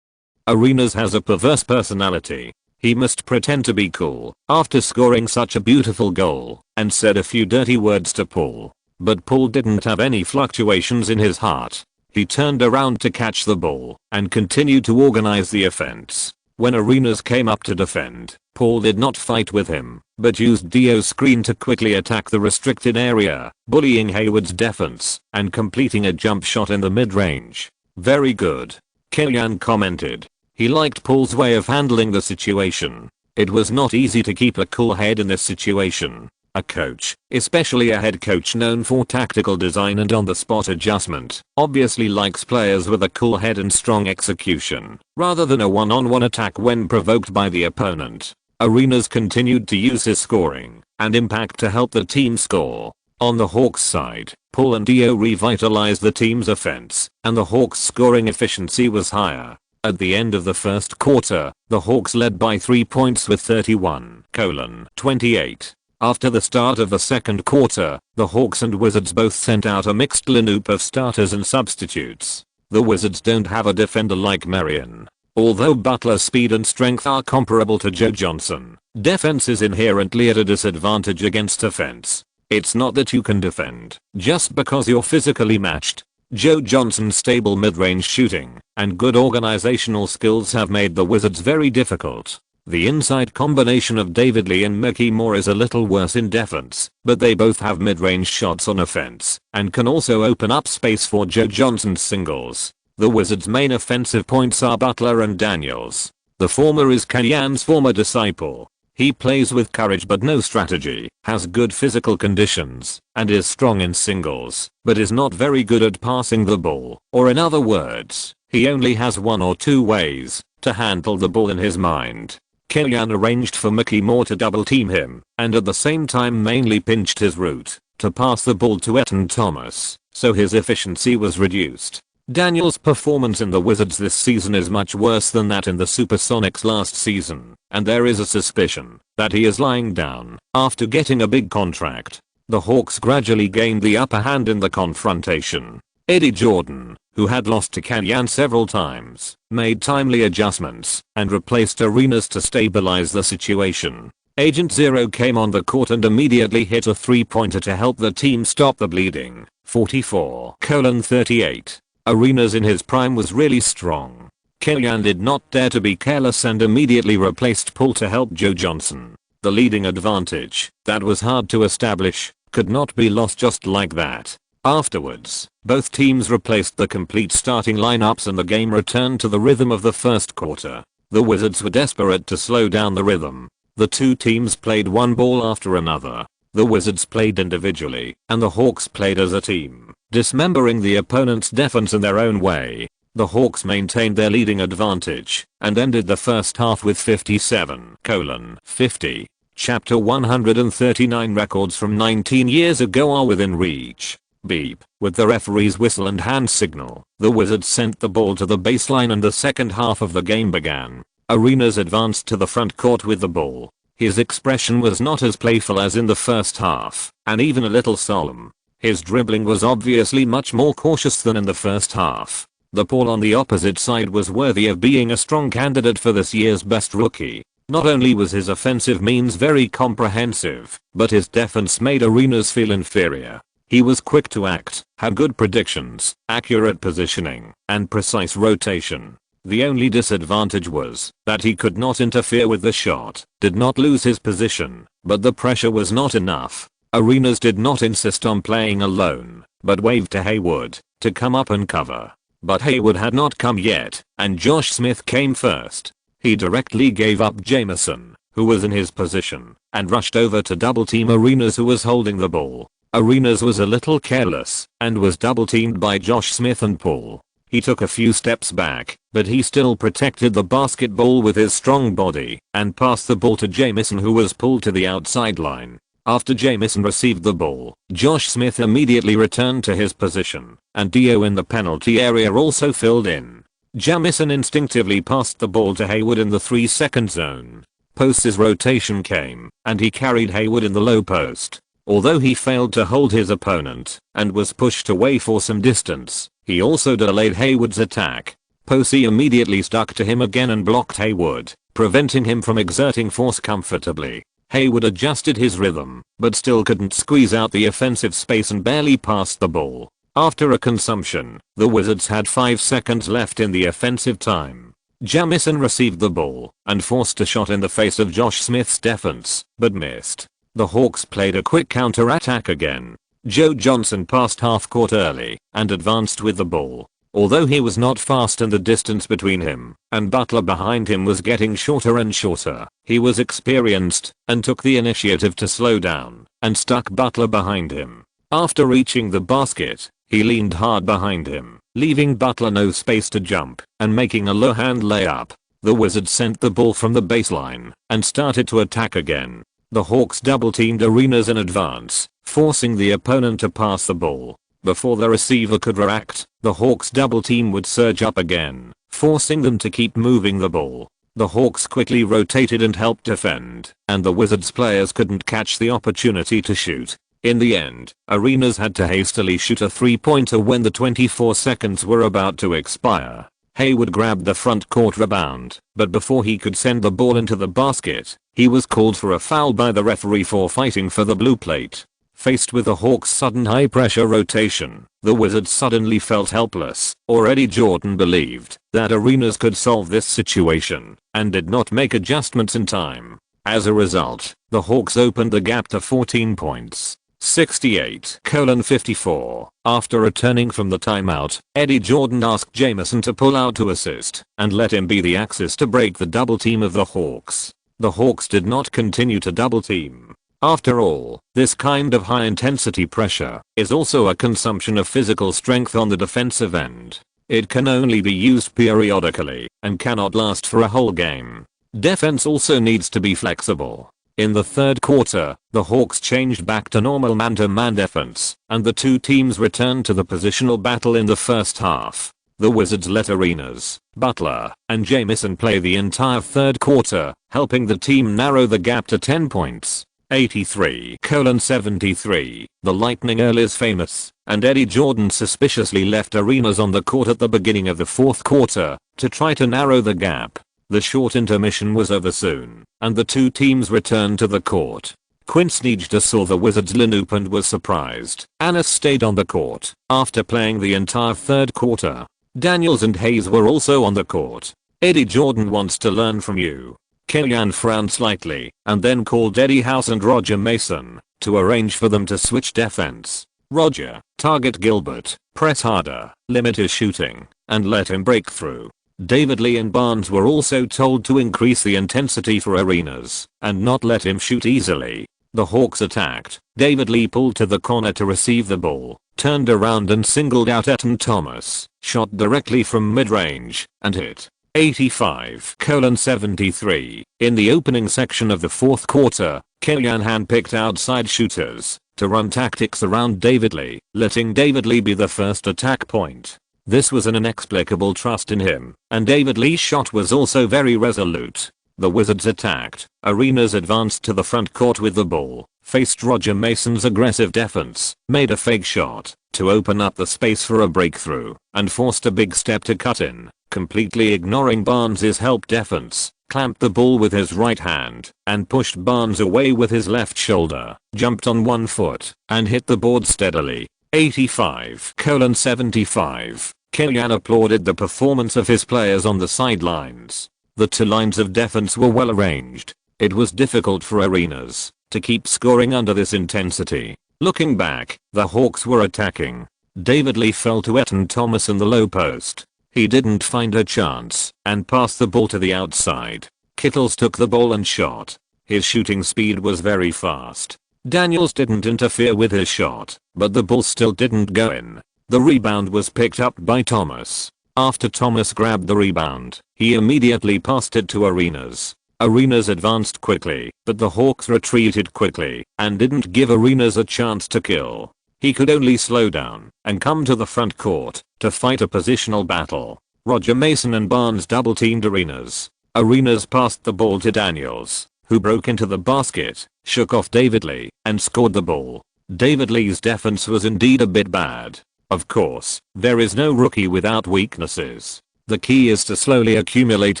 Arenas has a perverse personality. He must pretend to be cool after scoring such a beautiful goal, and said a few dirty words to Paul. But Paul didn't have any fluctuations in his heart. He turned around to catch the ball and continued to organize the offense. When Arenas came up to defend, Paul did not fight with him, but used Dio's screen to quickly attack the restricted area, bullying Hayward's defense and completing a jump shot in the mid-range. Very good. Kylian commented. He liked Paul's way of handling the situation. It was not easy to keep a cool head in this situation. A coach, especially a head coach known for tactical design and on-the-spot adjustment, obviously likes players with a cool head and strong execution, rather than a one-on-one attack when provoked by the opponent. Arenas continued to use his scoring and impact to help the team score. On the Hawks side, Paul and Dio revitalized the team's offense, and the Hawks' scoring efficiency was higher. At the end of the first quarter, the Hawks led by 3 points with 31:28. After the start of the second quarter, the Hawks and Wizards both sent out a mixed lineup of starters and substitutes. The Wizards don't have a defender like Marion. Although Butler's speed and strength are comparable to Joe Johnson, defense is inherently at a disadvantage against offense. It's not that you can defend just because you're physically matched. Joe Johnson's stable mid-range shooting and good organizational skills have made the Wizards very difficult. The inside combination of David Lee and Mickey Moore is a little worse in defense, but they both have mid-range shots on offense and can also open up space for Joe Johnson's singles. The Wizards' main offensive points are Butler and Daniels. The former is Kylian's former disciple. He plays with courage but no strategy, has good physical conditions, and is strong in singles, but is not very good at passing the ball, or in other words, he only has one or two ways to handle the ball in his mind. Killian arranged for Mickey Moore to double team him, and at the same time mainly pinched his route to pass the ball to Etan Thomas, so his efficiency was reduced. Daniel's performance in the Wizards this season is much worse than that in the Supersonics last season, and there is a suspicion that he is lying down after getting a big contract. The Hawks gradually gained the upper hand in the confrontation. Eddie Jordan, who had lost to Killian several times, made timely adjustments and replaced Arenas to stabilize the situation. Agent Zero came on the court and immediately hit a three-pointer to help the team stop the bleeding. 44:38. Arenas in his prime was really strong. Killian did not dare to be careless and immediately replaced Paul to help Joe Johnson. The leading advantage, that was hard to establish, could not be lost just like that. Afterwards, both teams replaced the complete starting lineups and the game returned to the rhythm of the first quarter. The Wizards were desperate to slow down the rhythm. The two teams played one ball after another. The Wizards played individually, and the Hawks played as a team, dismembering the opponent's defense in their own way. The Hawks maintained their leading advantage and ended the first half with 57:50. Chapter 139 records from 19 years ago are within reach. Beep. With the referee's whistle and hand signal, the Wizards sent the ball to the baseline and the second half of the game began. Arenas advanced to the front court with the ball. His expression was not as playful as in the first half, and even a little solemn. His dribbling was obviously much more cautious than in the first half. The Paul on the opposite side was worthy of being a strong candidate for this year's best rookie. Not only was his offensive means very comprehensive, but his defense made Arenas feel inferior. He was quick to act, had good predictions, accurate positioning, and precise rotation. The only disadvantage was that he could not interfere with the shot, did not lose his position, but the pressure was not enough. Arenas did not insist on playing alone, but waved to Hayward to come up and cover. But Hayward had not come yet, and Josh Smith came first. He directly gave up Jamison, who was in his position, and rushed over to double team Arenas, who was holding the ball. Arenas was a little careless and was double teamed by Josh Smith and Paul. He took a few steps back, but he still protected the basketball with his strong body and passed the ball to Jamison, who was pulled to the outside line. After Jamison received the ball, Josh Smith immediately returned to his position, and Dio in the penalty area also filled in. Jamison instinctively passed the ball to Hayward in the 3-second zone. Post's rotation came, and he carried Hayward in the low post. Although he failed to hold his opponent and was pushed away for some distance, he also delayed Hayward's attack. Posey immediately stuck to him again and blocked Hayward, preventing him from exerting force comfortably. Hayward adjusted his rhythm, but still couldn't squeeze out the offensive space and barely passed the ball. After a consumption, the Wizards had 5 seconds left in the offensive time. Jamison received the ball and forced a shot in the face of Josh Smith's defense, but missed. The Hawks played a quick counter-attack again. Joe Johnson passed half-court early and advanced with the ball. Although he was not fast and the distance between him and Butler behind him was getting shorter and shorter, he was experienced and took the initiative to slow down and stuck Butler behind him. After reaching the basket, he leaned hard behind him, leaving Butler no space to jump and making a low-hand layup. The Wizards sent the ball from the baseline and started to attack again. The Hawks double-teamed Arenas in advance, forcing the opponent to pass the ball. Before the receiver could react, the Hawks double team would surge up again, forcing them to keep moving the ball. The Hawks quickly rotated and helped defend, and the Wizards players couldn't catch the opportunity to shoot. In the end, Arenas had to hastily shoot a three-pointer when the 24 seconds were about to expire. Hayward grabbed the front court rebound, but before he could send the ball into the basket, he was called for a foul by the referee for fighting for the blue plate. Faced with the Hawks' sudden high-pressure rotation, the Wizards suddenly felt helpless. Already Jordan believed that Arenas could solve this situation and did not make adjustments in time. As a result, the Hawks opened the gap to 14 points. 68:54. After returning from the timeout, Eddie Jordan asked Jamison to pull out to assist and let him be the axis to break the double team of the Hawks. The Hawks did not continue to double team. After all, this kind of high intensity pressure is also a consumption of physical strength on the defensive end. It can only be used periodically and cannot last for a whole game. Defense also needs to be flexible. In the third quarter, the Hawks changed back to normal man-to-man defense, and the two teams returned to the positional battle in the first half. The Wizards let Arenas, Butler, and Jamison play the entire third quarter, helping the team narrow the gap to 10 points. 83-73. The Lightning is famous, and Eddie Jordan suspiciously left Arenas on the court at the beginning of the fourth quarter to try to narrow the gap. The short intermission was over soon, and the two teams returned to the court. Quinn Sneijder saw the Wizards lineup and was surprised. Annis stayed on the court after playing the entire third quarter. Daniels and Hayes were also on the court. Eddie Jordan wants to learn from you. Killian frowned slightly and then called Eddie House and Roger Mason to arrange for them to switch defense. Roger, target Gilbert, press harder, limit his shooting, and let him break through. David Lee and Barnes were also told to increase the intensity for Arenas and not let him shoot easily. The Hawks attacked. David Lee pulled to the corner to receive the ball, turned around and singled out Etan Thomas, shot directly from mid-range, and hit. 85-73. In the opening section of the fourth quarter, Killian handpicked outside shooters to run tactics around David Lee, letting David Lee be the first attack point. This was an inexplicable trust in him, and David Lee's shot was also very resolute. The Wizards attacked. Arenas advanced to the front court with the ball, faced Roger Mason's aggressive defense, made a fake shot to open up the space for a breakthrough, and forced a big step to cut in, completely ignoring Barnes' help defense, clamped the ball with his right hand, and pushed Barnes away with his left shoulder, jumped on one foot, and hit the board steadily. 85-75. Killian applauded the performance of his players on the sidelines. The two lines of defense were well arranged. It was difficult for Arenas to keep scoring under this intensity. Looking back, the Hawks were attacking. David Lee fell to Etan Thomas in the low post. He didn't find a chance and passed the ball to the outside. Kittles took the ball and shot. His shooting speed was very fast. Daniels didn't interfere with his shot, but the ball still didn't go in. The rebound was picked up by Thomas. After Thomas grabbed the rebound, he immediately passed it to Arenas. Arenas advanced quickly, but the Hawks retreated quickly and didn't give Arenas a chance to kill. He could only slow down and come to the front court to fight a positional battle. Roger Mason and Barnes double-teamed Arenas. Arenas passed the ball to Daniels, who broke into the basket, shook off David Lee, and scored the ball. David Lee's defense was indeed a bit bad. Of course, there is no rookie without weaknesses. The key is to slowly accumulate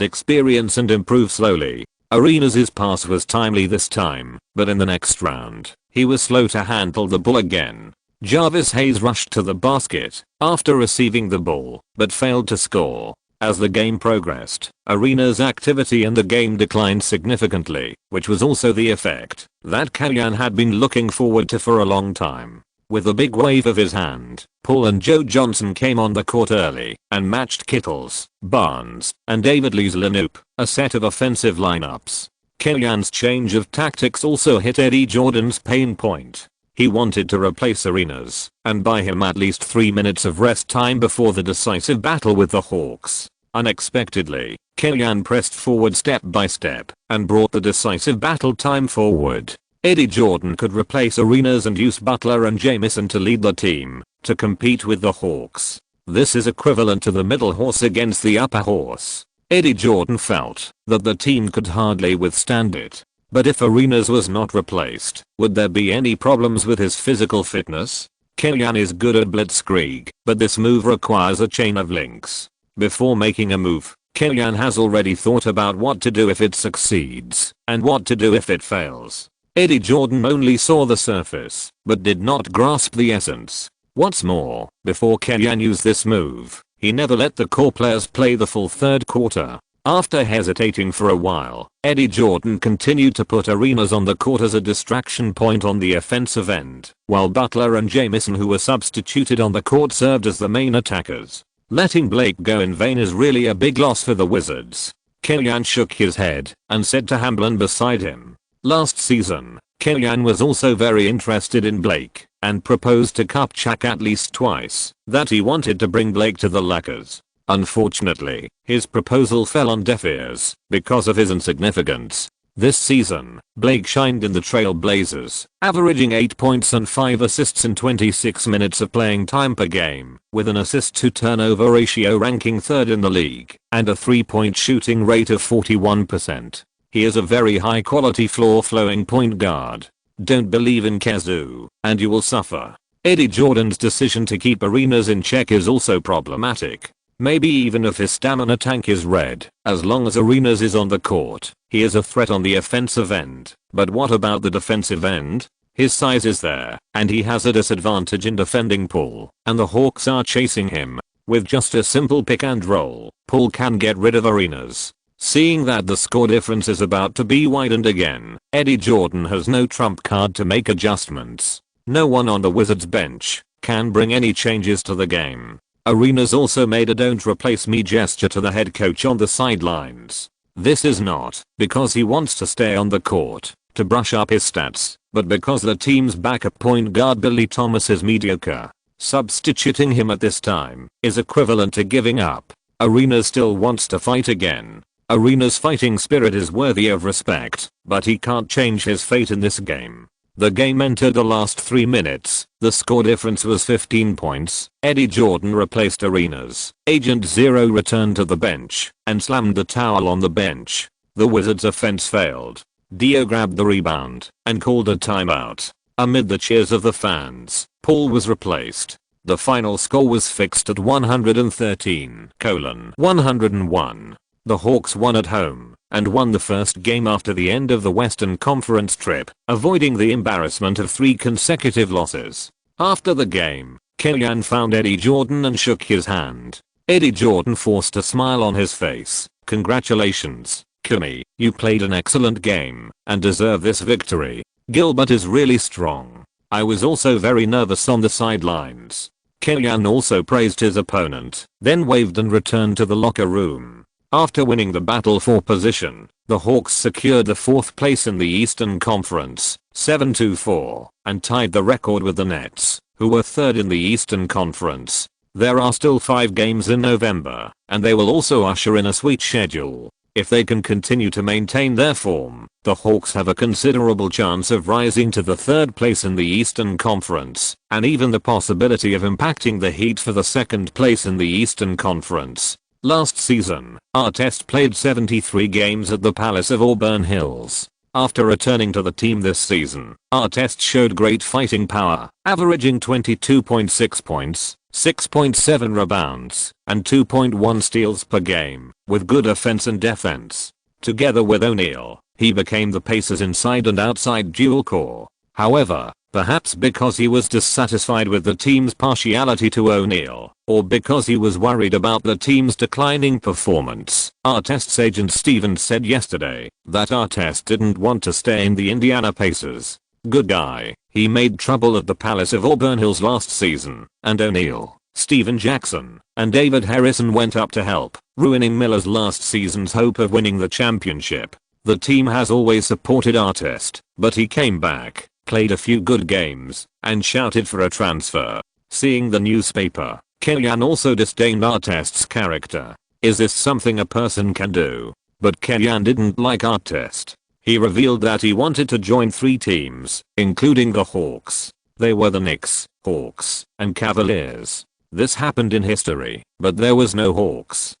experience and improve slowly. Arenas' pass was timely this time, but in the next round, he was slow to handle the ball again. Jarvis Hayes rushed to the basket after receiving the ball, but failed to score. As the game progressed, Arenas' activity in the game declined significantly, which was also the effect that Killian had been looking forward to for a long time. With a big wave of his hand, Paul and Joe Johnson came on the court early and matched Kittles, Barnes, and David Lee's lineup, a set of offensive lineups. Killian's change of tactics also hit Eddie Jordan's pain point. He wanted to replace Arenas and buy him at least 3 minutes of rest time before the decisive battle with the Hawks. Unexpectedly, Killian pressed forward step by step and brought the decisive battle time forward. Eddie Jordan could replace Arenas and use Butler and Jamison to lead the team to compete with the Hawks. This is equivalent to the middle horse against the upper horse. Eddie Jordan felt that the team could hardly withstand it. But if Arenas was not replaced, would there be any problems with his physical fitness? Killian is good at blitzkrieg, but this move requires a chain of links. Before making a move, Killian has already thought about what to do if it succeeds and what to do if it fails. Eddie Jordan only saw the surface, but did not grasp the essence. What's more, before Killian used this move, he never let the core players play the full third quarter. After hesitating for a while, Eddie Jordan continued to put Arenas on the court as a distraction point on the offensive end, while Butler and Jamison, who were substituted on the court, served as the main attackers. Letting Blake go in vain is really a big loss for the Wizards. Kellyanne shook his head and said to Hamblin beside him. Last season, Kellyanne was also very interested in Blake and proposed to Kupchak at least twice that he wanted to bring Blake to the Lakers. Unfortunately, his proposal fell on deaf ears because of his insignificance. This season, Blake shined in the Trail Blazers, averaging 8 points and 5 assists in 26 minutes of playing time per game, with an assist-to-turnover ratio ranking 3rd in the league, and a 3-point shooting rate of 41%. He is a very high-quality floor-flowing point guard. Don't believe in Kazoo, and you will suffer. Eddie Jordan's decision to keep Arenas in check is also problematic. Maybe even if his stamina tank is red, as long as Arenas is on the court, he is a threat on the offensive end. But what about the defensive end? His size is there, and he has a disadvantage in defending Paul, and the Hawks are chasing him. With just a simple pick and roll, Paul can get rid of Arenas. Seeing that the score difference is about to be widened again, Eddie Jordan has no trump card to make adjustments. No one on the Wizards bench can bring any changes to the game. Arenas also made a "don't replace me" gesture to the head coach on the sidelines. This is not because he wants to stay on the court to brush up his stats, but because the team's backup point guard Billy Thomas is mediocre. Substituting him at this time is equivalent to giving up. Arenas still wants to fight again. Arenas' fighting spirit is worthy of respect, but he can't change his fate in this game. The game entered the last 3 minutes. The score difference was 15 points. Eddie Jordan replaced Arenas. Agent Zero returned to the bench and slammed the towel on the bench. The Wizards' offense failed. Dio grabbed the rebound and called a timeout. Amid the cheers of the fans, Paul was replaced. The final score was fixed at 113-101. The Hawks won at home and won the first game after the end of the Western Conference trip, avoiding the embarrassment of 3 consecutive losses. After the game, Kellyanne found Eddie Jordan and shook his hand. Eddie Jordan forced a smile on his face. "Congratulations, Kimmy, you played an excellent game and deserve this victory. Gilbert is really strong. I was also very nervous on the sidelines." Kellyanne also praised his opponent, then waved and returned to the locker room. After winning the battle for position, the Hawks secured the 4th place in the Eastern Conference, 7-4, and tied the record with the Nets, who were 3rd in the Eastern Conference. There are still 5 games in November, and they will also usher in a sweet schedule. If they can continue to maintain their form, the Hawks have a considerable chance of rising to the 3rd place in the Eastern Conference, and even the possibility of impacting the Heat for the 2nd place in the Eastern Conference. Last season, Artest played 73 games at the Palace of Auburn Hills. After returning to the team this season, Artest showed great fighting power, averaging 22.6 points, 6.7 rebounds, and 2.1 steals per game, with good offense and defense. Together with O'Neal, he became the Pacers' inside and outside dual core. However, perhaps because he was dissatisfied with the team's partiality to O'Neal, or because he was worried about the team's declining performance, Artest's agent Stevens said yesterday that Artest didn't want to stay in the Indiana Pacers. Good guy. He made trouble at the Palace of Auburn Hills last season, and O'Neal, Steven Jackson, and David Harrison went up to help, ruining Miller's last season's hope of winning the championship. The team has always supported Artest, but he came back, played a few good games, and shouted for a transfer. Seeing the newspaper, Kellyanne also disdained Artest's character. Is this something a person can do? But Kellyanne didn't like Artest. He revealed that he wanted to join 3 teams, including the Hawks. They were the Knicks, Hawks, and Cavaliers. This happened in history, but there was no Hawks.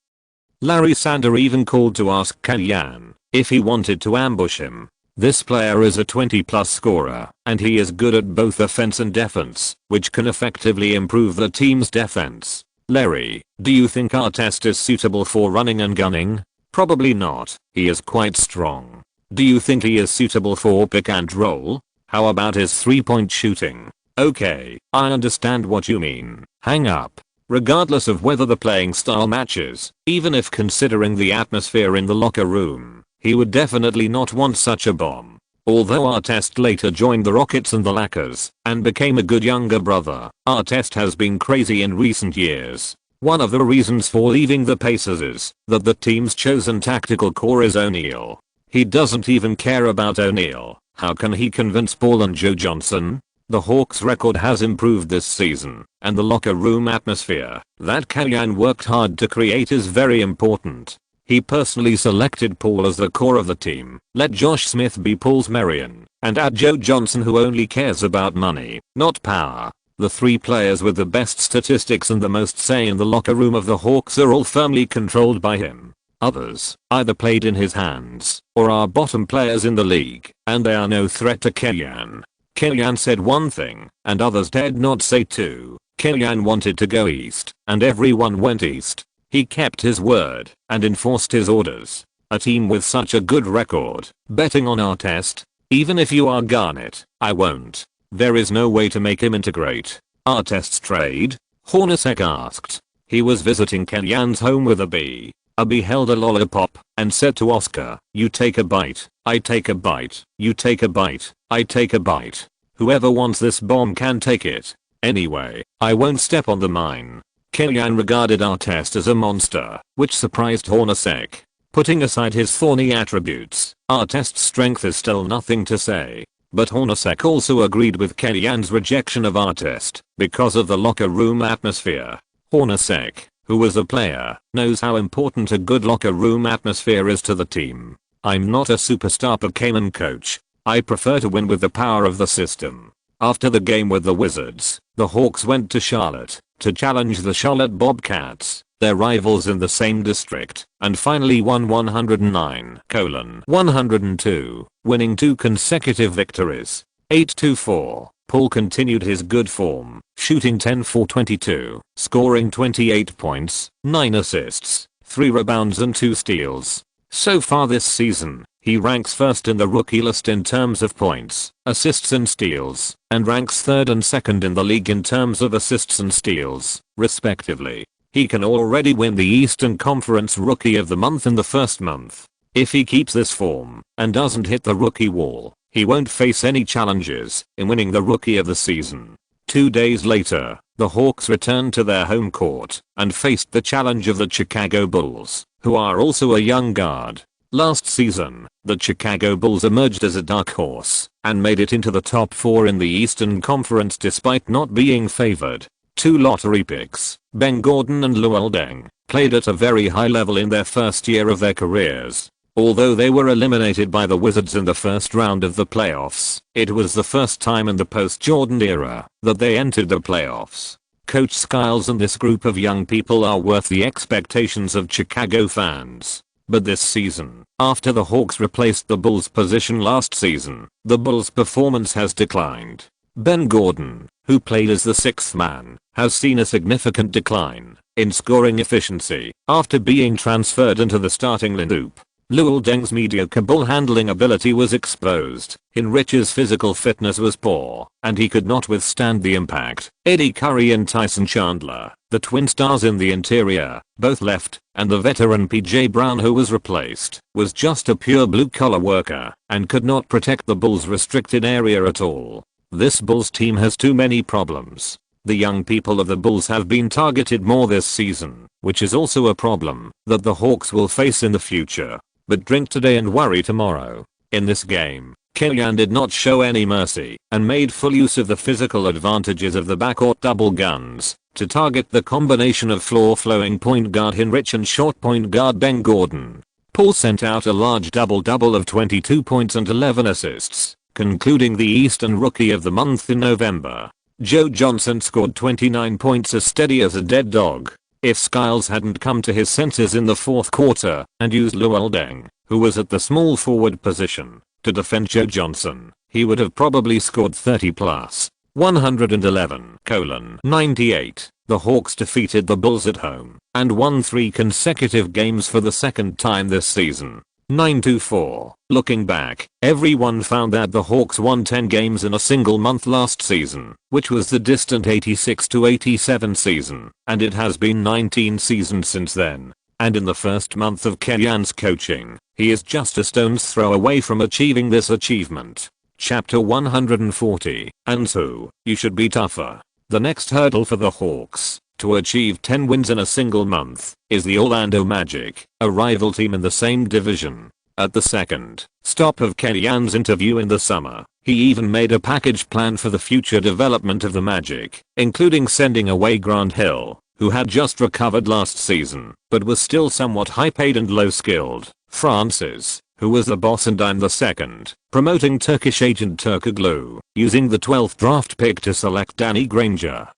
Larry Sander even called to ask Kellyanne if he wanted to ambush him. This player is a 20+ scorer, and he is good at both offense and defense, which can effectively improve the team's defense. Larry, do you think Artest is suitable for running and gunning? Probably not. He is quite strong. Do you think he is suitable for pick and roll? How about his 3-point shooting? Okay, I understand what you mean. Hang up. Regardless of whether the playing style matches, even if considering the atmosphere in the locker room, he would definitely not want such a bomb. Although Artest later joined the Rockets and the Lakers and became a good younger brother, Artest has been crazy in recent years. One of the reasons for leaving the Pacers is that the team's chosen tactical core is O'Neal. He doesn't even care about O'Neal. How can he convince Paul and Joe Johnson? The Hawks' record has improved this season, and the locker room atmosphere that Kellyanne worked hard to create is very important. He personally selected Paul as the core of the team, let Josh Smith be Paul's Marion, and add Joe Johnson, who only cares about money, not power. The three players with the best statistics and the most say in the locker room of the Hawks are all firmly controlled by him. Others either played in his hands or are bottom players in the league, and they are no threat to Kellyanne. Kellyanne said one thing, and others dared not say two. Kellyanne wanted to go east, and everyone went east. He kept his word and enforced his orders. A team with such a good record, betting on Artest? Even if you are Garnett, I won't. There is no way to make him integrate. Artest's trade? Hornacek asked. He was visiting Kellyanne's home with a bee. A bee held a lollipop and said to Oscar, "You take a bite, I take a bite, you take a bite, I take a bite. Whoever wants this bomb can take it. Anyway, I won't step on the mine." Kellyanne regarded Artest as a monster, which surprised Hornacek. Putting aside his thorny attributes, Artest's strength is still nothing to say. But Hornacek also agreed with Kellyanne's rejection of Artest because of the locker room atmosphere. Hornacek, who was a player, knows how important a good locker room atmosphere is to the team. "I'm not a superstar Pokemon coach. I prefer to win with the power of the system." After the game with the Wizards, the Hawks went to Charlotte to challenge the Charlotte Bobcats, their rivals in the same district, and finally won 109-102, winning 2 consecutive victories. 8-4. Paul continued his good form, shooting 10 for 22, scoring 28 points, 9 assists, 3 rebounds and 2 steals. So far this season, he ranks first in the rookie list in terms of points, assists and steals, and ranks third and second in the league in terms of assists and steals, respectively. He can already win the Eastern Conference Rookie of the Month in the first month. If he keeps this form and doesn't hit the rookie wall, he won't face any challenges in winning the Rookie of the Season. 2 days later, the Hawks returned to their home court and faced the challenge of the Chicago Bulls, who are also a young guard. Last season, the Chicago Bulls emerged as a dark horse and made it into the top 4 in the Eastern Conference despite not being favored. 2 lottery picks, Ben Gordon and Luol Deng, played at a very high level in their first year of their careers. Although they were eliminated by the Wizards in the first round of the playoffs, it was the first time in the post-Jordan era that they entered the playoffs. Coach Skiles and this group of young people are worth the expectations of Chicago fans. But this season, after the Hawks replaced the Bulls' position last season, the Bulls' performance has declined. Ben Gordon, who played as the 6th man, has seen a significant decline in scoring efficiency after being transferred into the starting lineup. Luol Deng's mediocre ball handling ability was exposed. Hinrich's physical fitness was poor, and he could not withstand the impact. Eddie Curry and Tyson Chandler, the twin stars in the interior, both left, and the veteran PJ Brown, who was replaced, was just a pure blue-collar worker and could not protect the Bulls' restricted area at all. This Bulls team has too many problems. The young people of the Bulls have been targeted more this season, which is also a problem that the Hawks will face in the future. But drink today and worry tomorrow. In this game, Kellyanne did not show any mercy and made full use of the physical advantages of the backcourt double guns to target the combination of floor-flowing point guard Hinrich and short point guard Ben Gordon. Paul sent out a large double-double of 22 points and 11 assists, concluding the Eastern Rookie of the Month in November. Joe Johnson scored 29 points as steady as a dead dog. If Skiles hadn't come to his senses in the fourth quarter and used Luol Deng, who was at the small forward position, to defend Joe Johnson, he would have probably scored 30 plus. 111-98. The Hawks defeated the Bulls at home and won 3 consecutive games for the second time this season. 9-4. Looking back, everyone found that the Hawks won 10 games in a single month last season, which was the distant 86-87 season, and it has been 19 seasons since then. And in the first month of Kellyanne's coaching, he is just a stone's throw away from achieving this achievement. Chapter 140. And so, you should be tougher. The next hurdle for the Hawks to achieve 10 wins in a single month is the Orlando Magic, a rival team in the same division. At the second stop of Kellyanne's interview in the summer, he even made a package plan for the future development of the Magic, including sending away Grant Hill, who had just recovered last season, but was still somewhat high-paid and low-skilled, Francis, who was the boss, and I'm the second, promoting Turkish agent Turkoglu, using the 12th draft pick to select Danny Granger.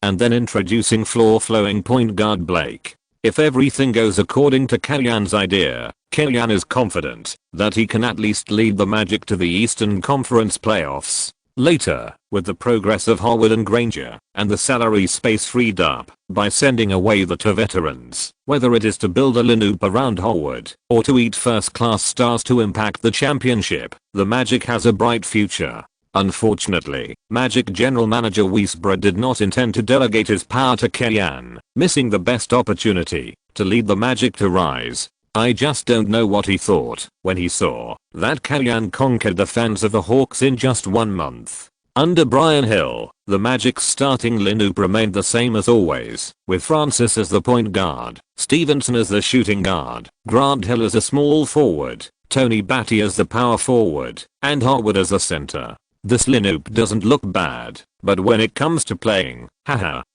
And then introducing floor-flowing point guard Blake. If everything goes according to Kellyanne's idea, Kellyanne is confident that he can at least lead the Magic to the Eastern Conference playoffs. Later, with the progress of Howard and Granger, and the salary space freed up by sending away the two veterans, whether it is to build a lineup around Howard or to eat first-class stars to impact the championship, the Magic has a bright future. Unfortunately, Magic general manager Wiesbrod did not intend to delegate his power to Kellyanne, missing the best opportunity to lead the Magic to rise. I just don't know what he thought when he saw that Kellyanne conquered the fans of the Hawks in just 1 month. Under Brian Hill, the Magic's starting lineup remained the same as always, with Francis as the point guard, Stevenson as the shooting guard, Grant Hill as a small forward, Tony Batty as the power forward, and Howard as the center. This lineup doesn't look bad, but when it comes to playing,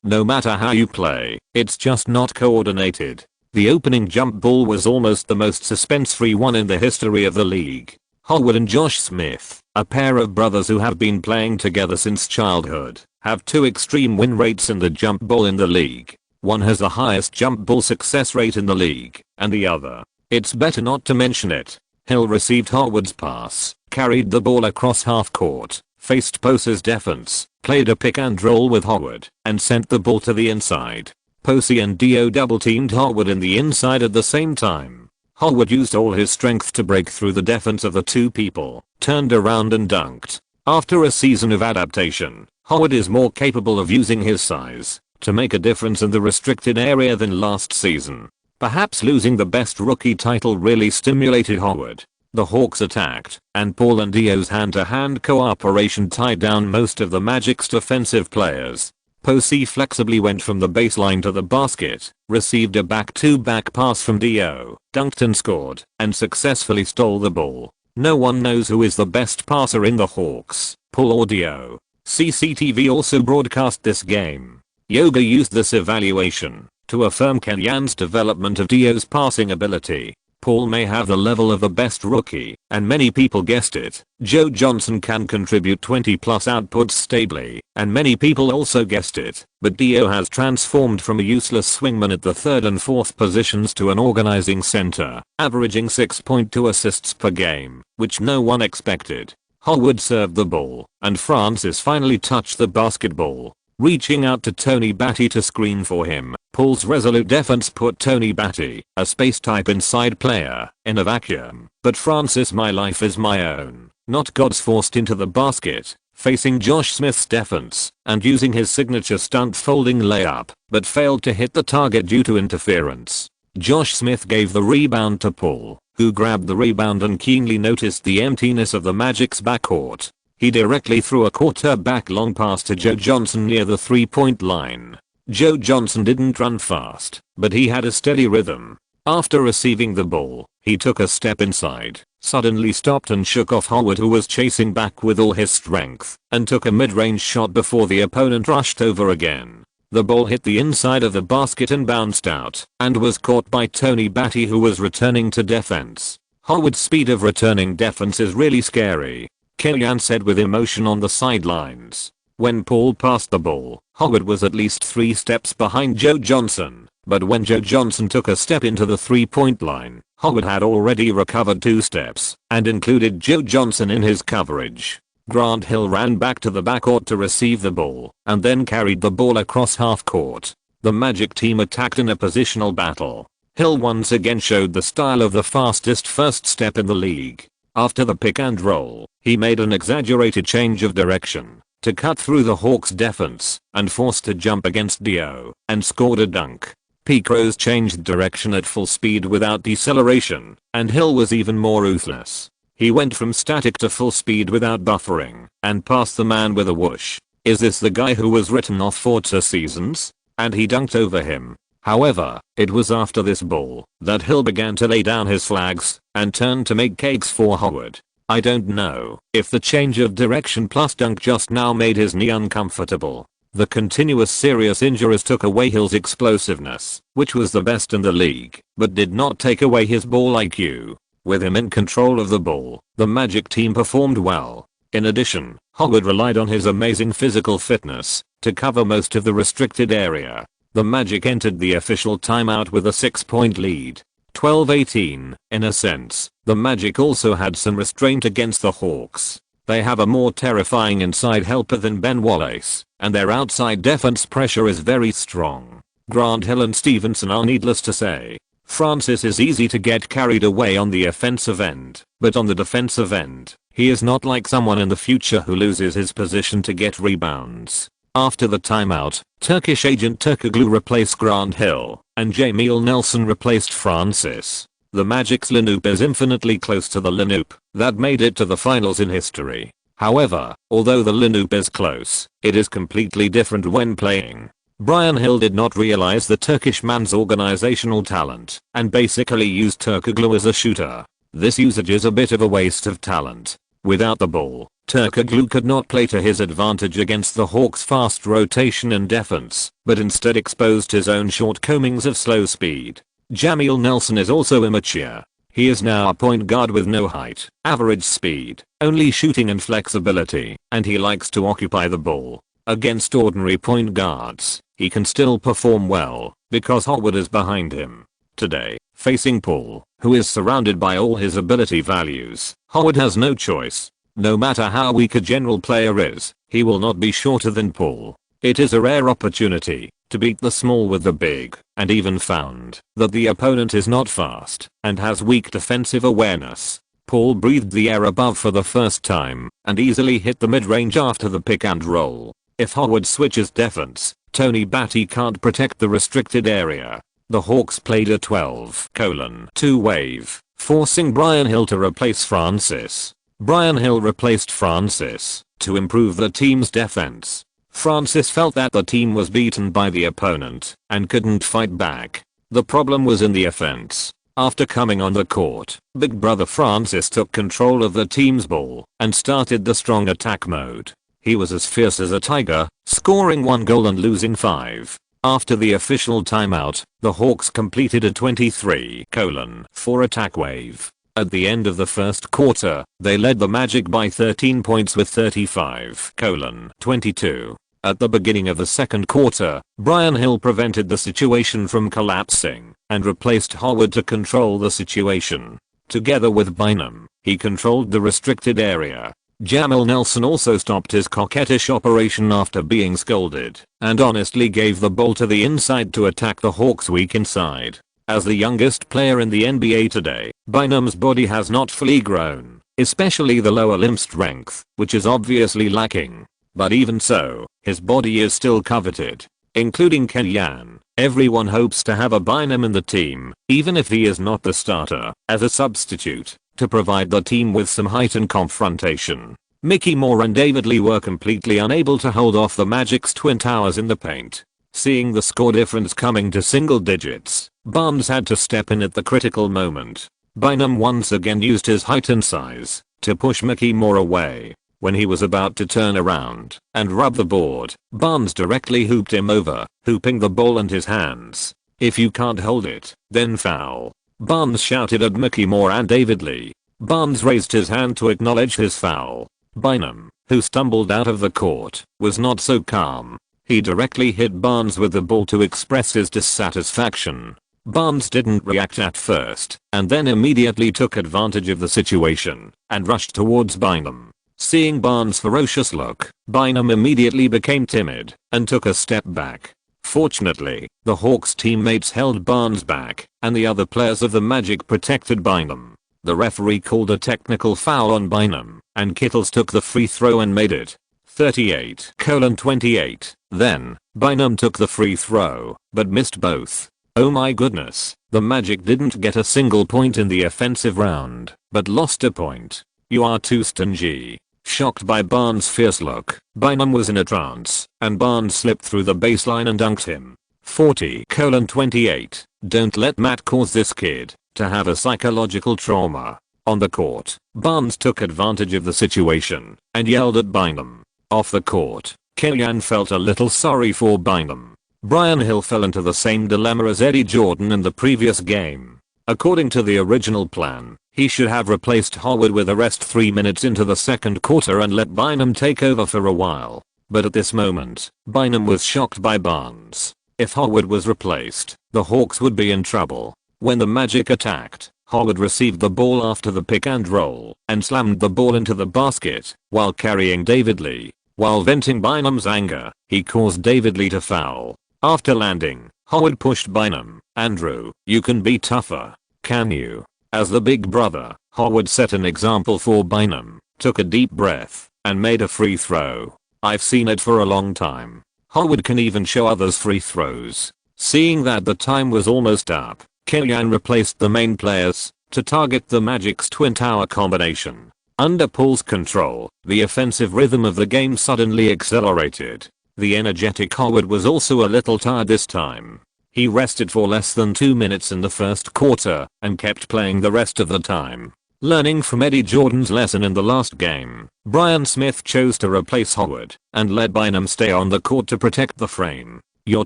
no matter how you play, it's just not coordinated. The opening jump ball was almost the most suspense-free one in the history of the league. Howard and Josh Smith, a pair of brothers who have been playing together since childhood, have two extreme win rates in the jump ball in the league. One has the highest jump ball success rate in the league, and the other, it's better not to mention it. Hill received Howard's pass, carried the ball across half court, faced Posey's defense, played a pick and roll with Howard, and sent the ball to the inside. Posey and Dio double-teamed Howard in the inside at the same time. Howard used all his strength to break through the defense of the two people, turned around and dunked. After a season of adaptation, Howard is more capable of using his size to make a difference in the restricted area than last season. Perhaps losing the best rookie title really stimulated Howard. The Hawks attacked, and Paul and Dio's hand-to-hand cooperation tied down most of the Magic's defensive players. Posey flexibly went from the baseline to the basket, received a back-to-back pass from Dio, dunked and scored, and successfully stole the ball. No one knows who is the best passer in the Hawks, Paul or Dio. CCTV also broadcast this game. Yoga used this evaluation to affirm Kellyanne's development of Dio's passing ability. Paul may have the level of the best rookie, and many people guessed it. Joe Johnson can contribute 20 plus outputs stably, and many people also guessed it. But Dio has transformed from a useless swingman at the 3rd and 4th positions to an organizing center, averaging 6.2 assists per game, which no one expected. Howard served the ball, and Francis finally touched the basketball, reaching out to Tony Batty to screen for him. Paul's resolute defense put Tony Batty, a space-type inside player, in a vacuum. But Francis, my life is my own, not God's, forced into the basket, facing Josh Smith's defense, and using his signature stunt folding layup, but failed to hit the target due to interference. Josh Smith gave the rebound to Paul, who grabbed the rebound and keenly noticed the emptiness of the Magic's backcourt. He directly threw a quarterback long pass to Joe Johnson near the three-point line. Joe Johnson didn't run fast, but he had a steady rhythm. After receiving the ball, he took a step inside, suddenly stopped and shook off Howard, who was chasing back with all his strength, and took a mid-range shot before the opponent rushed over again. The ball hit the inside of the basket and bounced out, and was caught by Tony Batty, who was returning to defense. Howard's speed of returning defense is really scary, Kellyanne said with emotion on the sidelines. When Paul passed the ball, Howard was at least 3 steps behind Joe Johnson, but when Joe Johnson took a step into the three-point line, Howard had already recovered 2 steps, and included Joe Johnson in his coverage. Grant Hill ran back to the backcourt to receive the ball, and then carried the ball across half court. The Magic team attacked in a positional battle. Hill once again showed the style of the fastest first step in the league. After the pick and roll, he made an exaggerated change of direction to cut through the Hawks defense and forced a jump against Dio, and scored a dunk. Picros changed direction at full speed without deceleration, and Hill was even more ruthless. He went from static to full speed without buffering, and passed the man with a whoosh. Is this the guy who was written off for 2 seasons? and he dunked over him. However, it was after this ball that Hill began to lay down his flags and turned to make cakes for Howard. I don't know if the change of direction plus dunk just now made his knee uncomfortable. The continuous serious injuries took away Hill's explosiveness, which was the best in the league, but did not take away his ball IQ. With him in control of the ball, the Magic team performed well. In addition, Howard relied on his amazing physical fitness to cover most of the restricted area. The Magic entered the official timeout with a 6-point lead. 12-18, in a sense, the Magic also had some restraint against the Hawks. They have a more terrifying inside helper than Ben Wallace, and their outside defense pressure is very strong. Grant Hill and Stevenson are needless to say. Francis is easy to get carried away on the offensive end, but on the defensive end, he is not like someone in the future who loses his position to get rebounds. After the timeout, Turkish agent Turkoglu replaced Grant Hill, and Jameel Nelson replaced Francis. The Magic's lineup is infinitely close to the lineup that made it to the finals in history. However, although the lineup is close, it is completely different when playing. Brian Hill did not realize the Turkish man's organizational talent and basically used Turkoglu as a shooter. This usage is a bit of a waste of talent. Without the ball, Turkoglu could not play to his advantage against the Hawks' fast rotation and defense, but instead exposed his own shortcomings of slow speed. Jameel Nelson is also immature. He is now a point guard with no height, average speed, only shooting and flexibility, and he likes to occupy the ball. Against ordinary point guards, he can still perform well, because Howard is behind him. Today, facing Paul, who is surrounded by all his ability values, Howard has no choice. No matter how weak a general player is, he will not be shorter than Paul. It is a rare opportunity to beat the small with the big, and even found that the opponent is not fast and has weak defensive awareness. Paul breathed the air above for the first time and easily hit the mid-range after the pick and roll. If Howard switches defense, Tony Batty can't protect the restricted area. The Hawks played a 12:2 wave, forcing Brian Hill to replace Francis. Brian Hill replaced Francis to improve the team's defense. Francis felt that the team was beaten by the opponent and couldn't fight back. The problem was in the offense. After coming on the court, Big Brother Francis took control of the team's ball and started the strong attack mode. He was as fierce as a tiger, scoring 1 goal and losing 5. After the official timeout, the Hawks completed a 23:4 attack wave. At the end of the first quarter, they led the Magic by 13 points with 35:22. At the beginning of the second quarter, Brian Hill prevented the situation from collapsing and replaced Howard to control the situation. Together with Bynum, he controlled the restricted area. Jameel Nelson also stopped his coquettish operation after being scolded and honestly gave the ball to the inside to attack the Hawks' weak inside. As the youngest player in the NBA today, Bynum's body has not fully grown, especially the lower limb strength, which is obviously lacking. But even so, his body is still coveted. Including Kenyan, everyone hopes to have a Bynum in the team, even if he is not the starter, as a substitute, to provide the team with some height and confrontation. Mickey Moore and David Lee were completely unable to hold off the Magic's Twin Towers in the paint. Seeing the score difference coming to single digits, Barnes had to step in at the critical moment. Bynum once again used his height and size to push Mickey Moore away. When he was about to turn around and rub the board, Barnes directly hooped him over, hooping the ball in his hands. "If you can't hold it, then foul," Barnes shouted at Mickey Moore and David Lee. Barnes raised his hand to acknowledge his foul. Bynum, who stumbled out of the court, was not so calm. He directly hit Barnes with the ball to express his dissatisfaction. Barnes didn't react at first, and then immediately took advantage of the situation and rushed towards Bynum. Seeing Barnes' ferocious look, Bynum immediately became timid and took a step back. Fortunately, the Hawks teammates held Barnes back, and the other players of the Magic protected Bynum. The referee called a technical foul on Bynum, and Kittles took the free throw and made it 38:28. Then, Bynum took the free throw, but missed both. Oh my goodness, the Magic didn't get a single point in the offensive round, but lost a point. You are too stingy. Shocked by Barnes' fierce look, Bynum was in a trance, and Barnes slipped through the baseline and dunked him. 40:28. Don't let Matt cause this kid to have a psychological trauma. On the court, Barnes took advantage of the situation and yelled at Bynum. Off the court, Kellyanne felt a little sorry for Bynum. Brian Hill fell into the same dilemma as Eddie Jordan in the previous game. According to the original plan, he should have replaced Howard with a rest 3 minutes into the second quarter and let Bynum take over for a while. But at this moment, Bynum was shocked by Barnes. If Howard was replaced, the Hawks would be in trouble. When the Magic attacked, Howard received the ball after the pick and roll and slammed the ball into the basket while carrying David Lee. While venting Bynum's anger, he caused David Lee to foul. After landing, Howard pushed Bynum. "Andrew, you can be tougher, can you?" As the big brother, Howard set an example for Bynum, took a deep breath, and made a free throw. "I've seen it for a long time. Howard can even show others free throws." Seeing that the time was almost up, Kellyanne replaced the main players to target the Magic's twin tower combination. Under Paul's control, the offensive rhythm of the game suddenly accelerated. The energetic Howard was also a little tired this time. He rested for less than 2 minutes in the first quarter and kept playing the rest of the time. Learning from Eddie Jordan's lesson in the last game, Brian Smith chose to replace Howard and let Bynum stay on the court to protect the frame. "You're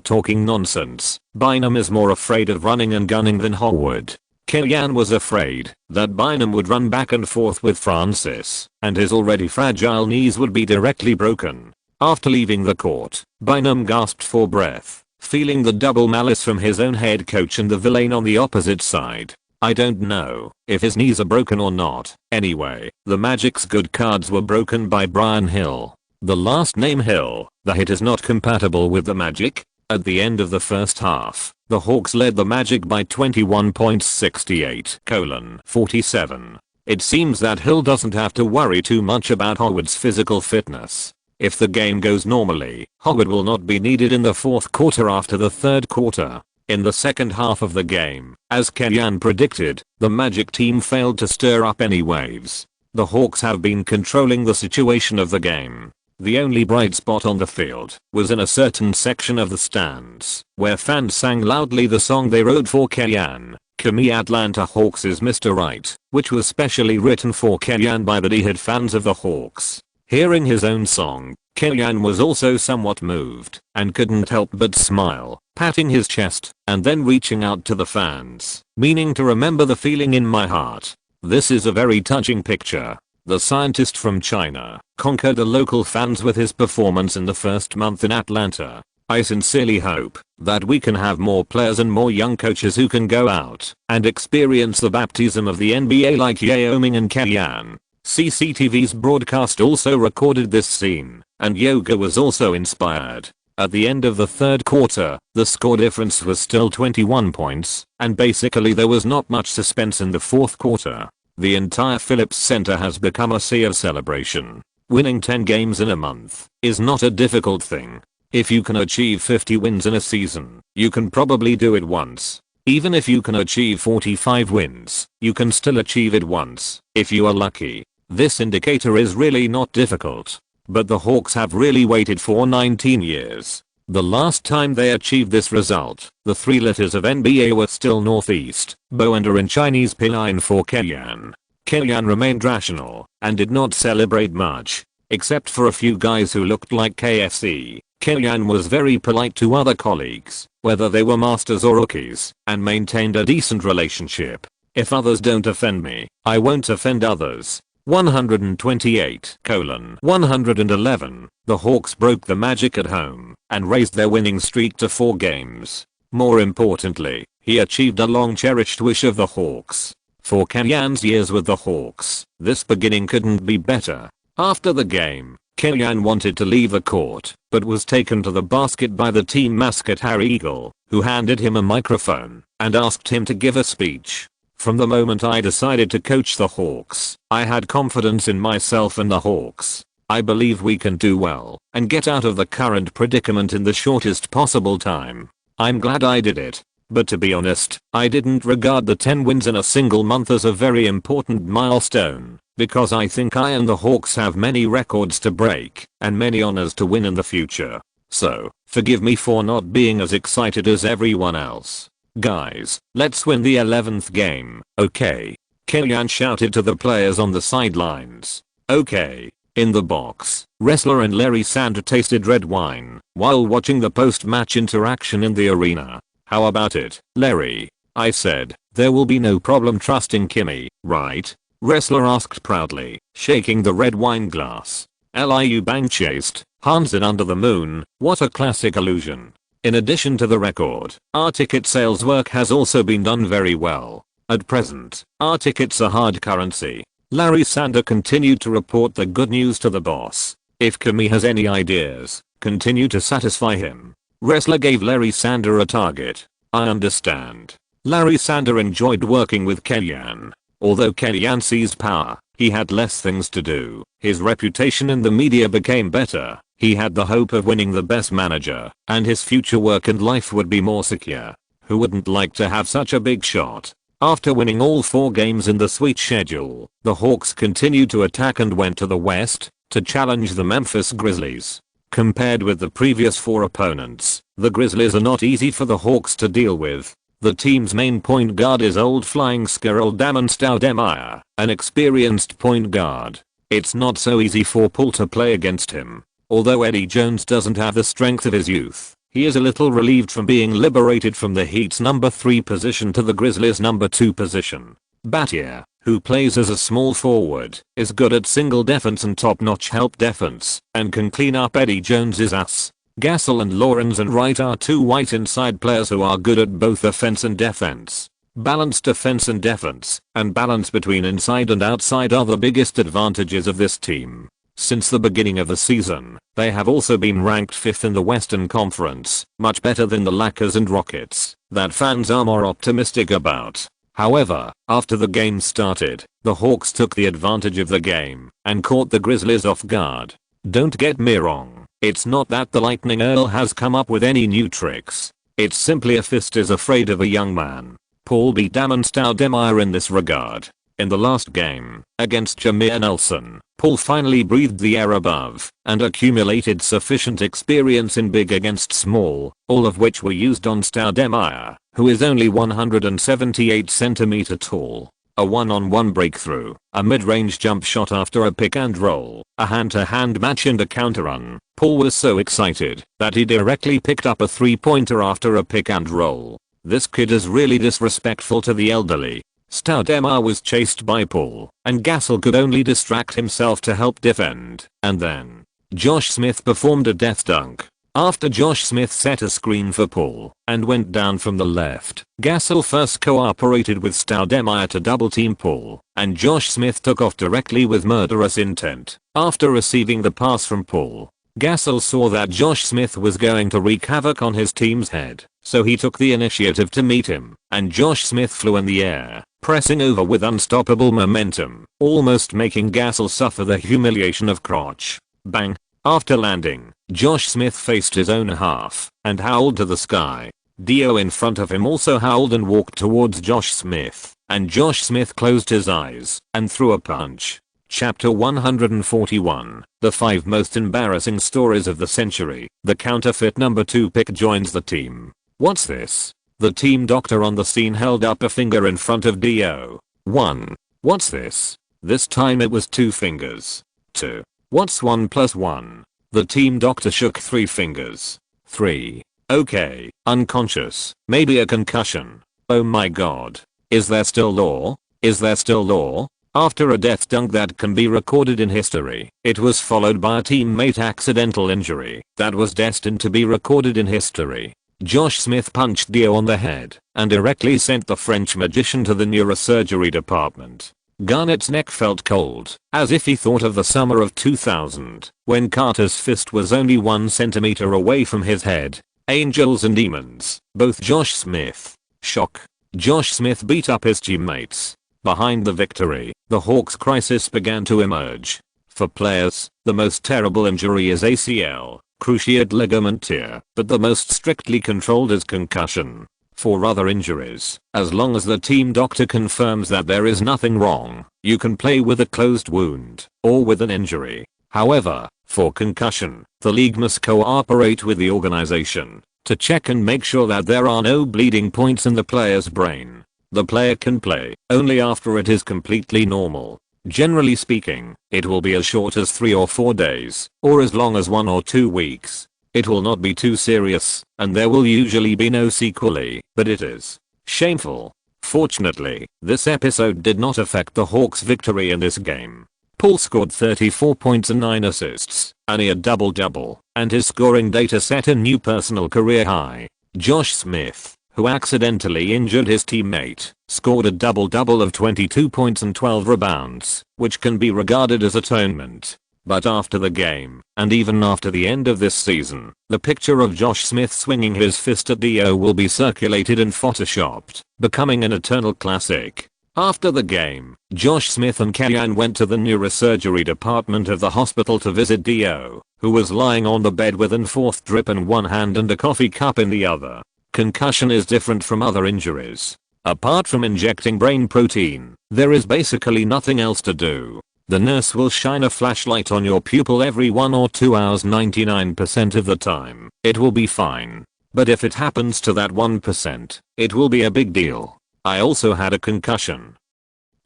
talking nonsense. Bynum is more afraid of running and gunning than Howard." Kellyanne was afraid that Bynum would run back and forth with Francis, and his already fragile knees would be directly broken. After leaving the court, Bynum gasped for breath, feeling the double malice from his own head coach and the villain on the opposite side. I don't know if his knees are broken or not. Anyway, the Magic's good cards were broken by Brian Hill. The last name Hill, the hit is not compatible with the Magic. At the end of the first half, the Hawks led the Magic by 21 points 68:47. It seems that Hill doesn't have to worry too much about Howard's physical fitness. If the game goes normally, Howard will not be needed in the fourth quarter after the third quarter. In the second half of the game, as Kellyanne predicted, the Magic team failed to stir up any waves. The Hawks have been controlling the situation of the game. The only bright spot on the field was in a certain section of the stands, where fans sang loudly the song they wrote for Kellyanne, "Come Atlanta Hawks" is Mr. Right, which was specially written for Kellyanne by the diehard fans of the Hawks. Hearing his own song, Kellyanne was also somewhat moved and couldn't help but smile, patting his chest and then reaching out to the fans, meaning to remember the feeling in my heart. This is a very touching picture. The scientist from China conquered the local fans with his performance in the first month in Atlanta. I sincerely hope that we can have more players and more young coaches who can go out and experience the baptism of the NBA like Yao Ming and Kellyanne. CCTV's broadcast also recorded this scene, and Yoga was also inspired. At the end of the third quarter, the score difference was still 21 points, and basically there was not much suspense in the fourth quarter. The entire Phillips Center has become a sea of celebration. Winning 10 games in a month is not a difficult thing. If you can achieve 50 wins in a season, you can probably do it once. Even if you can achieve 45 wins, you can still achieve it once, if you are lucky. This indicator is really not difficult. But the Hawks have really waited for 19 years. The last time they achieved this result, the 3 letters of NBA were still Northeast, Boender in Chinese pinyin for Kellyanne. Kellyanne remained rational and did not celebrate much. Except for a few guys who looked like KFC, Kellyanne was very polite to other colleagues, whether they were masters or rookies, and maintained a decent relationship. "If others don't offend me, I won't offend others." 128:111. The Hawks broke the Magic at home and raised their winning streak to 4 games. More importantly, he achieved a long-cherished wish of the Hawks. For Kellyanne's years with the Hawks, this beginning couldn't be better. After the game, Kellyanne wanted to leave the court, but was taken to the basket by the team mascot Harry Eagle, who handed him a microphone and asked him to give a speech. "From the moment I decided to coach the Hawks, I had confidence in myself and the Hawks. I believe we can do well and get out of the current predicament in the shortest possible time. I'm glad I did it. But to be honest, I didn't regard the 10 wins in a single month as a very important milestone, because I think I and the Hawks have many records to break and many honors to win in the future. So, forgive me for not being as excited as everyone else. Guys, let's win the 11th game, okay? Kellyanne shouted to the players on the sidelines. Okay. In the box, wrestler and Larry Sander tasted red wine while watching the post-match interaction in the arena. How about it, Larry? I said, there will be no problem trusting Kimmy, right? Wrestler asked proudly, shaking the red wine glass. Liu bang chased, Hansen under the moon, what a classic illusion. In addition to the record, our ticket sales work has also been done very well. At present, our tickets are hard currency. Larry Sander continued to report the good news to the boss. If Kimmy has any ideas, continue to satisfy him. Wrestler gave Larry Sander a target. I understand. Larry Sander enjoyed working with Kellyanne. Although Kellyanne seized power, he had less things to do. His reputation in the media became better. He had the hope of winning the best manager, and his future work and life would be more secure. Who wouldn't like to have such a big shot? After winning all 4 games in the sweet schedule, the Hawks continued to attack and went to the West to challenge the Memphis Grizzlies. Compared with the previous 4 opponents, the Grizzlies are not easy for the Hawks to deal with. The team's main point guard is old flying squirrel Damon Stoudemire, an experienced point guard. It's not so easy for Paul to play against him. Although Eddie Jones doesn't have the strength of his youth, he is a little relieved from being liberated from the Heat's number 3 position to the Grizzlies' number 2 position. Battier, who plays as a small forward, is good at single defense and top-notch help defense, and can clean up Eddie Jones's ass. Gasol and Lawrence and Wright are 2 white inside players who are good at both offense and defense. Balanced offense and defense, and balance between inside and outside are the biggest advantages of this team. Since the beginning of the season, they have also been ranked 5th in the Western Conference, much better than the Lakers and Rockets, that fans are more optimistic about. However, after the game started, the Hawks took the advantage of the game and caught the Grizzlies off guard. Don't get me wrong, it's not that the Lightning Earl has come up with any new tricks. It's simply a fist is afraid of a young man. Paul beat Damon Stoudemire in this regard. In the last game, against Jameer Nelson, Paul finally breathed the air above and accumulated sufficient experience in big against small, all of which were used on Stoudemire, who is only 178 cm tall. A one-on-one breakthrough, a mid-range jump shot after a pick and roll, a hand-to-hand match and a counter run. Paul was so excited that he directly picked up a 3-pointer after a pick and roll. This kid is really disrespectful to the elderly. Stoudemire was chased by Paul, and Gasol could only distract himself to help defend. And then, Josh Smith performed a death dunk. After Josh Smith set a screen for Paul and went down from the left, Gasol first cooperated with Stoudemire to double-team Paul, and Josh Smith took off directly with murderous intent. After receiving the pass from Paul, Gasol saw that Josh Smith was going to wreak havoc on his team's head, so he took the initiative to meet him, and Josh Smith flew in the air, pressing over with unstoppable momentum, almost making Gasol suffer the humiliation of crotch. Bang! After landing, Josh Smith faced his own half and howled to the sky. Dio in front of him also howled and walked towards Josh Smith, and Josh Smith closed his eyes and threw a punch. Chapter 141, The 5 Most Embarrassing Stories of the Century. The counterfeit number 2 pick joins the team. What's this? The team doctor on the scene held up a finger in front of Dio. 1. What's this? This time it was 2 fingers. 2. What's 1 plus 1? The team doctor shook 3 fingers. 3. Okay, unconscious, maybe a concussion. Oh my god. Is there still law? Is there still law? After a death dunk that can be recorded in history, it was followed by a teammate accidental injury that was destined to be recorded in history. Josh Smith punched Dio on the head and directly sent the French magician to the neurosurgery department. Garnett's neck felt cold, as if he thought of the summer of 2000, when Carter's fist was only 1 centimeter away from his head. Angels and demons, both Josh Smith. Shock. Josh Smith beat up his teammates. Behind the victory, the Hawks' crisis began to emerge. For players, the most terrible injury is ACL, cruciate ligament tear, but the most strictly controlled is concussion. For other injuries, as long as the team doctor confirms that there is nothing wrong, you can play with a closed wound or with an injury. However, For concussion, the league must cooperate with the organization to check and make sure that there are no bleeding points in the player's brain. The player can play only after it is completely normal. Generally speaking, it will be as short as 3 or 4 days, or as long as 1 or 2 weeks. It will not be too serious, and there will usually be no sequelae, but it is shameful. Fortunately, this episode did not affect the Hawks' victory in this game. Paul scored 34 points and 9 assists, a near double-double, and his scoring data set a new personal career high. Josh Smith, who accidentally injured his teammate, scored a double-double of 22 points and 12 rebounds, which can be regarded as atonement. But after the game, and even after the end of this season, the picture of Josh Smith swinging his fist at Dio will be circulated and photoshopped, becoming an eternal classic. After the game, Josh Smith and Kellyanne went to the neurosurgery department of the hospital to visit Dio, who was lying on the bed with an fourth drip in one hand and a coffee cup in the other. Concussion is different from other injuries. Apart from injecting brain protein, there is basically nothing else to do. The nurse will shine a flashlight on your pupil every 1 or 2 hours 99% of the time. It will be fine. But if it happens to that 1%, it will be a big deal. I also had a concussion.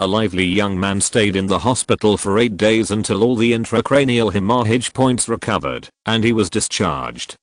A lively young man stayed in the hospital for 8 days until all the intracranial hemorrhage points recovered, and he was discharged.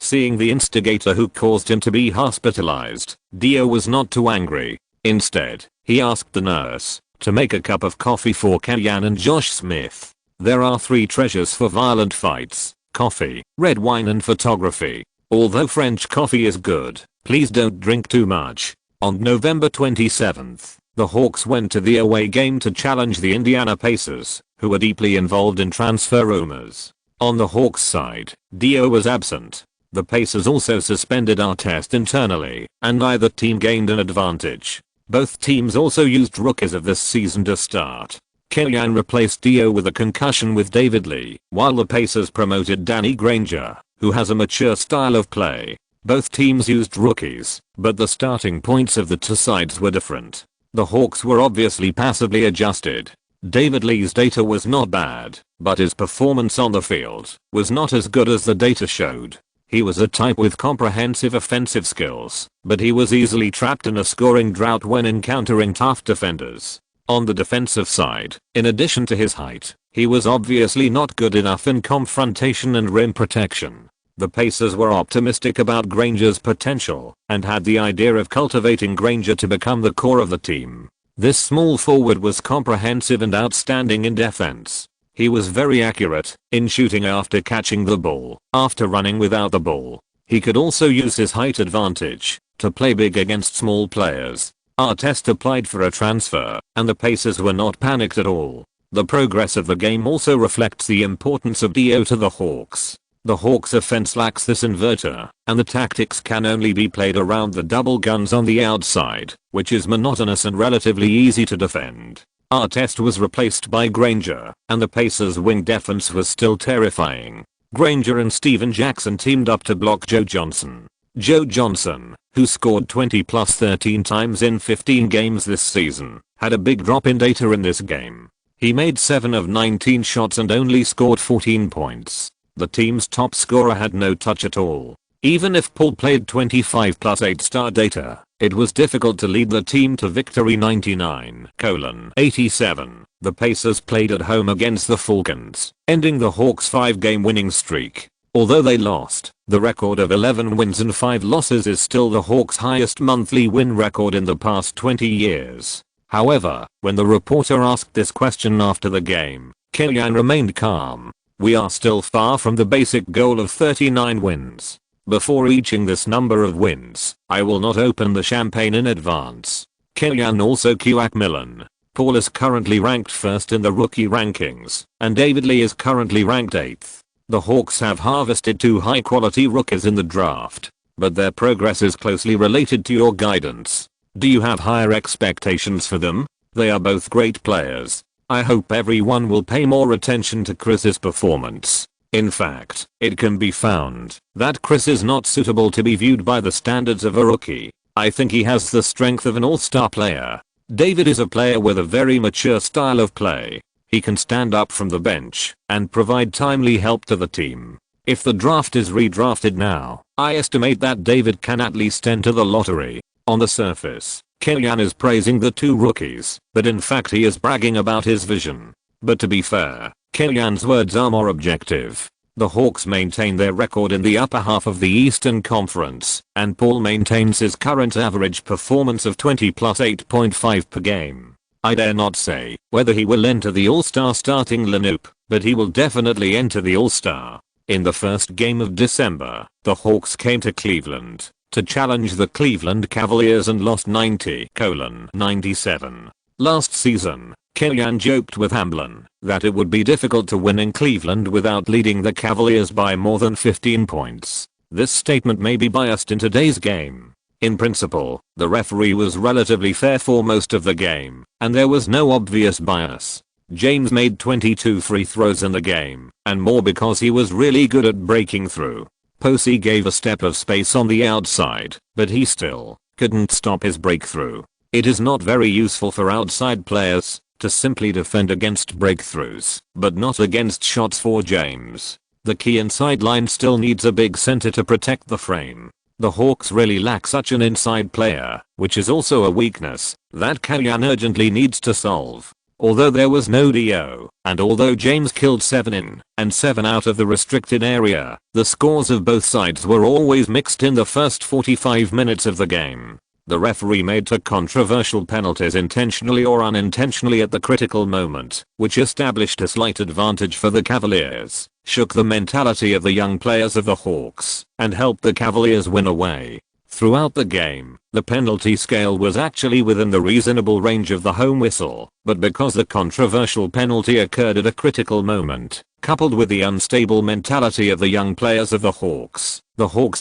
Seeing the instigator who caused him to be hospitalized, Dio was not too angry. Instead, he asked the nurse to make a cup of coffee for Kellyanne and Josh Smith. There are 3 treasures for violent fights: coffee, red wine and photography. Although French coffee is good, please don't drink too much. On November 27th, the Hawks went to the away game to challenge the Indiana Pacers, who were deeply involved in transfer rumors. On the Hawks side, Dio was absent. The Pacers also suspended Artest internally, and neither team gained an advantage. Both teams also used rookies of this season to start. Kellyanne replaced Dio with a concussion with David Lee, while the Pacers promoted Danny Granger, who has a mature style of play. Both teams used rookies, but the starting points of the two sides were different. The Hawks were obviously passively adjusted. David Lee's data was not bad, but his performance on the field was not as good as the data showed. He was a type with comprehensive offensive skills, but he was easily trapped in a scoring drought when encountering tough defenders. On the defensive side, in addition to his height, he was obviously not good enough in confrontation and rim protection. The Pacers were optimistic about Granger's potential and had the idea of cultivating Granger to become the core of the team. This small forward was comprehensive and outstanding in defense. He was very accurate in shooting after catching the ball, after running without the ball. He could also use his height advantage to play big against small players. Artest applied for a transfer, and the Pacers were not panicked at all. The progress of the game also reflects the importance of Dio to the Hawks. The Hawks' offense lacks this inverter, and the tactics can only be played around the double guns on the outside, which is monotonous and relatively easy to defend. Artest was replaced by Granger, and the Pacers' wing defense was still terrifying. Granger and Steven Jackson teamed up to block Joe Johnson. Joe Johnson, who scored 20 plus 13 times in 15 games this season, had a big drop in data in this game. He made 7 of 19 shots and only scored 14 points. The team's top scorer had no touch at all. Even if Paul played 25 plus 8 star data, it was difficult to lead the team to victory 99-87. The Pacers played at home against the Falcons, ending the Hawks' 5-game winning streak. Although they lost, the record of 11 wins and 5 losses is still the Hawks' highest monthly win record in the past 20 years. However, when the reporter asked this question after the game, Kellyanne remained calm. We are still far from the basic goal of 39 wins. Before reaching this number of wins, I will not open the champagne in advance. Kellyanne also QAC Millen. Paul is currently ranked first in the rookie rankings, and David Lee is currently ranked 8th. The Hawks have harvested 2 high-quality rookies in the draft, but their progress is closely related to your guidance. Do you have higher expectations for them? They are both great players. I hope everyone will pay more attention to Chris's performance. In fact, it can be found that Chris is not suitable to be viewed by the standards of a rookie. I think he has the strength of an all-star player. David is a player with a very mature style of play. He can stand up from the bench and provide timely help to the team. If the draft is redrafted now, I estimate that David can at least enter the lottery. On the surface, Kellyan is praising the two rookies, but in fact he is bragging about his vision. But to be fair, Kellyan's words are more objective. The Hawks maintain their record in the upper half of the Eastern Conference, and Paul maintains his current average performance of 20 plus 8.5 per game. I dare not say whether he will enter the All-Star starting lineup, but he will definitely enter the All-Star. In the first game of December, the Hawks came to Cleveland to challenge the Cleveland Cavaliers and lost 90-97. Last season, Kellyan joked with Hamblin that it would be difficult to win in Cleveland without leading the Cavaliers by more than 15 points. This statement may be biased in today's game. In principle, the referee was relatively fair for most of the game, and there was no obvious bias. James made 22 free throws in the game, and more because he was really good at breaking through. Posey gave a step of space on the outside, but he still couldn't stop his breakthrough. It is not very useful for outside players to simply defend against breakthroughs, but not against shots for James. The key inside line still needs a big center to protect the frame. The Hawks really lack such an inside player, which is also a weakness that Kellyan urgently needs to solve. Although there was no DO, and although James killed 7 in and 7 out of the restricted area, the scores of both sides were always mixed in the first 45 minutes of the game. The referee made 2 controversial penalties intentionally or unintentionally at the critical moment, which established a slight advantage for the Cavaliers, shook the mentality of the young players of the Hawks, and helped the Cavaliers win away. Throughout the game, the penalty scale was actually within the reasonable range of the home whistle, but because the controversial penalty occurred at a critical moment, coupled with the unstable mentality of the young players of the Hawks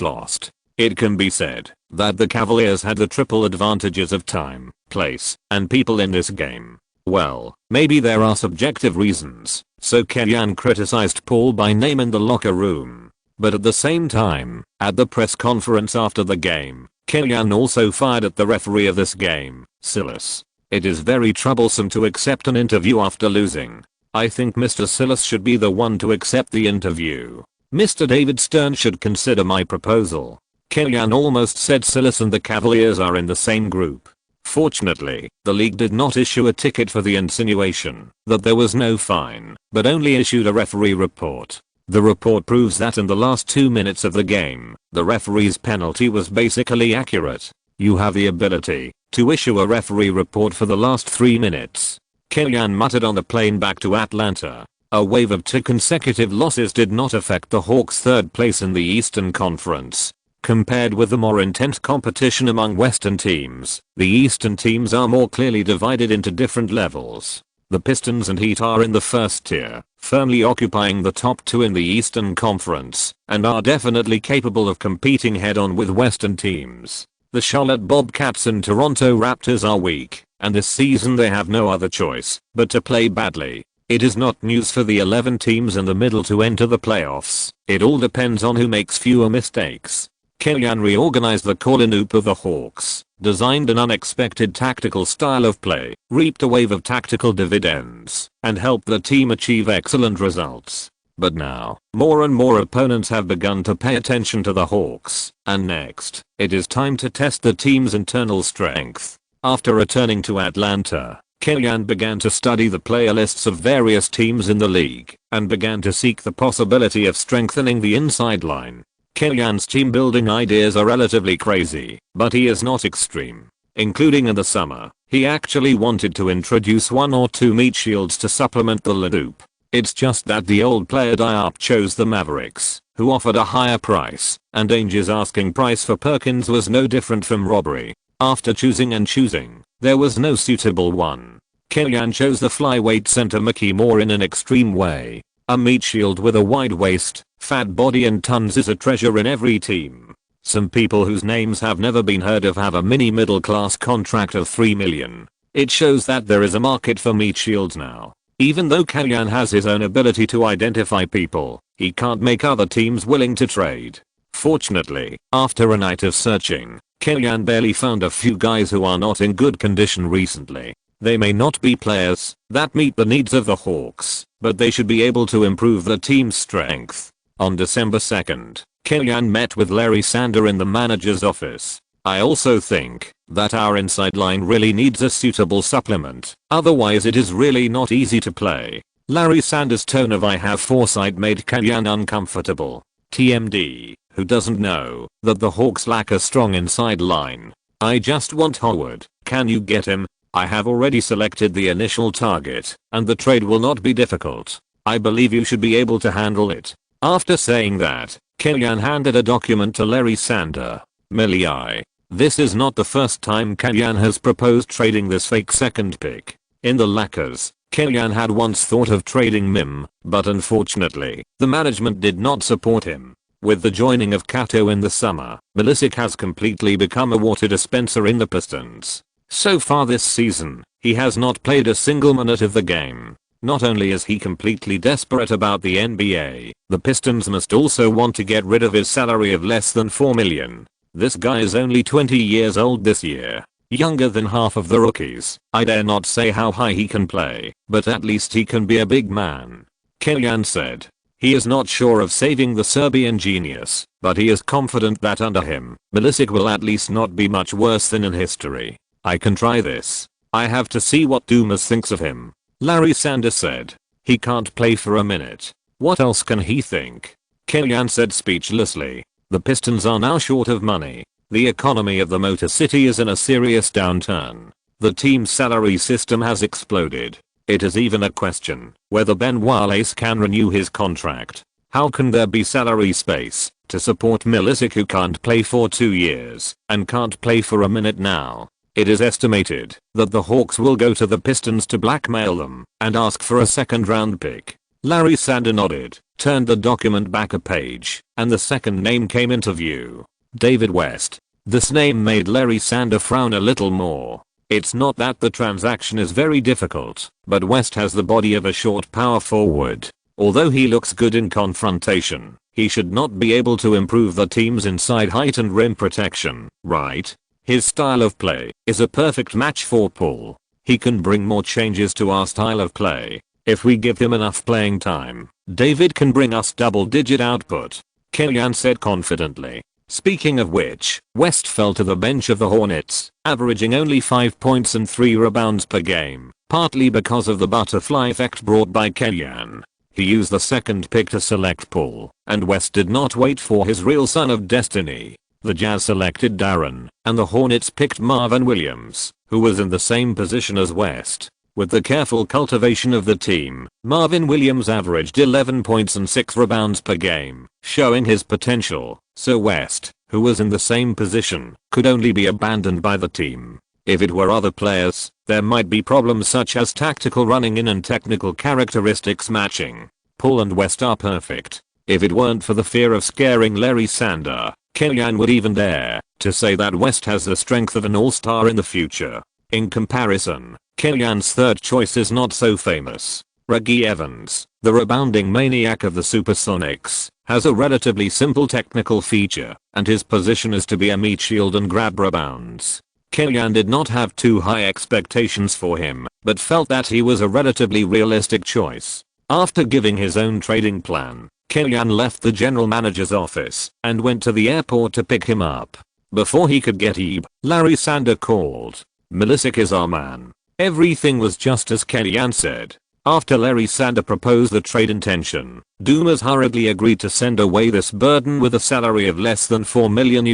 lost. It can be said that the Cavaliers had the triple advantages of time, place, and people in this game. Well, maybe there are subjective reasons, so Kellyan criticized Paul by name in the locker room. But at the same time, at the press conference after the game, Kellyan also fired at the referee of this game, Silas. It is very troublesome to accept an interview after losing. I think Mr. Silas should be the one to accept the interview. Mr. David Stern should consider my proposal. Kellyan almost said Silas and the Cavaliers are in the same group. Fortunately, the league did not issue a ticket for the insinuation that there was no fine, but only issued a referee report. The report proves that in the last 2 minutes of the game, the referee's penalty was basically accurate. You have the ability to issue a referee report for the last 3 minutes. Kellyan muttered on the plane back to Atlanta. A wave of 2 consecutive losses did not affect the Hawks' 3rd place in the Eastern Conference. Compared with the more intense competition among Western teams, the Eastern teams are more clearly divided into different levels. The Pistons and Heat are in the first tier, firmly occupying the top 2 in the Eastern Conference, and are definitely capable of competing head-on with Western teams. The Charlotte Bobcats and Toronto Raptors are weak, and this season they have no other choice but to play badly. It is not news for the 11 teams in the middle to enter the playoffs. It all depends on who makes fewer mistakes. Kellyan reorganized the core lineup of the Hawks, designed an unexpected tactical style of play, reaped a wave of tactical dividends, and helped the team achieve excellent results. But now, more and more opponents have begun to pay attention to the Hawks, and next, it is time to test the team's internal strength. After returning to Atlanta, Kellyan began to study the player lists of various teams in the league, and began to seek the possibility of strengthening the inside line. Kellyan's team building ideas are relatively crazy, but he is not extreme. Including in the summer, he actually wanted to introduce 1 or 2 meat shields to supplement the lineup. It's just that the old player Diop chose the Mavericks, who offered a higher price, and Ainge's asking price for Perkins was no different from robbery. After choosing and choosing, there was no suitable one. Kellyan chose the flyweight center Mickey Moore in an extreme way. A meat shield with a wide waist, fat body and tons is a treasure in every team. Some people whose names have never been heard of have a mini middle class contract of $3 million. It shows that there is a market for meat shields now. Even though Kellyan has his own ability to identify people, he can't make other teams willing to trade. Fortunately, after a night of searching, Kellyan barely found a few guys who are not in good condition recently. They may not be players that meet the needs of the Hawks, but they should be able to improve the team's strength. On December 2nd, Killian met with Larry Sander in the manager's office. I also think that our inside line really needs a suitable supplement, otherwise it is really not easy to play. Larry Sander's tone of "I have foresight" made Killian uncomfortable. TMD, who doesn't know that the Hawks lack a strong inside line? I just want Howard. Can you get him? I have already selected the initial target, and the trade will not be difficult. I believe you should be able to handle it. After saying that, Killian handed a document to Larry Sander. Millie, this is not the first time Killian has proposed trading this fake second pick. In the Lakers, Killian had once thought of trading Mim, but unfortunately, the management did not support him. With the joining of Cato in the summer, Milicic has completely become a water dispenser in the Pistons. So far this season, he has not played a single minute of the game. Not only is he completely desperate about the NBA, the Pistons must also want to get rid of his salary of less than $4 million. This guy is only 20 years old this year, younger than half of the rookies. I dare not say how high he can play, but at least he can be a big man. Killian said. He is not sure of saving the Serbian genius, but he is confident that under him, Milicic will at least not be much worse than in history. I can try this. I have to see what Dumas thinks of him. Larry Sander said. He can't play for a minute. What else can he think? Killian said speechlessly. The Pistons are now short of money. The economy of the Motor City is in a serious downturn. The team's salary system has exploded. It is even a question whether Ben Wallace can renew his contract. How can there be salary space to support Milicic, who can't play for 2 years and can't play for a minute now? It is estimated that the Hawks will go to the Pistons to blackmail them and ask for a second-round pick. Larry Sander nodded, turned the document back a page, and the second name came into view. David West. This name made Larry Sander frown a little more. It's not that the transaction is very difficult, but West has the body of a short power forward. Although he looks good in confrontation, he should not be able to improve the team's inside height and rim protection, right? His style of play is a perfect match for Paul. He can bring more changes to our style of play. If we give him enough playing time, David can bring us double-digit output, Killian said confidently. Speaking of which, West fell to the bench of the Hornets, averaging only 5 points and 3 rebounds per game, partly because of the butterfly effect brought by Killian. He used the second pick to select Paul, and West did not wait for his real son of destiny. The Jazz selected Darren, and the Hornets picked Marvin Williams, who was in the same position as West. With the careful cultivation of the team, Marvin Williams averaged 11 points and 6 rebounds per game, showing his potential, so West, who was in the same position, could only be abandoned by the team. If it were other players, there might be problems such as tactical running in and technical characteristics matching. Paul and West are perfect. If it weren't for the fear of scaring Larry Sander, Killian would even dare to say that West has the strength of an all-star in the future. In comparison, Killian's third choice is not so famous. Reggie Evans, the rebounding maniac of the Supersonics, has a relatively simple technical feature, and his position is to be a meat shield and grab rebounds. Killian did not have too high expectations for him, but felt that he was a relatively realistic choice. After giving his own trading plan, Killian left the general manager's office and went to the airport to pick him up. Before he could get Ebe, Larry Sander called. Milicic is our man. Everything was just as Killian said. After Larry Sander proposed the trade intention, Dumas hurriedly agreed to send away this burden with a salary of less than $4 million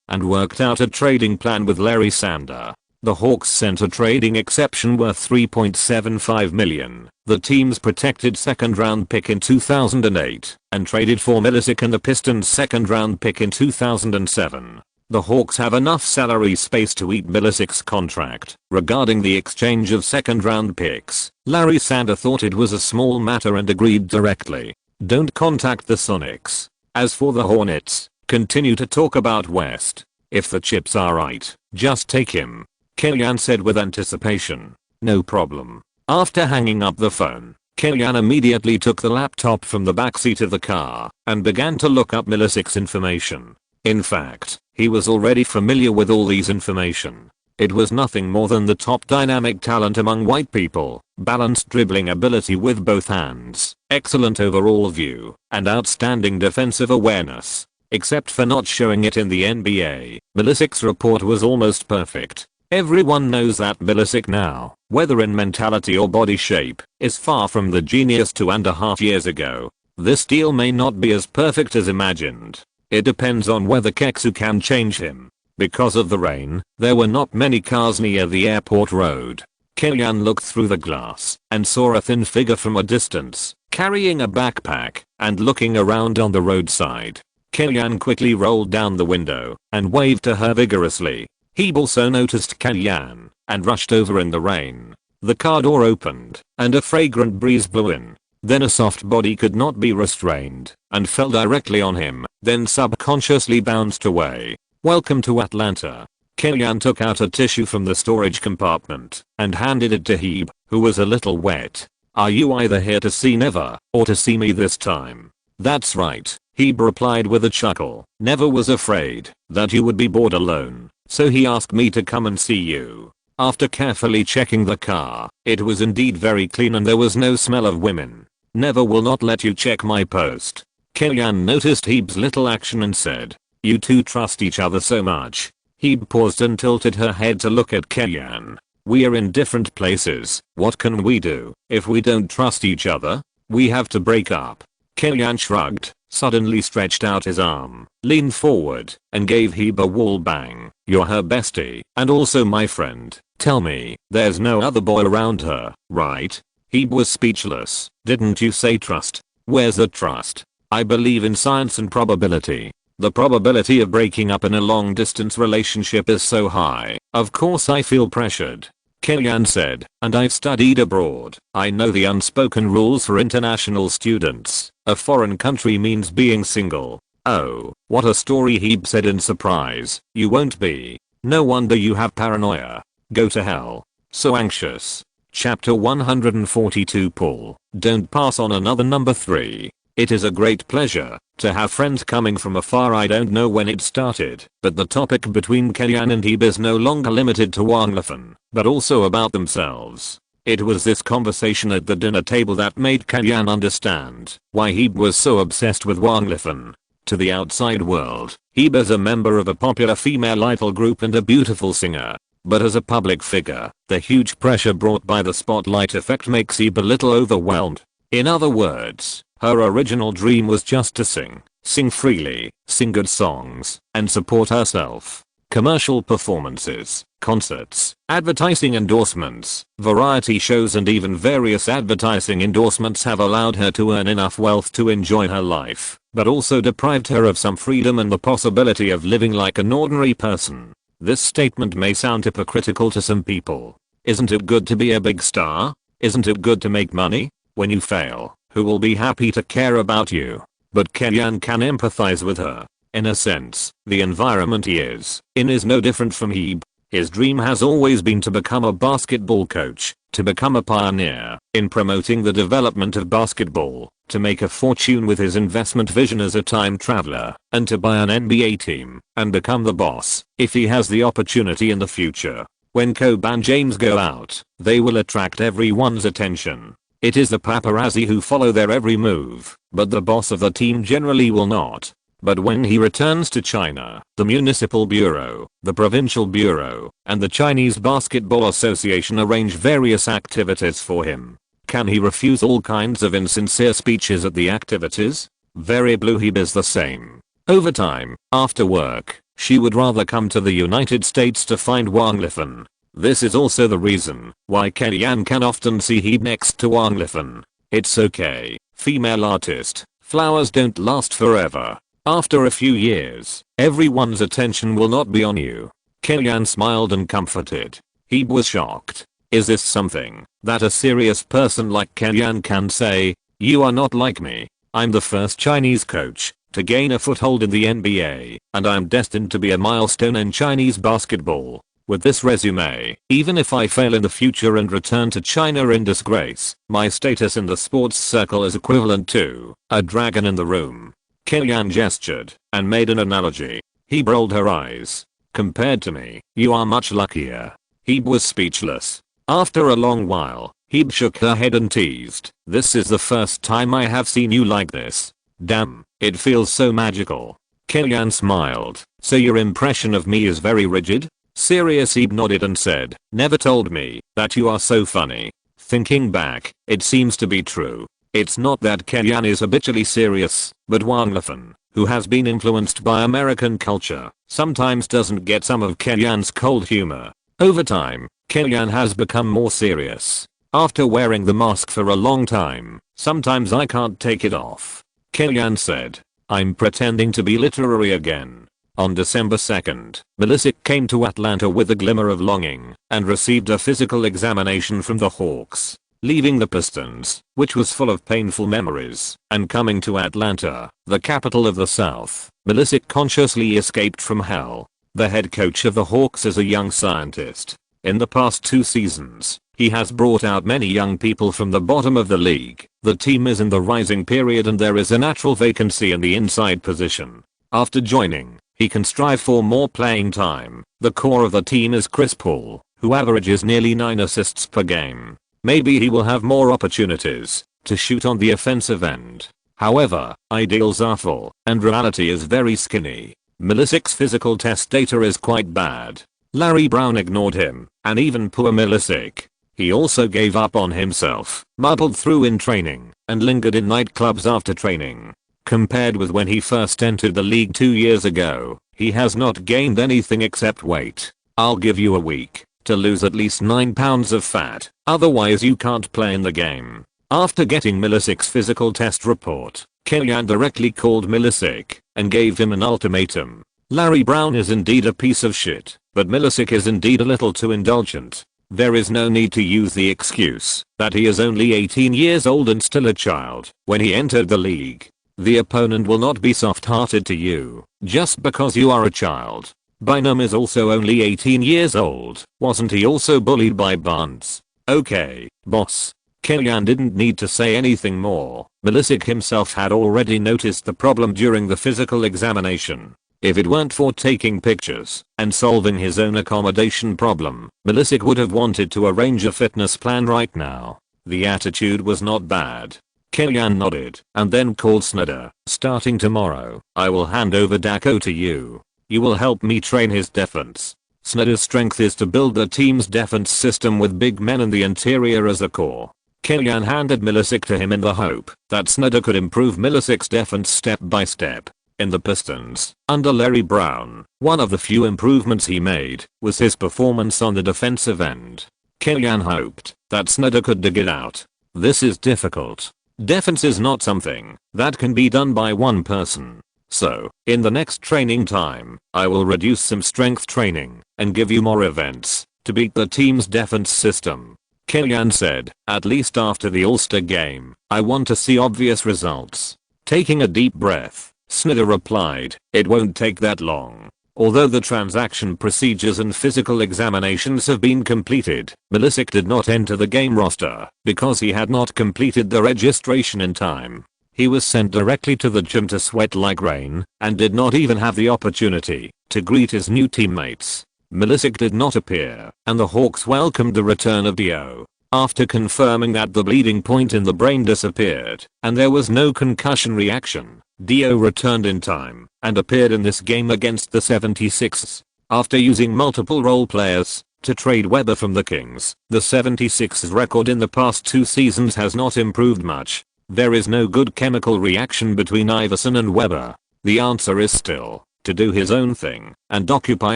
and worked out a trading plan with Larry Sander. The Hawks sent a trading exception worth $3.75 million, the team's protected second-round pick in 2008, and traded for Milicic and the Pistons' second-round pick in 2007. The Hawks have enough salary space to eat Milicic's contract. Regarding the exchange of second-round picks, Larry Sander thought it was a small matter and agreed directly. Don't contact the Sonics. As for the Hornets, continue to talk about West. If the chips are right, just take him, Killian said with anticipation. No problem. After hanging up the phone, Killian immediately took the laptop from the backseat of the car and began to look up Milicic's information. In fact, he was already familiar with all these information. It was nothing more than the top dynamic talent among white people, balanced dribbling ability with both hands, excellent overall view, and outstanding defensive awareness. Except for not showing it in the NBA, Milicic's report was almost perfect. Everyone knows that Milicic now, whether in mentality or body shape, is far from the genius 2.5 years ago. This deal may not be as perfect as imagined. It depends on whether Kexu can change him. Because of the rain, there were not many cars near the airport road. Kellyanne looked through the glass and saw a thin figure from a distance, carrying a backpack and looking around on the roadside. Kellyanne quickly rolled down the window and waved to her vigorously. He also noticed Kellyanne and rushed over in the rain. The car door opened and a fragrant breeze blew in. Then a soft body could not be restrained and fell directly on him, then subconsciously bounced away. Welcome to Atlanta. Kellyanne took out a tissue from the storage compartment and handed it to Hebe, who was a little wet. Are you either here to see Never or to see me this time? That's right, Hebe replied with a chuckle. Never was afraid that you would be bored alone, so he asked me to come and see you. After carefully checking the car, it was indeed very clean and there was no smell of women. Never will not let you check my post. Kellyanne noticed Hebe's little action and said, you two trust each other so much. Hebe paused and tilted her head to look at Kellyanne. We are in different places. What can we do if we don't trust each other? We have to break up. Kellyanne shrugged, suddenly stretched out his arm, leaned forward, and gave Hebe a wall bang. You're her bestie, and also my friend. Tell me, there's no other boy around her, right? Hebe was speechless. Didn't you say trust? Where's the trust? I believe in science and probability. The probability of breaking up in a long distance relationship is so high. Of course I feel pressured. Kellyanne said, and I've studied abroad. I know the unspoken rules for international students. A foreign country means being single. Oh, what a story, Hebe said in surprise. You won't be. No wonder you have paranoia. Go to hell. So anxious. Chapter 142 Pull. Don't pass on another number 3. It is a great pleasure to have friends coming from afar. I don't know when it started, but the topic between Kellyanne and Hebe is no longer limited to Wang Lifan, but also about themselves. It was this conversation at the dinner table that made Kellyanne understand why Hebe was so obsessed with Wang Lifan. To the outside world, Hebe is a member of a popular female idol group and a beautiful singer. But as a public figure, the huge pressure brought by the spotlight effect makes Hebe a little overwhelmed. In other words, her original dream was just to sing freely, sing good songs, and support herself. Commercial performances, concerts, advertising endorsements, variety shows and even various advertising endorsements have allowed her to earn enough wealth to enjoy her life, but also deprived her of some freedom and the possibility of living like an ordinary person. This statement may sound hypocritical to some people. Isn't it good to be a big star? Isn't it good to make money? When you fail, who will be happy to care about you? But Kellyanne can empathize with her. In a sense, the environment he is in is no different from Hebe. His dream has always been to become a basketball coach, to become a pioneer in promoting the development of basketball, to make a fortune with his investment vision as a time traveler, and to buy an NBA team and become the boss if he has the opportunity in the future. When Kobe and James go out, they will attract everyone's attention. It is the paparazzi who follow their every move, but the boss of the team generally will not. But when he returns to China, the Municipal Bureau, the Provincial Bureau, and the Chinese Basketball Association arrange various activities for him. Can he refuse all kinds of insincere speeches at the activities? Very blue. Hebe is the same. Over time, after work, she would rather come to the United States to find Wang Lifan. This is also the reason why Kellyanne can often see Hebe next to Wang Lifan. It's okay, female artist, flowers don't last forever. After a few years, everyone's attention will not be on you. Kellyanne smiled and comforted. Hebe was shocked. Is this something that a serious person like Kellyanne can say? You are not like me. I'm the first Chinese coach to gain a foothold in the NBA, and I'm destined to be a milestone in Chinese basketball. With this resume, even if I fail in the future and return to China in disgrace, my status in the sports circle is equivalent to a dragon in the room. Kellyanne gestured and made an analogy. Hebe rolled her eyes. Compared to me, you are much luckier. Hebe was speechless. After a long while, Hebe shook her head and teased, "This is the first time I have seen you like this. Damn, it feels so magical." Kellyanne smiled. "So your impression of me is very rigid?" Serious Hebe nodded and said, "Never told me that you are so funny." Thinking back, it seems to be true. It's not that Kellyanne is habitually serious, but Wang Lafan, who has been influenced by American culture, sometimes doesn't get some of Kellyanne's cold humor. Over time, Kellyanne has become more serious. After wearing the mask for a long time, sometimes I can't take it off. Kellyanne said, "I'm pretending to be literary again." On December 2nd, Milicic came to Atlanta with a glimmer of longing and received a physical examination from the Hawks. Leaving the Pistons, which was full of painful memories, and coming to Atlanta, the capital of the South, Milicic consciously escaped from hell. The head coach of the Hawks is a young scientist. In the past 2 seasons, he has brought out many young people from the bottom of the league. The team is in the rising period and there is a natural vacancy in the inside position. After joining, he can strive for more playing time. The core of the team is Chris Paul, who averages nearly 9 assists per game. Maybe he will have more opportunities to shoot on the offensive end. However, ideals are full, and reality is very skinny. Milicic's physical test data is quite bad. Larry Brown ignored him, and even poor Milicic. He also gave up on himself, muddled through in training, and lingered in nightclubs after training. Compared with when he first entered the league 2 years ago, he has not gained anything except weight. "I'll give you a week to lose at least 9 pounds of fat, otherwise you can't play in the game." After getting Milicic's physical test report, Kellyanne directly called Milicic and gave him an ultimatum. Larry Brown is indeed a piece of shit, but Milicic is indeed a little too indulgent. There is no need to use the excuse that he is only 18 years old and still a child when he entered the league. The opponent will not be soft-hearted to you just because you are a child. Bynum is also only 18 years old. Wasn't he also bullied by Barnes? Okay, boss. Kellyanne didn't need to say anything more. Milicic himself had already noticed the problem during the physical examination. If it weren't for taking pictures and solving his own accommodation problem, Milicic would have wanted to arrange a fitness plan right now. The attitude was not bad. Kellyanne nodded and then called Snyder. "Starting tomorrow, I will hand over Daco to you. You will help me train his defense." Snyder's strength is to build the team's defense system with big men in the interior as a core. Kellyanne handed Milicic to him in the hope that Snyder could improve Milicic's defense step by step. In the Pistons, under Larry Brown, one of the few improvements he made was his performance on the defensive end. Kellyanne hoped that Snyder could dig it out. This is difficult. Defense is not something that can be done by one person. So, in the next training time, I will reduce some strength training and give you more events to beat the team's defense system. Kellyanne said, "At least after the All-Star game, I want to see obvious results." Taking a deep breath, Snyder replied, "It won't take that long." Although the transaction procedures and physical examinations have been completed, Milicic did not enter the game roster because he had not completed the registration in time. He was sent directly to the gym to sweat like rain and did not even have the opportunity to greet his new teammates. Milicic did not appear, and the Hawks welcomed the return of Dio. After confirming that the bleeding point in the brain disappeared and there was no concussion reaction, Dio returned in time and appeared in this game against the 76ers. After using multiple role players to trade Webber from the Kings, the 76ers record in the past 2 seasons has not improved much. There is no good chemical reaction between Iverson and Webber. The answer is still to do his own thing and occupy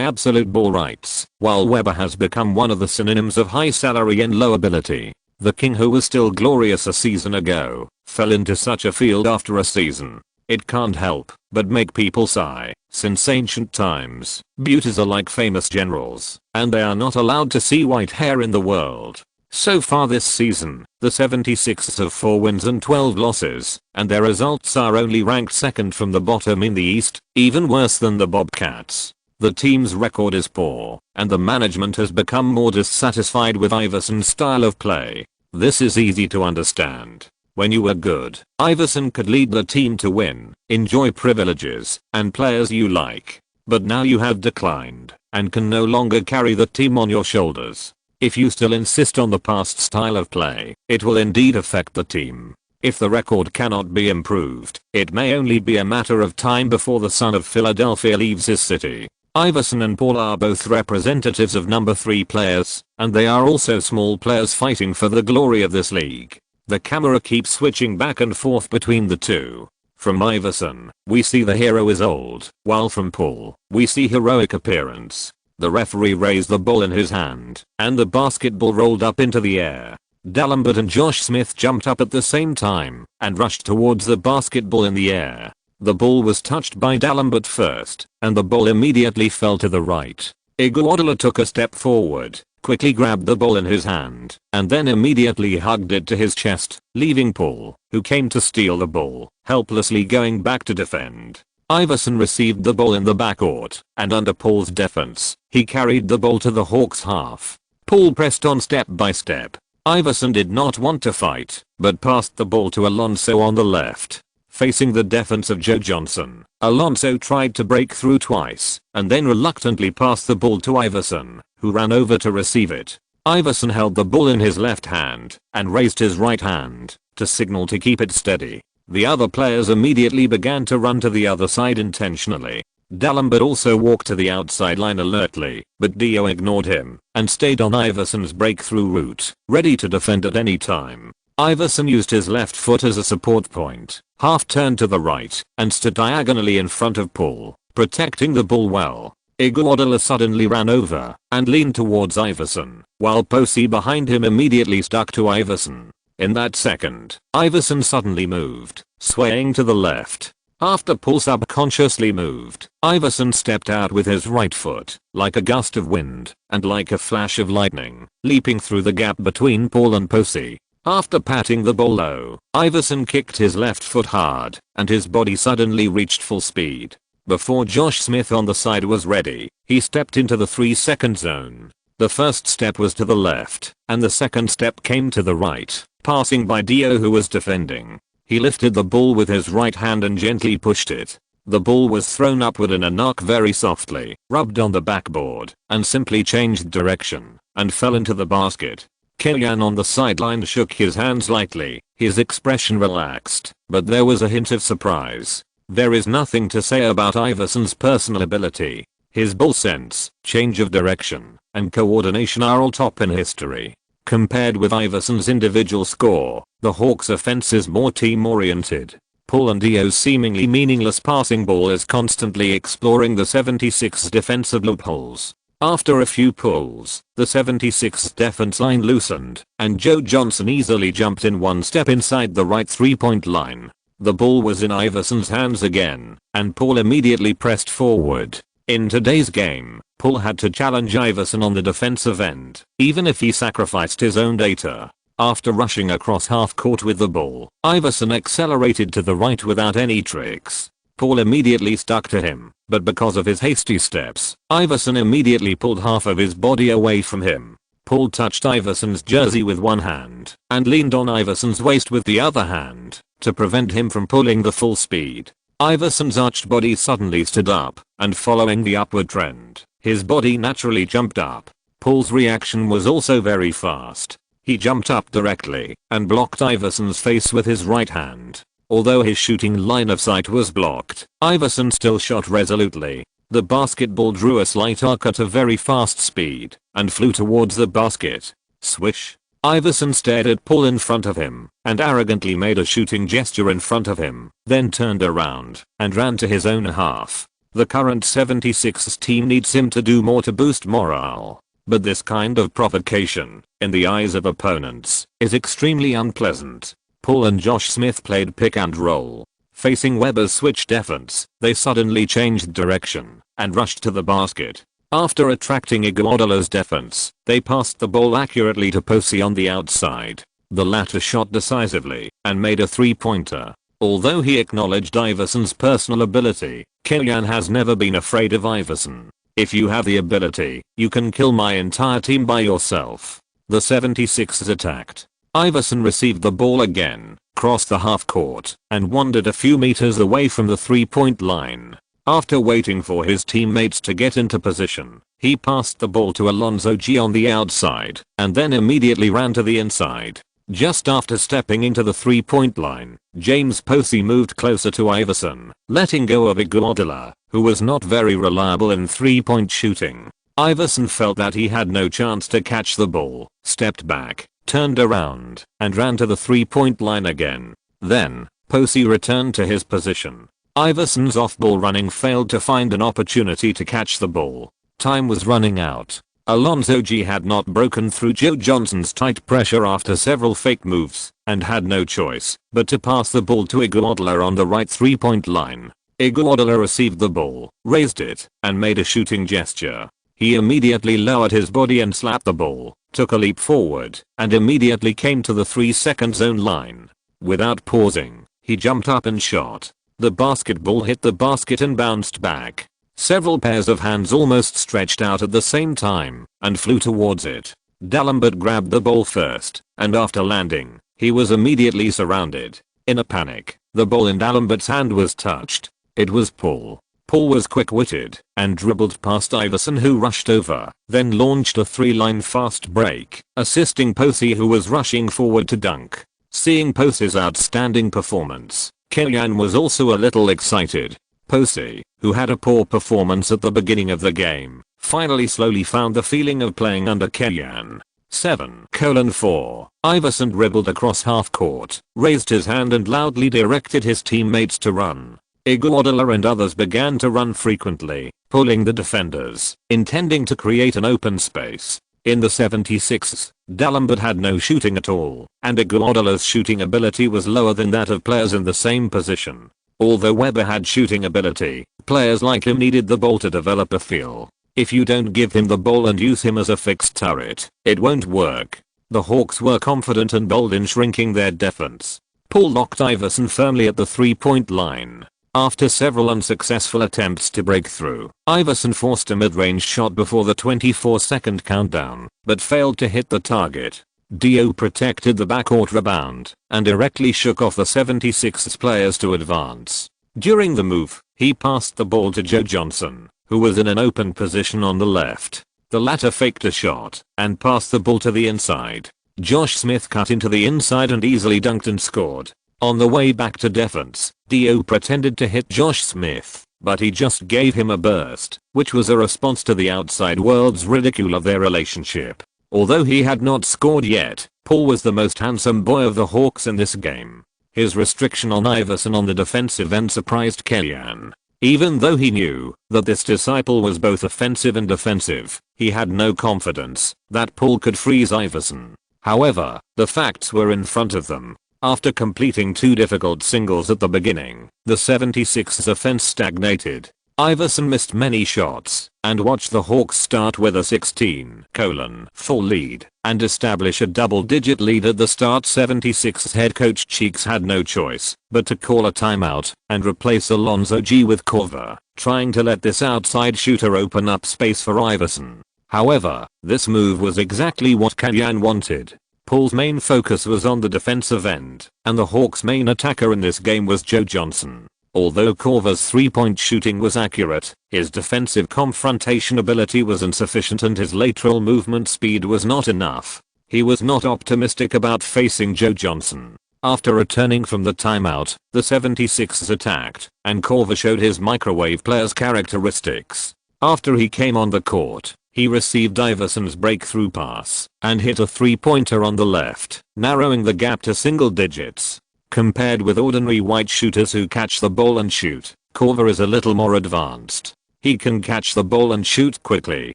absolute ball rights, while Webber has become one of the synonyms of high salary and low ability. The King, who was still glorious a season ago, fell into such a field after a season. It can't help but make people sigh. Since ancient times, beauties are like famous generals, and they are not allowed to see white hair in the world. So far this season, the 76ers have 4 wins and 12 losses, and their results are only ranked second from the bottom in the East, even worse than the Bobcats. The team's record is poor, and the management has become more dissatisfied with Iverson's style of play. This is easy to understand. When you were good, Iverson could lead the team to win, enjoy privileges, and players you like. But now you have declined, and can no longer carry the team on your shoulders. If you still insist on the past style of play, it will indeed affect the team. If the record cannot be improved, it may only be a matter of time before the son of Philadelphia leaves his city. Iverson and Paul are both representatives of number 3 players, and they are also small players fighting for the glory of this league. The camera keeps switching back and forth between the two. From Iverson, we see the hero is old, while from Paul, we see heroic appearance. The referee raised the ball in his hand, and the basketball rolled up into the air. D'Alembert and Josh Smith jumped up at the same time, and rushed towards the basketball in the air. The ball was touched by D'Alembert first, and the ball immediately fell to the right. Iguodala took a step forward, quickly grabbed the ball in his hand, and then immediately hugged it to his chest, leaving Paul, who came to steal the ball, helplessly going back to defend. Iverson received the ball in the backcourt, and under Paul's defense, he carried the ball to the Hawks' half. Paul pressed on step by step. Iverson did not want to fight, but passed the ball to Alonso on the left. Facing the defense of Joe Johnson, Alonso tried to break through twice, and then reluctantly passed the ball to Iverson, who ran over to receive it. Iverson held the ball in his left hand, and raised his right hand, to signal to keep it steady. The other players immediately began to run to the other side intentionally. D'Alembert also walked to the outside line alertly, but Dio ignored him, and stayed on Iverson's breakthrough route, ready to defend at any time. Iverson used his left foot as a support point, half turned to the right, and stood diagonally in front of Paul, protecting the ball well. Iguodala suddenly ran over, and leaned towards Iverson, while Posey behind him immediately stuck to Iverson. In that second, Iverson suddenly moved, swaying to the left. After Paul subconsciously moved, Iverson stepped out with his right foot, like a gust of wind, and like a flash of lightning, leaping through the gap between Paul and Posey. After patting the ball low, Iverson kicked his left foot hard, and his body suddenly reached full speed. Before Josh Smith on the side was ready, he stepped into the 3-second zone. The first step was to the left, and the second step came to the right, passing by Dio who was defending. He lifted the ball with his right hand and gently pushed it. The ball was thrown upward in an arc very softly, rubbed on the backboard, and simply changed direction, and fell into the basket. Killian on the sideline shook his hands lightly, his expression relaxed, but there was a hint of surprise. There is nothing to say about Iverson's personal ability. His ball sense, change of direction, and coordination are all top in history. Compared with Iverson's individual score, the Hawks' offense is more team-oriented. Paul and Dio's seemingly meaningless passing ball is constantly exploring the 76ers' defensive loopholes. After a few pulls, the 76ers defense line loosened, and Joe Johnson easily jumped in one step inside the right 3-point line. The ball was in Iverson's hands again, and Paul immediately pressed forward. In today's game, Paul had to challenge Iverson on the defensive end, even if he sacrificed his own data. After rushing across half court with the ball, Iverson accelerated to the right without any tricks. Paul immediately stuck to him, but because of his hasty steps, Iverson immediately pulled half of his body away from him. Paul touched Iverson's jersey with one hand, and leaned on Iverson's waist with the other hand, to prevent him from pulling the full speed. Iverson's arched body suddenly stood up, and following the upward trend, his body naturally jumped up. Paul's reaction was also very fast. He jumped up directly, and blocked Iverson's face with his right hand. Although his shooting line of sight was blocked, Iverson still shot resolutely. The basketball drew a slight arc at a very fast speed, and flew towards the basket. Swish. Iverson stared at Paul in front of him, and arrogantly made a shooting gesture in front of him, then turned around, and ran to his own half. The current 76ers team needs him to do more to boost morale. But this kind of provocation, in the eyes of opponents, is extremely unpleasant. Paul and Josh Smith played pick and roll. Facing Weber's switch defense, they suddenly changed direction, and rushed to the basket. After attracting Iguodala's defense, they passed the ball accurately to Posey on the outside. The latter shot decisively, and made a three-pointer. Although he acknowledged Iverson's personal ability, Killian has never been afraid of Iverson. If you have the ability, you can kill my entire team by yourself. The 76ers attacked. Iverson received the ball again, crossed the half court, and wandered a few meters away from the 3-point line. After waiting for his teammates to get into position, he passed the ball to Alonzo G on the outside and then immediately ran to the inside. Just after stepping into the 3-point line, James Posey moved closer to Iverson, letting go of Iguodala, who was not very reliable in 3-point shooting. Iverson felt that he had no chance to catch the ball, stepped back, turned around, and ran to the 3-point line again. Then, Posey returned to his position. Iverson's off-ball running failed to find an opportunity to catch the ball. Time was running out. Alonzo G had not broken through Joe Johnson's tight pressure after several fake moves and had no choice but to pass the ball to Iguodala on the right 3-point line. Iguodala received the ball, raised it, and made a shooting gesture. He immediately lowered his body and slapped the ball, took a leap forward, and immediately came to the 3-second zone line. Without pausing, he jumped up and shot. The basketball hit the basket and bounced back. Several pairs of hands almost stretched out at the same time and flew towards it. D'Alembert grabbed the ball first, and after landing, he was immediately surrounded. In a panic, the ball in D'Alembert's hand was touched. It was Paul. Paul was quick-witted and dribbled past Iverson, who rushed over, then launched a 3-line fast break, assisting Posey, who was rushing forward to dunk. Seeing Posey's outstanding performance, Kellyan was also a little excited. Posey, who had a poor performance at the beginning of the game, finally slowly found the feeling of playing under Kellyan. 7:4. Iverson dribbled across half court, raised his hand and loudly directed his teammates to run. Iguodala and others began to run frequently, pulling the defenders, intending to create an open space. In the 76ers, D'Alembert had no shooting at all, and Iguodala's shooting ability was lower than that of players in the same position. Although Webber had shooting ability, players like him needed the ball to develop a feel. If you don't give him the ball and use him as a fixed turret, it won't work. The Hawks were confident and bold in shrinking their defense. Paul locked Iverson firmly at the 3-point line. After several unsuccessful attempts to break through, Iverson forced a mid-range shot before the 24-second countdown, but failed to hit the target. Dio protected the backcourt rebound and directly shook off the 76ers players to advance. During the move, he passed the ball to Joe Johnson, who was in an open position on the left. The latter faked a shot and passed the ball to the inside. Josh Smith cut into the inside and easily dunked and scored. On the way back to defense, Dio pretended to hit Josh Smith, but he just gave him a burst, which was a response to the outside world's ridicule of their relationship. Although he had not scored yet, Paul was the most handsome boy of the Hawks in this game. His restriction on Iverson on the defensive end surprised Kellyan. Even though he knew that this disciple was both offensive and defensive, he had no confidence that Paul could freeze Iverson. However, the facts were in front of them. After completing 2 difficult singles at the beginning, the 76ers offense stagnated. Iverson missed many shots and watched the Hawks start with a 16:4 lead and establish a double-digit lead at the start. 76ers head coach Cheeks had no choice but to call a timeout and replace Alonzo G with Korver, trying to let this outside shooter open up space for Iverson. However, this move was exactly what Kellyan wanted. Paul's main focus was on the defensive end, and the Hawks' main attacker in this game was Joe Johnson. Although Korver's 3-point shooting was accurate, his defensive confrontation ability was insufficient and his lateral movement speed was not enough. He was not optimistic about facing Joe Johnson. After returning from the timeout, the 76ers attacked, and Korver showed his microwave player's characteristics. After he came on the court, he received Iverson's breakthrough pass and hit a 3-pointer on the left, narrowing the gap to single digits. Compared with ordinary white shooters who catch the ball and shoot, Korver is a little more advanced. He can catch the ball and shoot quickly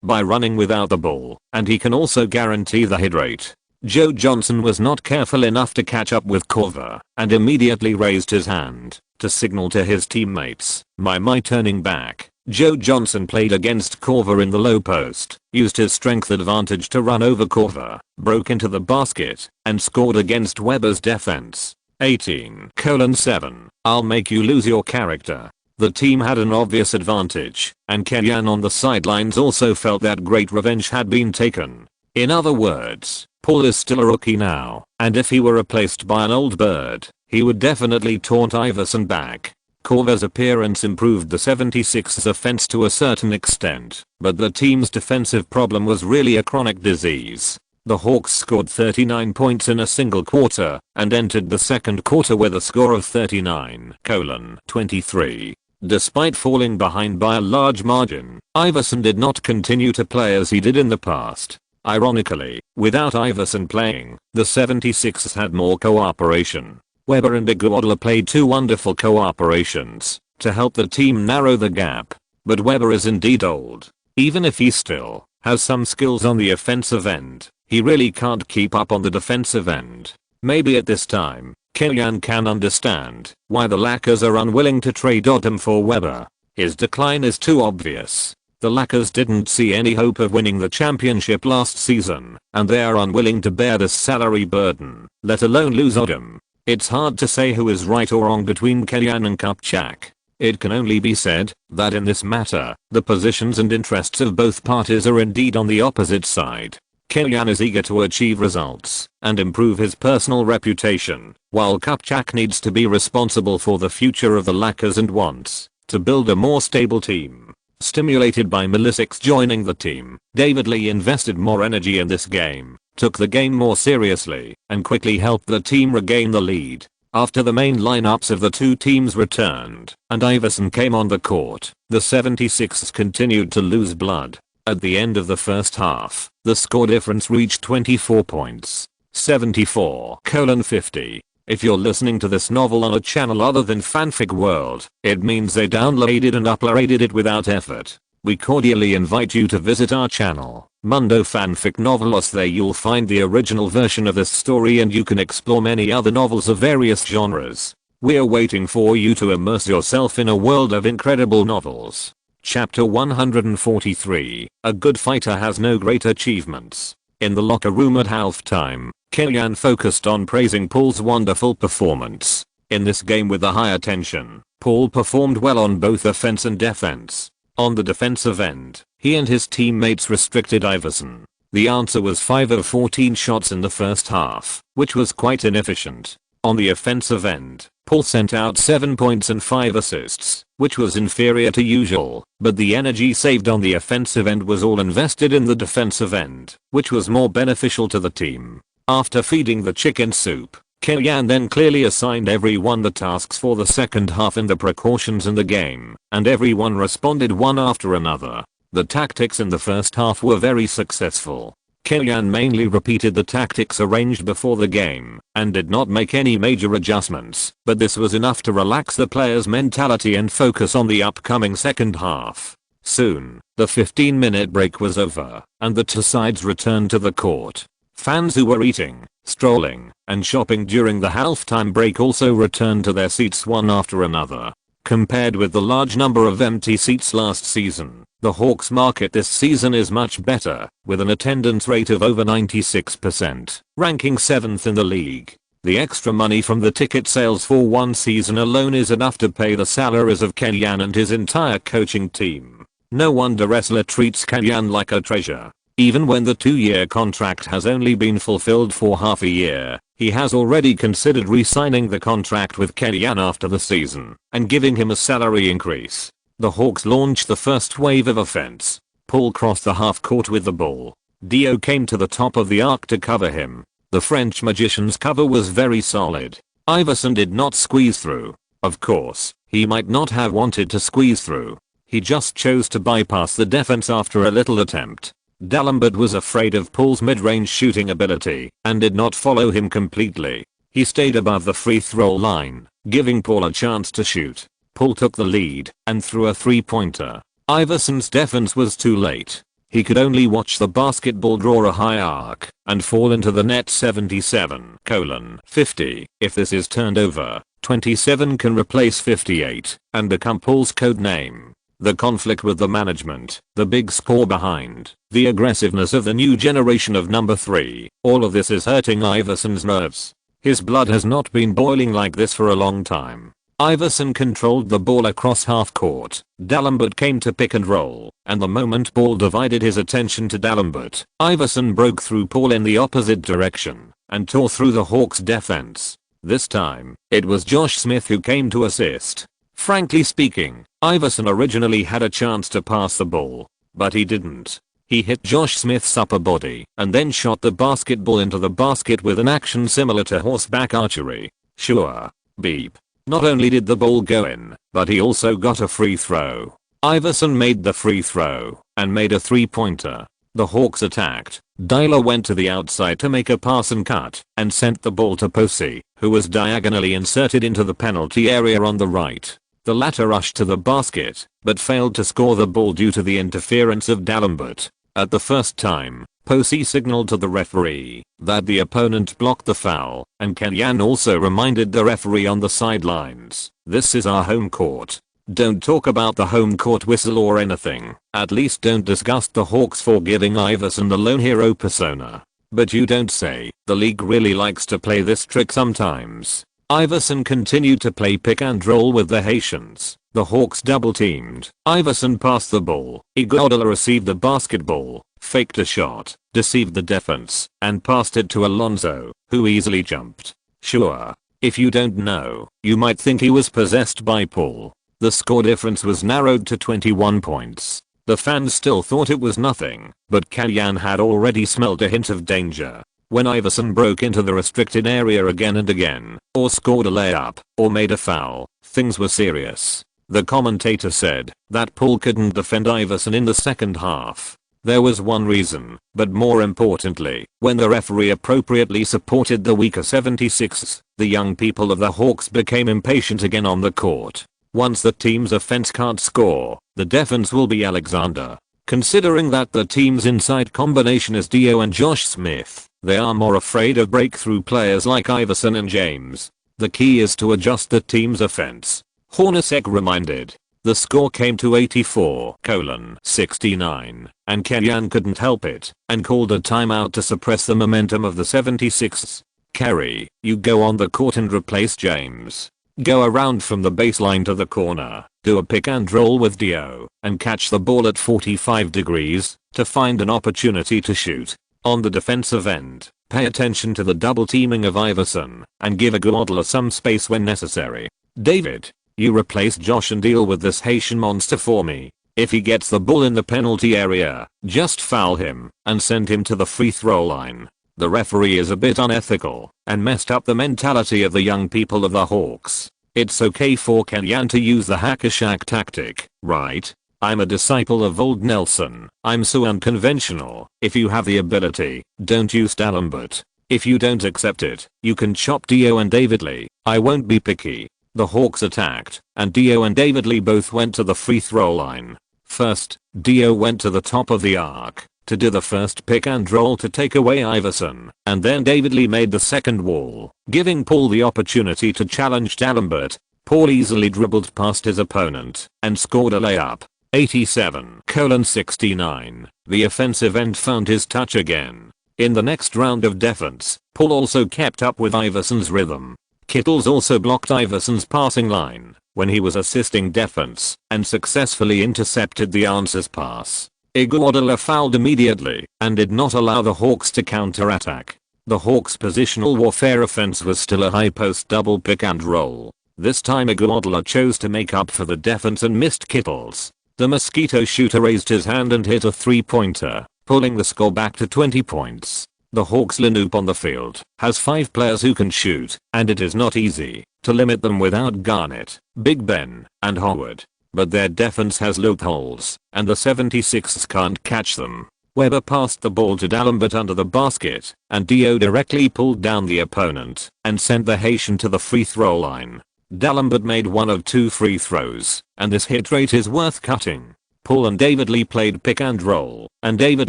by running without the ball, and he can also guarantee the hit rate. Joe Johnson was not careful enough to catch up with Korver and immediately raised his hand to signal to his teammates, my turning back. Joe Johnson played against Korver in the low post, used his strength advantage to run over Korver, broke into the basket, and scored against Webber's defense. 18:7. I'll make you lose your character. The team had an obvious advantage, and Kellyan on the sidelines also felt that great revenge had been taken. In other words, Paul is still a rookie now, and if he were replaced by an old bird, he would definitely taunt Iverson back. Korver's appearance improved the 76ers offense to a certain extent, but the team's defensive problem was really a chronic disease. The Hawks scored 39 points in a single quarter and entered the second quarter with a score of 39:23. Despite falling behind by a large margin, Iverson did not continue to play as he did in the past. Ironically, without Iverson playing, the 76ers had more cooperation. Webber and Iguodala played two wonderful cooperations to help the team narrow the gap. But Webber is indeed old. Even if he still has some skills on the offensive end, he really can't keep up on the defensive end. Maybe at this time, Kellyan can understand why the Lakers are unwilling to trade him for Webber. His decline is too obvious. The Lakers didn't see any hope of winning the championship last season, and they are unwilling to bear this salary burden, let alone lose him. It's hard to say who is right or wrong between Kellyan and Kupchak. It can only be said that in this matter, the positions and interests of both parties are indeed on the opposite side. Kellyan is eager to achieve results and improve his personal reputation, while Kupchak needs to be responsible for the future of the Lakers and wants to build a more stable team. Stimulated by Milicic joining the team, David Lee invested more energy in this game, took the game more seriously, and quickly helped the team regain the lead. After the main lineups of the two teams returned and Iverson came on the court, the 76ers continued to lose blood. At the end of the first half, the score difference reached 24 points. 74:50. If you're listening to this novel on a channel other than Fanfic World, it means they downloaded and uploaded it without effort. We cordially invite you to visit our channel, Mundo Fanfic Novelos. There you'll find the original version of this story and you can explore many other novels of various genres. We're waiting for you to immerse yourself in a world of incredible novels. Chapter 143, A Good Fighter Has No Great Achievements. In the locker room at halftime, Kellyan focused on praising Paul's wonderful performance. In this game with the high attention, Paul performed well on both offense and defense. On the defensive end, he and his teammates restricted Iverson. The answer was 5 of 14 shots in the first half, which was quite inefficient. On the offensive end, Paul sent out 7 points and 5 assists, which was inferior to usual, but the energy saved on the offensive end was all invested in the defensive end, which was more beneficial to the team. After feeding the chicken soup, Kellyan then clearly assigned everyone the tasks for the second half and the precautions in the game, and everyone responded one after another. The tactics in the first half were very successful. Kellyan mainly repeated the tactics arranged before the game and did not make any major adjustments, but this was enough to relax the players' mentality and focus on the upcoming second half. Soon, the 15-minute break was over, and the two sides returned to the court. Fans who were eating, strolling, and shopping during the halftime break also returned to their seats one after another. Compared with the large number of empty seats last season, the Hawks market this season is much better, with an attendance rate of over 96%, ranking 7th in the league. The extra money from the ticket sales for one season alone is enough to pay the salaries of Kellyan and his entire coaching team. No wonder wrestler treats Kellyan like a treasure. Even when the 2-year contract has only been fulfilled for half a year, he has already considered re-signing the contract with Kellyan after the season and giving him a salary increase. The Hawks launched the first wave of offense. Paul crossed the half court with the ball. Dio came to the top of the arc to cover him. The French magician's cover was very solid. Iverson did not squeeze through. Of course, he might not have wanted to squeeze through. He just chose to bypass the defense after a little attempt. D'Alembert was afraid of Paul's mid-range shooting ability and did not follow him completely. He stayed above the free throw line, giving Paul a chance to shoot. Paul took the lead and threw a three-pointer. Iverson's defense was too late. He could only watch the basketball draw a high arc and fall into the net. 77:50. If this is turned over, 27 can replace 58 and become Paul's code name. The conflict with the management, the big score behind, the aggressiveness of the new generation of number 3, all of this is hurting Iverson's nerves. His blood has not been boiling like this for a long time. Iverson controlled the ball across half court. D'Alembert came to pick and roll, and the moment Paul divided his attention to D'Alembert, Iverson broke through Paul in the opposite direction and tore through the Hawks defense. This time, it was Josh Smith who came to assist. Frankly speaking, Iverson originally had a chance to pass the ball, but he didn't. He hit Josh Smith's upper body and then shot the basketball into the basket with an action similar to horseback archery. Sure. Beep. Not only did the ball go in, but he also got a free throw. Iverson made the free throw and made a three-pointer. The Hawks attacked. Dyler went to the outside to make a pass and cut and sent the ball to Posey, who was diagonally inserted into the penalty area on the right. The latter rushed to the basket, but failed to score the ball due to the interference of D'Alembert. At the first time, Posey signaled to the referee that the opponent blocked the foul, and Kenyan also reminded the referee on the sidelines, "This is our home court. Don't talk about the home court whistle or anything. At least don't disgust the Hawks for giving Iverson the lone hero persona." But you don't say. The league really likes to play this trick sometimes. Iverson continued to play pick and roll with the Haitians. The Hawks double teamed. Iverson passed the ball. Iguodala received the basketball, faked a shot, deceived the defense, and passed it to Alonzo, who easily jumped. Sure. If you don't know, you might think he was possessed by Paul. The score difference was narrowed to 21 points. The fans still thought it was nothing, but Kenyan had already smelled a hint of danger. When Iverson broke into the restricted area again and again, or scored a layup, or made a foul, things were serious. The commentator said that Paul couldn't defend Iverson in the second half. There was one reason, but more importantly, when the referee appropriately supported the weaker 76ers, the young people of the Hawks became impatient again on the court. Once the team's offense can't score, the defense will be Alexander. Considering that the team's inside combination is Dio and Josh Smith, they are more afraid of breakthrough players like Iverson and James. The key is to adjust the team's offense. Hornacek reminded. The score came to 84-69, and Kenyan couldn't help it and called a timeout to suppress the momentum of the 76ers. Kerry, you go on the court and replace James. Go around from the baseline to the corner, do a pick and roll with Dio, and catch the ball at 45 degrees to find an opportunity to shoot. On the defensive end, pay attention to the double teaming of Iverson and give Iguodala some space when necessary. David, you replace Josh and deal with this Haitian monster for me. If he gets the ball in the penalty area, just foul him and send him to the free throw line. The referee is a bit unethical and messed up the mentality of the young people of the Hawks. It's okay for Kenyan to use the hack-a-shack tactic, right? I'm a disciple of old Nelson. I'm so unconventional. If you have the ability, don't use D'Alembert. If you don't accept it, you can chop Dio and David Lee. I won't be picky. The Hawks attacked, and Dio and David Lee both went to the free throw line. First, Dio went to the top of the arc to do the first pick and roll to take away Iverson, and then David Lee made the second wall, giving Paul the opportunity to challenge D'Alembert. Paul easily dribbled past his opponent and scored a layup. 87-69. The offensive end found his touch again. In the next round of defense, Paul also kept up with Iverson's rhythm. Kittles also blocked Iverson's passing line when he was assisting defense and successfully intercepted the answer's pass. Iguodala fouled immediately and did not allow the Hawks to counterattack. The Hawks' positional warfare offense was still a high post double pick and roll. This time Iguodala chose to make up for the defense and missed Kittles. The Mosquito shooter raised his hand and hit a three-pointer, pulling the score back to 20 points. The Hawks lineup on the field has 5 players who can shoot, and it is not easy to limit them without Garnett, Big Ben, and Howard. But their defense has loopholes, and the 76ers can't catch them. Weber passed the ball to D'Alembert under the basket, and Dio directly pulled down the opponent and sent the Haitian to the free throw line. D'Alembert made one of 2 free throws, and this hit rate is worth cutting. Paul and David Lee played pick and roll, and David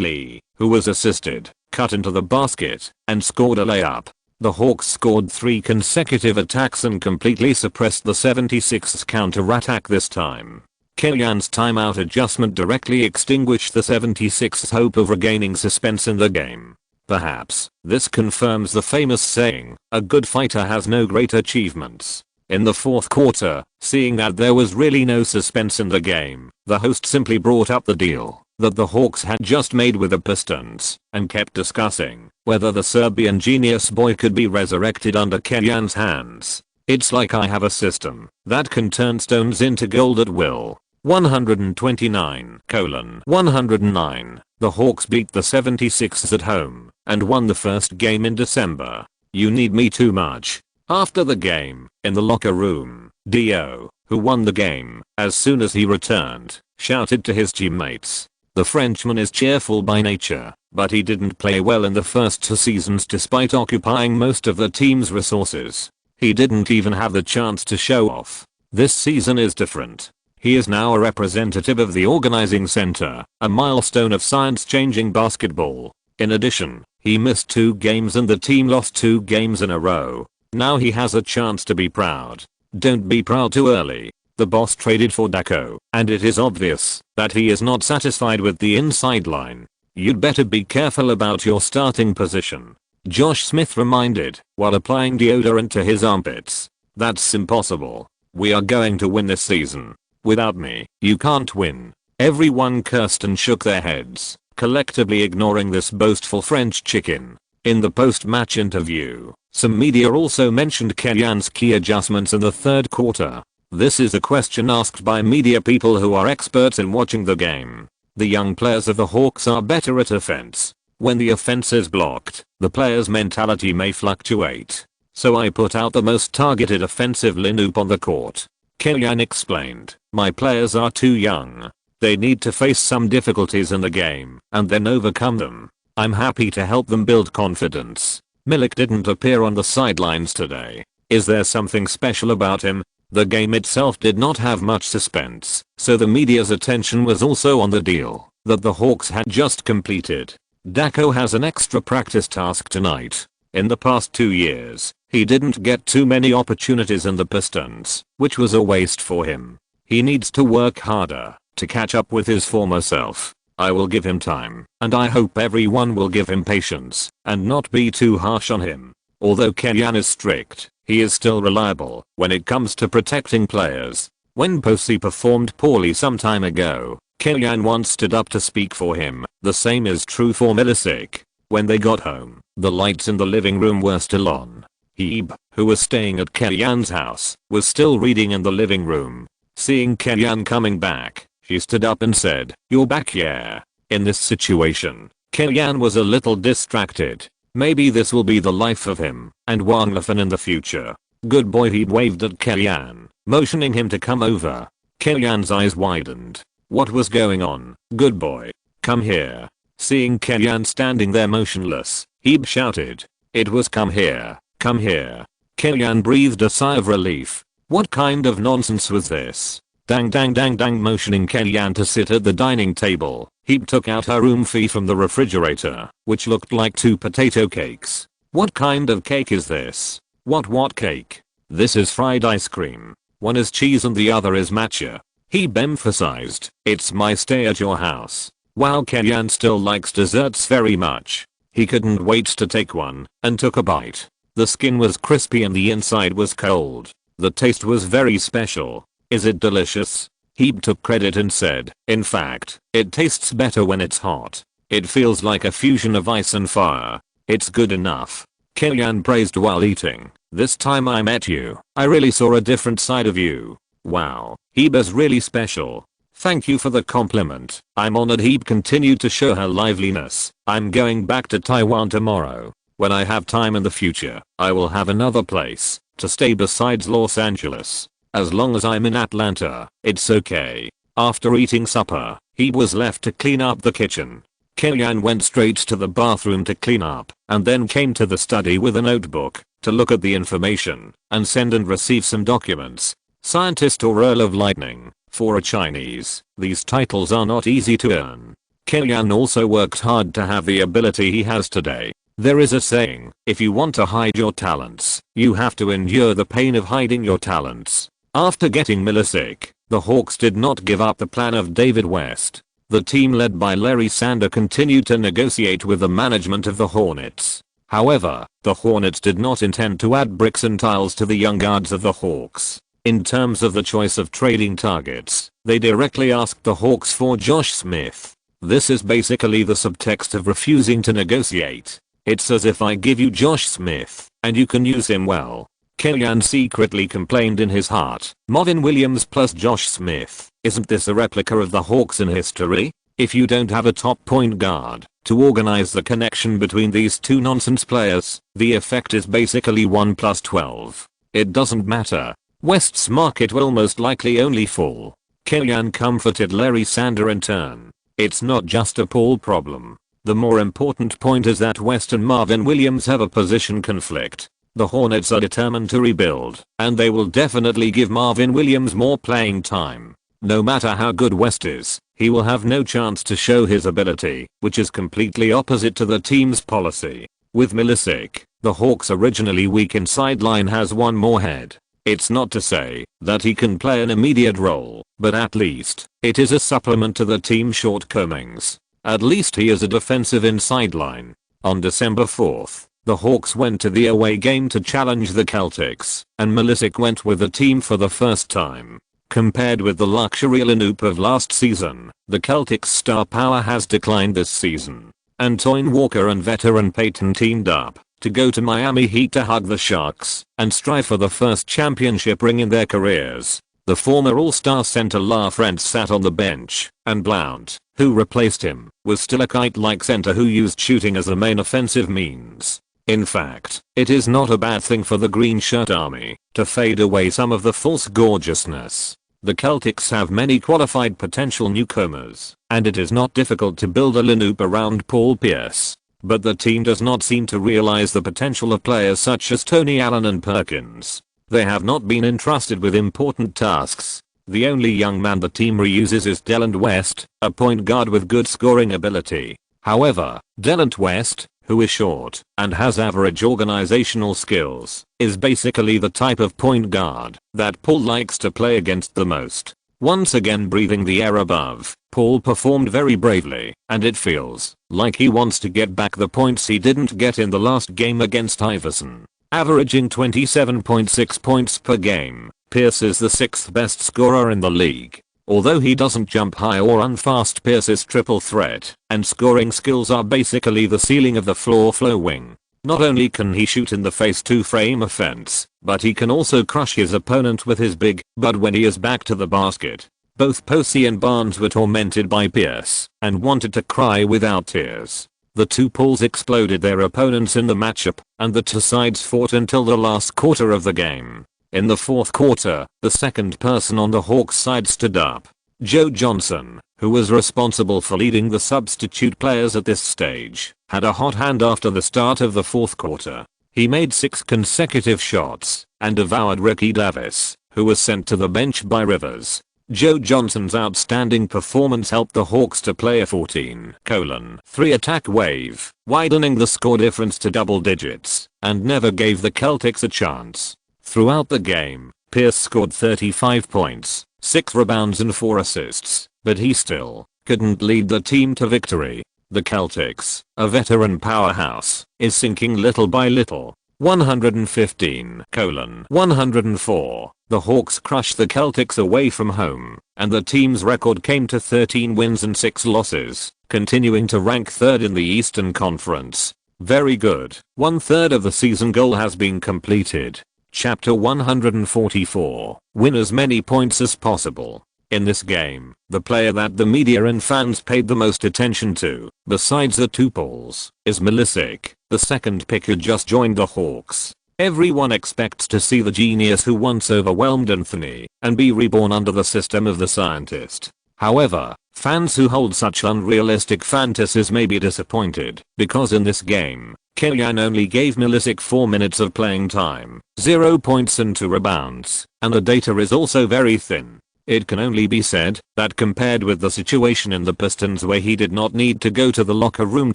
Lee, who was assisted, cut into the basket and scored a layup. The Hawks scored 3 consecutive attacks and completely suppressed the 76ers counter-attack this time. Kenyan's timeout adjustment directly extinguished the 76ers' hope of regaining suspense in the game. Perhaps this confirms the famous saying, a good fighter has no great achievements. In the fourth quarter, seeing that there was really no suspense in the game, the host simply brought up the deal that the Hawks had just made with the Pistons and kept discussing whether the Serbian genius boy could be resurrected under Kenyan's hands. It's like I have a system that can turn stones into gold at will. 129:109. The Hawks beat the 76ers at home and won the first game in December. You need me too much. After the game, in the locker room, Dio, who won the game, as soon as he returned, shouted to his teammates. The Frenchman is cheerful by nature, but he didn't play well in the first 2 seasons despite occupying most of the team's resources. He didn't even have the chance to show off. This season is different. He is now a representative of the organizing center, a milestone of science-changing basketball. In addition, he missed 2 games and the team lost 2 games in a row. Now he has a chance to be proud. Don't be proud too early. The boss traded for Daco, and it is obvious that he is not satisfied with the inside line. You'd better be careful about your starting position. Josh Smith reminded, while applying deodorant to his armpits. That's impossible. We are going to win this season. Without me, you can't win. Everyone cursed and shook their heads, collectively ignoring this boastful French chicken. In the post-match interview, some media also mentioned Kellyan's key adjustments in the third quarter. This is a question asked by media people who are experts in watching the game. The young players of the Hawks are better at offense. When the offense is blocked, the player's mentality may fluctuate. So I put out the most targeted offensive lineup on the court. Kellyan explained, my players are too young. They need to face some difficulties in the game and then overcome them. I'm happy to help them build confidence. Milik didn't appear on the sidelines today. Is there something special about him? The game itself did not have much suspense, so the media's attention was also on the deal that the Hawks had just completed. Daco has an extra practice task tonight. In the past 2 years, he didn't get too many opportunities in the Pistons, which was a waste for him. He needs to work harder to catch up with his former self. I will give him time, and I hope everyone will give him patience and not be too harsh on him. Although Kellyan is strict, he is still reliable when it comes to protecting players. When Posey performed poorly some time ago, Kellyan once stood up to speak for him. The same is true for Milicic. When they got home, the lights in the living room were still on. Hebe, who was staying at Kellyan's house, was still reading in the living room. Seeing Kellyan coming back, she stood up and said, "You're back, yeah." In this situation, Kellyan was a little distracted. Maybe this will be the life of him and Wanglafan in the future. Good boy, he waved at Kellyan, motioning him to come over. Kellyan's eyes widened. What was going on? Good boy. Come here. Seeing Kellyan standing there motionless, Hebe shouted. It was come here, come here. Kellyan breathed a sigh of relief. What kind of nonsense was this? Dang dang dang dang, motioning Kellyan to sit at the dining table. Hebe took out her room fee from the refrigerator, which looked like 2 potato cakes. What kind of cake is this? What cake? This is fried ice cream. One is cheese and the other is matcha. Hebe emphasized, it's my stay at your house. Wow, Kellyan still likes desserts very much. He couldn't wait to take one and took a bite. The skin was crispy and the inside was cold. The taste was very special. Is it delicious? Hebe took credit and said, in fact, it tastes better when it's hot. It feels like a fusion of ice and fire. It's good enough. Kellyan praised while eating. This time I met you, I really saw a different side of you. Wow, Hebe's really special. Thank you for the compliment. I'm honored. Hebe continued to show her liveliness. I'm going back to Taiwan tomorrow. When I have time in the future, I will have another place to stay besides Los Angeles. As long as I'm in Atlanta, it's okay. After eating supper, Hebe was left to clean up the kitchen. Kellyan went straight to the bathroom to clean up, and then came to the study with a notebook to look at the information and send and receive some documents. Scientist or Earl of Lightning. For a Chinese, these titles are not easy to earn. Kellyan also worked hard to have the ability he has today. There is a saying, if you want to hide your talents, you have to endure the pain of hiding your talents. After getting Milicic, the Hawks did not give up the plan of David West. The team led by Larry Sander continued to negotiate with the management of the Hornets. However, the Hornets did not intend to add bricks and tiles to the young guards of the Hawks. In terms of the choice of trading targets, they directly asked the Hawks for Josh Smith. This is basically the subtext of refusing to negotiate. It's as if I give you Josh Smith, and you can use him well. Killian secretly complained in his heart, Marvin Williams plus Josh Smith, isn't this a replica of the Hawks in history? If you don't have a top point guard to organize the connection between these two nonsense players, the effect is basically 1 plus 12. It doesn't matter. West's market will most likely only fall. Killian comforted Larry Sander in turn. It's not just a Paul problem. The more important point is that West and Marvin Williams have a position conflict. The Hornets are determined to rebuild, and they will definitely give Marvin Williams more playing time. No matter how good West is, he will have no chance to show his ability, which is completely opposite to the team's policy. With Milicic, the Hawks' originally weak inside line has one more head. It's not to say that he can play an immediate role, but at least it is a supplement to the team's shortcomings. At least he is a defensive inside line. On December 4th, the Hawks went to the away game to challenge the Celtics, and Milicic went with the team for the first time. Compared with the luxury lineup of last season, the Celtics' star power has declined this season. Antoine Walker and veteran Peyton teamed up to go to Miami Heat to hug the Sharks and strive for the first championship ring in their careers. The former All-Star center LaFrentz sat on the bench, and Blount, who replaced him, was still a kite-like center who used shooting as the main offensive means. In fact, it is not a bad thing for the Green Shirt Army to fade away some of the false gorgeousness. The Celtics have many qualified potential newcomers, and it is not difficult to build a lineup around Paul Pierce. But the team does not seem to realize the potential of players such as Tony Allen and Perkins. They have not been entrusted with important tasks. The only young man the team reuses is Delon West, a point guard with good scoring ability. However, Delon West, who is short and has average organizational skills, is basically the type of point guard that Paul likes to play against the most. Once again breathing the air above, Paul performed very bravely, and it feels like he wants to get back the points he didn't get in the last game against Iverson. Averaging 27.6 points per game, Pierce is the 6th best scorer in the league. Although he doesn't jump high or run fast, Pierce's triple threat and scoring skills are basically the ceiling of the floor flowing. Not only can he shoot in the face to frame offense, but he can also crush his opponent with his big butt when he is back to the basket. Both Posey and Barnes were tormented by Pierce and wanted to cry without tears. The two pools exploded their opponents in the matchup, and the two sides fought until the last quarter of the game. In the fourth quarter, the second person on the Hawks side stood up. Joe Johnson, who was responsible for leading the substitute players at this stage, had a hot hand after the start of the fourth quarter. He made 6 consecutive shots and devoured Ricky Davis, who was sent to the bench by Rivers. Joe Johnson's outstanding performance helped the Hawks to play a 14:3 attack wave, widening the score difference to double digits, and never gave the Celtics a chance. Throughout the game, Pierce scored 35 points, 6 rebounds and 4 assists, but he still couldn't lead the team to victory. The Celtics, a veteran powerhouse, is sinking little by little. 115:104. The Hawks crushed the Celtics away from home, and the team's record came to 13 wins and 6 losses, continuing to rank 3rd in the Eastern Conference. Very good. 1/3 of the season goal has been completed. Chapter 144. Win as many points as possible. In this game, the player that the media and fans paid the most attention to, besides the two pools, is Milicic, the second pick who just joined the Hawks. Everyone expects to see the genius who once overwhelmed Anthony and be reborn under the system of the scientist. However, fans who hold such unrealistic fantasies may be disappointed, because in this game, Killian only gave Milicic 4 minutes of playing time, 0 points and 2 rebounds, and the data is also very thin. It can only be said that compared with the situation in the Pistons where he did not need to go to the locker room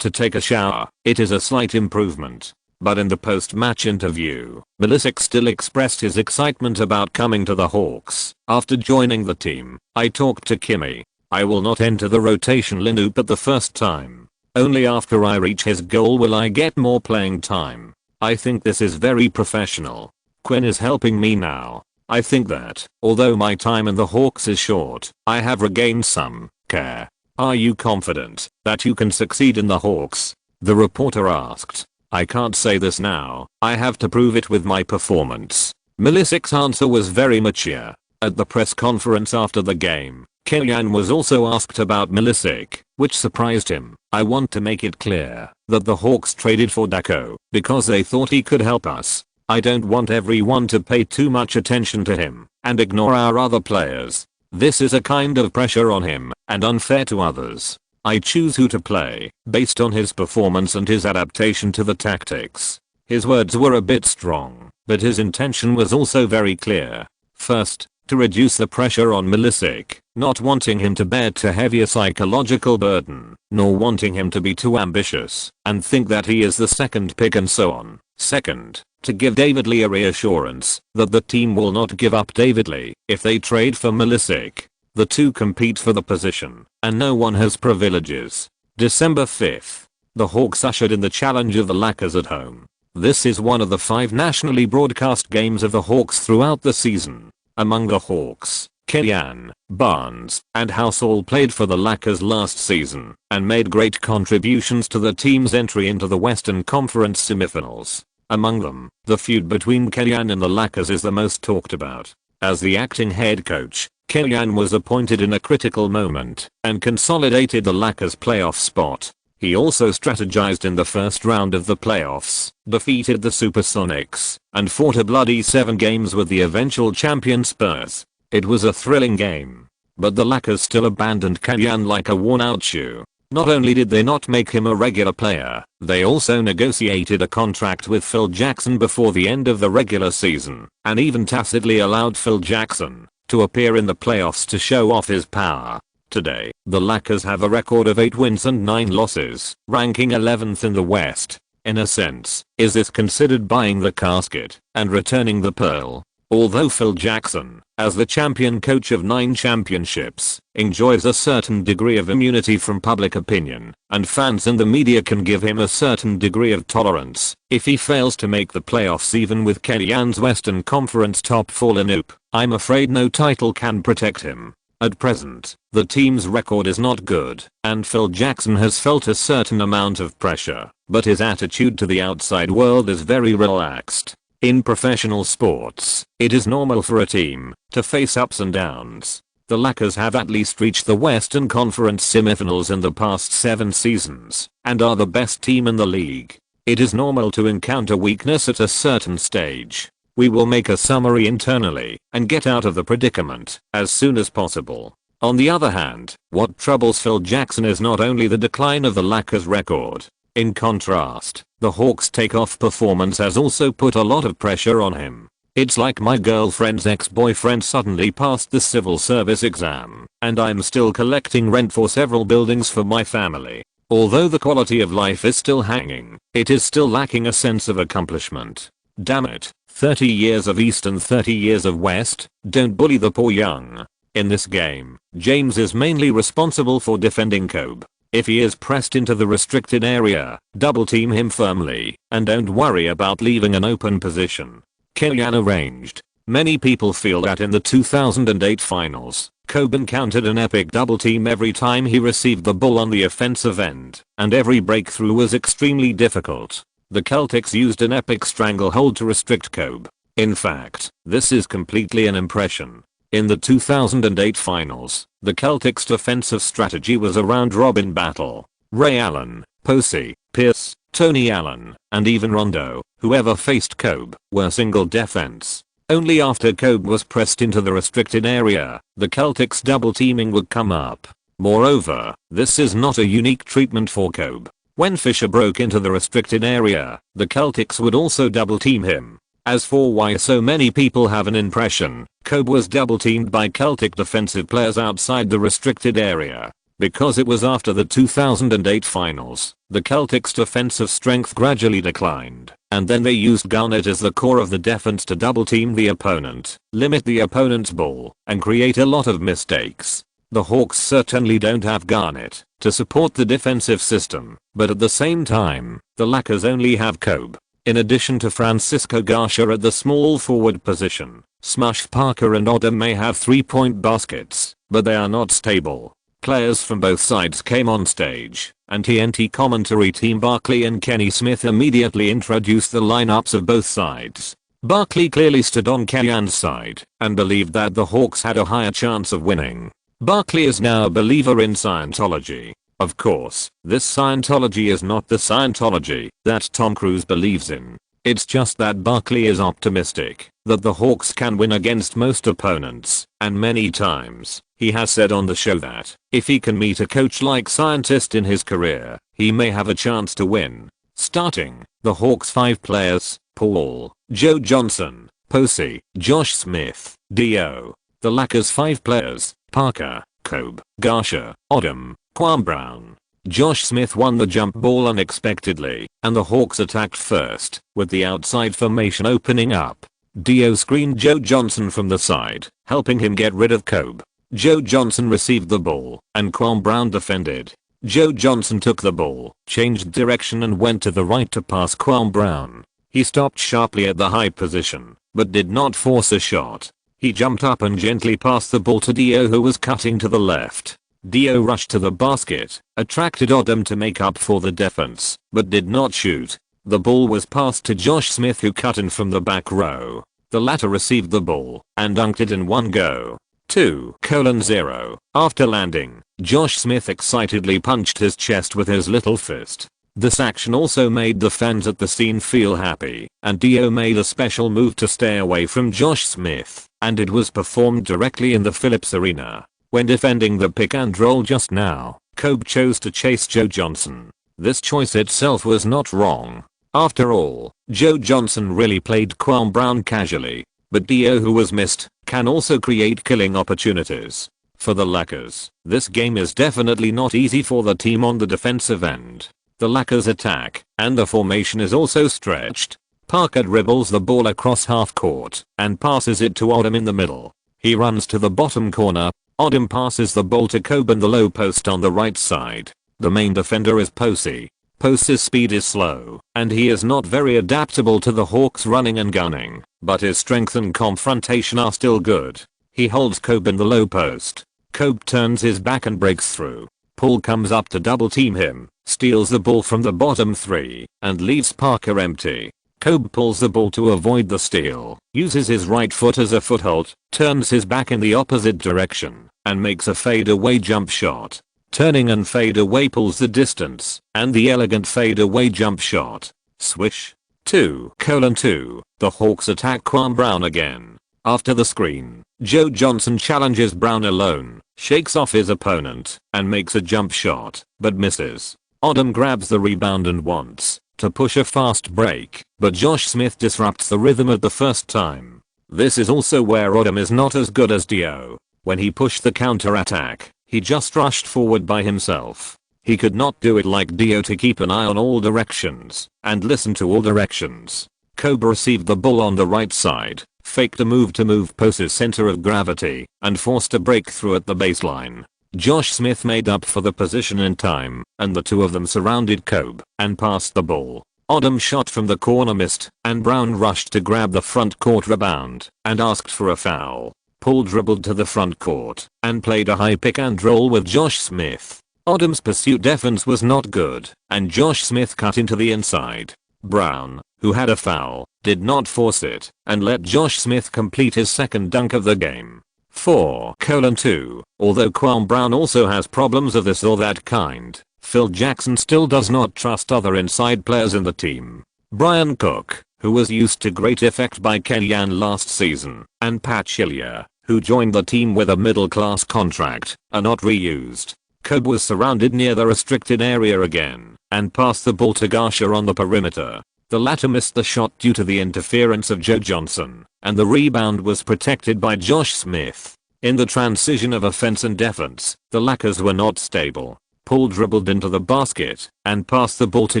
to take a shower, it is a slight improvement. But in the post-match interview, Milicic still expressed his excitement about coming to the Hawks. After joining the team, I talked to Kimmy. I will not enter the rotation lineup at the first time. Only after I reach his goal will I get more playing time. I think this is very professional. Quinn is helping me now. I think that, although my time in the Hawks is short, I have regained some care. Are you confident that you can succeed in the Hawks? The reporter asked. I can't say this now, I have to prove it with my performance. Milicic's answer was very mature. At the press conference after the game, Kellyanne was also asked about Milicic, which surprised him. I want to make it clear that the Hawks traded for Daco because they thought he could help us. I don't want everyone to pay too much attention to him and ignore our other players. This is a kind of pressure on him and unfair to others. I choose who to play based on his performance and his adaptation to the tactics. His words were a bit strong, but his intention was also very clear. First, to reduce the pressure on Milicic, not wanting him to bear too heavy a psychological burden, nor wanting him to be too ambitious and think that he is the second pick and so on. Second, to give David Lee a reassurance that the team will not give up David Lee if they trade for Milicic. The two compete for the position, and no one has privileges. December 5th. The Hawks ushered in the challenge of the Lakers at home. This is one of the 5 nationally broadcast games of the Hawks throughout the season. Among the Hawks, Kellyanne, Barnes, and House all played for the Lakers last season and made great contributions to the team's entry into the Western Conference semifinals. Among them, the feud between Kellyanne and the Lakers is the most talked about. As the acting head coach, Kellyanne was appointed in a critical moment and consolidated the Lakers' playoff spot. He also strategized in the first round of the playoffs, defeated the Supersonics, and fought a bloody 7 games with the eventual champion Spurs. It was a thrilling game. But the Lakers still abandoned Kellyanne like a worn-out shoe. Not only did they not make him a regular player, they also negotiated a contract with Phil Jackson before the end of the regular season, and even tacitly allowed Phil Jackson to appear in the playoffs to show off his power. Today, the Lakers have a record of 8 wins and 9 losses, ranking 11th in the West. In a sense, is this considered buying the casket and returning the pearl? Although Phil Jackson, as the champion coach of 9 championships, enjoys a certain degree of immunity from public opinion, and fans and the media can give him a certain degree of tolerance, if he fails to make the playoffs even with Kellyanne's Western Conference top 4 lineup, I'm afraid no title can protect him. At present, the team's record is not good, and Phil Jackson has felt a certain amount of pressure, but his attitude to the outside world is very relaxed. In professional sports, it is normal for a team to face ups and downs. The Lakers have at least reached the Western Conference semifinals in the past 7 seasons, and are the best team in the league. It is normal to encounter weakness at a certain stage. We will make a summary internally and get out of the predicament as soon as possible. On the other hand, what troubles Phil Jackson is not only the decline of the Lakers' record. In contrast, the Hawks' takeoff performance has also put a lot of pressure on him. It's like my girlfriend's ex-boyfriend suddenly passed the civil service exam, and I'm still collecting rent for several buildings for my family. Although the quality of life is still hanging, it is still lacking a sense of accomplishment. Damn it, 30 years of East and 30 years of West, don't bully the poor young. In this game, James is mainly responsible for defending Kobe. If he is pressed into the restricted area, double team him firmly, and don't worry about leaving an open position. Kellyanne arranged. Many people feel that in the 2008 finals, Kobe encountered an epic double team every time he received the ball on the offensive end, and every breakthrough was extremely difficult. The Celtics used an epic stranglehold to restrict Kobe. In fact, this is completely an impression. In the 2008 finals, the Celtics' defensive strategy was a round-robin battle. Ray Allen, Posey, Pierce, Tony Allen, and even Rondo, whoever faced Kobe, were single defense. Only after Kobe was pressed into the restricted area, the Celtics' double teaming would come up. Moreover, this is not a unique treatment for Kobe. When Fisher broke into the restricted area, the Celtics would also double team him. As for why so many people have an impression Kobe was double teamed by Celtic defensive players outside the restricted area, because it was after the 2008 finals, the Celtics' defensive strength gradually declined, and then they used Garnett as the core of the defense to double team the opponent, limit the opponent's ball, and create a lot of mistakes. The Hawks certainly don't have Garnett to support the defensive system, but at the same time, the Lakers only have Kobe. In addition to Francisco Garcia at the small forward position, Smush Parker and Odom may have 3-point baskets, but they are not stable. Players from both sides came on stage, and TNT commentary team Barkley and Kenny Smith immediately introduced the lineups of both sides. Barkley clearly stood on Kenyan's side and believed that the Hawks had a higher chance of winning. Barkley is now a believer in Scientology. Of course, this Scientology is not the Scientology that Tom Cruise believes in. It's just that Barkley is optimistic that the Hawks can win against most opponents, and many times, he has said on the show that if he can meet a coach like Scientist in his career, he may have a chance to win. Starting, the Hawks 5 players: Paul, Joe Johnson, Posey, Josh Smith, Dio. The Lakers 5 players: Parker, Kobe, Garcia, Odom, Kwame Brown. Josh Smith won the jump ball unexpectedly, and the Hawks attacked first, with the outside formation opening up. Dio screened Joe Johnson from the side, helping him get rid of Kobe. Joe Johnson received the ball, and Kwame Brown defended. Joe Johnson took the ball, changed direction and went to the right to pass Kwame Brown. He stopped sharply at the high position, but did not force a shot. He jumped up and gently passed the ball to Dio, who was cutting to the left. Dio rushed to the basket, attracted Odom to make up for the defense, but did not shoot. The ball was passed to Josh Smith, who cut in from the back row. The latter received the ball and dunked it in one go. 2:0. After landing, Josh Smith excitedly punched his chest with his little fist. This action also made the fans at the scene feel happy, and Dio made a special move to stay away from Josh Smith, and it was performed directly in the Phillips Arena. When defending the pick and roll just now, Kobe chose to chase Joe Johnson. This choice itself was not wrong. After all, Joe Johnson really played Kwame Brown casually, but Dio, who was missed, can also create killing opportunities. For the Lakers, this game is definitely not easy for the team on the defensive end. The Lakers attack, and the formation is also stretched. Parker dribbles the ball across half court and passes it to Odom in the middle. He runs to the bottom corner. Odom passes the ball to Kobe in the low post on the right side. The main defender is Posey. Posey's speed is slow, and he is not very adaptable to the Hawks running and gunning, but his strength and confrontation are still good. He holds Kobe in the low post. Kobe turns his back and breaks through. Paul comes up to double team him, steals the ball from the bottom 3, and leaves Parker empty. Kobe pulls the ball to avoid the steal, uses his right foot as a foothold, turns his back in the opposite direction, and makes a fadeaway jump shot. Turning and fade away pulls the distance, and the elegant fade away jump shot. Swish. 2:2. The Hawks attack Kwame Brown again. After the screen, Joe Johnson challenges Brown alone, shakes off his opponent, and makes a jump shot, but misses. Odom grabs the rebound and wants to push a fast break, but Josh Smith disrupts the rhythm at the first time. This is also where Odom is not as good as Dio. When he pushed the counter-attack, he just rushed forward by himself. He could not do it like Dio to keep an eye on all directions and listen to all directions. Kobe received the ball on the right side, faked a move to move Posey's center of gravity, and forced a breakthrough at the baseline. Josh Smith made up for the position in time, and the two of them surrounded Kobe and passed the ball. Odom shot from the corner missed, and Brown rushed to grab the front court rebound and asked for a foul. Paul dribbled to the front court and played a high pick and roll with Josh Smith. Odom's pursuit defense was not good, and Josh Smith cut into the inside. Brown, who had a foul, did not force it and let Josh Smith complete his second dunk of the game. 4:2. Although Kwame Brown also has problems of this or that kind, Phil Jackson still does not trust other inside players in the team. Brian Cook, who was used to great effect by Kenyan last season, and Pat Chillier, who joined the team with a middle-class contract, are not reused. Kobe was surrounded near the restricted area again, and passed the ball to Garcia on the perimeter. The latter missed the shot due to the interference of Joe Johnson, and the rebound was protected by Josh Smith. In the transition of offense and defense, the Lakers were not stable. Paul dribbled into the basket and passed the ball to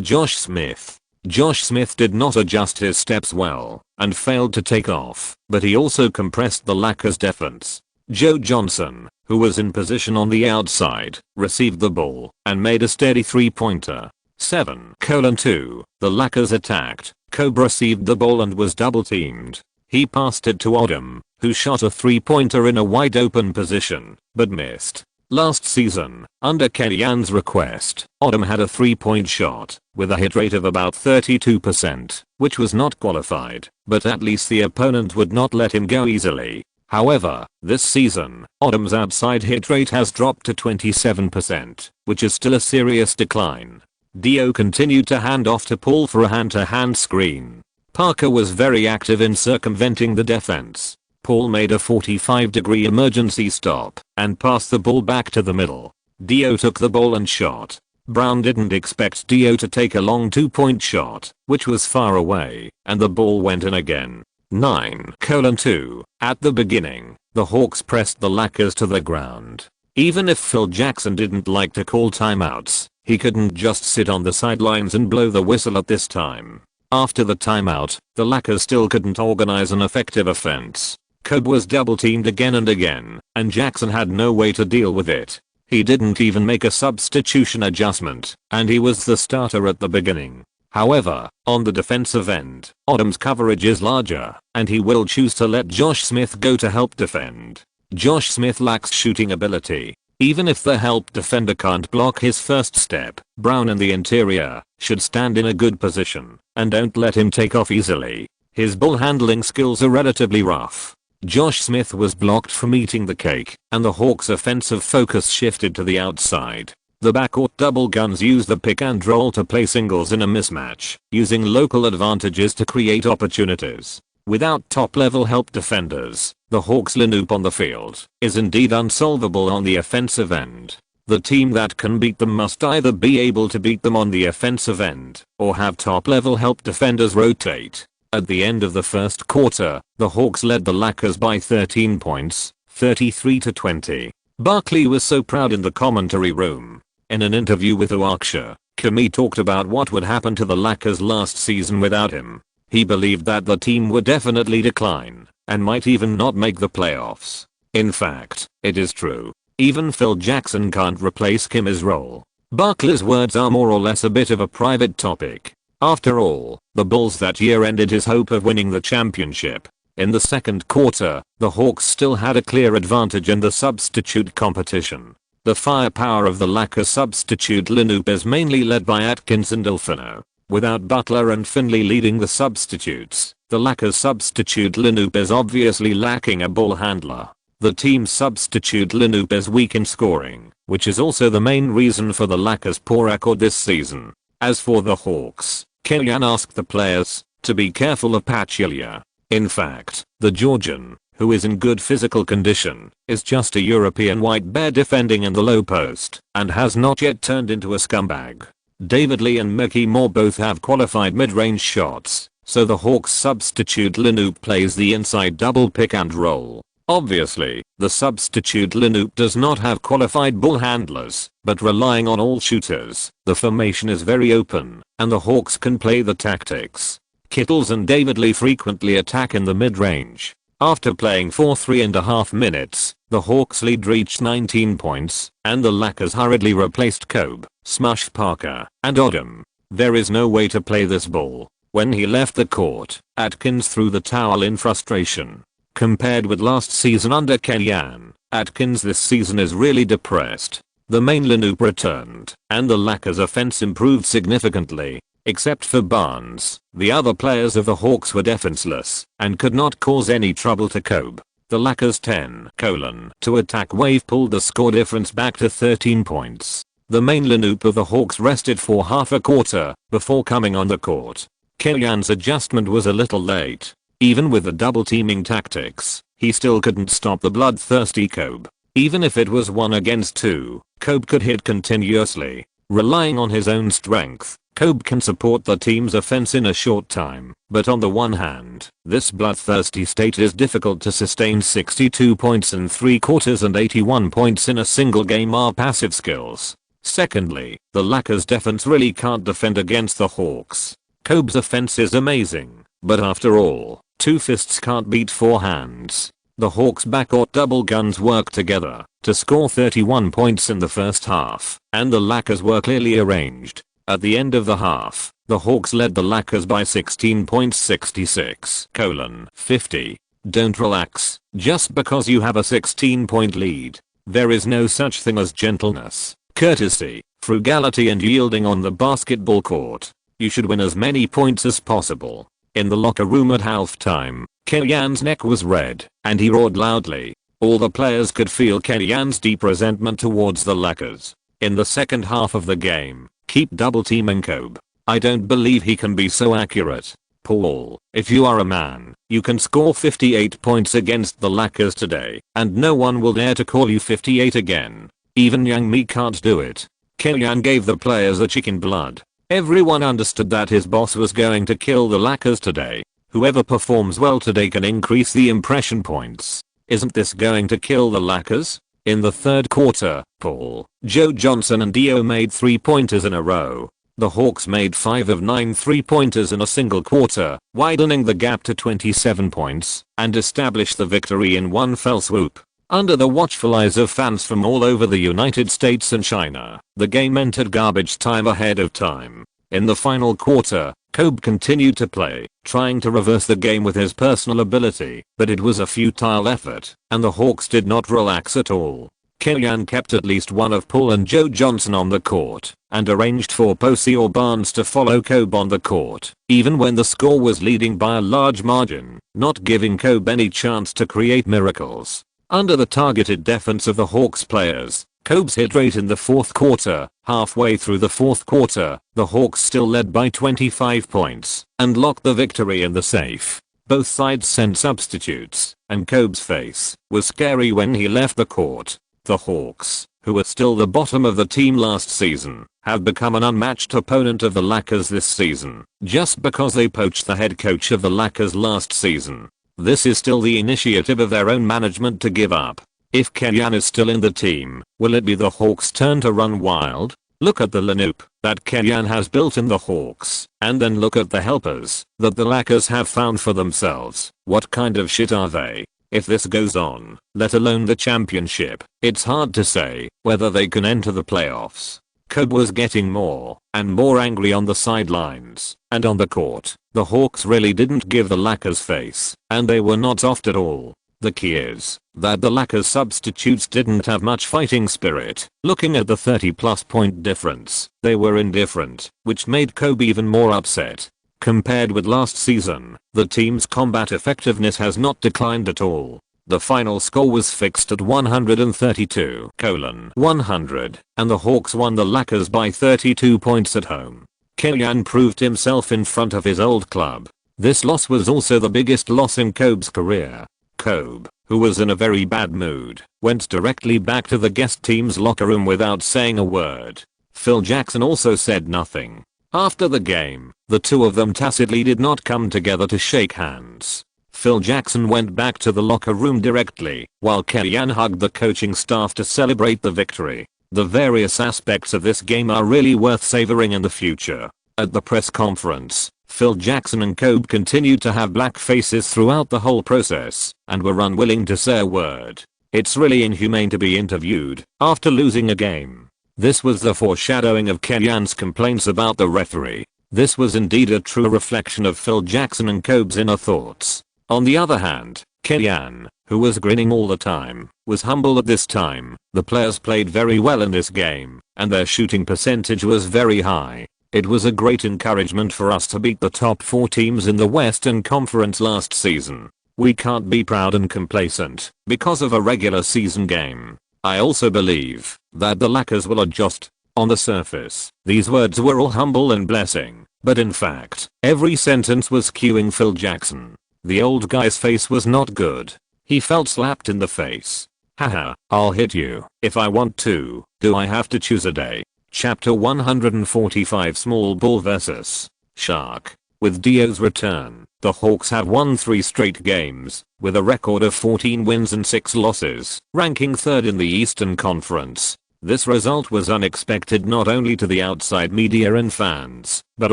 Josh Smith. Josh Smith did not adjust his steps well and failed to take off, but he also compressed the Lakers defense. Joe Johnson, who was in position on the outside, received the ball and made a steady three-pointer. 7:2. The Lakers attacked. Kobe received the ball and was double-teamed. He passed it to Odom, who shot a three-pointer in a wide-open position, but missed. Last season, under Kellyanne's request, Odom had a 3-point shot, with a hit rate of about 32%, which was not qualified, but at least the opponent would not let him go easily. However, this season, Odom's outside hit rate has dropped to 27%, which is still a serious decline. Dio continued to hand off to Paul for a hand-to-hand screen. Parker was very active in circumventing the defense. Paul made a 45-degree emergency stop and passed the ball back to the middle. Dio took the ball and shot. Brown didn't expect Dio to take a long 2-point shot, which was far away, and the ball went in again. 9:2. At the beginning, the Hawks pressed the Lakers to the ground. Even if Phil Jackson didn't like to call timeouts, he couldn't just sit on the sidelines and blow the whistle at this time. After the timeout, the Lakers still couldn't organize an effective offense. Kobe was double-teamed again and again, and Jackson had no way to deal with it. He didn't even make a substitution adjustment, and he was the starter at the beginning. However, on the defensive end, Odom's coverage is larger, and he will choose to let Josh Smith go to help defend. Josh Smith lacks shooting ability. Even if the help defender can't block his first step, Brown in the interior should stand in a good position, and don't let him take off easily. His ball handling skills are relatively rough. Josh Smith was blocked from eating the cake, and the Hawks' offensive focus shifted to the outside. The backcourt double guns used the pick and roll to play singles in a mismatch, using local advantages to create opportunities. Without top-level help defenders, the Hawks' lineup on the field is indeed unsolvable on the offensive end. The team that can beat them must either be able to beat them on the offensive end, or have top-level help defenders rotate. At the end of the first quarter, the Hawks led the Lakers by 13 points, 33-20. Barkley was so proud in the commentary room. In an interview with Uaksha, Kobe talked about what would happen to the Lakers last season without him. He believed that the team would definitely decline, and might even not make the playoffs. In fact, it is true. Even Phil Jackson can't replace Kim's role. Barkley's words are more or less a bit of a private topic. After all, the Bulls that year ended his hope of winning the championship. In the second quarter, the Hawks still had a clear advantage in the substitute competition. The firepower of the Lakers substitute lineup is mainly led by Atkins and Delfino. Without Butler and Finley leading the substitutes, the Lakers substitute lineup is obviously lacking a ball handler. The team's substitute lineup is weak in scoring, which is also the main reason for the Lakers' poor record this season. As for the Hawks, Kellyanne asked the players to be careful of Pachulia. In fact, the Georgian, who is in good physical condition, is just a European white bear defending in the low post, and has not yet turned into a scumbag. David Lee and Mickey Moore both have qualified mid-range shots, so the Hawks substitute lineup plays the inside double pick and roll. Obviously, the substitute lineup does not have qualified ball handlers, but relying on all shooters, the formation is very open, and the Hawks can play the tactics. Kittles and David Lee frequently attack in the mid-range. After playing for 3.5 minutes, the Hawks lead reached 19 points, and the Lakers hurriedly replaced Kobe, Smush Parker, and Odom. There is no way to play this ball. When he left the court, Atkins threw the towel in frustration. Compared with last season under Kellyanne, Atkins this season is really depressed. The main lineup returned, and the Lakers offense improved significantly. Except for Barnes, the other players of the Hawks were defenseless, and could not cause any trouble to Kobe. The Lakers' 10:2 attack wave pulled the score difference back to 13 points. The main lineup of the Hawks rested for half a quarter before coming on the court. Kellyanne's adjustment was a little late. Even with the double teaming tactics, he still couldn't stop the bloodthirsty Kobe. Even if it was 1 against 2, Kobe could hit continuously. Relying on his own strength, Kobe can support the team's offense in a short time, but on the one hand, this bloodthirsty state is difficult to sustain. 62 points in 3 quarters and 81 points in a single game are passive skills. Secondly, the Lakers defense really can't defend against the Hawks. Kobe's offense is amazing, but after all, 2 fists can't beat 4 hands. The Hawks' backcourt double guns worked together to score 31 points in the first half, and the Lakers were clearly arranged. At the end of the half, the Hawks led the Lakers by 16 points, 66:50. Don't relax just because you have a 16-point lead. There is no such thing as gentleness, courtesy, frugality and yielding on the basketball court. You should win as many points as possible. In the locker room at halftime, Kellyanne's neck was red, and he roared loudly. All the players could feel Kellyanne's deep resentment towards the Lakers. In the second half of the game, keep double teaming Kobe. I don't believe he can be so accurate. Paul, if you are a man, you can score 58 points against the Lakers today, and no one will dare to call you 58 again. Even young me can't do it. Kellyanne gave the players the chicken blood. Everyone understood that his boss was going to kill the Lakers today. Whoever performs well today can increase the impression points. Isn't this going to kill the Lakers? In the third quarter, Paul, Joe Johnson and Dio made 3-pointers in a row. The Hawks made 5 of 9 3-pointers in a single quarter, widening the gap to 27 points, and established the victory in one fell swoop. Under the watchful eyes of fans from all over the United States and China, the game entered garbage time ahead of time. In the final quarter, Kobe continued to play, trying to reverse the game with his personal ability, but it was a futile effort, and the Hawks did not relax at all. Kellyanne kept at least one of Paul and Joe Johnson on the court, and arranged for Posey or Barnes to follow Kobe on the court, even when the score was leading by a large margin, not giving Kobe any chance to create miracles. Under the targeted defense of the Hawks players, Kobe's hit rate in the fourth quarter, halfway through the fourth quarter, the Hawks still led by 25 points, and locked the victory in the safe. Both sides sent substitutes, and Kobe's face was scary when he left the court. The Hawks, who were still the bottom of the team last season, have become an unmatched opponent of the Lakers this season, just because they poached the head coach of the Lakers last season. This is still the initiative of their own management to give up. If Kellyanne is still in the team, will it be the Hawks' turn to run wild? Look at the lineup that Kellyanne has built in the Hawks, and then look at the helpers that the Lakers have found for themselves. What kind of shit are they? If this goes on, let alone the championship, it's hard to say whether they can enter the playoffs. Kobe was getting more and more angry on the sidelines, and on the court, the Hawks really didn't give the Lakers face, and they were not soft at all. The key is that the Lakers substitutes didn't have much fighting spirit. Looking at the 30+ point difference, they were indifferent, which made Kobe even more upset. Compared with last season, the team's combat effectiveness has not declined at all. The final score was fixed at 132:100, and the Hawks won the Lakers by 32 points at home. Kellyanne proved himself in front of his old club. This loss was also the biggest loss in Kobe's career. Kobe, who was in a very bad mood, went directly back to the guest team's locker room without saying a word. Phil Jackson also said nothing. After the game, the two of them tacitly did not come together to shake hands. Phil Jackson went back to the locker room directly, while Kellyanne hugged the coaching staff to celebrate the victory. The various aspects of this game are really worth savoring in the future. At the press conference, Phil Jackson and Kobe continued to have black faces throughout the whole process, and were unwilling to say a word. It's really inhumane to be interviewed after losing a game. This was the foreshadowing of Kellyanne's complaints about the referee. This was indeed a true reflection of Phil Jackson and Kobe's inner thoughts. On the other hand, Kellyanne, who was grinning all the time, was humble at this time. The players played very well in this game, and their shooting percentage was very high. It was a great encouragement for us to beat the top 4 teams in the Western Conference last season. We can't be proud and complacent because of a regular season game. I also believe that the Lakers will adjust. On the surface, these words were all humble and blessing, but in fact, every sentence was cueing Phil Jackson. The old guy's face was not good. He felt slapped in the face. Haha, I'll hit you if I want to. Do I have to choose a day? Chapter 145 Small Ball vs. Shark. With Dio's return, the Hawks have won 3 straight games, with a record of 14 wins and 6 losses, ranking 3rd in the Eastern Conference. This result was unexpected not only to the outside media and fans, but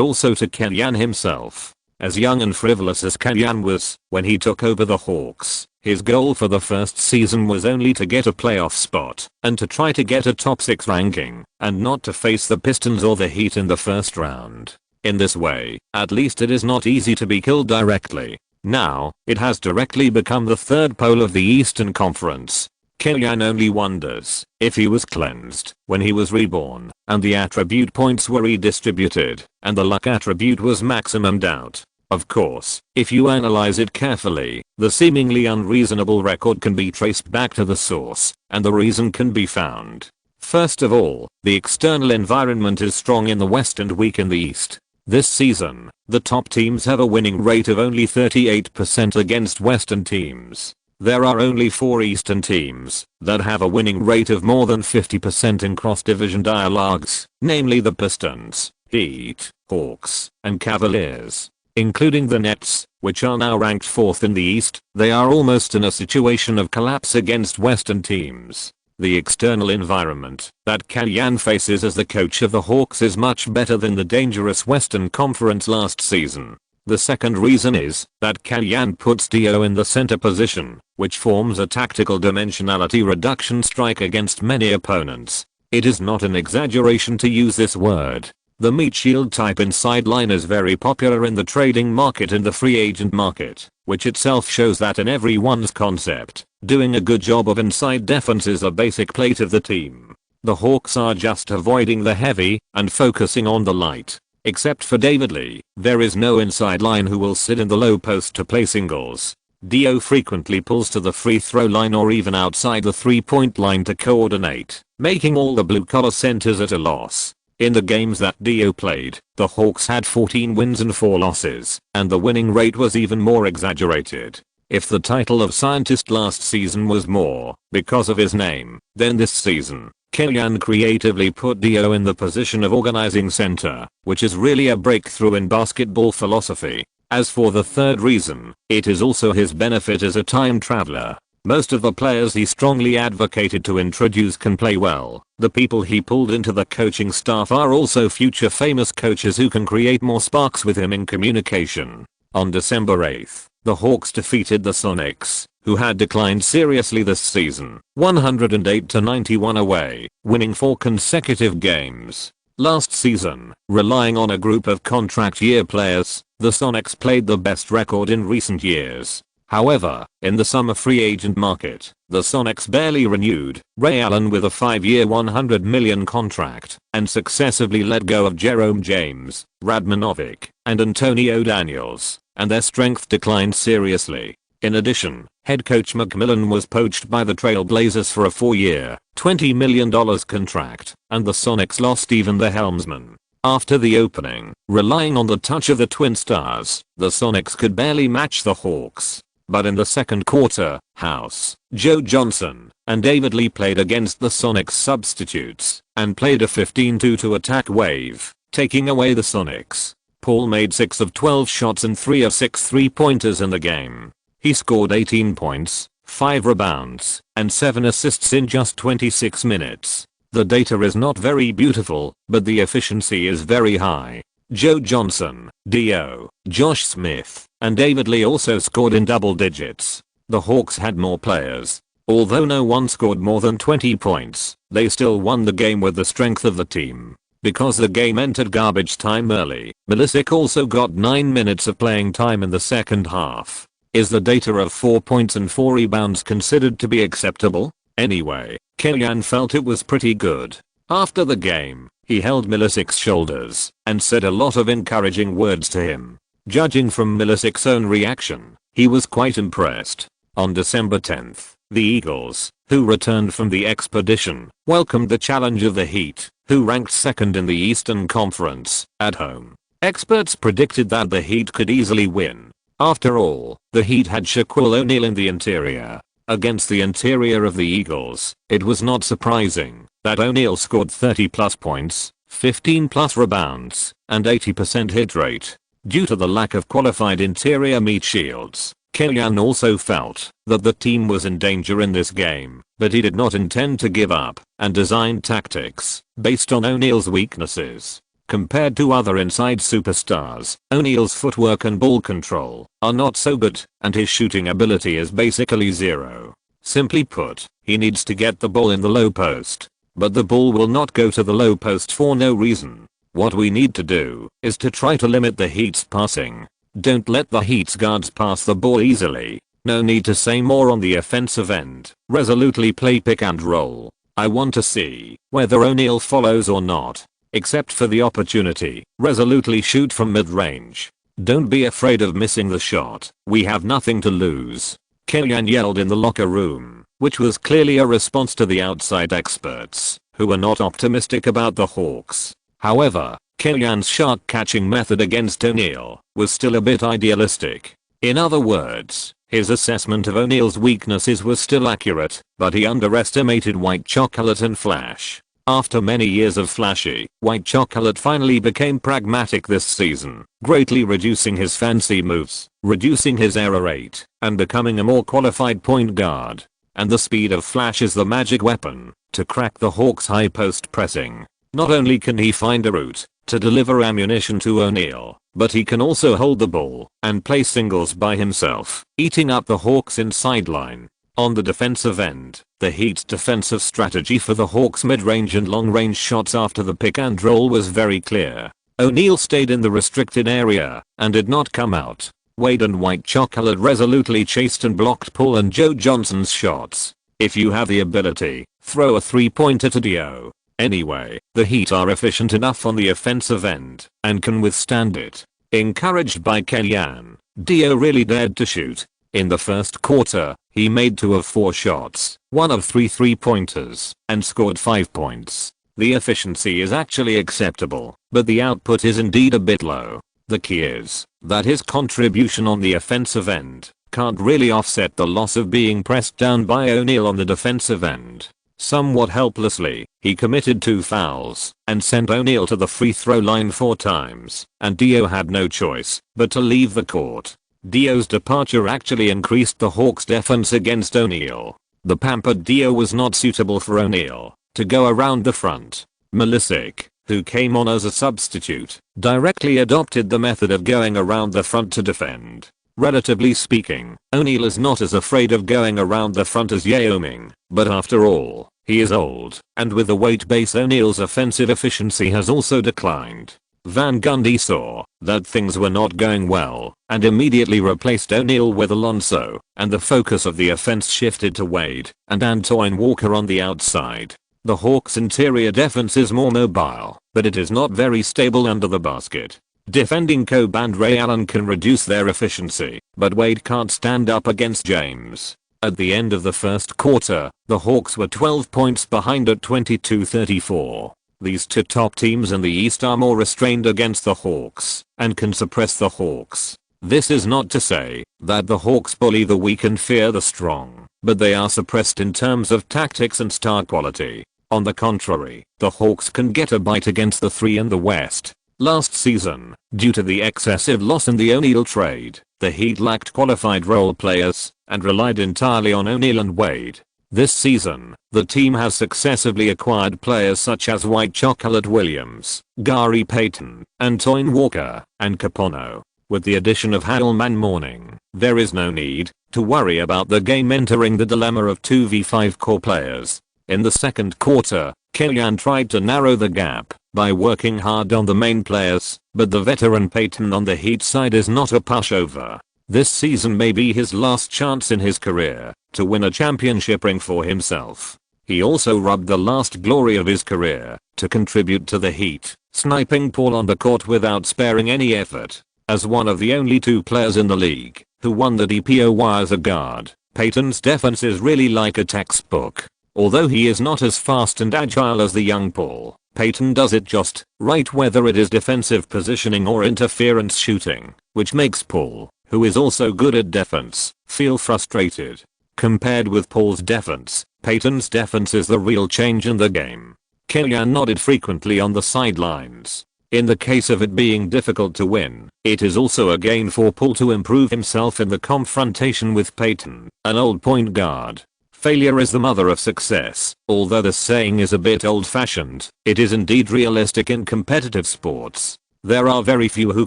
also to Kellyanne himself. As young and frivolous as Kellyanne was, when he took over the Hawks, his goal for the first season was only to get a playoff spot, and to try to get a top 6 ranking, and not to face the Pistons or the Heat in the first round. In this way, at least it is not easy to be killed directly. Now, it has directly become the third pole of the Eastern Conference. Kellyanne only wonders if he was cleansed when he was reborn, and the attribute points were redistributed, and the luck attribute was maximumed out. Of course, if you analyze it carefully, the seemingly unreasonable record can be traced back to the source, and the reason can be found. First of all, the external environment is strong in the West and weak in the East. This season, the top teams have a winning rate of only 38% against Western teams. There are only 4 Eastern teams that have a winning rate of more than 50% in cross-division dialogues, namely the Pistons, Heat, Hawks, and Cavaliers. Including the Nets, which are now ranked 4th in the East, they are almost in a situation of collapse against Western teams. The external environment that Kellyanne faces as the coach of the Hawks is much better than the dangerous Western Conference last season. The second reason is that Kellyanne puts Dio in the center position, which forms a tactical dimensionality reduction strike against many opponents. It is not an exaggeration to use this word. The meat shield type inside line is very popular in the trading market and the free agent market, which itself shows that in everyone's concept, doing a good job of inside defense is a basic plate of the team. The Hawks are just avoiding the heavy and focusing on the light. Except for David Lee, there is no inside line who will sit in the low post to play singles. Dio frequently pulls to the free throw line or even outside the 3-point line to coordinate, making all the blue-collar centers at a loss. In the games that Dio played, the Hawks had 14 wins and 4 losses, and the winning rate was even more exaggerated. If the title of scientist last season was more because of his name, then this season, Kellyanne creatively put Dio in the position of organizing center, which is really a breakthrough in basketball philosophy. As for the third reason, it is also his benefit as a time traveler. Most of the players he strongly advocated to introduce can play well. The people he pulled into the coaching staff are also future famous coaches who can create more sparks with him in communication. On December 8th, the Hawks defeated the Sonics, who had declined seriously this season, 108-91 away, winning 4 consecutive games. Last season, relying on a group of contract year players, the Sonics played the best record in recent years. However, in the summer free agent market, the Sonics barely renewed Ray Allen with a 5-year $100 million contract and successively let go of Jerome James, Radmanovic, and Antonio Daniels, and their strength declined seriously. In addition, head coach McMillan was poached by the Trail Blazers for a 4-year, $20 million contract, and the Sonics lost even the helmsman. After the opening, relying on the touch of the Twin Stars, the Sonics could barely match the Hawks. But in the second quarter, House, Joe Johnson, and David Lee played against the Sonics substitutes and played a 15-2 attack wave, taking away the Sonics. Paul made 6 of 12 shots and 3 of 6 3-pointers in the game. He scored 18 points, 5 rebounds, and 7 assists in just 26 minutes. The data is not very beautiful, but the efficiency is very high. Joe Johnson, Dio, Josh Smith, and David Lee also scored in double digits. The Hawks had more players. Although no one scored more than 20 points, they still won the game with the strength of the team. Because the game entered garbage time early, Milicic also got 9 minutes of playing time in the second half. Is the data of 4 points and 4 rebounds considered to be acceptable? Anyway, Kellyanne felt it was pretty good. After the game, he held Milicic's shoulders and said a lot of encouraging words to him. Judging from Milicic's own reaction, he was quite impressed. On December 10th, the Eagles, who returned from the expedition, welcomed the challenge of the Heat, who ranked second in the Eastern Conference, at home. Experts predicted that the Heat could easily win. After all, the Heat had Shaquille O'Neal in the interior. Against the interior of the Eagles, it was not surprising that O'Neal scored 30 plus points, 15 plus rebounds, and 80% hit rate. Due to the lack of qualified interior meat shields, Kellyanne also felt that the team was in danger in this game, but he did not intend to give up and designed tactics based on O'Neal's weaknesses. Compared to other inside superstars, O'Neal's footwork and ball control are not so good, and his shooting ability is basically zero. Simply put, he needs to get the ball in the low post. But the ball will not go to the low post for no reason. What we need to do is to try to limit the Heat's passing. Don't let the Heat's guards pass the ball easily. No need to say more on the offensive end. Resolutely play pick and roll. I want to see whether O'Neal follows or not. Except for the opportunity, resolutely shoot from mid-range. Don't be afraid of missing the shot. We have nothing to lose. Kellyanne yelled in the locker room, which was clearly a response to the outside experts, who were not optimistic about the Hawks. However, Kellyanne's shark catching method against O'Neal was still a bit idealistic. In other words, his assessment of O'Neal's weaknesses was still accurate, but he underestimated White Chocolate and Flash. After many years of flashy, White Chocolate finally became pragmatic this season, greatly reducing his fancy moves, reducing his error rate, and becoming a more qualified point guard. And the speed of Flash is the magic weapon to crack the Hawks' high post pressing. Not only can he find a route to deliver ammunition to O'Neal, but he can also hold the ball and play singles by himself, eating up the Hawks inside line. On the defensive end, the Heat's defensive strategy for the Hawks' mid-range and long-range shots after the pick and roll was very clear. O'Neal stayed in the restricted area and did not come out. Wade and White Chocolate resolutely chased and blocked Paul and Joe Johnson's shots. If you have the ability, throw a three-pointer to Dio. Anyway, the Heat are efficient enough on the offensive end and can withstand it. Encouraged by Kellyanne, Dio really dared to shoot. In the first quarter, he made 2 of 4 shots, 1 of 3 three-pointers, and scored 5 points. The efficiency is actually acceptable, but the output is indeed a bit low. The key is that his contribution on the offensive end can't really offset the loss of being pressed down by O'Neal on the defensive end. Somewhat helplessly, he committed 2 fouls and sent O'Neal to the free throw line 4 times, and Dio had no choice but to leave the court. Dio's departure actually increased the Hawks' defense against O'Neal. The pampered Dio was not suitable for O'Neal to go around the front. Milicic, who came on as a substitute, directly adopted the method of going around the front to defend. Relatively speaking, O'Neal is not as afraid of going around the front as Yao Ming, but after all, he is old, and with the weight base O'Neal's offensive efficiency has also declined. Van Gundy saw that things were not going well and immediately replaced O'Neal with Alonso, and the focus of the offense shifted to Wade and Antoine Walker on the outside. The Hawks' interior defense is more mobile, but it is not very stable under the basket. Defending Kobe and Ray Allen can reduce their efficiency, but Wade can't stand up against James. At the end of the first quarter, the Hawks were 12 points behind at 22-34. These 2 top teams in the East are more restrained against the Hawks and can suppress the Hawks. This is not to say that the Hawks bully the weak and fear the strong, but they are suppressed in terms of tactics and star quality. On the contrary, the Hawks can get a bite against the 3 in the West. Last season, due to the excessive loss in the O'Neal trade, the Heat lacked qualified role players and relied entirely on O'Neal and Wade. This season, the team has successively acquired players such as White Chocolate Williams, Gary Payton, Antoine Walker, and Capono. With the addition of Hadlman Morning, there is no need to worry about the game entering the dilemma of 2v5 core players. In the second quarter, Kellyanne tried to narrow the gap by working hard on the main players, but the veteran Payton on the Heat side is not a pushover. This season may be his last chance in his career to win a championship ring for himself. He also robbed the last glory of his career to contribute to the Heat, sniping Paul on the court without sparing any effort. As one of the only 2 players in the league who won the DPOY as a guard, Payton's defense is really like a textbook. Although he is not as fast and agile as the young Paul, Payton does it just right, whether it is defensive positioning or interference shooting, which makes Paul, who is also good at defense, feel frustrated. Compared with Paul's defense, Payton's defense is the real change in the game. Kellyanne nodded frequently on the sidelines. In the case of it being difficult to win, it is also a gain for Paul to improve himself in the confrontation with Payton, an old point guard. Failure is the mother of success. Although the saying is a bit old-fashioned, it is indeed realistic in competitive sports. There are very few who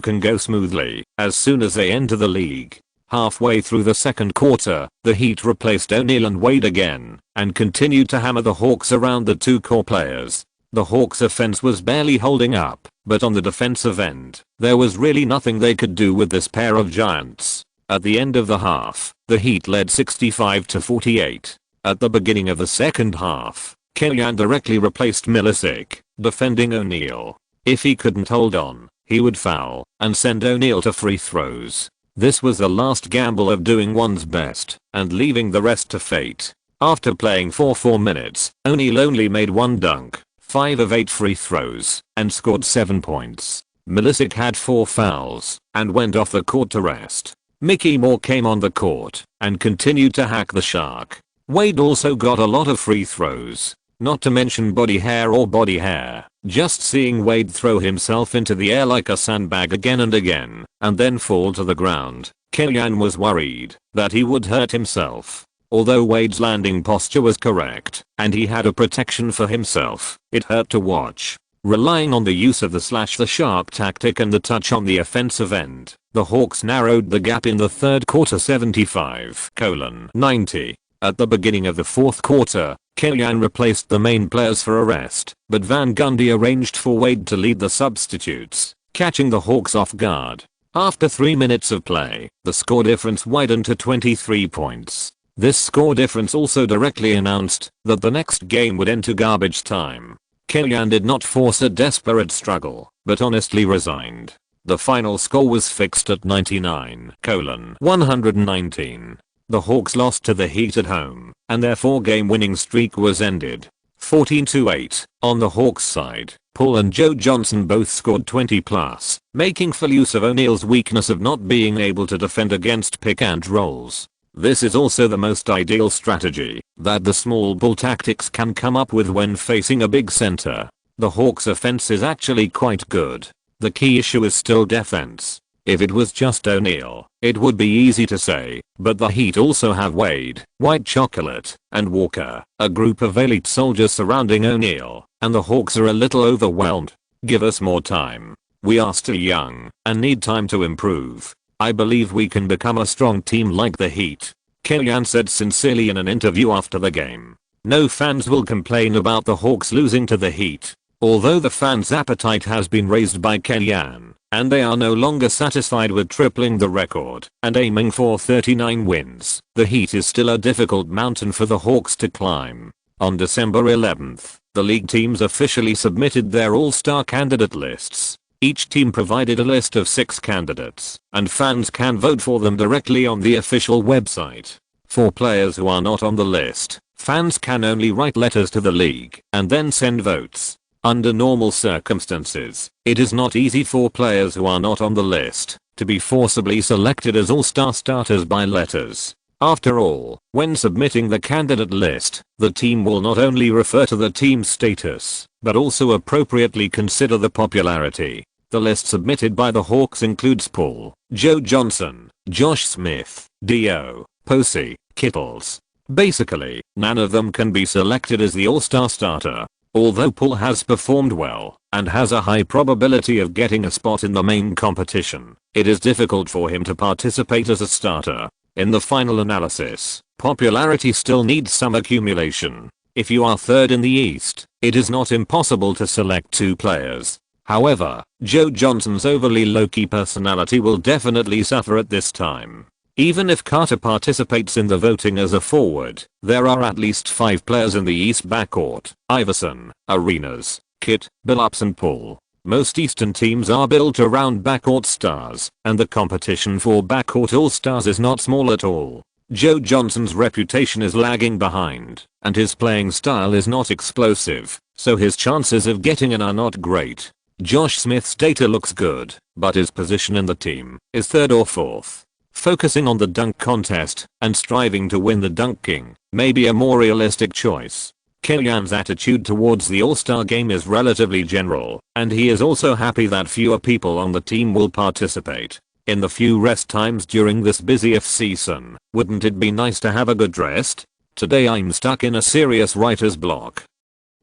can go smoothly as soon as they enter the league. Halfway through the second quarter, the Heat replaced O'Neal and Wade again and continued to hammer the Hawks around the 2 core players. The Hawks' offense was barely holding up, but on the defensive end, there was really nothing they could do with this pair of giants. At the end of the half, the Heat led 65-48. At the beginning of the second half, Kellyanne directly replaced Milicic, defending O'Neal. If he couldn't hold on, he would foul and send O'Neal to free throws. This was the last gamble of doing one's best and leaving the rest to fate. After playing for 4 minutes, O'Neal only made 1 dunk, 5 of 8 free throws, and scored 7 points. Milicic had 4 fouls and went off the court to rest. Mickey Moore came on the court and continued to hack the Shark. Wade also got a lot of free throws, not to mention body hair. Just seeing Wade throw himself into the air like a sandbag again and again, and then fall to the ground, Kellyanne was worried that he would hurt himself. Although Wade's landing posture was correct, and he had a protection for himself, it hurt to watch. Relying on the use of the slash the Shark tactic and the touch on the offensive end, the Hawks narrowed the gap in the third quarter 75-90. At the beginning of the fourth quarter, Kellyanne replaced the main players for a rest, but Van Gundy arranged for Wade to lead the substitutes, catching the Hawks off guard. After 3 minutes of play, the score difference widened to 23 points. This score difference also directly announced that the next game would end to garbage time. Kellyanne did not force a desperate struggle, but honestly resigned. The final score was fixed at 99-119. The Hawks lost to the Heat at home, and their 4-game winning streak was ended. 14-8. On the Hawks side, Paul and Joe Johnson both scored 20 plus, making full use of O'Neal's weakness of not being able to defend against pick and rolls. This is also the most ideal strategy that the small ball tactics can come up with when facing a big center. The Hawks' offense is actually quite good. The key issue is still defense. If it was just O'Neal, it would be easy to say, but the Heat also have Wade, White Chocolate, and Walker, a group of elite soldiers surrounding O'Neal, and the Hawks are a little overwhelmed. Give us more time. We are still young and need time to improve. I believe we can become a strong team like the Heat, Kellyanne said sincerely in an interview after the game. No fans will complain about the Hawks losing to the Heat. Although the fans' appetite has been raised by Kellyanne, and they are no longer satisfied with tripling the record and aiming for 39 wins, the Heat is still a difficult mountain for the Hawks to climb. On December 11th, the league teams officially submitted their all-star candidate lists. Each team provided a list of 6 candidates, and fans can vote for them directly on the official website. For players who are not on the list, fans can only write letters to the league and then send votes. Under normal circumstances, it is not easy for players who are not on the list to be forcibly selected as all-star starters by letters. After all, when submitting the candidate list, the team will not only refer to the team's status, but also appropriately consider the popularity. The list submitted by the Hawks includes Paul, Joe Johnson, Josh Smith, Dio, Posey, Kittles. Basically, none of them can be selected as the all-star starter. Although Paul has performed well and has a high probability of getting a spot in the main competition, it is difficult for him to participate as a starter. In the final analysis, popularity still needs some accumulation. If you are third in the East, it is not impossible to select 2 players. However, Joe Johnson's overly low-key personality will definitely suffer at this time. Even if Carter participates in the voting as a forward, there are at least 5 players in the East backcourt: Iverson, Arenas, Kit, Billups and Paul. Most Eastern teams are built around backcourt stars, and the competition for backcourt all-stars is not small at all. Joe Johnson's reputation is lagging behind, and his playing style is not explosive, so his chances of getting in are not great. Josh Smith's data looks good, but his position in the team is 3rd or 4th. Focusing on the dunk contest and striving to win the Dunk King may be a more realistic choice. Kellyanne's attitude towards the All-Star game is relatively general, and he is also happy that fewer people on the team will participate. In the few rest times during this busy off-season, wouldn't it be nice to have a good rest? Today I'm stuck in a serious writer's block.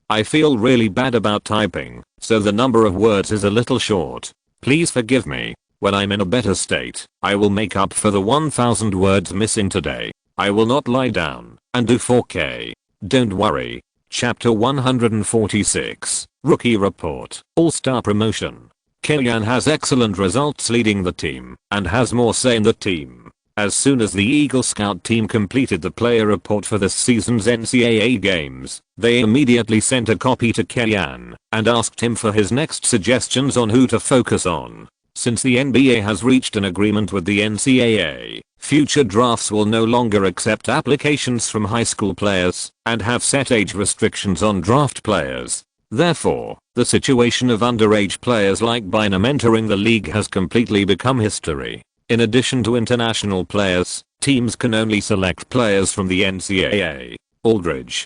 I feel really bad about typing, so the number of words is a little short. Please forgive me. When I'm in a better state, I will make up for the 1,000 words missing today. I will not lie down and do 4K. Don't worry. Chapter 146, Rookie Report, All-Star Promotion. Kellyanne has excellent results leading the team and has more say in the team. As soon as the Eagle Scout team completed the player report for this season's NCAA games, they immediately sent a copy to Kellyanne and asked him for his next suggestions on who to focus on. Since the NBA has reached an agreement with the NCAA, future drafts will no longer accept applications from high school players and have set age restrictions on draft players. Therefore, the situation of underage players like Bynum entering the league has completely become history. In addition to international players, teams can only select players from the NCAA. Aldridge.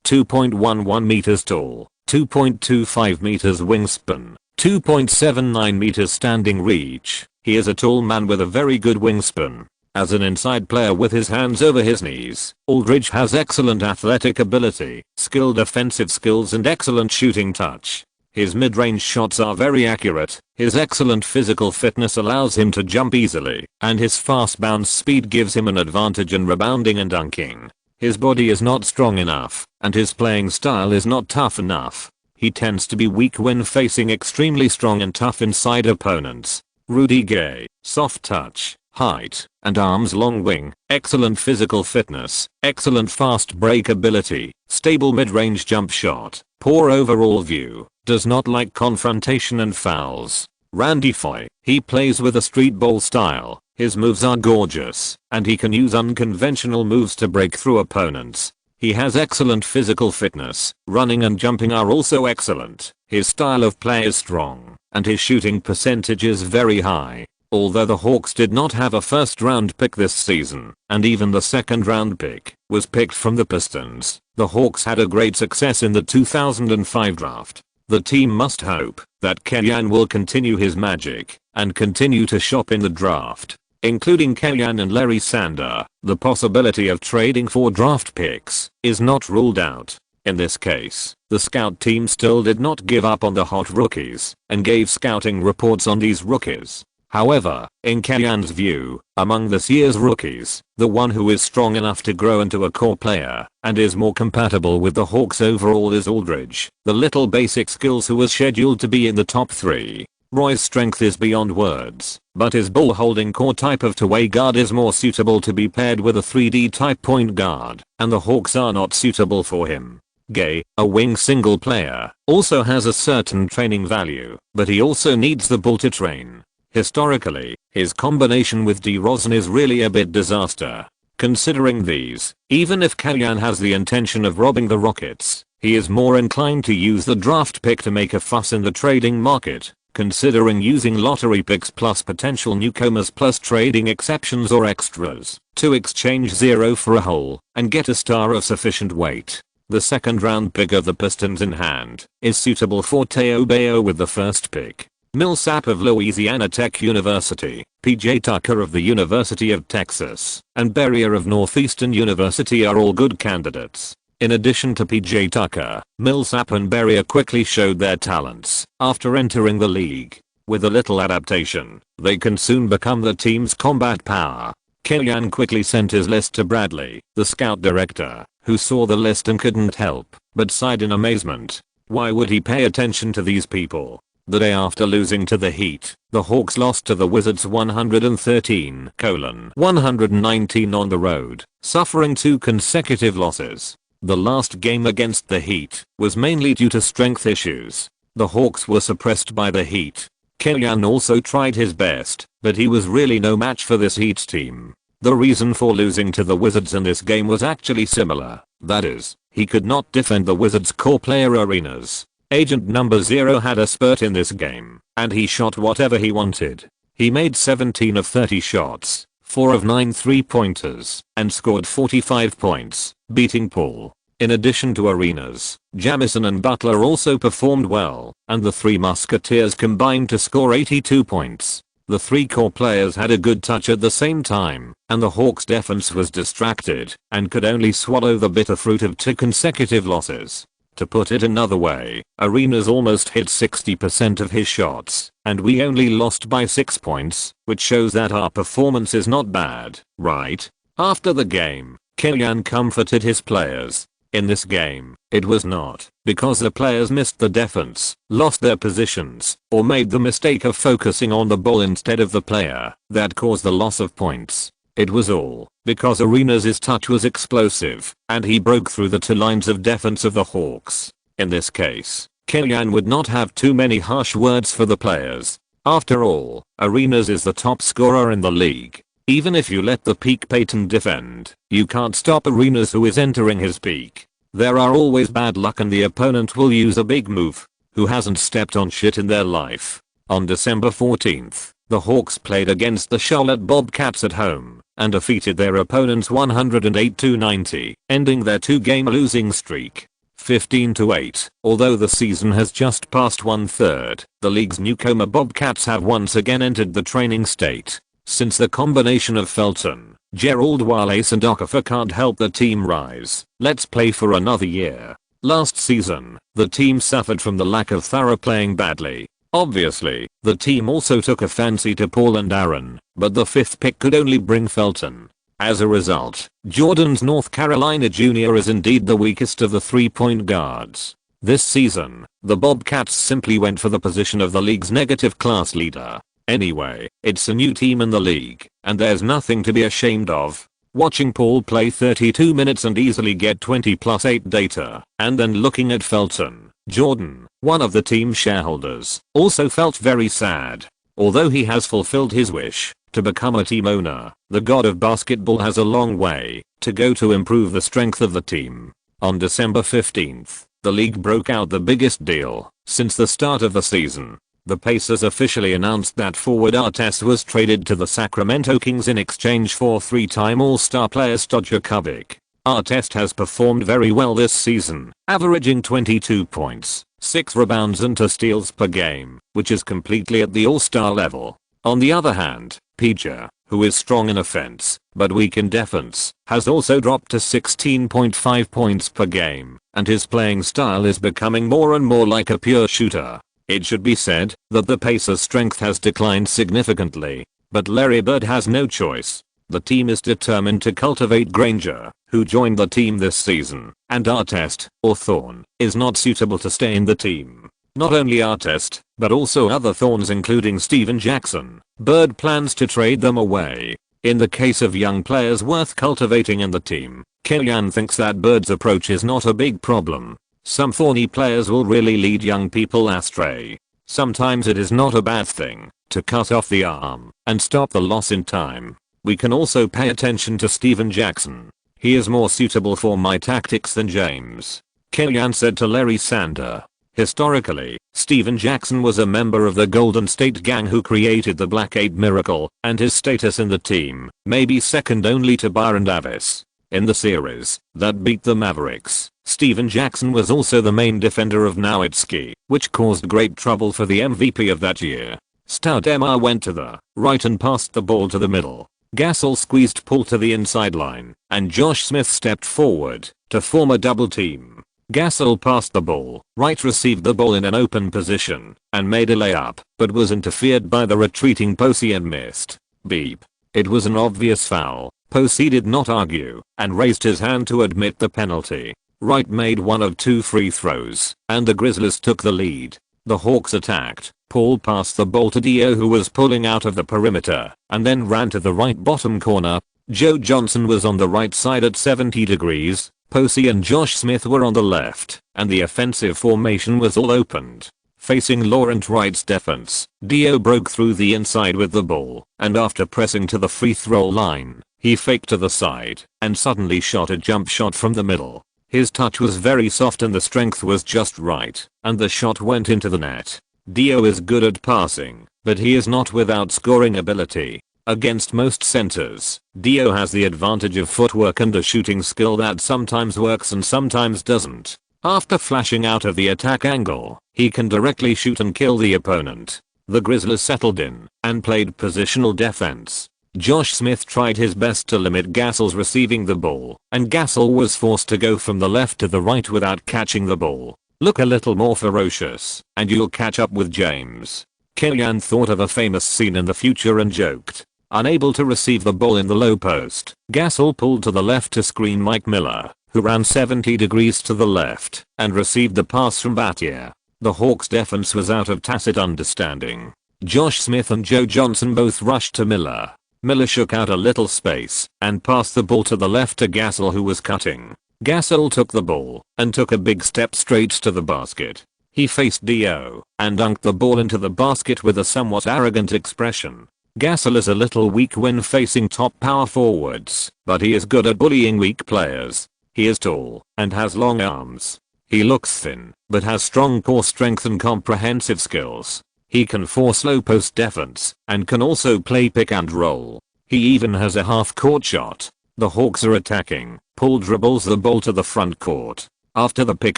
2.11 meters tall, 2.25 meters wingspan, 2.79 meters standing reach. He is a tall man with a very good wingspan. As an inside player with his hands over his knees, Aldridge has excellent athletic ability, skilled offensive skills and excellent shooting touch. His mid-range shots are very accurate, his excellent physical fitness allows him to jump easily, and his fast bounce speed gives him an advantage in rebounding and dunking. His body is not strong enough, and his playing style is not tough enough. He tends to be weak when facing extremely strong and tough inside opponents. Rudy Gay, soft touch, height, and arms long wing, excellent physical fitness, excellent fast break ability, stable mid-range jump shot, poor overall view, does not like confrontation and fouls. Randy Foye, he plays with a street ball style, his moves are gorgeous, and he can use unconventional moves to break through opponents. He has excellent physical fitness, running and jumping are also excellent, his style of play is strong, and his shooting percentage is very high. Although the Hawks did not have a first round pick this season, and even the second round pick was picked from the Pistons, the Hawks had a great success in the 2005 draft. The team must hope that Kellyanne will continue his magic and continue to shop in the draft. Including Kellyanne and Larry Sander, the possibility of trading for draft picks is not ruled out. In this case, the scout team still did not give up on the hot rookies and gave scouting reports on these rookies. However, in Kellyanne's view, among this year's rookies, the one who is strong enough to grow into a core player and is more compatible with the Hawks overall is Aldridge, the little basic skills who was scheduled to be in the top 3. Roy's strength is beyond words, but his ball-holding core type of two-way guard is more suitable to be paired with a 3D type point guard, and the Hawks are not suitable for him. Gay, a wing single player, also has a certain training value, but he also needs the ball to train. Historically, his combination with DeRozan is really a bit disaster. Considering these, even if Kellyanne has the intention of robbing the Rockets, he is more inclined to use the draft pick to make a fuss in the trading market, considering using lottery picks plus potential newcomers plus trading exceptions or extras to exchange 0 for a whole and get a star of sufficient weight. The second round pick of the Pistons in hand is suitable for Teo Bayo with the first pick. Millsap of Louisiana Tech University, PJ Tucker of the University of Texas, and Berrier of Northeastern University are all good candidates. In addition to PJ Tucker, Millsap and Berrier quickly showed their talents after entering the league. With a little adaptation, they can soon become the team's combat power. Kellyanne quickly sent his list to Bradley, the scout director, who saw the list and couldn't help but sighed in amazement. Why would he pay attention to these people? The day after losing to the Heat, the Hawks lost to the Wizards 113-119 on the road, suffering 2 consecutive losses. The last game against the Heat was mainly due to strength issues. The Hawks were suppressed by the Heat. Kellyanne also tried his best, but he was really no match for this Heat team. The reason for losing to the Wizards in this game was actually similar. That is, he could not defend the Wizards' core player Arenas. Agent number 0 had a spurt in this game, and he shot whatever he wanted. He made 17 of 30 shots, 4 of 9 3-pointers, and scored 45 points, beating Paul. In addition to Arenas, Jamison and Butler also performed well, and the 3 Musketeers combined to score 82 points. The 3 core players had a good touch at the same time, and the Hawks defense was distracted and could only swallow the bitter fruit of 2 consecutive losses. To put it another way, Arenas almost hit 60% of his shots, and we only lost by 6 points, which shows that our performance is not bad, right? After the game, Kellyanne comforted his players. In this game, it was not because the players missed the defense, lost their positions, or made the mistake of focusing on the ball instead of the player that caused the loss of points. It was all because Arenas' touch was explosive, and he broke through the two lines of defense of the Hawks. In this case, Killian would not have too many harsh words for the players. After all, Arenas is the top scorer in the league. Even if you let the peak Peyton defend, you can't stop Arenas, who is entering his peak. There are always bad luck and the opponent will use a big move. Who hasn't stepped on shit in their life? On December 14th, the Hawks played against the Charlotte Bobcats at home and defeated their opponents 108-90, ending their 2-game losing streak. 15-8. Although the season has just passed 1/3, the league's newcomer Bobcats have once again entered the training state. Since the combination of Felton, Gerald Wallace and Okafor can't help the team rise, let's play for another year. Last season, the team suffered from the lack of thorough playing badly. Obviously, the team also took a fancy to Paul and Aaron, but the 5th pick could only bring Felton. As a result, Jordan's North Carolina Jr. is indeed the weakest of the 3-point guards. This season, the Bobcats simply went for the position of the league's negative class leader. Anyway, it's a new team in the league, and there's nothing to be ashamed of. Watching Paul play 32 minutes and easily get 20+8 data, and then looking at Felton, Jordan, one of the team's shareholders, also felt very sad. Although he has fulfilled his wish to become a team owner, the god of basketball has a long way to go to improve the strength of the team. On December 15th, the league broke out the biggest deal since the start of the season. The Pacers officially announced that forward Artest was traded to the Sacramento Kings in exchange for 3-time All-Star player Stojakovic. Artest has performed very well this season, averaging 22 points, 6 rebounds and 2 steals per game, which is completely at the All-Star level. On the other hand, PJ, who is strong in offense, but weak in defense, has also dropped to 16.5 points per game, and his playing style is becoming more and more like a pure shooter. It should be said that the Pacers' strength has declined significantly, but Larry Bird has no choice. The team is determined to cultivate Granger, who joined the team this season, and Artest, or Thorn, is not suitable to stay in the team. Not only Artest, but also other Thorns including Steven Jackson. Bird plans to trade them away. In the case of young players worth cultivating in the team, Killian thinks that Bird's approach is not a big problem. Some thorny players will really lead young people astray. Sometimes it is not a bad thing to cut off the arm and stop the loss in time. We can also pay attention to Steven Jackson. He is more suitable for my tactics than James, Killian said to Larry Sander. Historically, Steven Jackson was a member of the Golden State Gang who created the Black 8 Miracle, and his status in the team may be second only to Byron Davis. In the series that beat the Mavericks, Steven Jackson was also the main defender of Nowitzki, which caused great trouble for the MVP of that year. Stoudemire went to the right and passed the ball to the middle. Gasol squeezed Paul to the inside line, and Josh Smith stepped forward to form a double team. Gasol passed the ball, Wright received the ball in an open position and made a layup, but was interfered by the retreating Posey and missed. Beep. It was an obvious foul. Posey did not argue and raised his hand to admit the penalty. Wright made one of 2 free throws, and the Grizzlies took the lead. The Hawks attacked. Paul passed the ball to Dio, who was pulling out of the perimeter, and then ran to the right bottom corner. Joe Johnson was on the right side at 70 degrees. Posey and Josh Smith were on the left, and the offensive formation was all opened. Facing Laurent Wright's defense, Dio broke through the inside with the ball, and after pressing to the free throw line, he faked to the side and suddenly shot a jump shot from the middle. His touch was very soft and the strength was just right, and the shot went into the net. Dio is good at passing, but he is not without scoring ability. Against most centers, Dio has the advantage of footwork and a shooting skill that sometimes works and sometimes doesn't. After flashing out of the attack angle, he can directly shoot and kill the opponent. The Grizzlies settled in and played positional defense. Josh Smith tried his best to limit Gasol's receiving the ball, and Gasol was forced to go from the left to the right without catching the ball. Look a little more ferocious, and you'll catch up with James. Killian thought of a famous scene in the future and joked. Unable to receive the ball in the low post, Gasol pulled to the left to screen Mike Miller, who ran 70 degrees to the left and received the pass from Battier. The Hawks' defense was out of tacit understanding. Josh Smith and Joe Johnson both rushed to Miller. Miller shook out a little space and passed the ball to the left to Gasol, who was cutting. Gasol took the ball and took a big step straight to the basket. He faced Dio and dunked the ball into the basket with a somewhat arrogant expression. Gasol is a little weak when facing top power forwards, but he is good at bullying weak players. He is tall and has long arms. He looks thin, but has strong core strength and comprehensive skills. He can force low post defense and can also play pick and roll. He even has a half-court shot. The Hawks are attacking. Poole dribbles the ball to the front court. After the pick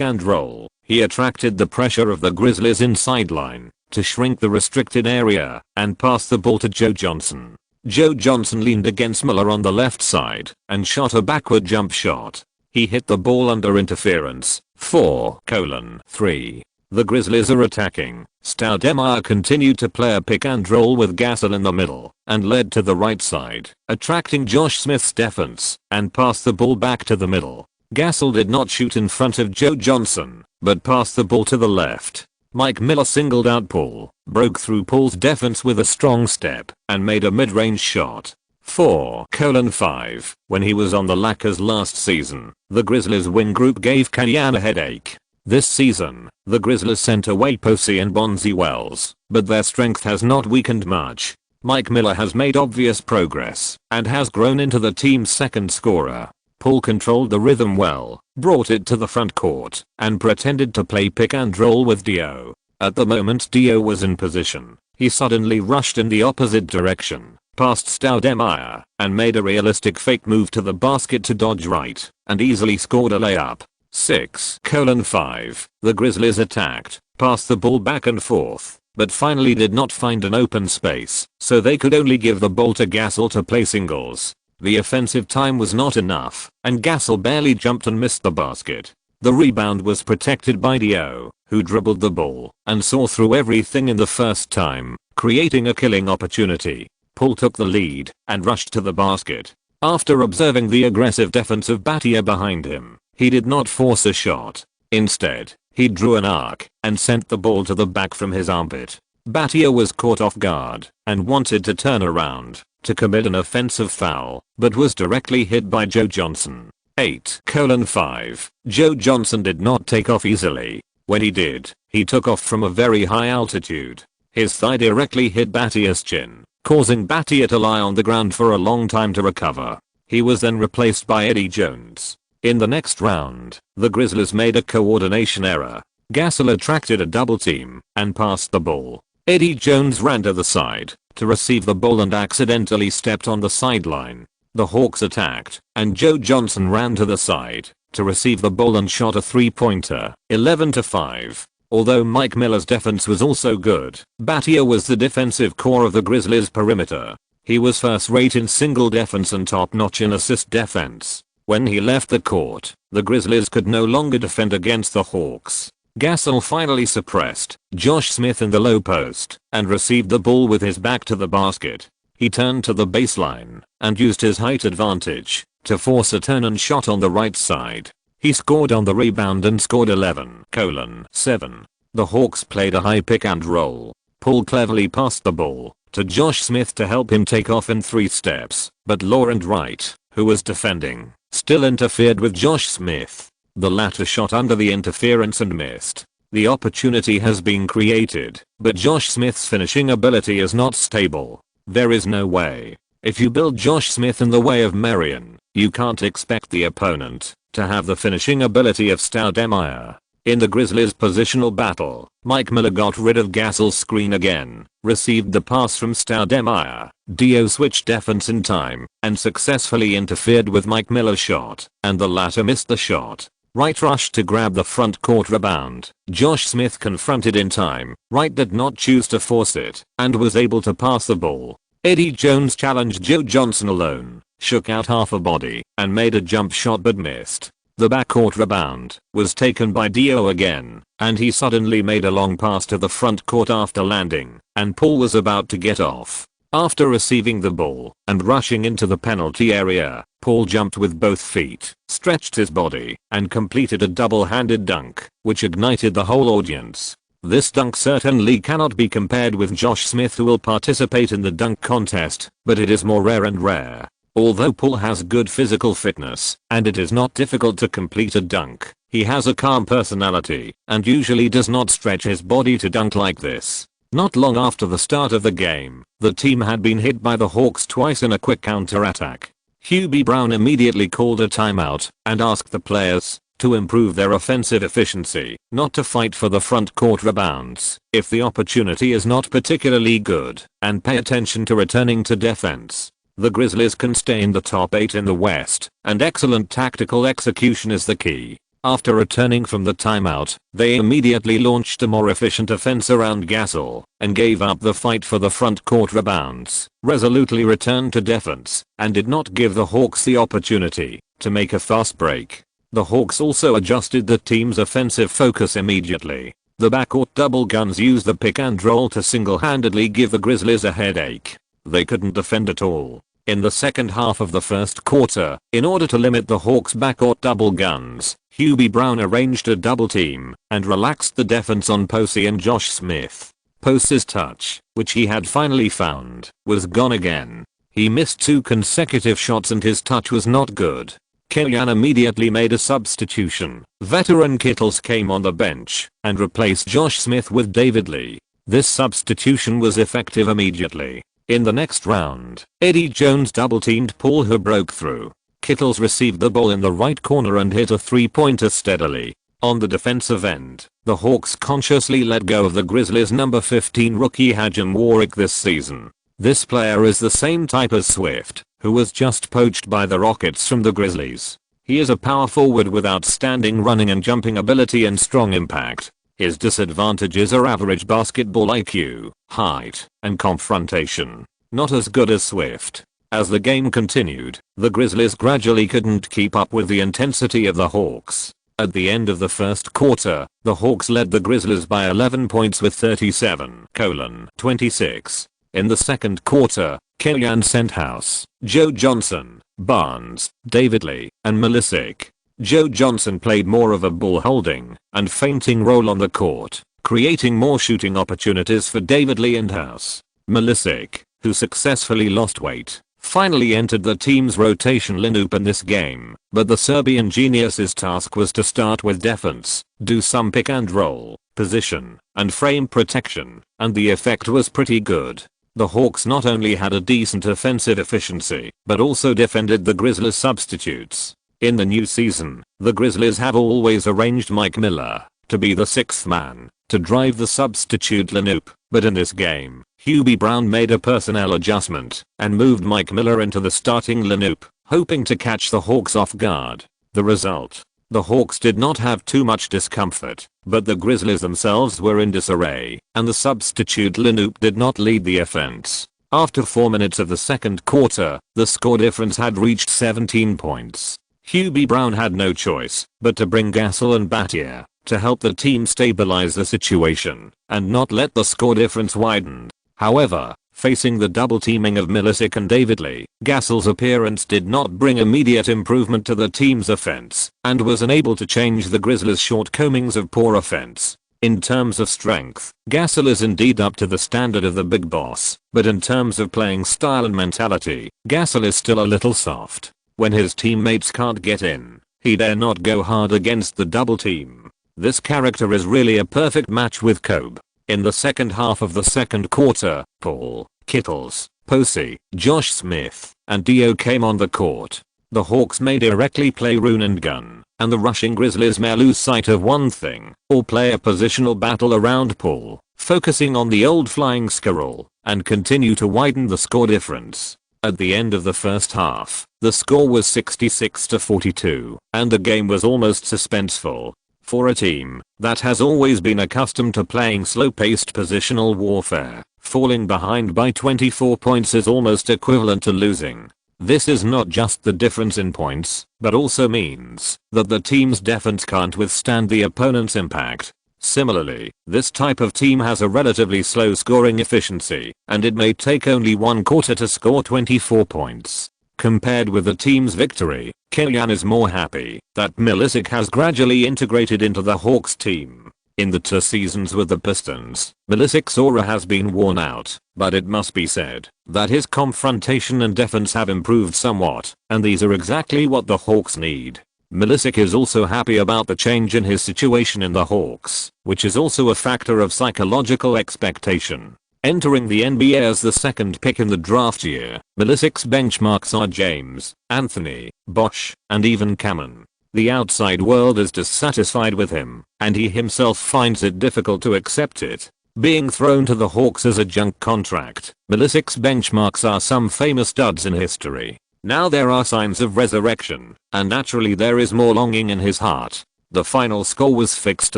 and roll, he attracted the pressure of the Grizzlies inside line to shrink the restricted area and pass the ball to Joe Johnson. Joe Johnson leaned against Miller on the left side and shot a backward jump shot. He hit the ball under interference. 4:3. The Grizzlies are attacking. Stoudemire continued to play a pick and roll with Gasol in the middle and led to the right side, attracting Josh Smith's defense and passed the ball back to the middle. Gasol did not shoot in front of Joe Johnson, but passed the ball to the left. Mike Miller singled out Poole, broke through Poole's defense with a strong step, and made a mid-range shot. 4:5. When he was on the Lakers last season, the Grizzlies wing group gave Kenyan a headache. This season, the Grizzlies sent away Posey and Bonzi Wells, but their strength has not weakened much. Mike Miller has made obvious progress and has grown into the team's second scorer. Poole controlled the rhythm well, brought it to the front court, and pretended to play pick and roll with Dio. At the moment Dio was in position, he suddenly rushed in the opposite direction, passed Stoudemire, and made a realistic fake move to the basket to dodge right, and easily scored a layup. 6:5. The Grizzlies attacked, passed the ball back and forth, but finally did not find an open space, so they could only give the ball to Gasol to play singles. The offensive time was not enough, and Gasol barely jumped and missed the basket. The rebound was protected by Dio, who dribbled the ball and saw through everything in the first time, creating a killing opportunity. Poole took the lead and rushed to the basket. After observing the aggressive defense of Battier behind him, he did not force a shot. Instead, he drew an arc and sent the ball to the back from his armpit. Battier was caught off guard and wanted to turn around to commit an offensive foul, but was directly hit by Joe Johnson. 8:5. Joe Johnson did not take off easily. When he did, he took off from a very high altitude. His thigh directly hit Battier's chin, causing Battier to lie on the ground for a long time to recover. He was then replaced by Eddie Jones. In the next round, the Grizzlies made a coordination error. Gasol attracted a double team and passed the ball. Eddie Jones ran to the side to receive the ball and accidentally stepped on the sideline. The Hawks attacked, and Joe Johnson ran to the side to receive the ball and shot a three-pointer. 11-5. Although Mike Miller's defense was also good, Battier was the defensive core of the Grizzlies' perimeter. He was first-rate in single defense and top-notch in assist defense. When he left the court, the Grizzlies could no longer defend against the Hawks. Gasol finally suppressed Josh Smith in the low post and received the ball with his back to the basket. He turned to the baseline and used his height advantage to force a turn and shot on the right side. He scored on the rebound and scored 11:7. The Hawks played a high pick and roll. Poole cleverly passed the ball to Josh Smith to help him take off in 3 steps, but Laurent Wright, who was defending, still interfered with Josh Smith. The latter shot under the interference and missed. The opportunity has been created, but Josh Smith's finishing ability is not stable. There is no way. If you build Josh Smith in the way of Marion, you can't expect the opponent to have the finishing ability of Stoudemire. In the Grizzlies' positional battle, Mike Miller got rid of Gasol's screen again, received the pass from Stoudemire. Dio switched defense in time and successfully interfered with Mike Miller's shot, and the latter missed the shot. Wright rushed to grab the front court rebound. Josh Smith confronted in time. Wright did not choose to force it and was able to pass the ball. Eddie Jones challenged Joe Johnson alone, shook out half a body, and made a jump shot but missed. The backcourt rebound was taken by Dio again, and he suddenly made a long pass to the front court after landing, and Poole was about to get off. After receiving the ball and rushing into the penalty area, Poole jumped with both feet, stretched his body, and completed a double-handed dunk, which ignited the whole audience. This dunk certainly cannot be compared with Josh Smith, who will participate in the dunk contest, but it is more rare and rare. Although Paul has good physical fitness, and it is not difficult to complete a dunk, he has a calm personality, and usually does not stretch his body to dunk like this. Not long after the start of the game, the team had been hit by the Hawks twice in a quick counter-attack. Kobe Bryant immediately called a timeout, and asked the players to improve their offensive efficiency, not to fight for the front court rebounds if the opportunity is not particularly good, and pay attention to returning to defense. The Grizzlies can stay in the top 8 in the West, and excellent tactical execution is the key. After returning from the timeout, they immediately launched a more efficient offense around Gasol, and gave up the fight for the front court rebounds, resolutely returned to defense, and did not give the Hawks the opportunity to make a fast break. The Hawks also adjusted the team's offensive focus immediately. The backcourt double guns used the pick and roll to single-handedly give the Grizzlies a headache. They couldn't defend at all. In the second half of the first quarter, in order to limit the Hawks' backcourt double guns, Kobe Bryant arranged a double team and relaxed the defense on Posey and Josh Smith. Posey's touch, which he had finally found, was gone again. He missed 2 consecutive shots and his touch was not good. Killian immediately made a substitution. Veteran Kittles came on the bench and replaced Josh Smith with David Lee. This substitution was effective immediately. In the next round, Eddie Jones double-teamed Paul, who broke through. Kittles received the ball in the right corner and hit a three-pointer steadily. On the defensive end, the Hawks consciously let go of the Grizzlies' number 15 rookie Hajim Warwick this season. This player is the same type as Swift, who was just poached by the Rockets from the Grizzlies. He is a power forward with outstanding running and jumping ability and strong impact. His disadvantages are average basketball IQ, height, and confrontation. Not as good as Swift. As the game continued, the Grizzlies gradually couldn't keep up with the intensity of the Hawks. At the end of the first quarter, the Hawks led the Grizzlies by 11 points with 37-26. In the second quarter, Killian sent House, Joe Johnson, Barnes, David Lee, and Milicic. Joe Johnson played more of a ball holding and feinting role on the court, creating more shooting opportunities for David Lee and House. Milicic, who successfully lost weight, finally entered the team's rotation lineup in this game, but the Serbian genius's task was to start with defense, do some pick and roll, position, and frame protection, and the effect was pretty good. The Hawks not only had a decent offensive efficiency, but also defended the Grizzlies' substitutes. In the new season, the Grizzlies have always arranged Mike Miller to be the sixth man to drive the substitute lineup, but in this game, Kobe Bryant made a personnel adjustment and moved Mike Miller into the starting lineup, hoping to catch the Hawks off guard. The result? The Hawks did not have too much discomfort, but the Grizzlies themselves were in disarray, and the substitute lineup did not lead the offense. After 4 minutes of the second quarter, the score difference had reached 17 points. Kobe Bryant had no choice but to bring Gasol and Battier to help the team stabilize the situation and not let the score difference widen. However, facing the double teaming of Milicic and David Lee, Gasol's appearance did not bring immediate improvement to the team's offense and was unable to change the Grizzlies' shortcomings of poor offense. In terms of strength, Gasol is indeed up to the standard of the big boss, but in terms of playing style and mentality, Gasol is still a little soft. When his teammates can't get in, he dare not go hard against the double team. This character is really a perfect match with Kobe. In the second half of the second quarter, Paul, Kittles, Posey, Josh Smith, and Dio came on the court. The Hawks may directly play run and gun, and the rushing Grizzlies may lose sight of one thing, or play a positional battle around Paul, focusing on the old flying squirrel, and continue to widen the score difference. At the end of the first half, the score was 66-42, and the game was almost suspenseful. For a team that has always been accustomed to playing slow-paced positional warfare, falling behind by 24 points is almost equivalent to losing. This is not just the difference in points, but also means that the team's defense can't withstand the opponent's impact. Similarly, this type of team has a relatively slow scoring efficiency, and it may take only one quarter to score 24 points. Compared with the team's victory, Killian is more happy that Milicic has gradually integrated into the Hawks team. In the 2 seasons with the Pistons, Milicic's aura has been worn out, but it must be said that his confrontation and defense have improved somewhat, and these are exactly what the Hawks need. Milicic is also happy about the change in his situation in the Hawks, which is also a factor of psychological expectation. Entering the NBA as the 2nd pick in the draft year, Milicic's benchmarks are James, Anthony, Bosh, and even Kaman. The outside world is dissatisfied with him, and he himself finds it difficult to accept it. Being thrown to the Hawks as a junk contract, Milicic's benchmarks are some famous studs in history. Now there are signs of resurrection, and naturally there is more longing in his heart. The final score was fixed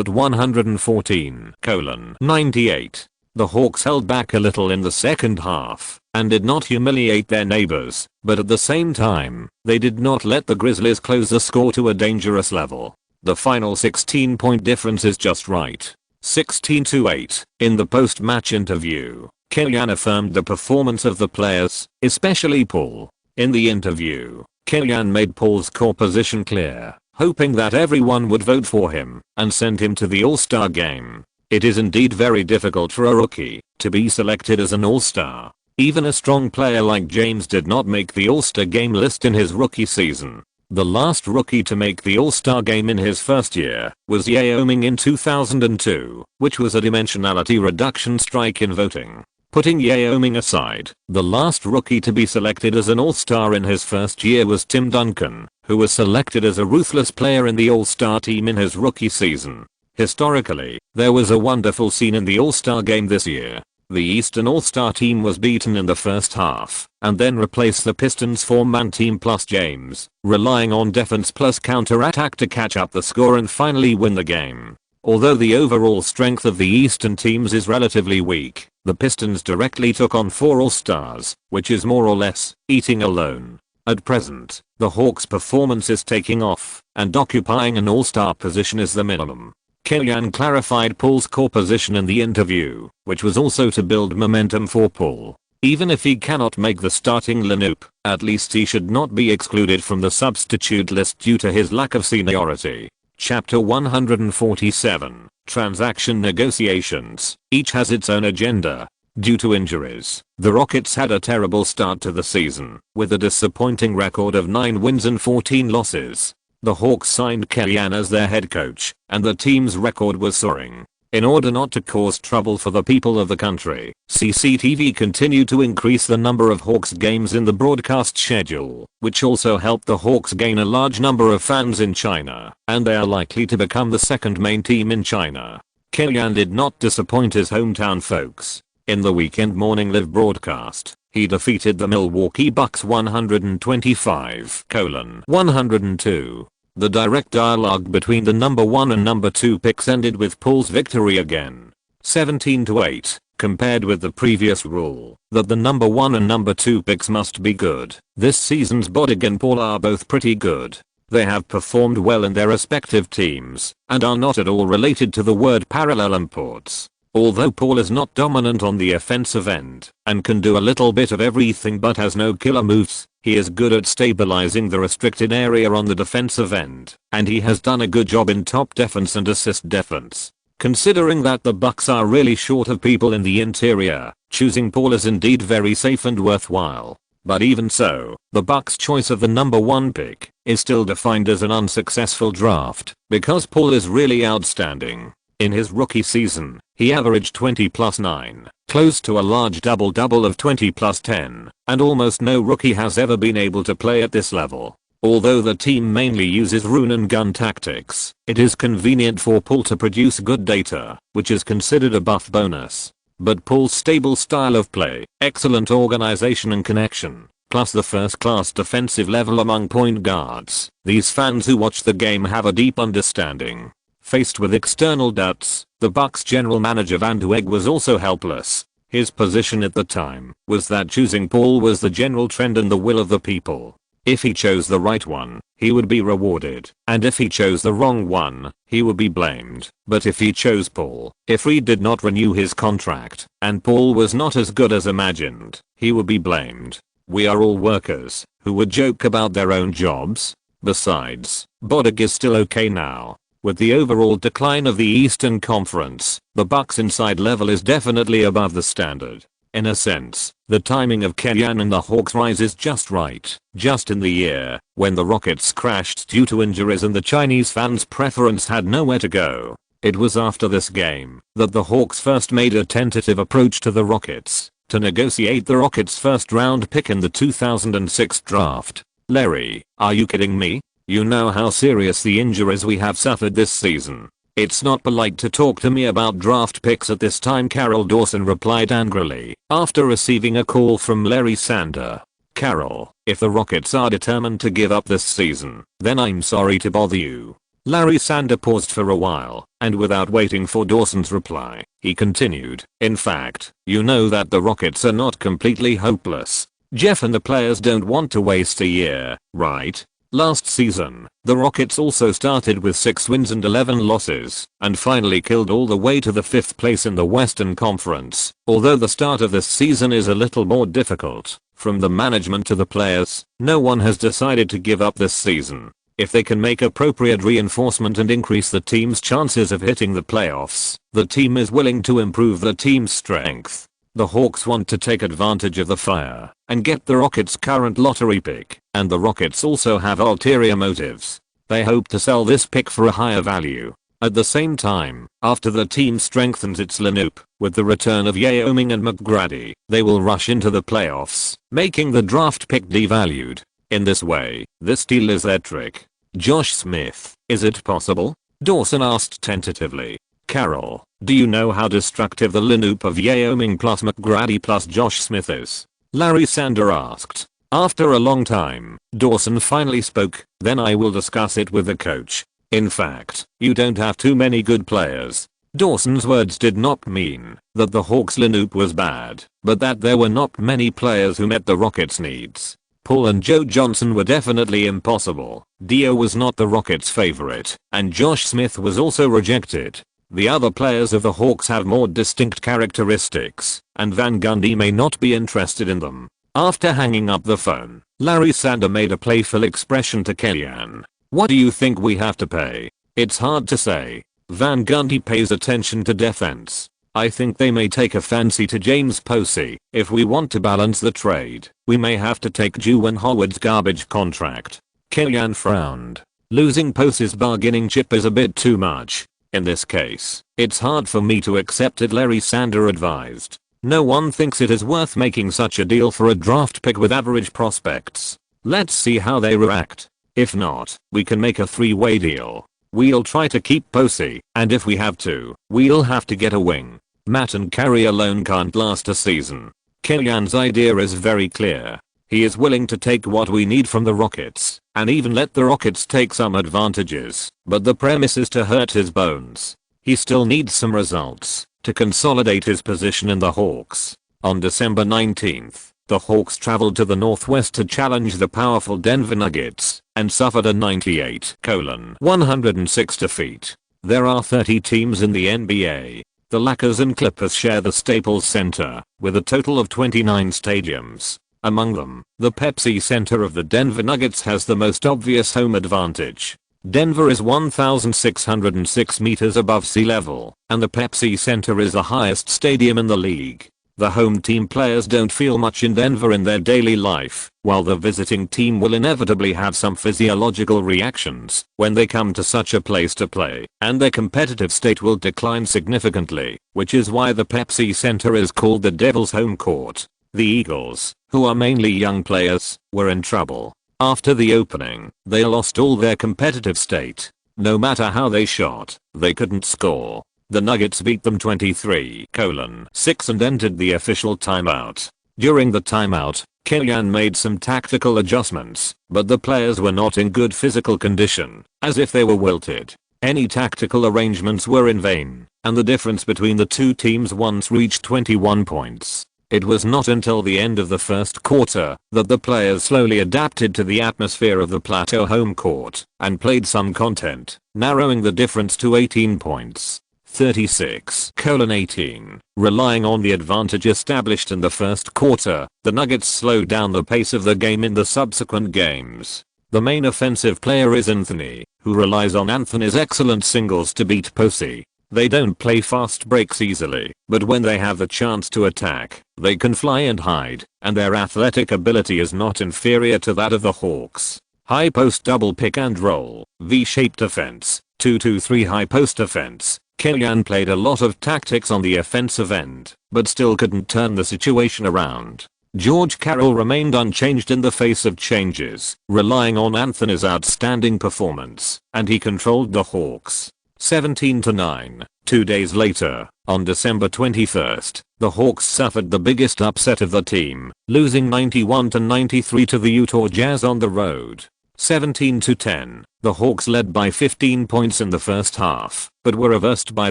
at 114:98. The Hawks held back a little in the second half, and did not humiliate their neighbors, but at the same time, they did not let the Grizzlies close the score to a dangerous level. The final 16-point difference is just right. 16-8. In the post-match interview, Killian affirmed the performance of the players, especially Paul. In the interview, Killian made Paul's core position clear, hoping that everyone would vote for him and send him to the All-Star game. It is indeed very difficult for a rookie to be selected as an All-Star. Even a strong player like James did not make the All-Star game list in his rookie season. The last rookie to make the All-Star game in his first year was Yao Ming in 2002, which was a dimensionality reduction strike in voting. Putting Yao Ming aside, the last rookie to be selected as an All-Star in his first year was Tim Duncan, who was selected as a ruthless player in the All-Star team in his rookie season. Historically, there was a wonderful scene in the All-Star game this year. The Eastern All-Star team was beaten in the first half, and then replaced the Pistons 4-man team plus James, relying on defense plus counter-attack to catch up the score and finally win the game. Although the overall strength of the Eastern teams is relatively weak, the Pistons directly took on 4 All-Stars, which is more or less eating alone. At present, the Hawks' performance is taking off, and occupying an All-Star position is the minimum. Killian clarified Paul's core position in the interview, which was also to build momentum for Paul. Even if he cannot make the starting lineup, at least he should not be excluded from the substitute list due to his lack of seniority. Chapter 147, Transaction Negotiations. Each has its own agenda. Due to injuries, the Rockets had a terrible start to the season, with a disappointing record of 9 wins and 14 losses. The Hawks signed Killian as their head coach, and the team's record was soaring. In order not to cause trouble for the people of the country, CCTV continued to increase the number of Hawks games in the broadcast schedule, which also helped the Hawks gain a large number of fans in China, and they are likely to become the second main team in China. Killian did not disappoint his hometown folks. In the weekend morning live broadcast, he defeated the Milwaukee Bucks 125-102. The direct dialogue between the number 1 and number 2 picks ended with Paul's victory again. 17-8, compared with the previous rule that the number 1 and number 2 picks must be good. This season's Bodig and Paul are both pretty good. They have performed well in their respective teams and are not at all related to the word parallel imports. Although Paul is not dominant on the offensive end and can do a little bit of everything but has no killer moves, he is good at stabilizing the restricted area on the defensive end, and he has done a good job in top defense and assist defense. Considering that the Bucks are really short of people in the interior, choosing Paul is indeed very safe and worthwhile. But even so, the Bucks' choice of the number 1 pick is still defined as an unsuccessful draft because Paul is really outstanding. In his rookie season, he averaged 20 plus 9, close to a large double-double of 20 plus 10, and almost no rookie has ever been able to play at this level. Although the team mainly uses run and gun tactics, it is convenient for Paul to produce good data, which is considered a buff bonus. But Paul's stable style of play, excellent organization and connection, plus the first-class defensive level among point guards, these fans who watch the game have a deep understanding. Faced with external doubts, the Bucks general manager Van Dueg was also helpless. His position at the time was that choosing Paul was the general trend and the will of the people. If he chose the right one, he would be rewarded, and if he chose the wrong one, he would be blamed. But if he chose Paul, if Reed did not renew his contract, and Paul was not as good as imagined, he would be blamed. We are all workers who would joke about their own jobs. Besides, Bodig is still okay now. With the overall decline of the Eastern Conference, the Bucks' inside level is definitely above the standard. In a sense, the timing of Kellyan and the Hawks' rise is just right. Just in the year when the Rockets crashed due to injuries and the Chinese fans' preference had nowhere to go. It was after this game that the Hawks first made a tentative approach to the Rockets to negotiate the Rockets' first round pick in the 2006 draft. Larry, are you kidding me? You know how serious the injuries we have suffered this season. It's not polite to talk to me about draft picks at this time, Carol Dawson replied angrily after receiving a call from Larry Sander. Carol, if the Rockets are determined to give up this season, then I'm sorry to bother you. Larry Sander paused for a while, and without waiting for Dawson's reply, he continued, in fact, you know that the Rockets are not completely hopeless. Jeff and the players don't want to waste a year, right? Last season, the Rockets also started with 6 wins and 11 losses, and finally killed all the way to the 5th place in the Western Conference. Although the start of this season is a little more difficult, from the management to the players, no one has decided to give up this season. If they can make appropriate reinforcement and increase the team's chances of hitting the playoffs, the team is willing to improve the team's strength. The Hawks want to take advantage of the fire and get the Rockets' current lottery pick, and the Rockets also have ulterior motives. They hope to sell this pick for a higher value. At the same time, after the team strengthens its lineup with the return of Yao Ming and McGrady, they will rush into the playoffs, making the draft pick devalued. In this way, this deal is their trick. Josh Smith, is it possible? Dawson asked tentatively. Carol, do you know how destructive the lineup of Yao Ming plus McGrady plus Josh Smith is? Larry Sander asked. After a long time, Dawson finally spoke, then I will discuss it with the coach. In fact, you don't have too many good players. Dawson's words did not mean that the Hawks lineup was bad, but that there were not many players who met the Rockets' needs. Paul and Joe Johnson were definitely impossible. Dio was not the Rockets' favorite, and Josh Smith was also rejected. The other players of the Hawks have more distinct characteristics, and Van Gundy may not be interested in them. After hanging up the phone, Larry Sander made a playful expression to Kellyan. What do you think we have to pay? It's hard to say. Van Gundy pays attention to defense. I think they may take a fancy to James Posey. If we want to balance the trade, we may have to take Juwan Howard's garbage contract. Kellyan frowned. Losing Posey's bargaining chip is a bit too much. In this case, it's hard for me to accept it, Larry Sander advised. No one thinks it is worth making such a deal for a draft pick with average prospects. Let's see how they react. If not, we can make a 3-way deal. We'll try to keep Posey, and if we have to, we'll have to get a wing. Matt and Carey alone can't last a season. Kellyan's idea is very clear. He is willing to take what we need from the Rockets, and even let the Rockets take some advantages, but the premise is to hurt his bones. He still needs some results to consolidate his position in the Hawks. On December 19th, the Hawks traveled to the Northwest to challenge the powerful Denver Nuggets, and suffered a 98-106 defeat. There are 30 teams in the NBA. The Lakers and Clippers share the Staples Center, with a total of 29 stadiums. Among them, the Pepsi Center of the Denver Nuggets has the most obvious home advantage. Denver is 1,606 meters above sea level, and the Pepsi Center is the highest stadium in the league. The home team players don't feel much in Denver in their daily life, while the visiting team will inevitably have some physiological reactions when they come to such a place to play, and their competitive state will decline significantly, which is why the Pepsi Center is called the Devil's home court. The Eagles, who are mainly young players, were in trouble. After the opening, they lost all their competitive state. No matter how they shot, they couldn't score. The Nuggets beat them 23-6 and entered the official timeout. During the timeout, Kellyan made some tactical adjustments, but the players were not in good physical condition, as if they were wilted. Any tactical arrangements were in vain, and the difference between the two teams once reached 21 points. It was not until the end of the first quarter that the players slowly adapted to the atmosphere of the Plateau home court and played some content, narrowing the difference to 18 points. 36-18. Relying on the advantage established in the first quarter, the Nuggets slowed down the pace of the game in the subsequent games. The main offensive player is Anthony, who who relies on Anthony's excellent singles to beat Posey. They don't play fast breaks easily, but when they have the chance to attack, they can fly and hide, and their athletic ability is not inferior to that of the Hawks. High post double pick and roll, V-shaped defense, 2-2-3 high post defense. Kellyanne played a lot of tactics on the offensive end, but still couldn't turn the situation around. George Karl remained unchanged in the face of changes, relying on Anthony's outstanding performance, and he controlled the Hawks. 17-9. 2 days later, on December 21st, the Hawks suffered the biggest upset of the team, losing 91-93 to the Utah Jazz on the road. 17-10. The Hawks led by 15 points in the first half, but were reversed by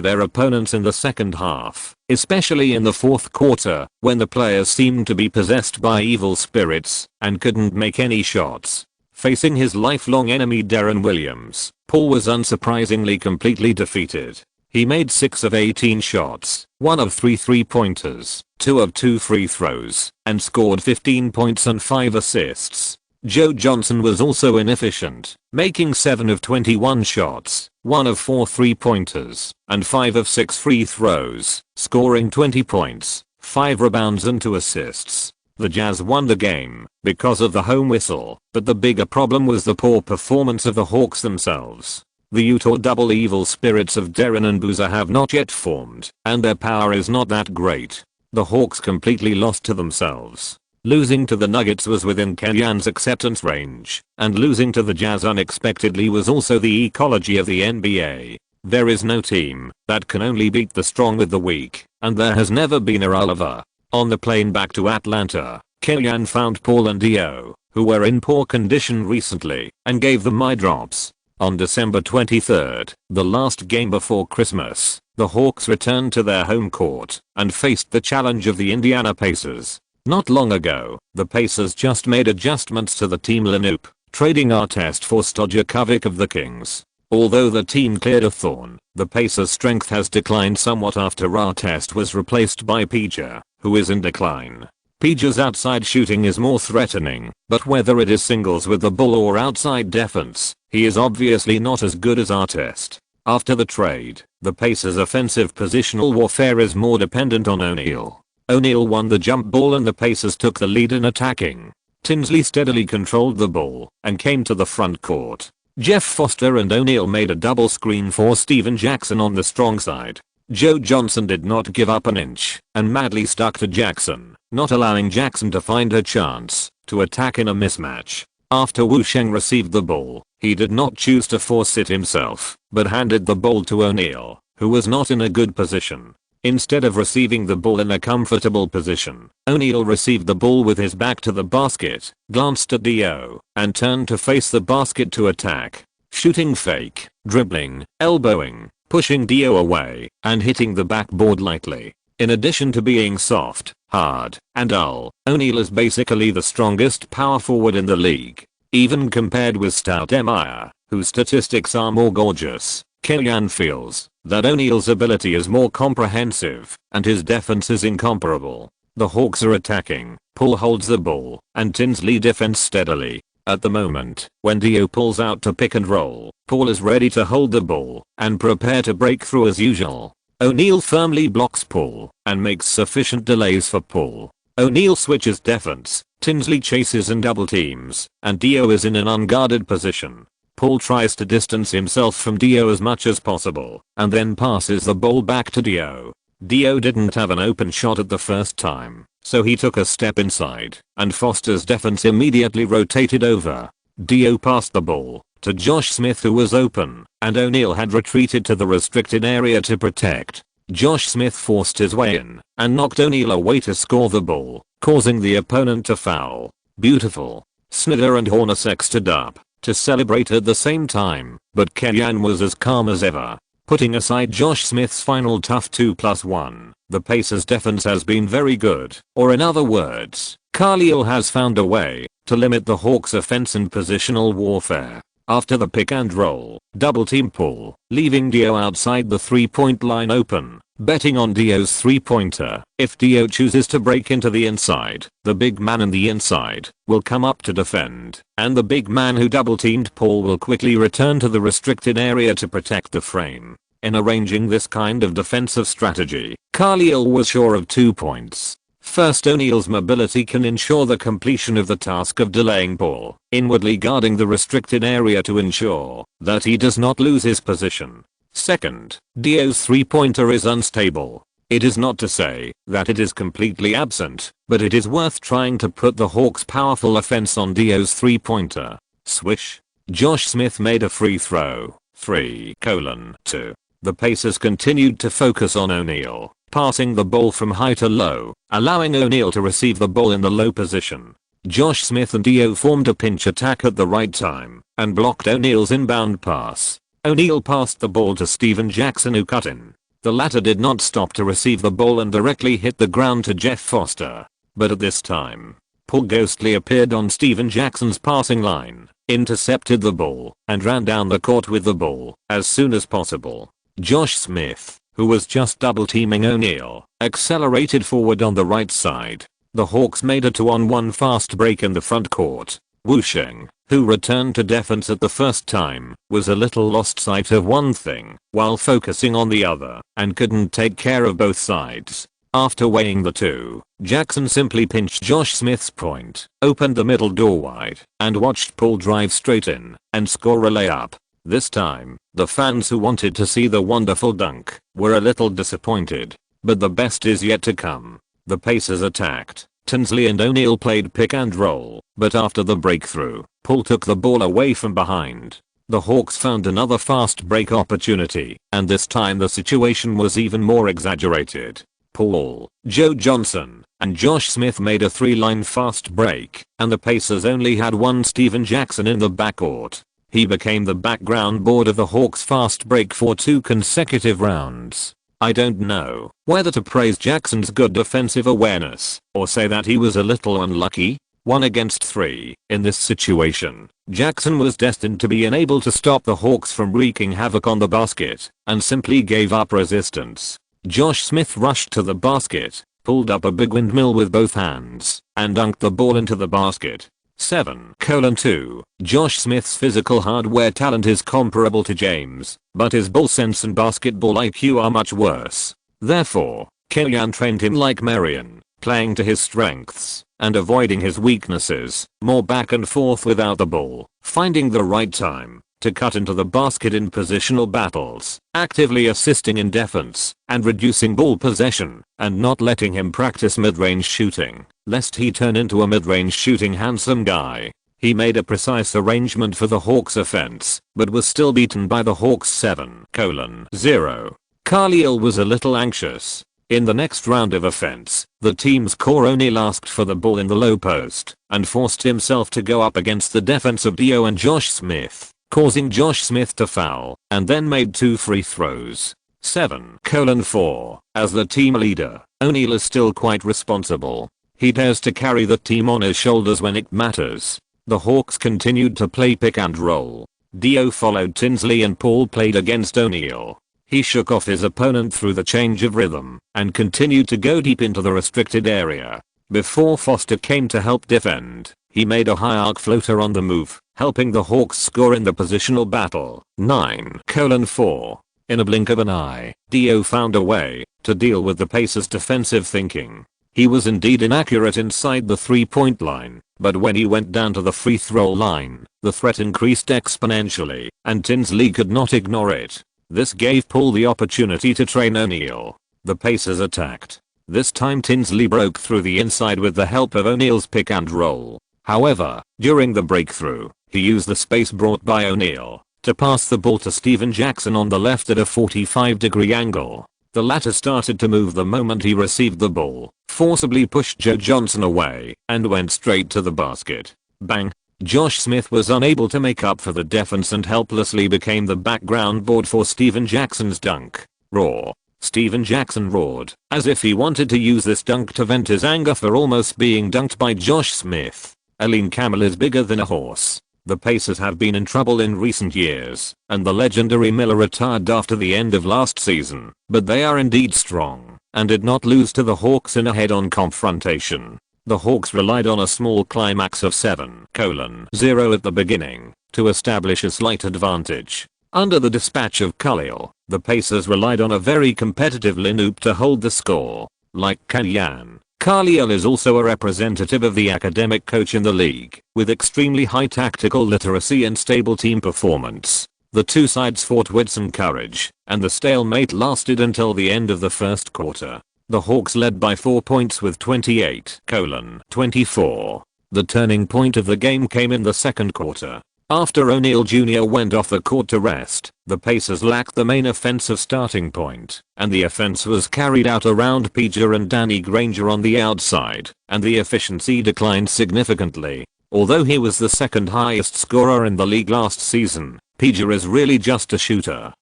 their opponents in the second half, especially in the fourth quarter, when the players seemed to be possessed by evil spirits and couldn't make any shots. Facing his lifelong enemy Deron Williams, Paul was unsurprisingly completely defeated. He made 6 of 18 shots, 1 of 3 3-pointers, 2 of 2 free throws, and scored 15 points and 5 assists. Joe Johnson was also inefficient, making 7 of 21 shots, 1 of 4 3-pointers, and 5 of 6 free throws, scoring 20 points, 5 rebounds and 2 assists. The Jazz won the game because of the home whistle, but the bigger problem was the poor performance of the Hawks themselves. The Utah double evil spirits of Deron and Boozer have not yet formed, and their power is not that great. The Hawks completely lost to themselves. Losing to the Nuggets was within Kellyanne's acceptance range, and losing to the Jazz unexpectedly was also the ecology of the NBA. There is no team that can only beat the strong with the weak, and there has never been a Oliver. On the plane back to Atlanta, Kellyanne found Paul and Dio, who were in poor condition recently, and gave them eye drops. On December 23rd, the last game before Christmas, the Hawks returned to their home court and faced the challenge of the Indiana Pacers. Not long ago, the Pacers just made adjustments to the team lineup, trading Artest for Stojakovic of the Kings. Although the team cleared a thorn, the Pacers' strength has declined somewhat after Artest was replaced by Peja, who is in decline. Peja's outside shooting is more threatening, but whether it is singles with the ball or outside defense, he is obviously not as good as Artest. After the trade, the Pacers' offensive positional warfare is more dependent on O'Neal. O'Neal won the jump ball and the Pacers took the lead in attacking. Tinsley steadily controlled the ball and came to the front court. Jeff Foster and O'Neal made a double screen for Steven Jackson on the strong side. Joe Johnson did not give up an inch and madly stuck to Jackson, not allowing Jackson to find a chance to attack in a mismatch. After Wu Sheng received the ball, he did not choose to force it himself, but handed the ball to O'Neal, who was not in a good position. Instead of receiving the ball in a comfortable position, O'Neal received the ball with his back to the basket, glanced at Dio, and turned to face the basket to attack. Shooting fake, dribbling, elbowing, pushing Dio away, and hitting the backboard lightly. In addition to being soft, hard, and dull, O'Neal is basically the strongest power forward in the league. Even compared with Stoudemire, whose statistics are more gorgeous, Kellyanne feels that O'Neal's ability is more comprehensive, and his defense is incomparable. The Hawks are attacking, Paul holds the ball, and Tinsley defends steadily. At the moment, when Dio pulls out to pick and roll, Paul is ready to hold the ball and prepare to break through as usual. O'Neal firmly blocks Paul and makes sufficient delays for Paul. O'Neal switches defense, Tinsley chases and double teams, and Dio is in an unguarded position. Paul tries to distance himself from Dio as much as possible, and then passes the ball back to Dio. Dio didn't have an open shot at the first time, so he took a step inside, and Foster's defense immediately rotated over. Dio passed the ball to Josh Smith, who was open, and O'Neal had retreated to the restricted area to protect. Josh Smith forced his way in and knocked O'Neal away to score the ball, causing the opponent to foul. Beautiful. Snyder and Hornacek stood up to celebrate at the same time, but Kellyanne was as calm as ever. Putting aside Josh Smith's final tough 2+1, the Pacers' defense has been very good, or in other words, Carlisle has found a way to limit the Hawks' offense and positional warfare. After the pick and roll, double team Paul, leaving Dio outside the 3-point line open, betting on Dio's 3-pointer. If Dio chooses to break into the inside, the big man in the inside will come up to defend, and the big man who double teamed Paul will quickly return to the restricted area to protect the frame. In arranging this kind of defensive strategy, Carlisle was sure of 2 points. First, O'Neal's mobility can ensure the completion of the task of delaying Paul, inwardly guarding the restricted area to ensure that he does not lose his position. Second, Dio's 3-pointer is unstable. It is not to say that it is completely absent, but it is worth trying to put the Hawks' powerful offense on Dio's 3-pointer. Swish. Josh Smith made a free throw. 3:2. The Pacers continued to focus on O'Neal, passing the ball from high to low, allowing O'Neal to receive the ball in the low position. Josh Smith and Dio formed a pinch attack at the right time and blocked O'Neal's inbound pass. O'Neal passed the ball to Steven Jackson, who cut in. The latter did not stop to receive the ball and directly hit the ground to Jeff Foster. But at this time, Paul ghostly appeared on Steven Jackson's passing line, intercepted the ball, and ran down the court with the ball as soon as possible. Josh Smith, who was just double teaming O'Neal, accelerated forward on the right side. The Hawks made a 2-on-1 fast break in the front court. Wu Sheng, who returned to defense at the first time, was a little lost sight of one thing while focusing on the other and couldn't take care of both sides. After weighing the two, Jackson simply pinched Josh Smith's point, opened the middle door wide, and watched Paul drive straight in and score a layup. This time, the fans who wanted to see the wonderful dunk were a little disappointed, but the best is yet to come. The Pacers attacked. Tinsley and O'Neal played pick and roll, but after the breakthrough, Paul took the ball away from behind. The Hawks found another fast break opportunity, and this time the situation was even more exaggerated. Paul, Joe Johnson, and Josh Smith made a 3-line fast break, and the Pacers only had one Steven Jackson in the backcourt. He became the background board of the Hawks' fast break for 2 consecutive rounds. I don't know whether to praise Jackson's good defensive awareness or say that he was a little unlucky. 1 against 3. In this situation, Jackson was destined to be unable to stop the Hawks from wreaking havoc on the basket and simply gave up resistance. Josh Smith rushed to the basket, pulled up a big windmill with both hands, and dunked the ball into the basket. 7:2. Josh Smith's physical hardware talent is comparable to James, but his ball sense and basketball IQ are much worse. Therefore, Kellyan trained him like Marion, playing to his strengths and avoiding his weaknesses, more back and forth without the ball, finding the right time to cut into the basket in positional battles, actively assisting in defense, and reducing ball possession, and not letting him practice mid-range shooting, lest he turn into a mid-range shooting handsome guy. He made a precise arrangement for the Hawks offense, but was still beaten by the Hawks 7:0. Carlisle was a little anxious. In the next round of offense, the team's core O'Neal asked for the ball in the low post, and forced himself to go up against the defense of Dio and Josh Smith, causing Josh Smith to foul, and then made 2 free throws. 7:4. As the team leader, O'Neal is still quite responsible. He dares to carry the team on his shoulders when it matters. The Hawks continued to play pick and roll. Dio followed Tinsley and Paul played against O'Neal. He shook off his opponent through the change of rhythm and continued to go deep into the restricted area. Before Foster came to help defend, he made a high arc floater on the move, helping the Hawks score in the positional battle. 9:4. In a blink of an eye, Dio found a way to deal with the Pacers' defensive thinking. He was indeed inaccurate inside the 3-point line, but when he went down to the free throw line, the threat increased exponentially, and Tinsley could not ignore it. This gave Paul the opportunity to train O'Neal. The Pacers attacked. This time Tinsley broke through the inside with the help of O'Neal's pick and roll. However, during the breakthrough, he used the space brought by O'Neal to pass the ball to Steven Jackson on the left at a 45-degree angle. The latter started to move the moment he received the ball, forcibly pushed Joe Johnson away, and went straight to the basket. Bang! Josh Smith was unable to make up for the defense and helplessly became the background board for Steven Jackson's dunk. Roar. Steven Jackson roared, as if he wanted to use this dunk to vent his anger for almost being dunked by Josh Smith. A lean camel is bigger than a horse. The Pacers have been in trouble in recent years, and the legendary Miller retired after the end of last season, but they are indeed strong, and did not lose to the Hawks in a head-on confrontation. The Hawks relied on a small climax of 7:0 at the beginning to establish a slight advantage. Under the dispatch of Khalil, the Pacers relied on a very competitive lineup to hold the score. Like Kenyan, Khalil is also a representative of the academic coach in the league, with extremely high tactical literacy and stable team performance. The two sides fought wits and courage, and the stalemate lasted until the end of the first quarter. The Hawks led by 4 points with 28:24. The turning point of the game came in the second quarter. After O'Neal Jr. went off the court to rest, the Pacers lacked the main offensive starting point, and the offense was carried out around Peja and Danny Granger on the outside, and the efficiency declined significantly. Although he was the second highest scorer in the league last season, Peja is really just a shooter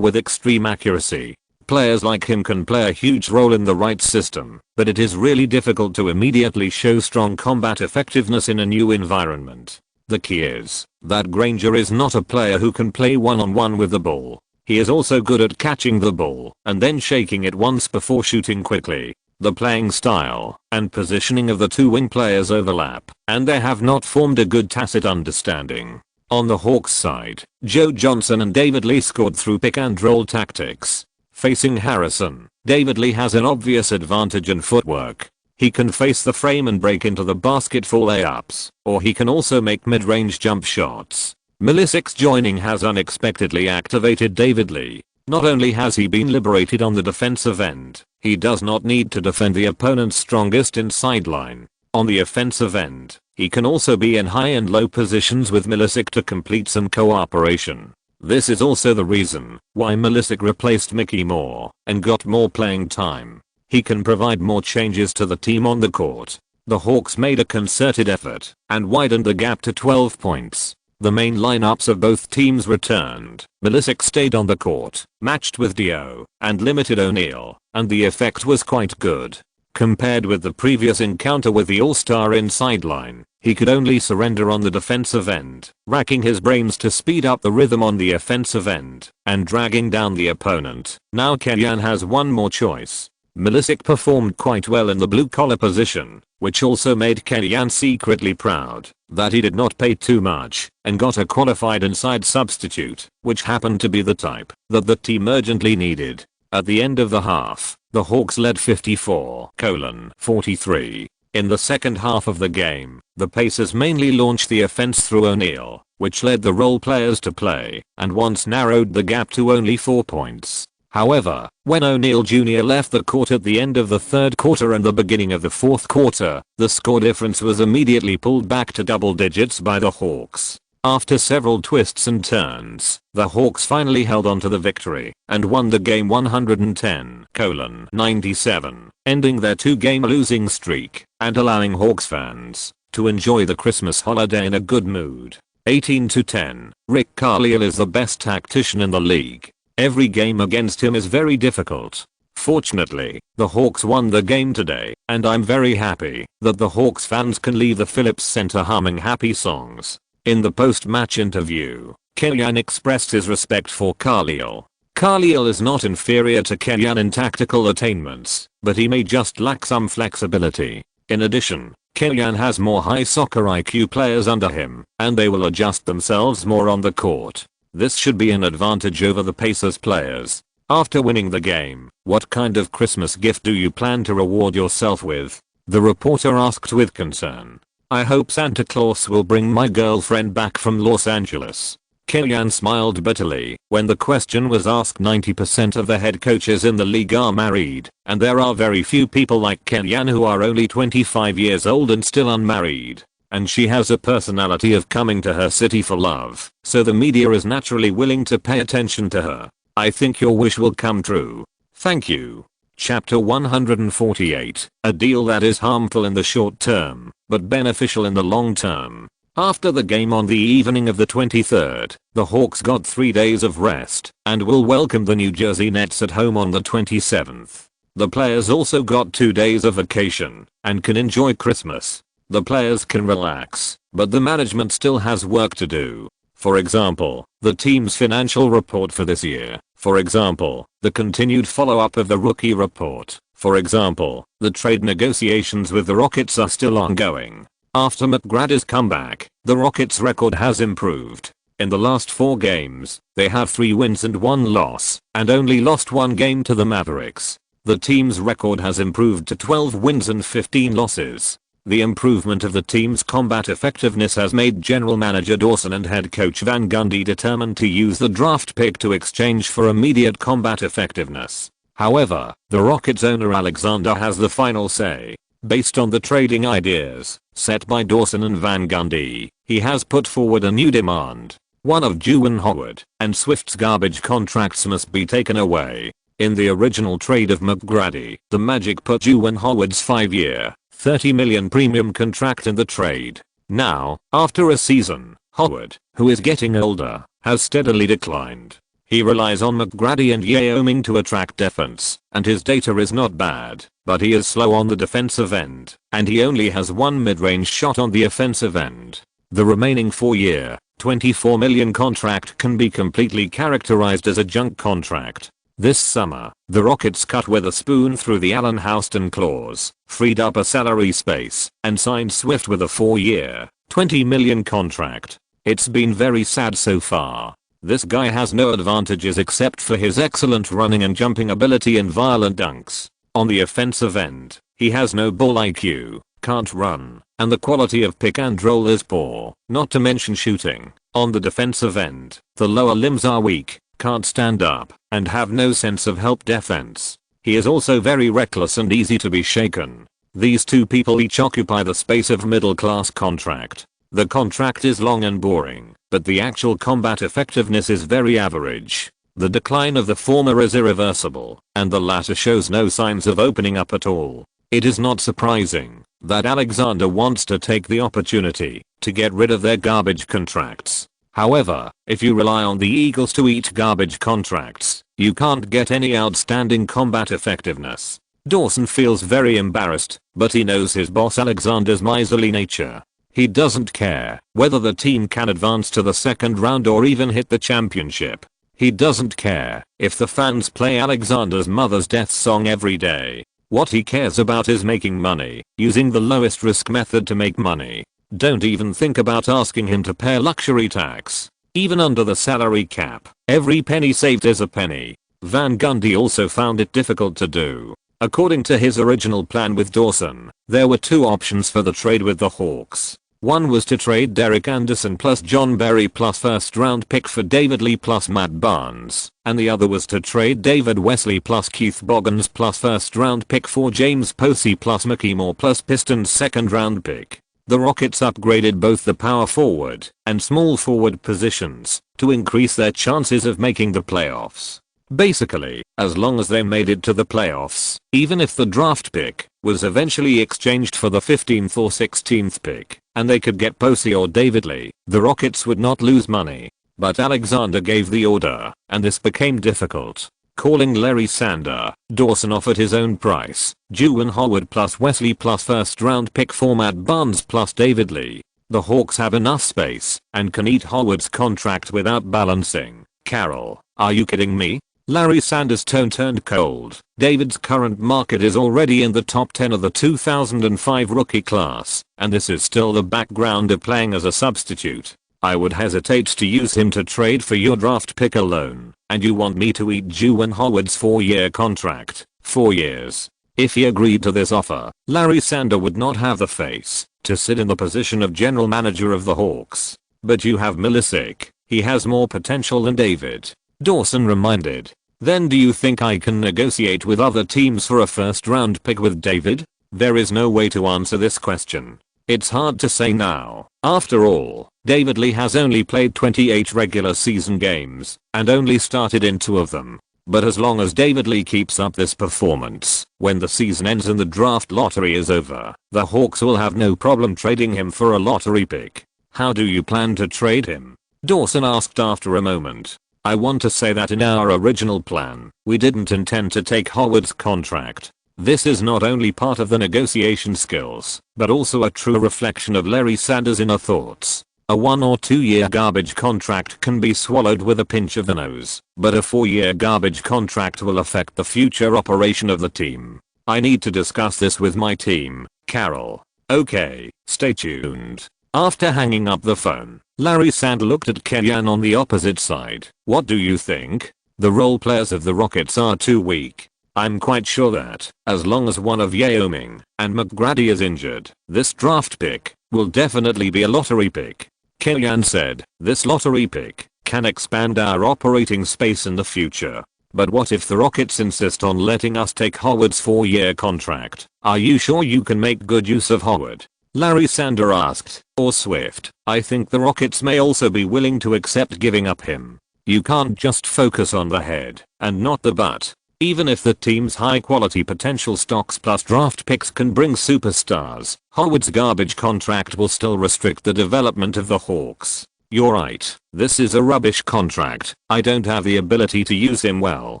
with extreme accuracy. Players like him can play a huge role in the right system, but it is really difficult to immediately show strong combat effectiveness in a new environment. The key is that Granger is not a player who can play one-on-one with the ball. He is also good at catching the ball and then shaking it once before shooting quickly. The playing style and positioning of the two wing players overlap, and they have not formed a good tacit understanding. On the Hawks side, Joe Johnson and David Lee scored through pick and roll tactics. Facing Harrison, David Lee has an obvious advantage in footwork. He can face the frame and break into the basket for layups, or he can also make mid-range jump shots. Milisic's joining has unexpectedly activated David Lee. Not only has he been liberated on the defensive end, he does not need to defend the opponent's strongest inside line. On the offensive end, he can also be in high and low positions with Milicic to complete some cooperation. This is also the reason why Milicic replaced Mickey Moore and got more playing time. He can provide more changes to the team on the court. The Hawks made a concerted effort and widened the gap to 12 points. The main lineups of both teams returned. Milicic stayed on the court, matched with Dio, and limited O'Neal, and the effect was quite good. Compared with the previous encounter with the All-Star inside line, he could only surrender on the defensive end, racking his brains to speed up the rhythm on the offensive end and dragging down the opponent. Now Kenyan has one more choice. Milicic performed quite well in the blue-collar position, which also made Kenyan secretly proud that he did not pay too much and got a qualified inside substitute, which happened to be the type that the team urgently needed. At the end of the half, the Hawks led 54-43. In the second half of the game, the Pacers mainly launched the offense through O'Neal, which led the role players to play and once narrowed the gap to only 4 points. However, when O'Neal Jr. left the court at the end of the third quarter and the beginning of the fourth quarter, the score difference was immediately pulled back to double digits by the Hawks. After several twists and turns, the Hawks finally held on to the victory and won the game 110-97, ending their 2-game losing streak and allowing Hawks fans to enjoy the Christmas holiday in a good mood. 18-10, Rick Carlisle is the best tactician in the league. Every game against him is very difficult. Fortunately, the Hawks won the game today, and I'm very happy that the Hawks fans can leave the Phillips Center humming happy songs. In the post-match interview, Kenyan expressed his respect for Carlisle. Carlisle is not inferior to Kenyan in tactical attainments, but he may just lack some flexibility. In addition, Kenyan has more high soccer IQ players under him, and they will adjust themselves more on the court. This should be an advantage over the Pacers players. After winning the game, what kind of Christmas gift do you plan to reward yourself with? The reporter asked with concern. I hope Santa Claus will bring my girlfriend back from Los Angeles. Kenyan smiled bitterly when the question was asked. 90% of the head coaches in the league are married, and there are very few people like Kenyan who are only 25 years old and still unmarried. And she has a personality of coming to her city for love, so the media is naturally willing to pay attention to her. I think your wish will come true. Thank you. Chapter 148, a deal that is harmful in the short term, but beneficial in the long term. After the game on the evening of the 23rd, the Hawks got 3 days of rest and will welcome the New Jersey Nets at home on the 27th. The players also got 2 days of vacation and can enjoy Christmas. the players can relax, but the management still has work to do. For example, the team's financial report for this year. For example, the continued follow-up of the rookie report. For example, the trade negotiations with the Rockets are still ongoing. After McGrady's comeback, the Rockets' record has improved. In the last 4 games, they have 3 wins and 1 loss, and only lost 1 game to the Mavericks. The team's record has improved to 12 wins and 15 losses. The improvement of the team's combat effectiveness has made General Manager Dawson and head coach Van Gundy determined to use the draft pick to exchange for immediate combat effectiveness. However, the Rockets owner Alexander has the final say. Based on the trading ideas set by Dawson and Van Gundy, he has put forward a new demand. One of Juwan Howard and Swift's garbage contracts must be taken away. In the original trade of McGrady, the Magic put Juwan Howard's 5-year, $30 million premium contract in the trade. Now, after a season, Howard, who is getting older, has steadily declined. He relies on McGrady and Yao Ming to attract defense, and his data is not bad, but he is slow on the defensive end, and he only has 1 mid-range shot on the offensive end. The remaining 4-year, $24 million contract can be completely characterized as a junk contract. This summer, the Rockets cut with a spoon through the Allen Houston clause, freed up a salary space, and signed Swift with a 4-year, $20 million contract. It's been very sad so far. This guy has no advantages except for his excellent running and jumping ability and violent dunks. On the offensive end, he has no ball IQ, can't run, and the quality of pick and roll is poor, not to mention shooting. On the defensive end, the lower limbs are weak, can't stand up, and have no sense of help defense. He is also very reckless and easy to be shaken. These 2 people each occupy the space of middle-class contract. The contract is long and boring, but the actual combat effectiveness is very average. The decline of the former is irreversible, and the latter shows no signs of opening up at all. It is not surprising that Alexander wants to take the opportunity to get rid of their garbage contracts. However, if you rely on the Eagles to eat garbage contracts, you can't get any outstanding combat effectiveness. Dawson feels very embarrassed, but he knows his boss Alexander's miserly nature. He doesn't care whether the team can advance to the 2nd round or even hit the championship. He doesn't care if the fans play Alexander's mother's death song every day. What he cares about is making money, using the lowest risk method to make money. Don't even think about asking him to pay luxury tax. Even under the salary cap, every penny saved is a penny. Van Gundy also found it difficult to do. According to his original plan with Dawson, there were 2 options for the trade with the Hawks. One was to trade Derek Anderson plus John Berry plus 1st round pick for David Lee plus Matt Barnes, and the other was to trade David Wesley plus Keith Boggins plus 1st round pick for James Posey plus Mickey Moore plus Pistons 2nd round pick. The Rockets upgraded both the power forward and small forward positions to increase their chances of making the playoffs. Basically, as long as they made it to the playoffs, even if the draft pick was eventually exchanged for the 15th or 16th pick, and they could get Posey or David Lee, the Rockets would not lose money. But Alexander gave the order, and this became difficult. Calling Larry Sander, Dawson offered his own price, Juwan Howard plus Wesley plus 1st round pick for Matt Barnes plus David Lee. The Hawks have enough space and can eat Howard's contract without balancing. Carroll, are you kidding me? Larry Sanders' tone turned cold. David's current market is already in the top 10 of the 2005 rookie class, and this is still the background of playing as a substitute. I would hesitate to use him to trade for your draft pick alone, and you want me to eat Juwan Howard's 4-year contract, 4 years. If he agreed to this offer, Larry Sander would not have the face to sit in the position of general manager of the Hawks. But you have Milicic, he has more potential than David. Dawson reminded. Then do you think I can negotiate with other teams for a 1st round pick with David? There is no way to answer this question. It's hard to say now. After all, David Lee has only played 28 regular season games and only started in 2 of them. But as long as David Lee keeps up this performance, when the season ends and the draft lottery is over, the Hawks will have no problem trading him for a lottery pick. How do you plan to trade him? Dawson asked after a moment. I want to say that in our original plan, we didn't intend to take Howard's contract. This is not only part of the negotiation skills, but also a true reflection of Larry Sanders' inner thoughts. A 1 or 2 year garbage contract can be swallowed with a pinch of the nose, but a 4-year garbage contract will affect the future operation of the team. I need to discuss this with my team, Carol. Okay, stay tuned. After hanging up the phone, Larry Sanders looked at Kellyanne on the opposite side. What do you think? The role players of the Rockets are too weak. I'm quite sure that, as long as one of Yao Ming and McGrady is injured, this draft pick will definitely be a lottery pick. Kellyanne said, this lottery pick can expand our operating space in the future. But what if the Rockets insist on letting us take Howard's 4-year contract? Are you sure you can make good use of Howard? Larry Sanders asked. Or Swift. I think the Rockets may also be willing to accept giving up him. You can't just focus on the head and not the butt. Even if the team's high quality potential stocks plus draft picks can bring superstars, Howard's garbage contract will still restrict the development of the Hawks. You're right, this is a rubbish contract. I don't have the ability to use him well.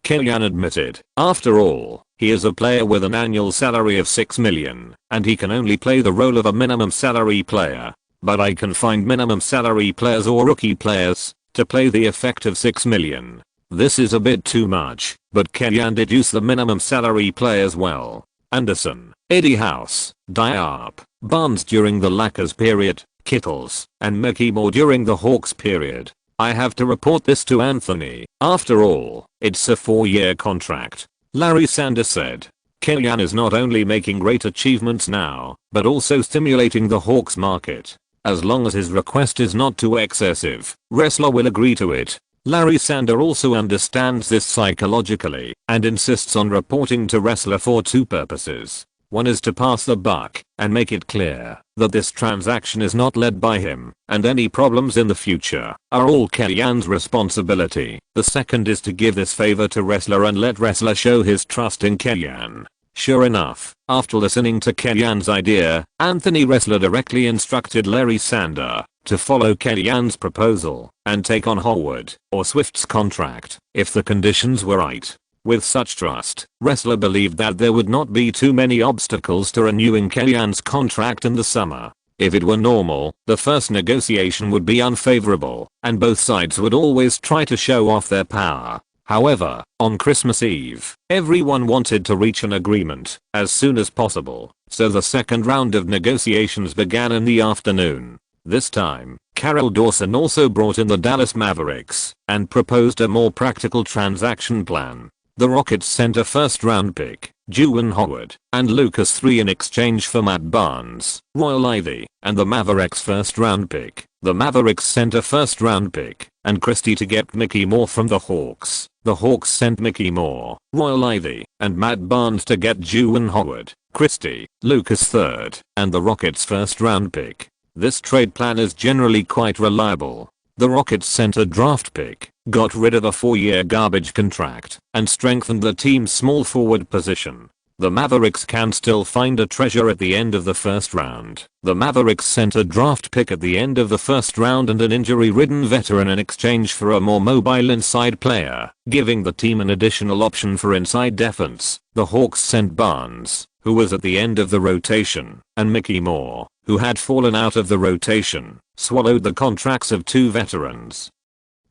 Kellyanne admitted. After all, he is a player with an annual salary of $6 million, and he can only play the role of a minimum salary player. But I can find minimum salary players or rookie players to play the effective $6 million. This is a bit too much, but Kellyanne did use the minimum salary players well. Anderson, Eddie House, Diop, Barnes during the Lakers period, Kittles, and Mickey Moore during the Hawks period. I have to report this to Anthony. After all, it's a 4-year contract. Larry Sanders said. Kellyanne is not only making great achievements now, but also stimulating the Hawks market. As long as his request is not too excessive, wrestler will agree to it. Larry Sanders also understands this psychologically and insists on reporting to wrestler for 2 purposes. One is to pass the buck and make it clear that this transaction is not led by him and any problems in the future are all Kellyanne's responsibility. The second is to give this favor to wrestler and let wrestler show his trust in Kellyanne. Sure enough, after listening to Kellyanne's idea, Anthony wrestler directly instructed Larry Sanders to follow Kellyanne's proposal and take on Howard or Swift's contract if the conditions were right. With such trust, wrestler believed that there would not be too many obstacles to renewing Kellyanne's contract in the summer. If it were normal, the first negotiation would be unfavorable, and both sides would always try to show off their power. However, on Christmas Eve, everyone wanted to reach an agreement as soon as possible, so the second round of negotiations began in the afternoon. This time, Carol Dawson also brought in the Dallas Mavericks and proposed a more practical transaction plan. The Rockets sent a first-round pick, Juwan Howard, and Lucas III in exchange for Matt Barnes, Royal Ivy, and the Mavericks' first-round pick. The Mavericks sent a first-round pick and Christie to get Mickey Moore from the Hawks. The Hawks sent Mickey Moore, Royal Ivy, and Matt Barnes to get Juwan Howard, Christie, Lucas III, and the Rockets' first-round pick. This trade plan is generally quite reliable. The Rockets sent a draft pick, got rid of a 4-year garbage contract, and strengthened the team's small forward position. The Mavericks can still find a treasure at the end of the first round. The Mavericks sent a draft pick at the end of the first round and an injury-ridden veteran in exchange for a more mobile inside player, giving the team an additional option for inside defense. The Hawks sent Barnes, who was at the end of the rotation, and Mickey Moore, who had fallen out of the rotation, swallowed the contracts of 2 veterans,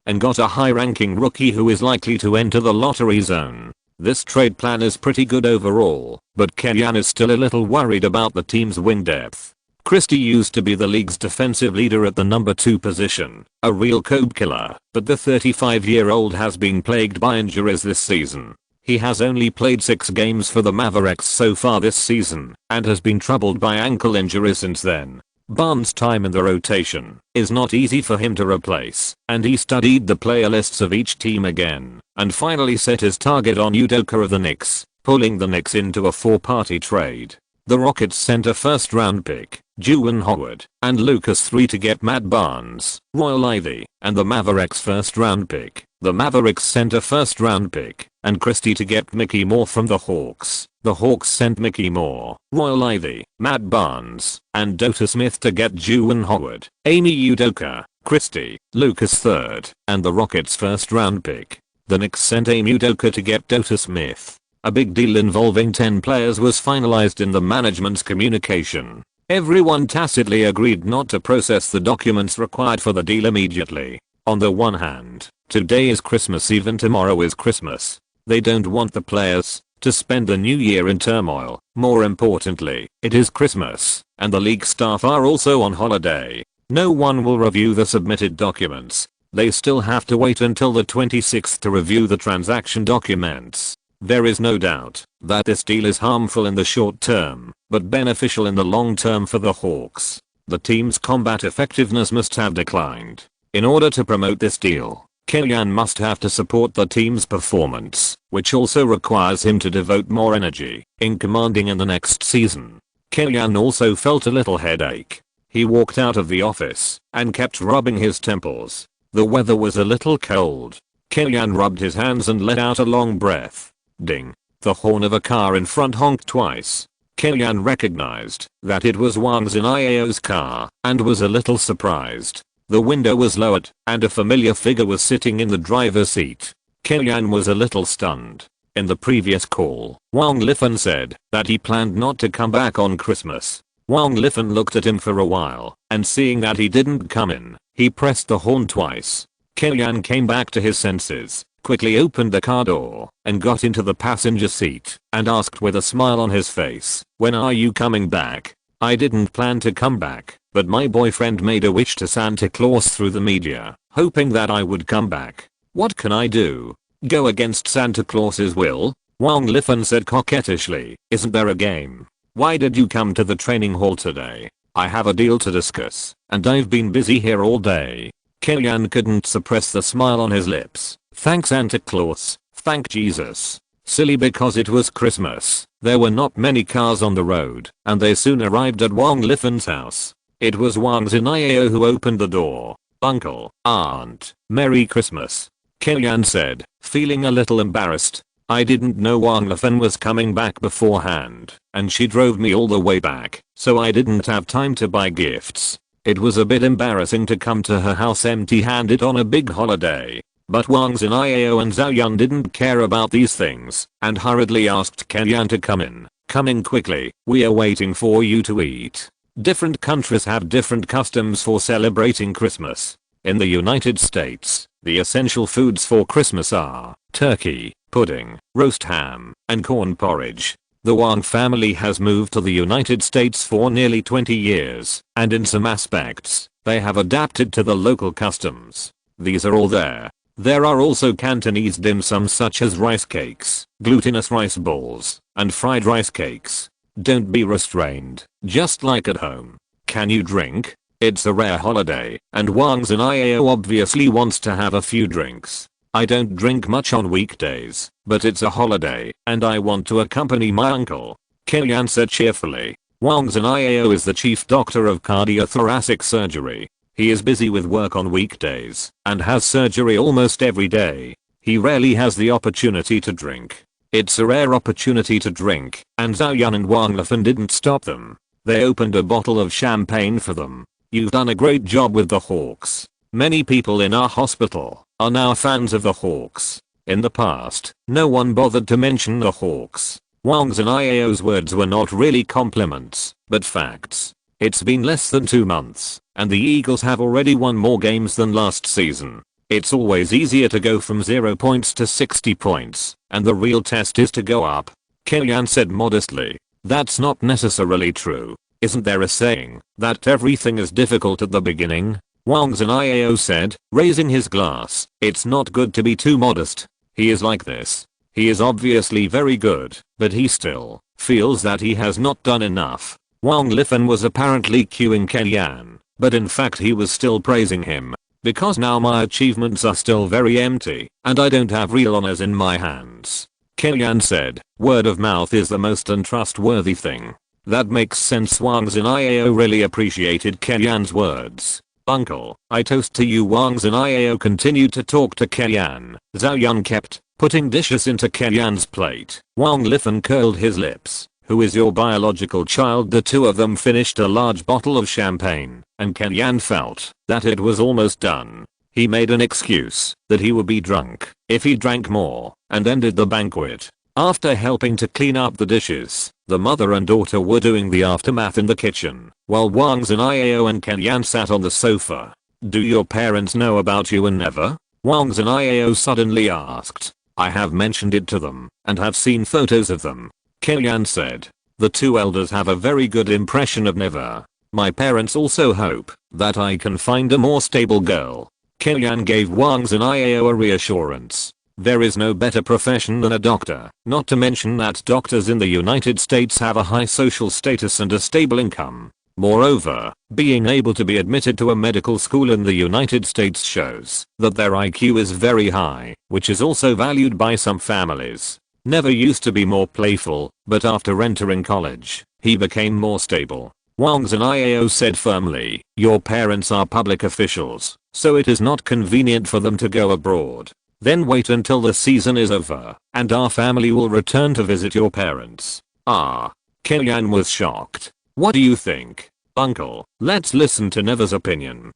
and got a high-ranking rookie who is likely to enter the lottery zone. This trade plan is pretty good overall, but Kellyanne is still a little worried about the team's wing depth. Christie used to be the league's defensive leader at the number 2 position, a real Kobe killer, but the 35-year-old has been plagued by injuries this season. He has only played 6 games for the Mavericks so far this season, and has been troubled by ankle injuries since then. Barnes' time in the rotation is not easy for him to replace, and he studied the player lists of each team again, and finally set his target on Udoka of the Knicks, pulling the Knicks into a 4-party trade. The Rockets sent a first-round pick, Juwan Howard, and Lucas III to get Matt Barnes, Royal Ivy, and the Mavericks' first-round pick. The Mavericks sent a first-round pick and Christie to get Mickey Moore from the Hawks. The Hawks sent Mickey Moore, Royal Ivy, Matt Barnes, and Dota Smith to get Juwan Howard, Amy Udoka, Christie, Lucas III, and the Rockets' first-round pick. The Knicks sent Amy Udoka to get Dota Smith. A big deal involving 10 players was finalized in the management's communication. Everyone tacitly agreed not to process the documents required for the deal immediately. On the one hand, today is Christmas Eve and tomorrow is Christmas. They don't want the players to spend the new year in turmoil. More importantly, it is Christmas, and the league staff are also on holiday. No one will review the submitted documents. They still have to wait until the 26th to review the transaction documents. There is no doubt that this deal is harmful in the short term, but beneficial in the long term for the Hawks. The team's combat effectiveness must have declined. In order to promote this deal, Kellyan must have to support the team's performance, which also requires him to devote more energy in commanding in the next season. Kellyan also felt a little headache. He walked out of the office and kept rubbing his temples. The weather was a little cold. Kellyan rubbed his hands and let out a long breath. Ding. The horn of a car in front honked twice. Kellyan recognized that it was Wang Zinao's car and was a little surprised. The window was lowered and a familiar figure was sitting in the driver's seat. Kellyan was a little stunned. In the previous call, Wang Lifan said that he planned not to come back on Christmas. Wang Lifan looked at him for a while, and seeing that he didn't come in, he pressed the horn twice. Kellyan came back to his senses, quickly opened the car door, and got into the passenger seat, and asked with a smile on his face, "When are you coming back?" "I didn't plan to come back, but my boyfriend made a wish to Santa Claus through the media, hoping that I would come back. What can I do? Go against Santa Claus's will?" Wang Lifan said coquettishly, "Isn't there a game? Why did you come to the training hall today? I have a deal to discuss, and I've been busy here all day." Kellyan couldn't suppress the smile on his lips. Thank Santa Claus, thank Jesus. Silly because it was Christmas. There were not many cars on the road, and they soon arrived at Wang Lifan's house. It was Wang Zinao who opened the door. "Uncle, Aunt, Merry Christmas," Kellyan said, feeling a little embarrassed. "I didn't know Wang Lifan was coming back beforehand, and she drove me all the way back, so I didn't have time to buy gifts. It was a bit embarrassing to come to her house empty-handed on a big holiday." But Wang Zinao and Zhao Yun didn't care about these things, and hurriedly asked Kellyan to come in. "Come in quickly, we are waiting for you to eat." Different countries have different customs for celebrating Christmas. In the United States, the essential foods for Christmas are turkey, pudding, roast ham, and corn porridge. The Wang family has moved to the United States for nearly 20 years, and in some aspects, they have adapted to the local customs. These are all there. There are also Cantonese dim sum such as rice cakes, glutinous rice balls, and fried rice cakes. Don't be restrained, just like at home. Can you drink? It's a rare holiday, and Wang Zinao obviously wants to have a few drinks. "I don't drink much on weekdays, but it's a holiday, and I want to accompany my uncle," Kellyan said cheerfully. Wang Zinao is the chief doctor of cardiothoracic surgery. He is busy with work on weekdays and has surgery almost every day. He rarely has the opportunity to drink. It's a rare opportunity to drink, and Zhao Yun and Wang Lifan didn't stop them. They opened a bottle of champagne for them. "You've done a great job with the Hawks. Many people in our hospital are now fans of the Hawks. In the past, no one bothered to mention the Hawks." Wang Zinao's words were not really compliments, but facts. It's been less than 2 months, and the Eagles have already won more games than last season. It's always easier to go from 0 points to 60 points, and the real test is to go up, Kellyan said modestly. "That's not necessarily true. Isn't there a saying that everything is difficult at the beginning?" Wang Zinao said, raising his glass. "It's not good to be too modest. He is like this. He is obviously very good, but he still feels that he has not done enough." Wang Lifan was apparently cueing Kellyan, but in fact he was still praising him. "Because now my achievements are still very empty, and I don't have real honors in my hands," Kellyan said. "Word of mouth is the most untrustworthy thing." That makes sense. Wang Zinao really appreciated Kellyan's words. "Uncle, I toast to you." Wang Zinao continued to talk to Kellyan. Zhao Yun kept putting dishes into Kellyan's plate. Wang Lifan curled his lips. "Who is your biological child?" The two of them finished a large bottle of champagne, and Kellyan felt that it was almost done. He made an excuse that he would be drunk if he drank more, and ended the banquet. After helping to clean up the dishes, the mother and daughter were doing the aftermath in the kitchen, while Wang Zhenao and Kenyan sat on the sofa. Do your parents know about you and never? Wang Zhenao suddenly asked. I have mentioned it to them, and have seen photos of them. Kenyan said. The two elders have a very good impression of never. My parents also hope that I can find a more stable girl. Kenyan gave Wang Zhenao a reassurance. There is no better profession than a doctor, not to mention that doctors in the United States have a high social status and a stable income. Moreover, being able to be admitted to a medical school in the United States shows that their IQ is very high, which is also valued by some families. Never used to be more playful, but after entering college, he became more stable. Wang Zhenao said firmly, your parents are public officials, so it is not convenient for them to go abroad. Then wait until the season is over, and our family will return to visit your parents. Ah. Kenyan was shocked. What do you think, uncle? Let's listen to Never's opinion.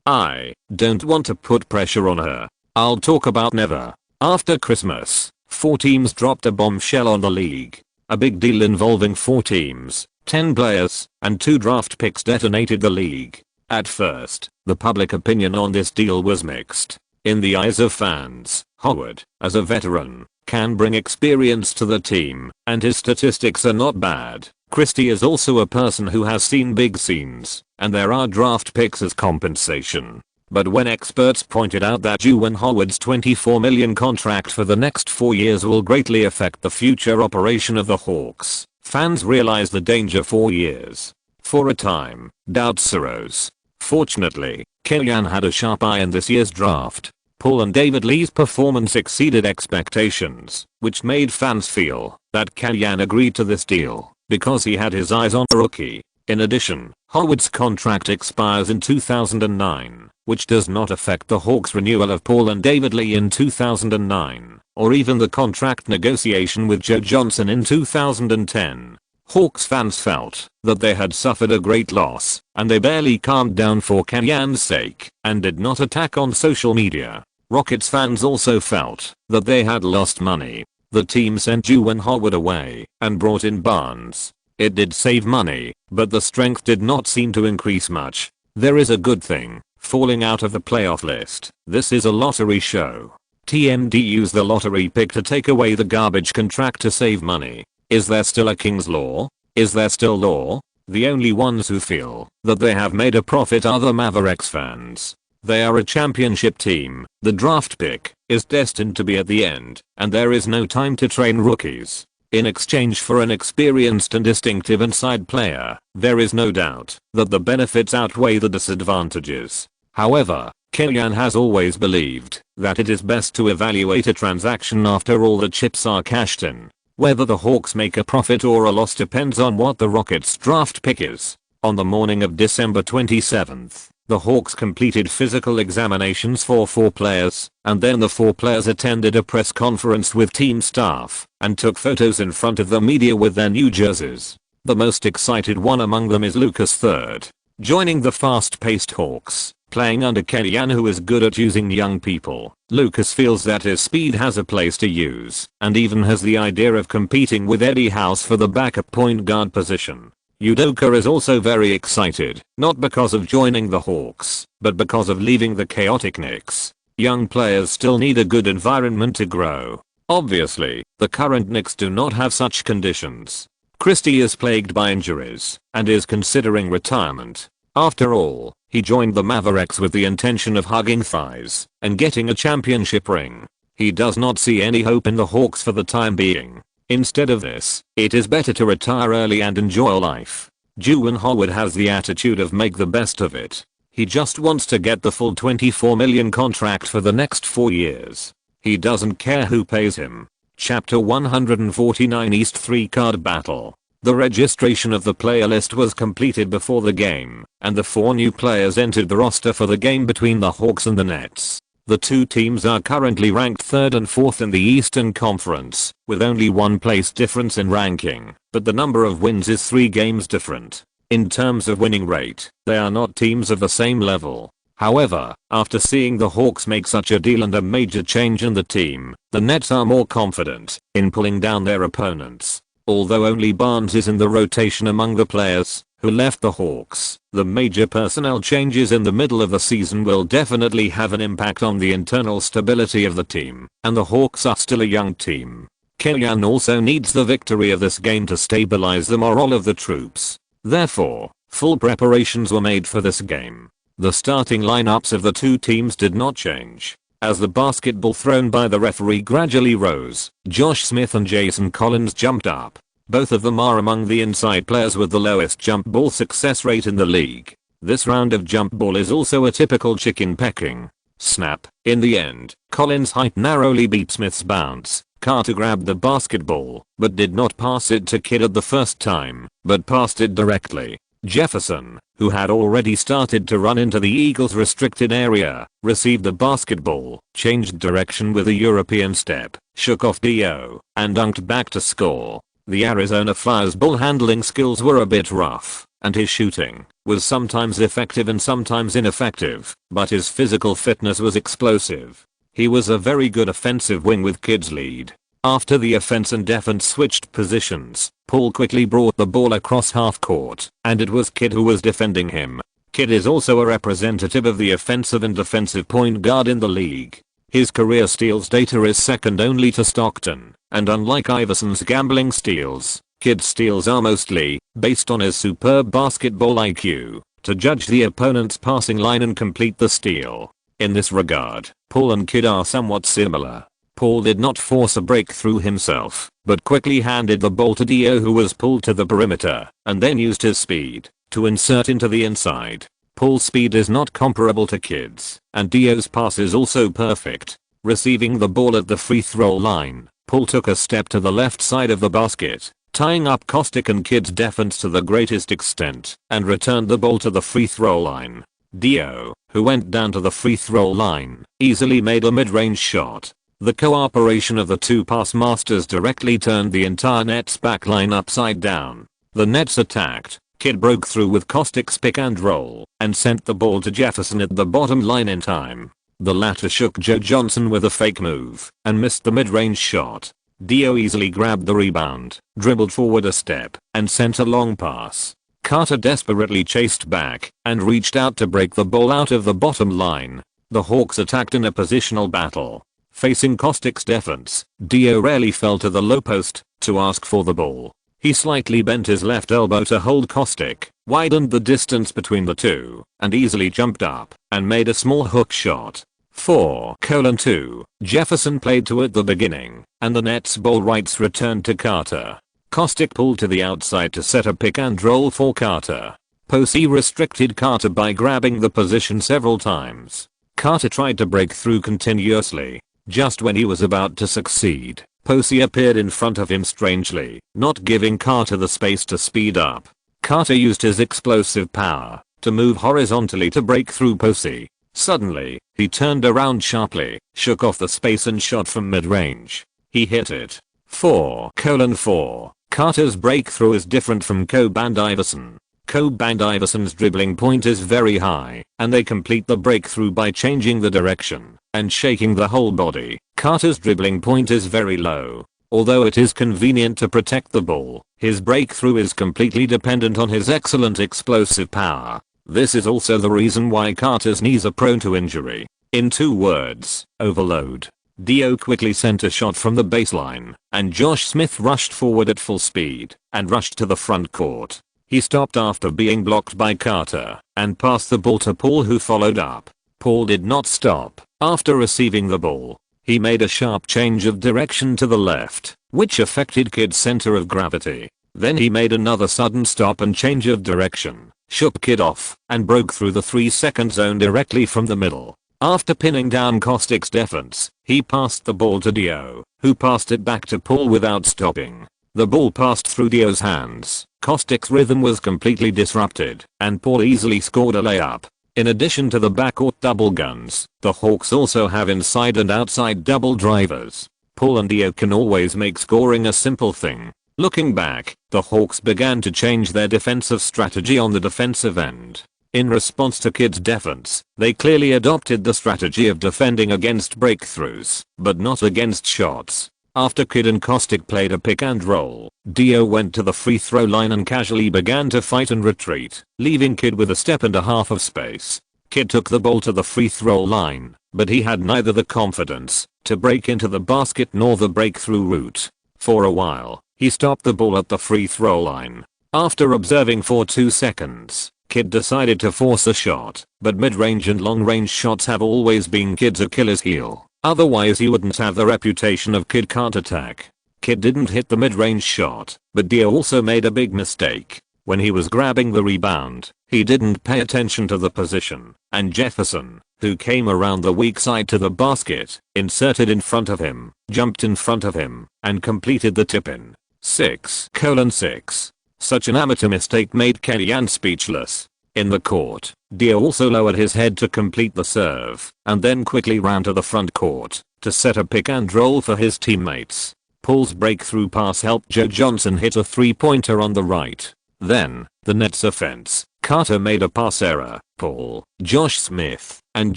I don't want to put pressure on her. I'll talk about Never. After Christmas, 4 teams dropped a bombshell on the league. A big deal involving 4 teams, 10 players, and 2 draft picks detonated the league. At first, the public opinion on this deal was mixed. In the eyes of fans, Howard, as a veteran, can bring experience to the team, and his statistics are not bad. Christie is also a person who has seen big scenes, and there are draft picks as compensation. But when experts pointed out that Juwan Howard's $24 million contract for the next 4 years will greatly affect the future operation of the Hawks, fans realized the danger. 4 years. For a time, doubts arose. Fortunately, Kenyan had a sharp eye in this year's draft. Paul and David Lee's performance exceeded expectations, which made fans feel that Kenyan agreed to this deal because he had his eyes on a rookie. In addition, Howard's contract expires in 2009, which does not affect the Hawks' renewal of Paul and David Lee in 2009, or even the contract negotiation with Joe Johnson in 2010. Hawks fans felt that they had suffered a great loss, and they barely calmed down for Kenyan's sake, and did not attack on social media. Rockets fans also felt that they had lost money. The team sent Juwan Howard away, and brought in Barnes. It did save money, but the strength did not seem to increase much. There is a good thing, falling out of the playoff list. This is a lottery show. TMD used the lottery pick to take away the garbage contract to save money. Is there still a King's Law? Is there still law? The only ones who feel that they have made a profit are the Mavericks fans. They are a championship team. The draft pick is destined to be at the end, and there is no time to train rookies. In exchange for an experienced and distinctive inside player, there is no doubt that the benefits outweigh the disadvantages. However, Kenyan has always believed that it is best to evaluate a transaction after all the chips are cashed in. Whether the Hawks make a profit or a loss depends on what the Rockets' draft pick is. On the morning of December 27th, the Hawks completed physical examinations for 4 players, and then the 4 players attended a press conference with team staff, and took photos in front of the media with their new jerseys. The most excited one among them is Lucas III, joining the fast-paced Hawks. Playing under Kenyan, who is good at using young people, Lucas feels that his speed has a place to use, and even has the idea of competing with Eddie House for the backup point guard position. Udoka is also very excited, not because of joining the Hawks, but because of leaving the chaotic Knicks. Young players still need a good environment to grow. Obviously, the current Knicks do not have such conditions. Christie is plagued by injuries, and is considering retirement. After all, he joined the Mavericks with the intention of hugging thighs and getting a championship ring. He does not see any hope in the Hawks for the time being. Instead of this, it is better to retire early and enjoy life. Juwan Howard has the attitude of make the best of it. He just wants to get the full $24 million contract for the next 4 years. He doesn't care who pays him. Chapter 149 East 3 Card Battle. The registration of the player list was completed before the game, and the 4 new players entered the roster for the game between the Hawks and the Nets. The 2 teams are currently ranked 3rd and 4th in the Eastern Conference, with only 1 place difference in ranking, but the number of wins is 3 games different. In terms of winning rate, they are not teams of the same level. However, after seeing the Hawks make such a deal and a major change in the team, the Nets are more confident in pulling down their opponents. Although only Barnes is in the rotation among the players who left the Hawks, the major personnel changes in the middle of the season will definitely have an impact on the internal stability of the team, and the Hawks are still a young team. Killian also needs the victory of this game to stabilize the morale of the troops. Therefore, full preparations were made for this game. The starting lineups of the two teams did not change. As the basketball thrown by the referee gradually rose, Josh Smith and Jason Collins jumped up. Both of them are among the inside players with the lowest jump ball success rate in the league. This round of jump ball is also a typical chicken pecking snap. In the end, Collins' height narrowly beat Smith's bounce. Carter grabbed the basketball, but did not pass it to Kidd at the first time, but passed it directly. Jefferson, who had already started to run into the Eagles' restricted area, received the basketball, changed direction with a European step, shook off Dio, and dunked back to score. The Arizona Fire's ball handling skills were a bit rough, and his shooting was sometimes effective and sometimes ineffective, but his physical fitness was explosive. He was a very good offensive wing with Kidd's lead. After the offense and defense switched positions, Paul quickly brought the ball across half court, and it was Kidd who was defending him. Kidd is also a representative of the offensive and defensive point guard in the league. His career steals data is second only to Stockton, and unlike Iverson's gambling steals, Kidd's steals are mostly based on his superb basketball IQ to judge the opponent's passing line and complete the steal. In this regard, Paul and Kidd are somewhat similar. Paul did not force a breakthrough himself, but quickly handed the ball to Dio, who was pulled to the perimeter, and then used his speed to insert into the inside. Paul's speed is not comparable to Kidd's, and Dio's pass is also perfect. Receiving the ball at the free throw line, Paul took a step to the left side of the basket, tying up Kostick and Kidd's defense to the greatest extent, and returned the ball to the free throw line. Dio, who went down to the free throw line, easily made a mid-range shot. The cooperation of the two pass masters directly turned the entire Nets backline upside down. The Nets attacked. Kidd broke through with Kostick's pick and roll, and sent the ball to Jefferson at the bottom line in time. The latter shook Joe Johnson with a fake move, and missed the mid-range shot. Dio easily grabbed the rebound, dribbled forward a step, and sent a long pass. Carter desperately chased back, and reached out to break the ball out of the bottom line. The Hawks attacked in a positional battle. Facing Kostick's defense, Dio rarely fell to the low post to ask for the ball. He slightly bent his left elbow to hold Kostick, widened the distance between the two, and easily jumped up and made a small hook shot. 4:2. Jefferson played to at the beginning, and the Nets ball rights returned to Carter. Kostick pulled to the outside to set a pick and roll for Carter. Posey restricted Carter by grabbing the position several times. Carter tried to break through continuously. Just when he was about to succeed, Posey appeared in front of him strangely, not giving Carter the space to speed up. Carter used his explosive power to move horizontally to break through Posey. Suddenly, he turned around sharply, shook off the space and shot from mid-range. He hit it. 4:4. Carter's breakthrough is different from Kobe and Iverson. Kobe and Iverson's dribbling point is very high, and they complete the breakthrough by changing the direction and shaking the whole body. Carter's dribbling point is very low. Although it is convenient to protect the ball, his breakthrough is completely dependent on his excellent explosive power. This is also the reason why Carter's knees are prone to injury. In 2 words, overload. Dio quickly sent a shot from the baseline, and Josh Smith rushed forward at full speed and rushed to the front court. He stopped after being blocked by Carter and passed the ball to Paul, who followed up. Paul did not stop. After receiving the ball, he made a sharp change of direction to the left, which affected Kidd's center of gravity. Then he made another sudden stop and change of direction, shook Kidd off, and broke through the 3-second zone directly from the middle. After pinning down Kostick's defense, he passed the ball to Dio, who passed it back to Paul without stopping. The ball passed through Dio's hands. Kostick's rhythm was completely disrupted, and Paul easily scored a layup. In addition to the backcourt double guns, the Hawks also have inside and outside double drivers. Paul and Dio can always make scoring a simple thing. Looking back, the Hawks began to change their defensive strategy on the defensive end. In response to Kid's defense, they clearly adopted the strategy of defending against breakthroughs, but not against shots. After Kid and Caustic played a pick and roll, Dio went to the free throw line and casually began to fight and retreat, leaving Kid with a step and a half of space. Kid took the ball to the free throw line, but he had neither the confidence to break into the basket nor the breakthrough route. For a while, he stopped the ball at the free throw line. After observing for 2 seconds, Kid decided to force a shot, but mid-range and long-range shots have always been Kid's Achilles heel. Otherwise he wouldn't have the reputation of Kid can't attack. Kid didn't hit the mid-range shot, but Dio also made a big mistake. When he was grabbing the rebound, he didn't pay attention to the position, and Jefferson, who came around the weak side to the basket, inserted in front of him, jumped in front of him, and completed the tip-in. 6:6. Such an amateur mistake made Kellyanne speechless. In the court, Dio also lowered his head to complete the serve, and then quickly ran to the front court to set a pick and roll for his teammates. Paul's breakthrough pass helped Joe Johnson hit a three-pointer on the right. Then, the Nets offense, Carter made a pass error. Paul, Josh Smith, and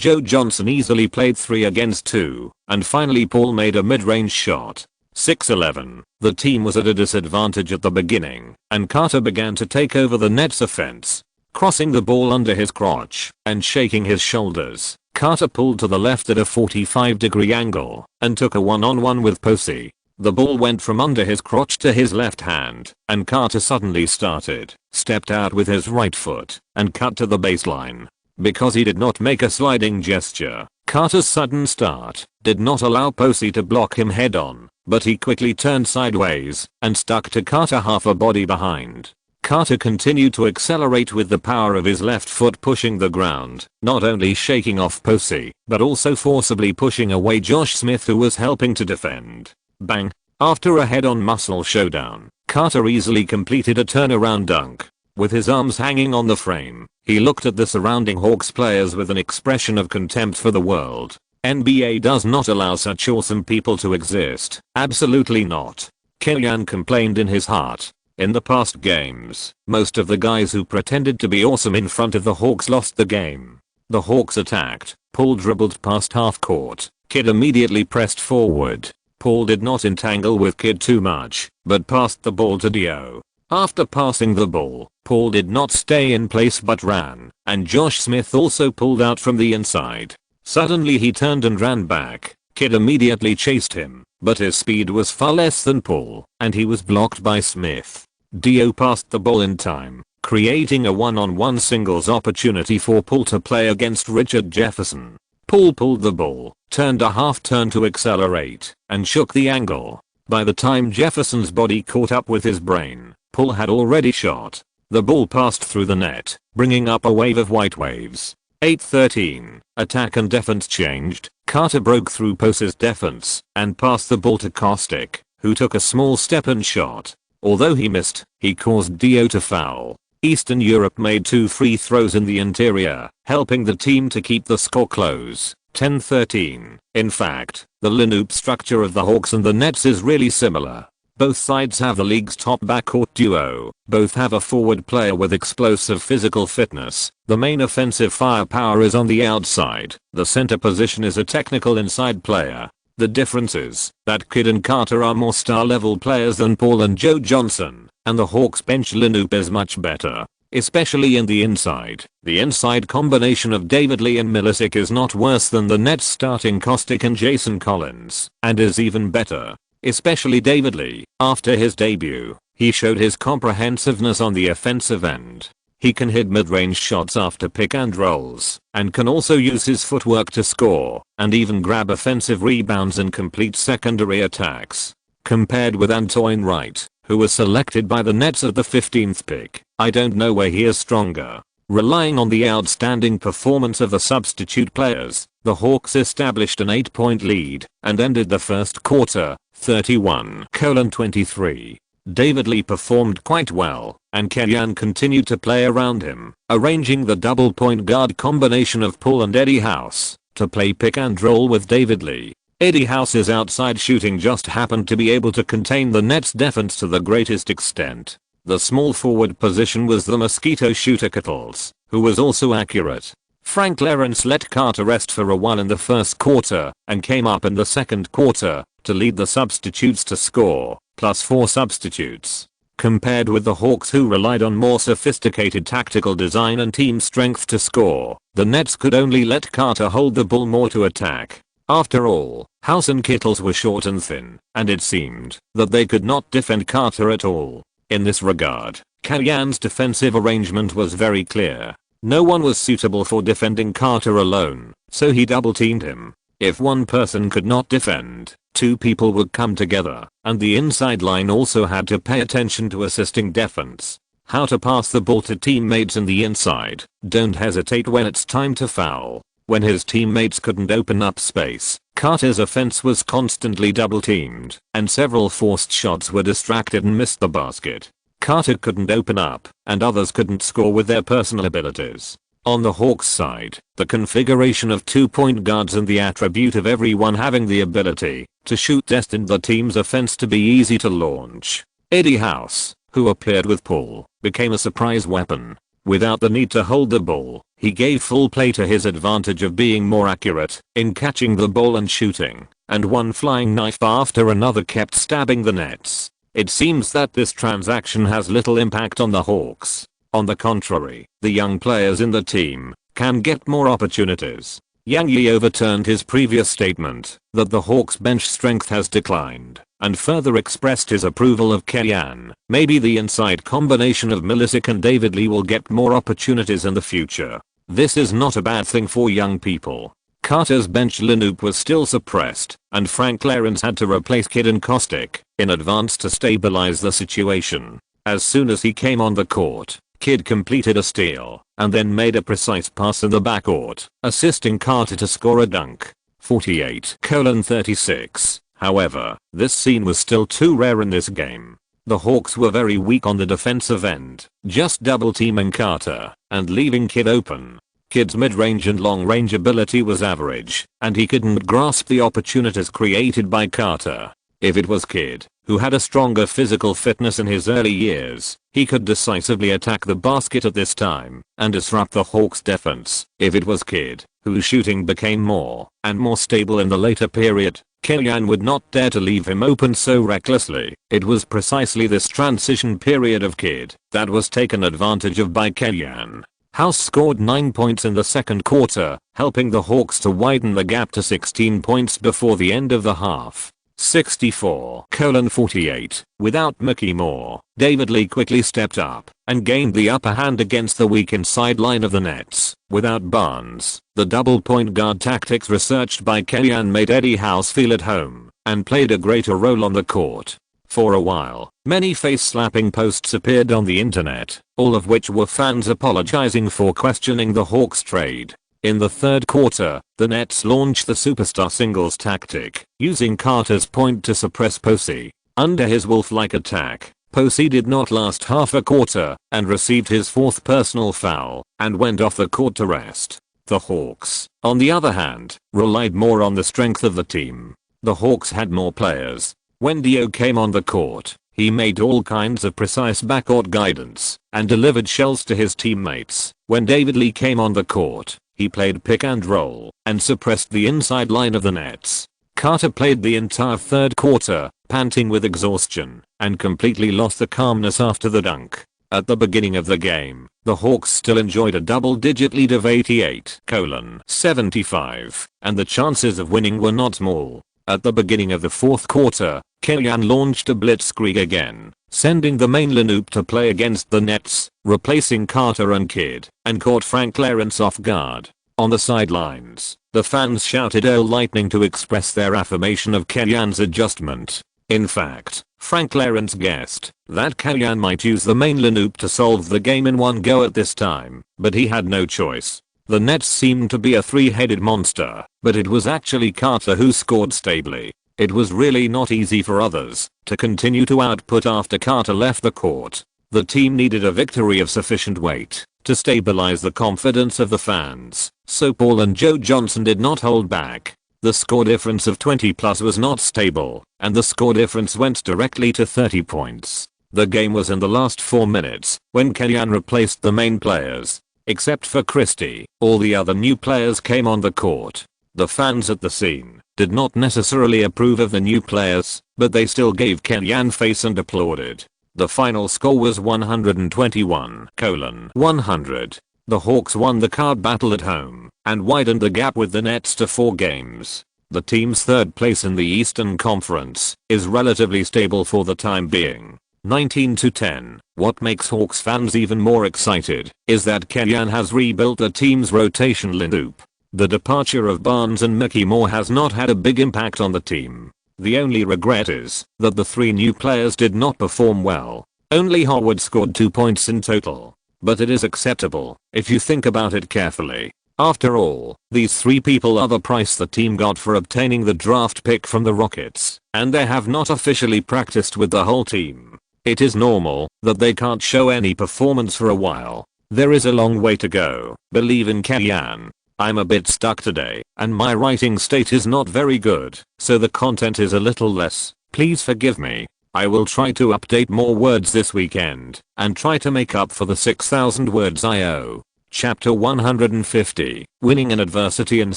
Joe Johnson easily played 3 against 2, and finally Paul made a mid-range shot. 6:11. The team was at a disadvantage at the beginning, and Carter began to take over the Nets offense. Crossing the ball under his crotch and shaking his shoulders, Carter pulled to the left at a 45-degree angle and took a one-on-one with Posey. The ball went from under his crotch to his left hand, and Carter suddenly stepped out with his right foot, and cut to the baseline. Because he did not make a sliding gesture, Carter's sudden start did not allow Posey to block him head-on, but he quickly turned sideways and stuck to Carter half a body behind. Carter continued to accelerate with the power of his left foot pushing the ground, not only shaking off Posey, but also forcibly pushing away Josh Smith who was helping to defend. Bang! After a head-on muscle showdown, Carter easily completed a turnaround dunk. With his arms hanging on the frame, he looked at the surrounding Hawks players with an expression of contempt for the world. NBA does not allow such awesome people to exist. Absolutely not. Kellyanne complained in his heart. In the past games, most of the guys who pretended to be awesome in front of the Hawks lost the game. The Hawks attacked. Paul dribbled past half court. Kid immediately pressed forward. Paul did not entangle with Kid too much, but passed the ball to Dio. After passing the ball, Paul did not stay in place but ran, and Josh Smith also pulled out from the inside. Suddenly he turned and ran back. Kid immediately chased him, but his speed was far less than Paul, and he was blocked by Smith. Dio passed the ball in time, creating a one-on-one singles opportunity for Paul to play against Richard Jefferson. Paul pulled the ball, turned a half turn to accelerate, and shook the angle. By the time Jefferson's body caught up with his brain, Paul had already shot. The ball passed through the net, bringing up a wave of white waves. 8:13. Attack and defense changed. Carter broke through Posey's defense and passed the ball to Caustic, who took a small step and shot. Although he missed, he caused Dio to foul. Eastern Europe made 2 free throws in the interior, helping the team to keep the score close. 10-13. In fact, the lineup structure of the Hawks and the Nets is really similar. Both sides have the league's top backcourt duo. Both have a forward player with explosive physical fitness. The main offensive firepower is on the outside. The center position is a technical inside player. The difference is that Kid and Carter are more star-level players than Paul and Joe Johnson, and the Hawks bench lineup is much better, especially in the inside. The inside combination of David Lee and Milicic is not worse than the Nets starting Caustic and Jason Collins, and is even better. Especially David Lee. After his debut, he showed his comprehensiveness on the offensive end. He can hit mid-range shots after pick and rolls, and can also use his footwork to score, and even grab offensive rebounds and complete secondary attacks. Compared with Antoine Wright, who was selected by the Nets at the 15th pick, I don't know where he is stronger. Relying on the outstanding performance of the substitute players, the Hawks established an 8-point lead and ended the first quarter 31-23. David Lee performed quite well, and Kellyanne continued to play around him, arranging the double point guard combination of Paul and Eddie House to play pick and roll with David Lee. Eddie House's outside shooting just happened to be able to contain the Nets' defense to the greatest extent. The small forward position was the mosquito shooter Kittles, who was also accurate. Frank Lawrence let Carter rest for a while in the first quarter and came up in the second quarter to lead the substitutes to score, plus 4 substitutes. Compared with the Hawks, who relied on more sophisticated tactical design and team strength to score, the Nets could only let Carter hold the ball more to attack. After all, House and Kittles were short and thin, and it seemed that they could not defend Carter at all. In this regard, Kellyanne's defensive arrangement was very clear. No one was suitable for defending Carter alone, so he double-teamed him. If one person could not defend, 2 people would come together, and the inside line also had to pay attention to assisting defense. How to pass the ball to teammates in the inside. Don't hesitate when it's time to foul. When his teammates couldn't open up space, Carter's offense was constantly double-teamed, and several forced shots were distracted and missed the basket. Carter couldn't open up, and others couldn't score with their personal abilities. On the Hawks side, the configuration of 2 point guards and the attribute of everyone having the ability to shoot destined the team's offense to be easy to launch. Eddie House, who appeared with Paul, became a surprise weapon. Without the need to hold the ball, he gave full play to his advantage of being more accurate in catching the ball and shooting, and one flying knife after another kept stabbing the Nets. It seems that this transaction has little impact on the Hawks. On the contrary, the young players in the team can get more opportunities. Yang Yi overturned his previous statement that the Hawks' bench strength has declined and further expressed his approval of Kellyanne. Maybe the inside combination of Milicic and David Lee will get more opportunities in the future. This is not a bad thing for young people. Carter's bench lineup was still suppressed, and Frank Lawrence had to replace Kidd and Kostick in advance to stabilize the situation. As soon as he came on the court, Kidd completed a steal and then made a precise pass in the backcourt, assisting Carter to score a dunk. 48:36. However, this scene was still too rare in this game. The Hawks were very weak on the defensive end, just double teaming Carter and leaving Kidd open. Kidd's mid-range and long-range ability was average, and he couldn't grasp the opportunities created by Carter. If it was Kidd, who had a stronger physical fitness in his early years, he could decisively attack the basket at this time and disrupt the Hawks' defense. If it was Kidd, whose shooting became more and more stable in the later period, Kellyanne would not dare to leave him open so recklessly. It was precisely this transition period of Kidd that was taken advantage of by Kellyanne. House scored 9 points in the second quarter, helping the Hawks to widen the gap to 16 points before the end of the half. 64:48. Without Mickey Moore, David Lee quickly stepped up and gained the upper hand against the weak inside line of the Nets. Without Barnes, the double point guard tactics researched by Kellyanne made Eddie House feel at home and played a greater role on the court. For a while, many face-slapping posts appeared on the internet, all of which were fans apologizing for questioning the Hawks trade. In the third quarter, the Nets launched the superstar singles tactic, using Carter's point to suppress Posey. Under his wolf-like attack, Posey did not last half a quarter and received his 4th personal foul and went off the court to rest. The Hawks, on the other hand, relied more on the strength of the team. The Hawks had more players. When Dio came on the court, he made all kinds of precise backcourt guidance and delivered shells to his teammates. When David Lee came on the court, he played pick and roll and suppressed the inside line of the Nets. Carter played the entire third quarter, panting with exhaustion, and completely lost the calmness after the dunk. At the beginning of the game, the Hawks still enjoyed a double-digit lead of 88:75, and the chances of winning were not small. At the beginning of the fourth quarter, Kellyanne launched a blitzkrieg again, sending the main lineup to play against the Nets, replacing Carter and Kidd, and caught Frank Lawrence off guard. On the sidelines, the fans shouted "Oh Lightning" to express their affirmation of Kellyanne's adjustment. In fact, Frank Lawrence guessed that Kellyanne might use the main lineup to solve the game in one go at this time, but he had no choice. The Nets seemed to be a three-headed monster, but it was actually Carter who scored stably. It was really not easy for others to continue to output after Carter left the court. The team needed a victory of sufficient weight to stabilize the confidence of the fans, so Paul and Joe Johnson did not hold back. The score difference of 20 plus was not stable, and the score difference went directly to 30 points. The game was in the last 4 minutes when Kellyanne replaced the main players. Except for Christie, all the other new players came on the court. The fans at the scene did not necessarily approve of the new players, but they still gave Kellyanne face and applauded. The final score was 121-100. The Hawks won the card battle at home and widened the gap with the Nets to 4 games. The team's third place in the Eastern Conference is relatively stable for the time being. 19-10. What makes Hawks fans even more excited is that Kellyanne has rebuilt the team's rotation lineup. The departure of Barnes and Mickey Moore has not had a big impact on the team. The only regret is that the 3 new players did not perform well. Only Howard scored 2 points in total. But it is acceptable if you think about it carefully. After all, these 3 people are the price the team got for obtaining the draft pick from the Rockets, and they have not officially practiced with the whole team. It is normal that they can't show any performance for a while. There is a long way to go. Believe in Kellyanne. I'm a bit stuck today, and my writing state is not very good, so the content is a little less. Please forgive me. I will try to update more words this weekend, and try to make up for the 6,000 words I owe. Chapter 150, Winning in Adversity and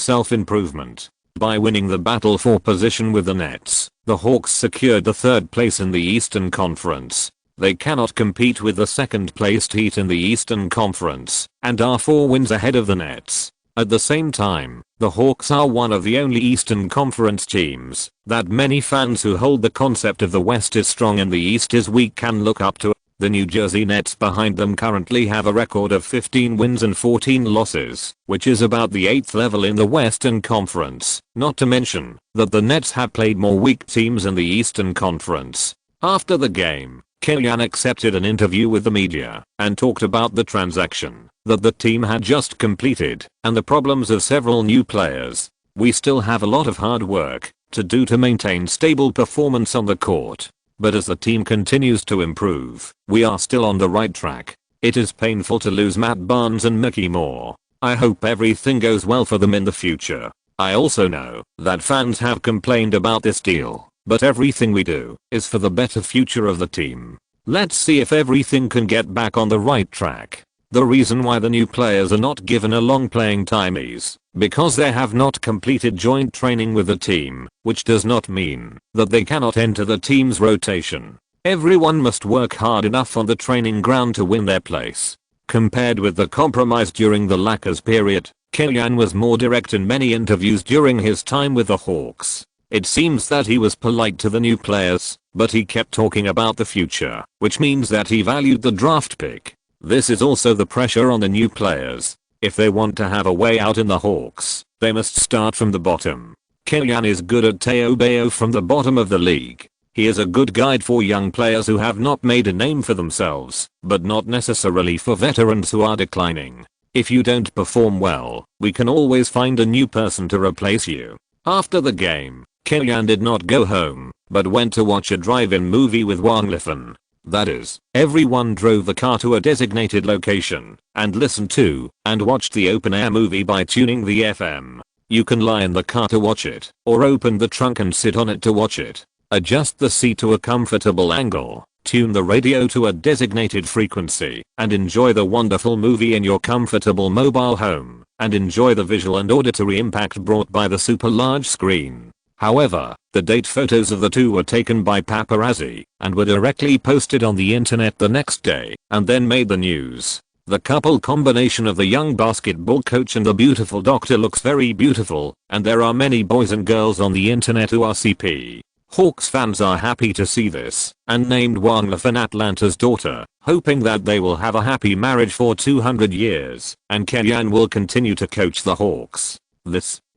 Self-Improvement. By winning the battle for position with the Nets, the Hawks secured the 3rd place in the Eastern Conference. They cannot compete with the 2nd placed Heat in the Eastern Conference, and are 4 wins ahead of the Nets. At the same time, the Hawks are one of the only Eastern Conference teams that many fans who hold the concept of the West is strong and the East is weak can look up to. The New Jersey Nets behind them currently have a record of 15 wins and 14 losses, which is about the 8th level in the Western Conference, not to mention that the Nets have played more weak teams in the Eastern Conference. After the game, Kellyanne accepted an interview with the media and talked about the transaction that the team had just completed and the problems of several new players. We still have a lot of hard work to do to maintain stable performance on the court. But as the team continues to improve, we are still on the right track. It is painful to lose Matt Barnes and Mickey Moore. I hope everything goes well for them in the future. I also know that fans have complained about this deal, but everything we do is for the better future of the team. Let's see if everything can get back on the right track. The reason why the new players are not given a long playing time is because they have not completed joint training with the team, which does not mean that they cannot enter the team's rotation. Everyone must work hard enough on the training ground to win their place. Compared with the compromise during the Lakers period, Kellyanne was more direct in many interviews during his time with the Hawks. It seems that he was polite to the new players, but he kept talking about the future, which means that he valued the draft pick. This is also the pressure on the new players. If they want to have a way out in the Hawks, they must start from the bottom. Kellyanne is good at Teo from the bottom of the league. He is a good guide for young players who have not made a name for themselves, but not necessarily for veterans who are declining. If you don't perform well, we can always find a new person to replace you. After the game, Kellyanne did not go home, but went to watch a drive-in movie with Wang Lifan. That is, everyone drove the car to a designated location and listened to and watched the open-air movie by tuning the FM. You can lie in the car to watch it, or open the trunk and sit on it to watch it. Adjust the seat to a comfortable angle, tune the radio to a designated frequency, and enjoy the wonderful movie in your comfortable mobile home, and enjoy the visual and auditory impact brought by the super large screen. However, the date photos of the two were taken by paparazzi and were directly posted on the internet the next day and then made the news. The couple combination of the young basketball coach and the beautiful doctor looks very beautiful, and there are many boys and girls on the internet who are CP. Hawks fans are happy to see this and named Wang Lifan Atlanta's daughter, hoping that they will have a happy marriage for 200 years and Kellyanne will continue to coach the Hawks.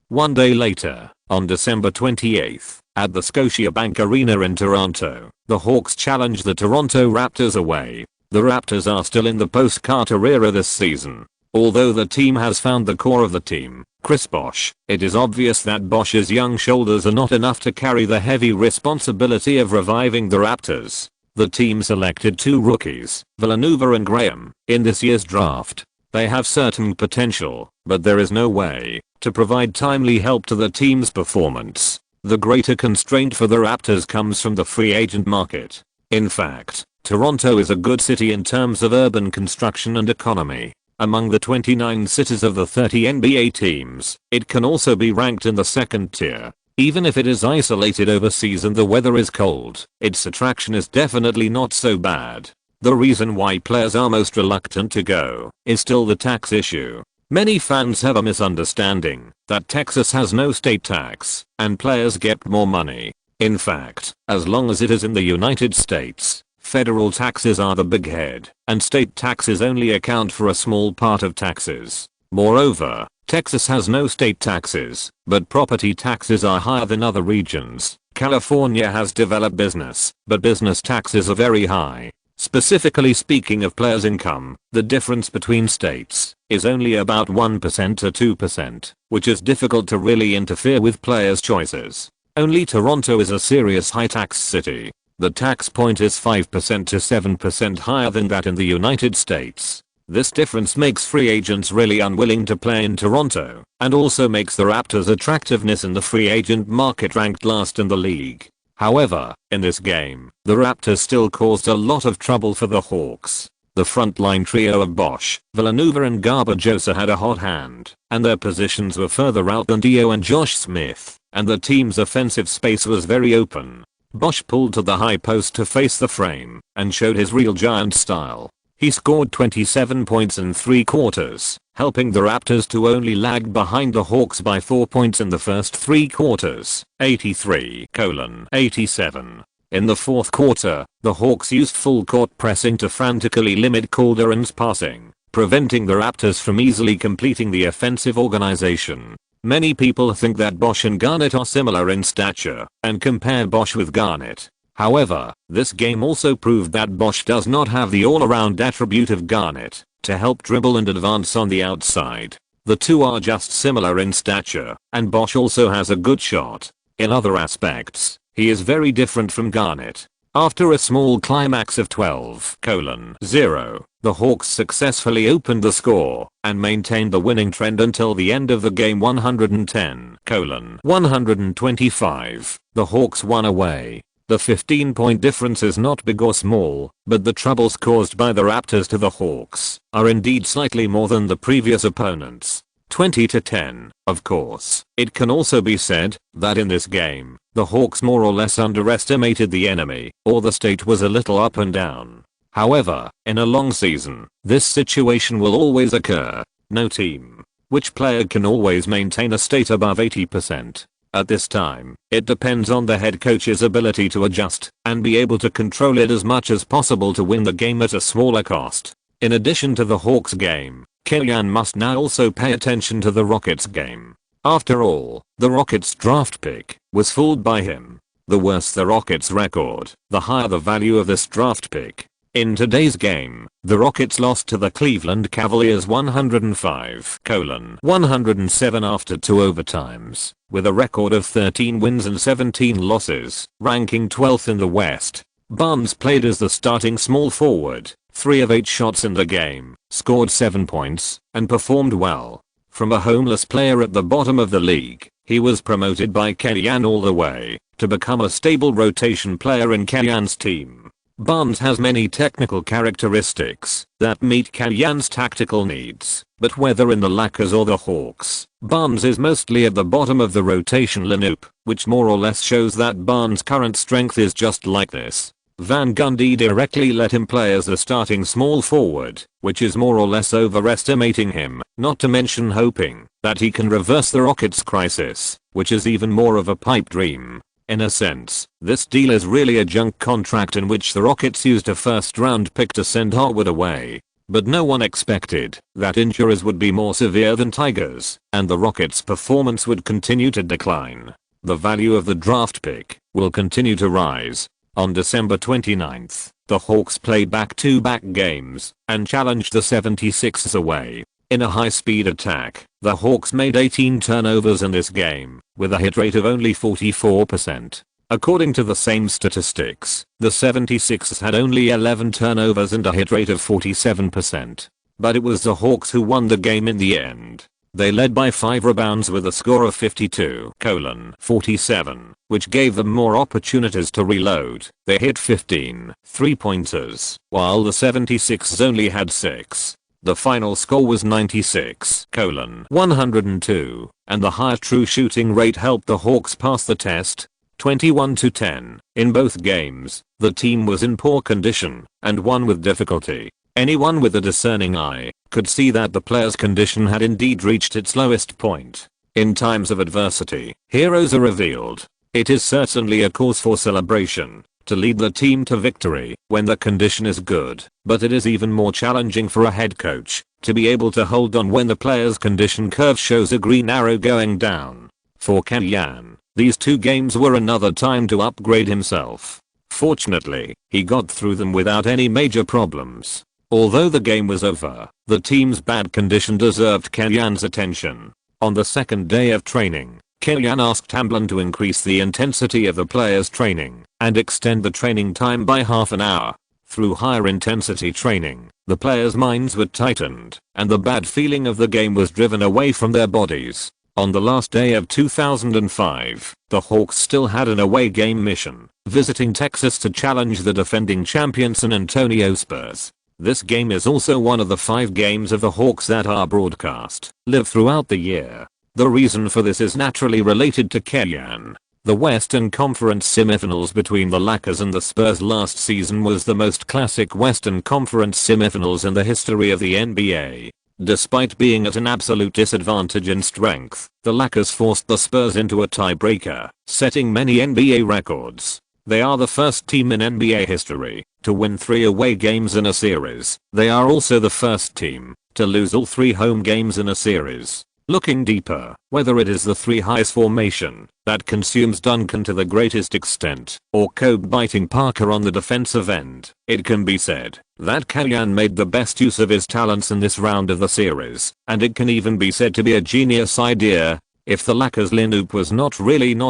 One day later, on December 28th, at the Scotiabank Arena in Toronto, the Hawks challenged the Toronto Raptors away. The Raptors are still in the post-Carter era this season. Although the team has found the core of the team, Chris Bosh, it is obvious that Bosh's young shoulders are not enough to carry the heavy responsibility of reviving the Raptors. The team selected 2 rookies, Villanova and Graham, in this year's draft. They have certain potential, but there is no way to provide timely help to the team's performance. The greater constraint for the Raptors comes from the free agent market. In fact, Toronto is a good city in terms of urban construction and economy. Among the 29 cities of the 30 NBA teams, it can also be ranked in the second tier. Even if it is isolated overseas and the weather is cold, its attraction is definitely not so bad. The reason why players are most reluctant to go is still the tax issue. Many fans have a misunderstanding that Texas has no state tax and players get more money. In fact, as long as it is in the United States, federal taxes are the big head, and state taxes only account for a small part of taxes. Moreover, Texas has no state taxes, but property taxes are higher than other regions. California has developed business, but business taxes are very high. Specifically speaking of players' income, the difference between states is only about 1% to 2%, which is difficult to really interfere with players' choices. Only Toronto is a serious high-tax city. The tax point is 5% to 7% higher than that in the United States. This difference makes free agents really unwilling to play in Toronto, and also makes the Raptors' attractiveness in the free agent market ranked last in the league. However, in this game, the Raptors still caused a lot of trouble for the Hawks. The frontline trio of Bosh, Villanova and Garbajosa had a hot hand, and their positions were further out than Dio and Josh Smith, and the team's offensive space was very open. Bosh pulled to the high post to face the frame, and showed his real giant style. He scored 27 points in 3 quarters, helping the Raptors to only lag behind the Hawks by 4 points in the first 3 quarters, 83-87. In the fourth quarter, the Hawks used full court pressing to frantically limit Calderon's passing, preventing the Raptors from easily completing the offensive organization. Many people think that Bosh and Garnett are similar in stature, and compare Bosh with Garnett. However, this game also proved that Bosh does not have the all-around attribute of Garnett to help dribble and advance on the outside. The two are just similar in stature, and Bosh also has a good shot. In other aspects, he is very different from Garnett. After a small climax of 12-0, the Hawks successfully opened the score and maintained the winning trend until the end of the game 110-125. The Hawks won away. The 15-point difference is not big or small, but the troubles caused by the Raptors to the Hawks are indeed slightly more than the previous opponents. 20-10. Of course, it can also be said that in this game, the Hawks more or less underestimated the enemy, or the state was a little up and down. However, in a long season, this situation will always occur. No team, which player can always maintain a state above 80%. At this time, it depends on the head coach's ability to adjust and be able to control it as much as possible to win the game at a smaller cost. In addition to the Hawks game, Kellyan must now also pay attention to the Rockets game. After all, the Rockets draft pick was fooled by him. The worse the Rockets record, the higher the value of this draft pick. In today's game, the Rockets lost to the Cleveland Cavaliers 105-107 after 2 overtimes, with a record of 13 wins and 17 losses, ranking 12th in the West. Barnes played as the starting small forward, 3 of 8 shots in the game, scored 7 points, and performed well. From a homeless player at the bottom of the league, he was promoted by Kellyan all the way to become a stable rotation player in Kellyan's team. Barnes has many technical characteristics that meet Kellyan's tactical needs, but whether in the Lakers or the Hawks, Barnes is mostly at the bottom of the rotation lineup, which more or less shows that Barnes' current strength is just like this. Van Gundy directly let him play as the starting small forward, which is more or less overestimating him, not to mention hoping that he can reverse the Rockets' crisis, which is even more of a pipe dream. In a sense, this deal is really a junk contract in which the Rockets used a first-round pick to send Harwood away. But no one expected that injuries would be more severe than Tigers, and the Rockets' performance would continue to decline. The value of the draft pick will continue to rise. On December 29th, the Hawks played back-to-back games and challenged the 76ers away. In a high-speed attack, the Hawks made 18 turnovers in this game, with a hit rate of only 44%. According to the same statistics, the 76ers had only 11 turnovers and a hit rate of 47%. But it was the Hawks who won the game in the end. They led by 5 rebounds with a score of 52-47, which gave them more opportunities to reload. They hit 15 3-pointers, while the 76ers only had 6. The final score was 96:102, and the higher true shooting rate helped the Hawks pass the test, 21-10. In both games, the team was in poor condition and won with difficulty. Anyone with a discerning eye could see that the players' condition had indeed reached its lowest point. In times of adversity, heroes are revealed. It is certainly a cause for celebration to lead the team to victory when the condition is good, but it is even more challenging for a head coach to be able to hold on when the player's condition curve shows a green arrow going down. For Kenyan, these two games were another time to upgrade himself. Fortunately, he got through them without any major problems. Although the game was over, the team's bad condition deserved Kenyan's attention. On the second day of training, Kenyan asked Tamblyn to increase the intensity of the players' training and extend the training time by half an hour. Through higher intensity training, the players' minds were tightened and the bad feeling of the game was driven away from their bodies. On the last day of 2005, the Hawks still had an away game mission, visiting Texas to challenge the defending champion San Antonio Spurs. This game is also one of the 5 games of the Hawks that are broadcast live throughout the year. The reason for this is naturally related to Kenyan. The Western Conference semifinals between the Lakers and the Spurs last season was the most classic Western Conference semifinals in the history of the NBA. Despite being at an absolute disadvantage in strength, the Lakers forced the Spurs into a tiebreaker, setting many NBA records. They are the first team in NBA history to win 3 away games in a series. They are also the first team to lose all 3 home games in a series. Looking deeper, whether it is the 3 highs formation that consumes Duncan to the greatest extent, or Kobe biting Parker on the defensive end, it can be said that Kenyan made the best use of his talents in this round of the series, and it can even be said to be a genius idea. If the Lakers lineup was not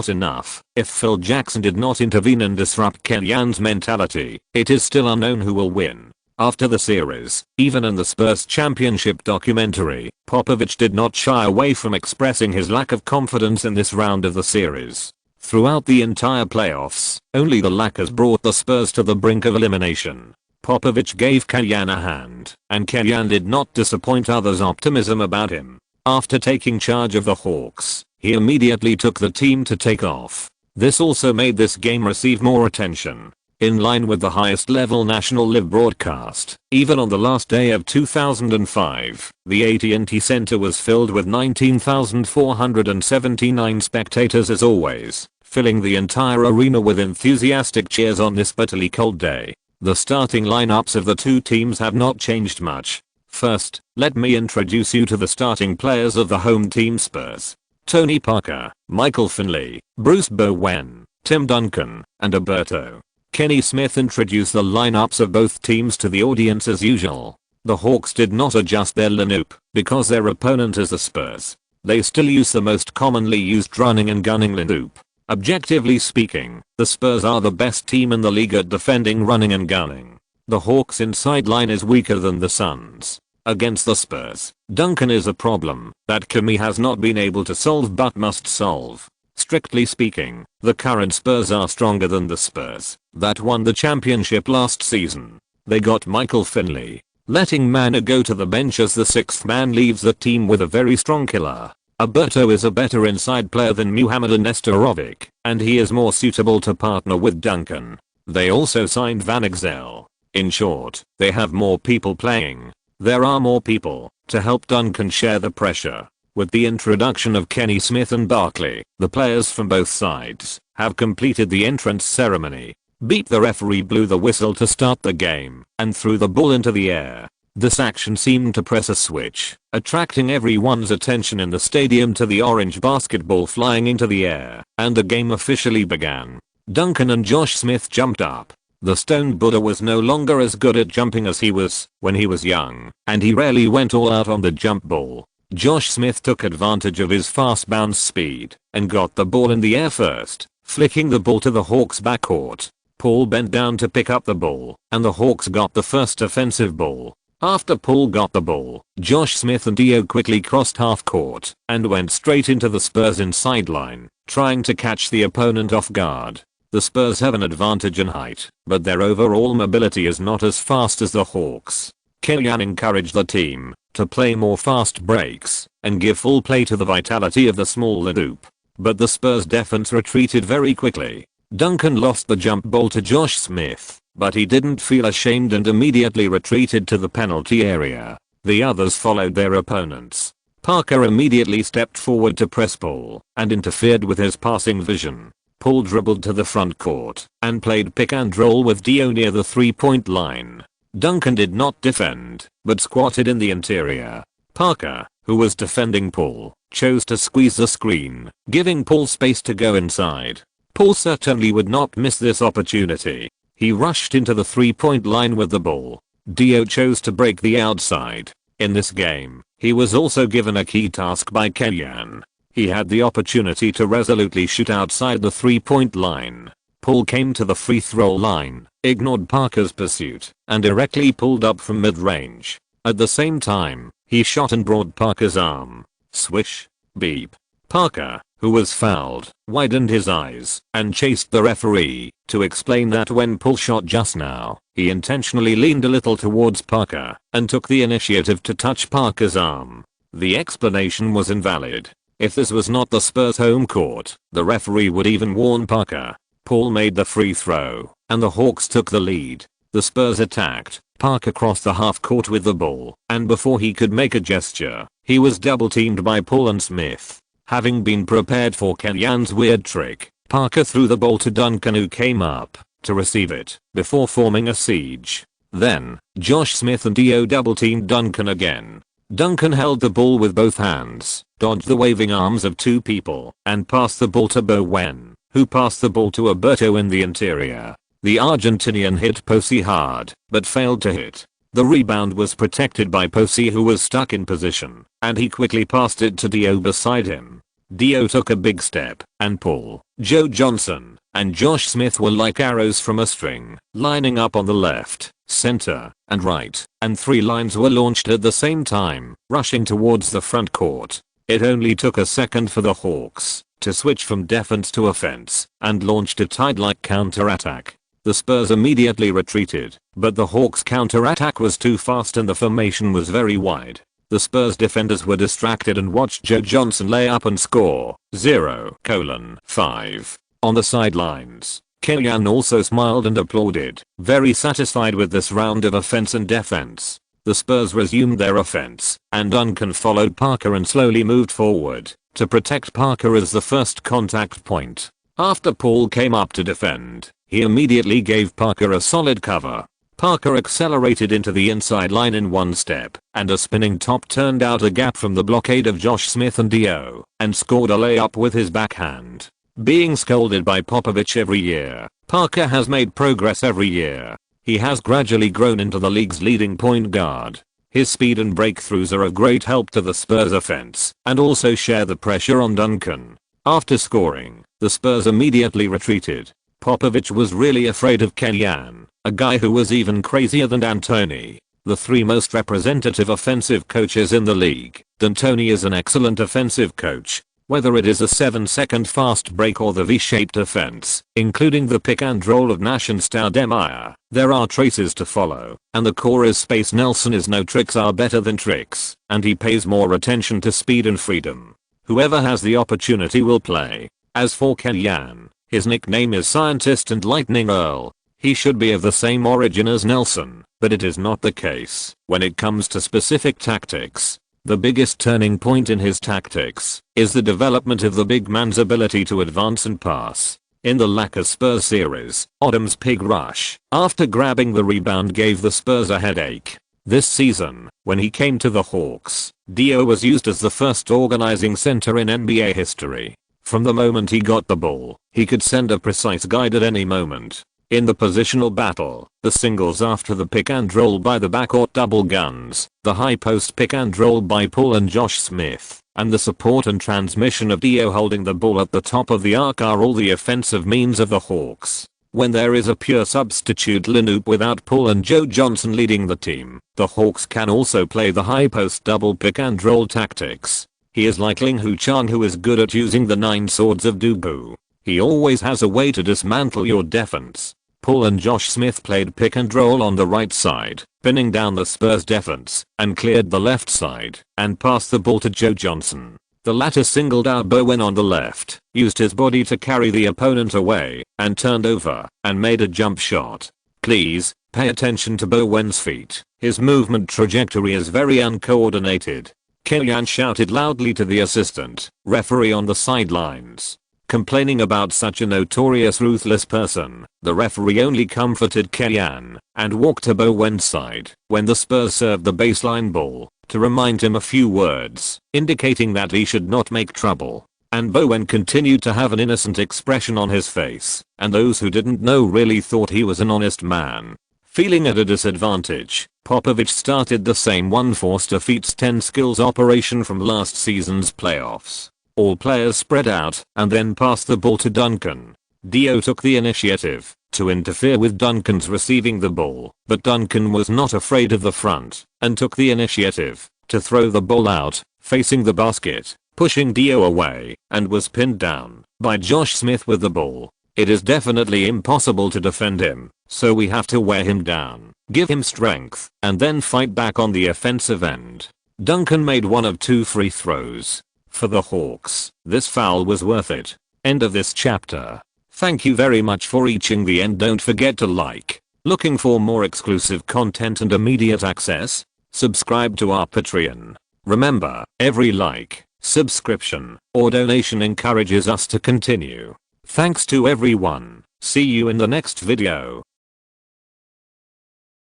enough, if Phil Jackson did not intervene and disrupt Kenyan's mentality, it is still unknown who will win. After the series, even in the Spurs championship documentary, Popovich did not shy away from expressing his lack of confidence in this round of the series. Throughout the entire playoffs, only the Lakers brought the Spurs to the brink of elimination. Popovich gave Kenyan a hand, and Kenyan did not disappoint others' optimism about him. After taking charge of the Hawks, he immediately took the team to take off. This also made this game receive more attention. In line with the highest level national live broadcast, even on the last day of 2005, the AT&T Center was filled with 19,479 spectators as always, filling the entire arena with enthusiastic cheers on this bitterly cold day. The starting lineups of the two teams have not changed much. First, let me introduce you to the starting players of the home team Spurs. Tony Parker, Michael Finley, Bruce Bowen, Tim Duncan, and Alberto. Kenny Smith introduced the lineups of both teams to the audience as usual. The Hawks did not adjust their lineup because their opponent is the Spurs. They still use the most commonly used running and gunning lineup. Objectively speaking, the Spurs are the best team in the league at defending running and gunning. The Hawks' inside line is weaker than the Suns. Against the Spurs, Duncan is a problem that Kami has not been able to solve but must solve. Strictly speaking, the current Spurs are stronger than the Spurs that won the championship last season. They got Michael Finley. Letting Manu go to the bench as the 6th man leaves the team with a very strong killer. Alberto is a better inside player than Muhammad Nestorovic, and he is more suitable to partner with Duncan. They also signed Van Exel. In short, they have more people playing. There are more people to help Duncan share the pressure. With the introduction of Kenny Smith and Barkley, the players from both sides have completed the entrance ceremony. The referee blew the whistle to start the game and threw the ball into the air. This action seemed to press a switch, attracting everyone's attention in the stadium to the orange basketball flying into the air, and the game officially began. Duncan and Josh Smith jumped up. The stoned Buddha was no longer as good at jumping as he was when he was young, and he rarely went all out on the jump ball. Josh Smith took advantage of his fast bounce speed and got the ball in the air first, flicking the ball to the Hawks backcourt. Paul bent down to pick up the ball, and the Hawks got the first offensive ball. After Paul got the ball, Josh Smith and Dio quickly crossed half court and went straight into the Spurs inside line, trying to catch the opponent off guard. The Spurs have an advantage in height, but their overall mobility is not as fast as the Hawks. Kellyanne encouraged the team to play more fast breaks and give full play to the vitality of the small loop. But the Spurs defense retreated very quickly. Duncan lost the jump ball to Josh Smith, but he didn't feel ashamed and immediately retreated to the penalty area. The others followed their opponents. Parker immediately stepped forward to press Paul and interfered with his passing vision. Paul dribbled to the front court and played pick and roll with Dio near the 3-point line. Duncan did not defend, but squatted in the interior. Parker, who was defending Paul, chose to squeeze the screen, giving Paul space to go inside. Paul certainly would not miss this opportunity. He rushed into the 3-point line with the ball. Dio chose to break the outside. In this game, he was also given a key task by Kellyanne. He had the opportunity to resolutely shoot outside the 3-point line. Paul came to the free throw line, ignored Parker's pursuit, and directly pulled up from mid-range. At the same time, he shot and brought Parker's arm. Swish. Beep. Parker, who was fouled, widened his eyes and chased the referee to explain that when Paul shot just now, he intentionally leaned a little towards Parker and took the initiative to touch Parker's arm. The explanation was invalid. If this was not the Spurs' home court, the referee would even warn Parker. Paul made the free throw, and the Hawks took the lead. The Spurs attacked. Parker crossed the half court with the ball, and before he could make a gesture, he was double teamed by Paul and Smith. Having been prepared for Kellyanne's weird trick, Parker threw the ball to Duncan, who came up to receive it before forming a siege. Then, Josh Smith and Dio double teamed Duncan again. Duncan held the ball with both hands, dodged the waving arms of two people, and passed the ball to Bowen, who passed the ball to Alberto in the interior. The Argentinian hit Posey hard, but failed to hit. The rebound was protected by Posey, who was stuck in position, and he quickly passed it to Dio beside him. Dio took a big step, and Paul, Joe Johnson, and Josh Smith were like arrows from a string, lining up on the left, center, and right, and 3 lines were launched at the same time, rushing towards the front court. It only took a second for the Hawks to switch from defense to offense and launched a tide-like counterattack. The Spurs immediately retreated, but the Hawks' counterattack was too fast and the formation was very wide. The Spurs defenders were distracted and watched Joe Johnson lay up and score 0:5 on the sidelines. Kellyanne also smiled and applauded, very satisfied with this round of offense and defense. The Spurs resumed their offense, and Duncan followed Parker and slowly moved forward to protect Parker as the first contact point. After Paul came up to defend, he immediately gave Parker a solid cover. Parker accelerated into the inside line in one step, and a spinning top turned out a gap from the blockade of Josh Smith and Dio, and scored a layup with his backhand. Being scolded by Popovich every year, Parker has made progress every year. He has gradually grown into the league's leading point guard. His speed and breakthroughs are a great help to the Spurs offense, and also share the pressure on Duncan. After scoring, the Spurs immediately retreated. Popovich was really afraid of Kellyanne, a guy who was even crazier than D'Antoni. The 3 most representative offensive coaches in the league. D'Antoni is an excellent offensive coach. Whether it is a 7-second fast break or the V-shaped offense, including the pick and roll of Nash and Stoudemire, there are traces to follow, and the core is space. Nelson is no tricks are better than tricks, and he pays more attention to speed and freedom. Whoever has the opportunity will play. As for Kellyanne, his nickname is Scientist and Lightning Earl. He should be of the same origin as Nelson, but it is not the case when it comes to specific tactics. The biggest turning point in his tactics is the development of the big man's ability to advance and pass. In the Lakers Spurs series, Odom's pig rush, after grabbing the rebound, gave the Spurs a headache. This season, when he came to the Hawks, Dio was used as the first organizing center in NBA history. From the moment he got the ball, he could send a precise guide at any moment. In the positional battle, the singles after the pick and roll by the backcourt double guns, the high post pick and roll by Paul and Josh Smith, and the support and transmission of Dio holding the ball at the top of the arc are all the offensive means of the Hawks. When there is a pure substitute lineup without Paul and Joe Johnson leading the team, the Hawks can also play the high post double pick and roll tactics. He is like Ling Hu Chang, who is good at using the 9 swords of Dubu. He always has a way to dismantle your defense. Paul and Josh Smith played pick and roll on the right side, pinning down the Spurs defense, and cleared the left side and passed the ball to Joe Johnson. The latter singled out Bowen on the left, used his body to carry the opponent away, and turned over and made a jump shot. Please, pay attention to Bowen's feet. His movement trajectory is very uncoordinated. Kellyanne shouted loudly to the assistant referee on the sidelines. Complaining about such a notorious ruthless person, the referee only comforted Kellyanne and walked to Bowen's side when the Spurs served the baseline ball to remind him a few words, indicating that he should not make trouble. And Bowen continued to have an innocent expression on his face, and those who didn't know really thought he was an honest man. Feeling at a disadvantage, Popovich started the same one force defeats 10 skills operation from last season's playoffs. All players spread out and then passed the ball to Duncan. Dio took the initiative to interfere with Duncan's receiving the ball, but Duncan was not afraid of the front and took the initiative to throw the ball out, facing the basket, pushing Dio away, and was pinned down by Josh Smith with the ball. It is definitely impossible to defend him, so we have to wear him down, give him strength, and then fight back on the offensive end. Duncan made one of 2 free throws for the Hawks. This foul was worth it. End of this chapter. Thank you very much for reaching the end. Don't forget to like. Looking for more exclusive content and immediate access? Subscribe to our Patreon. Remember, every like, subscription, or donation encourages us to continue. Thanks to everyone. See you in the next video.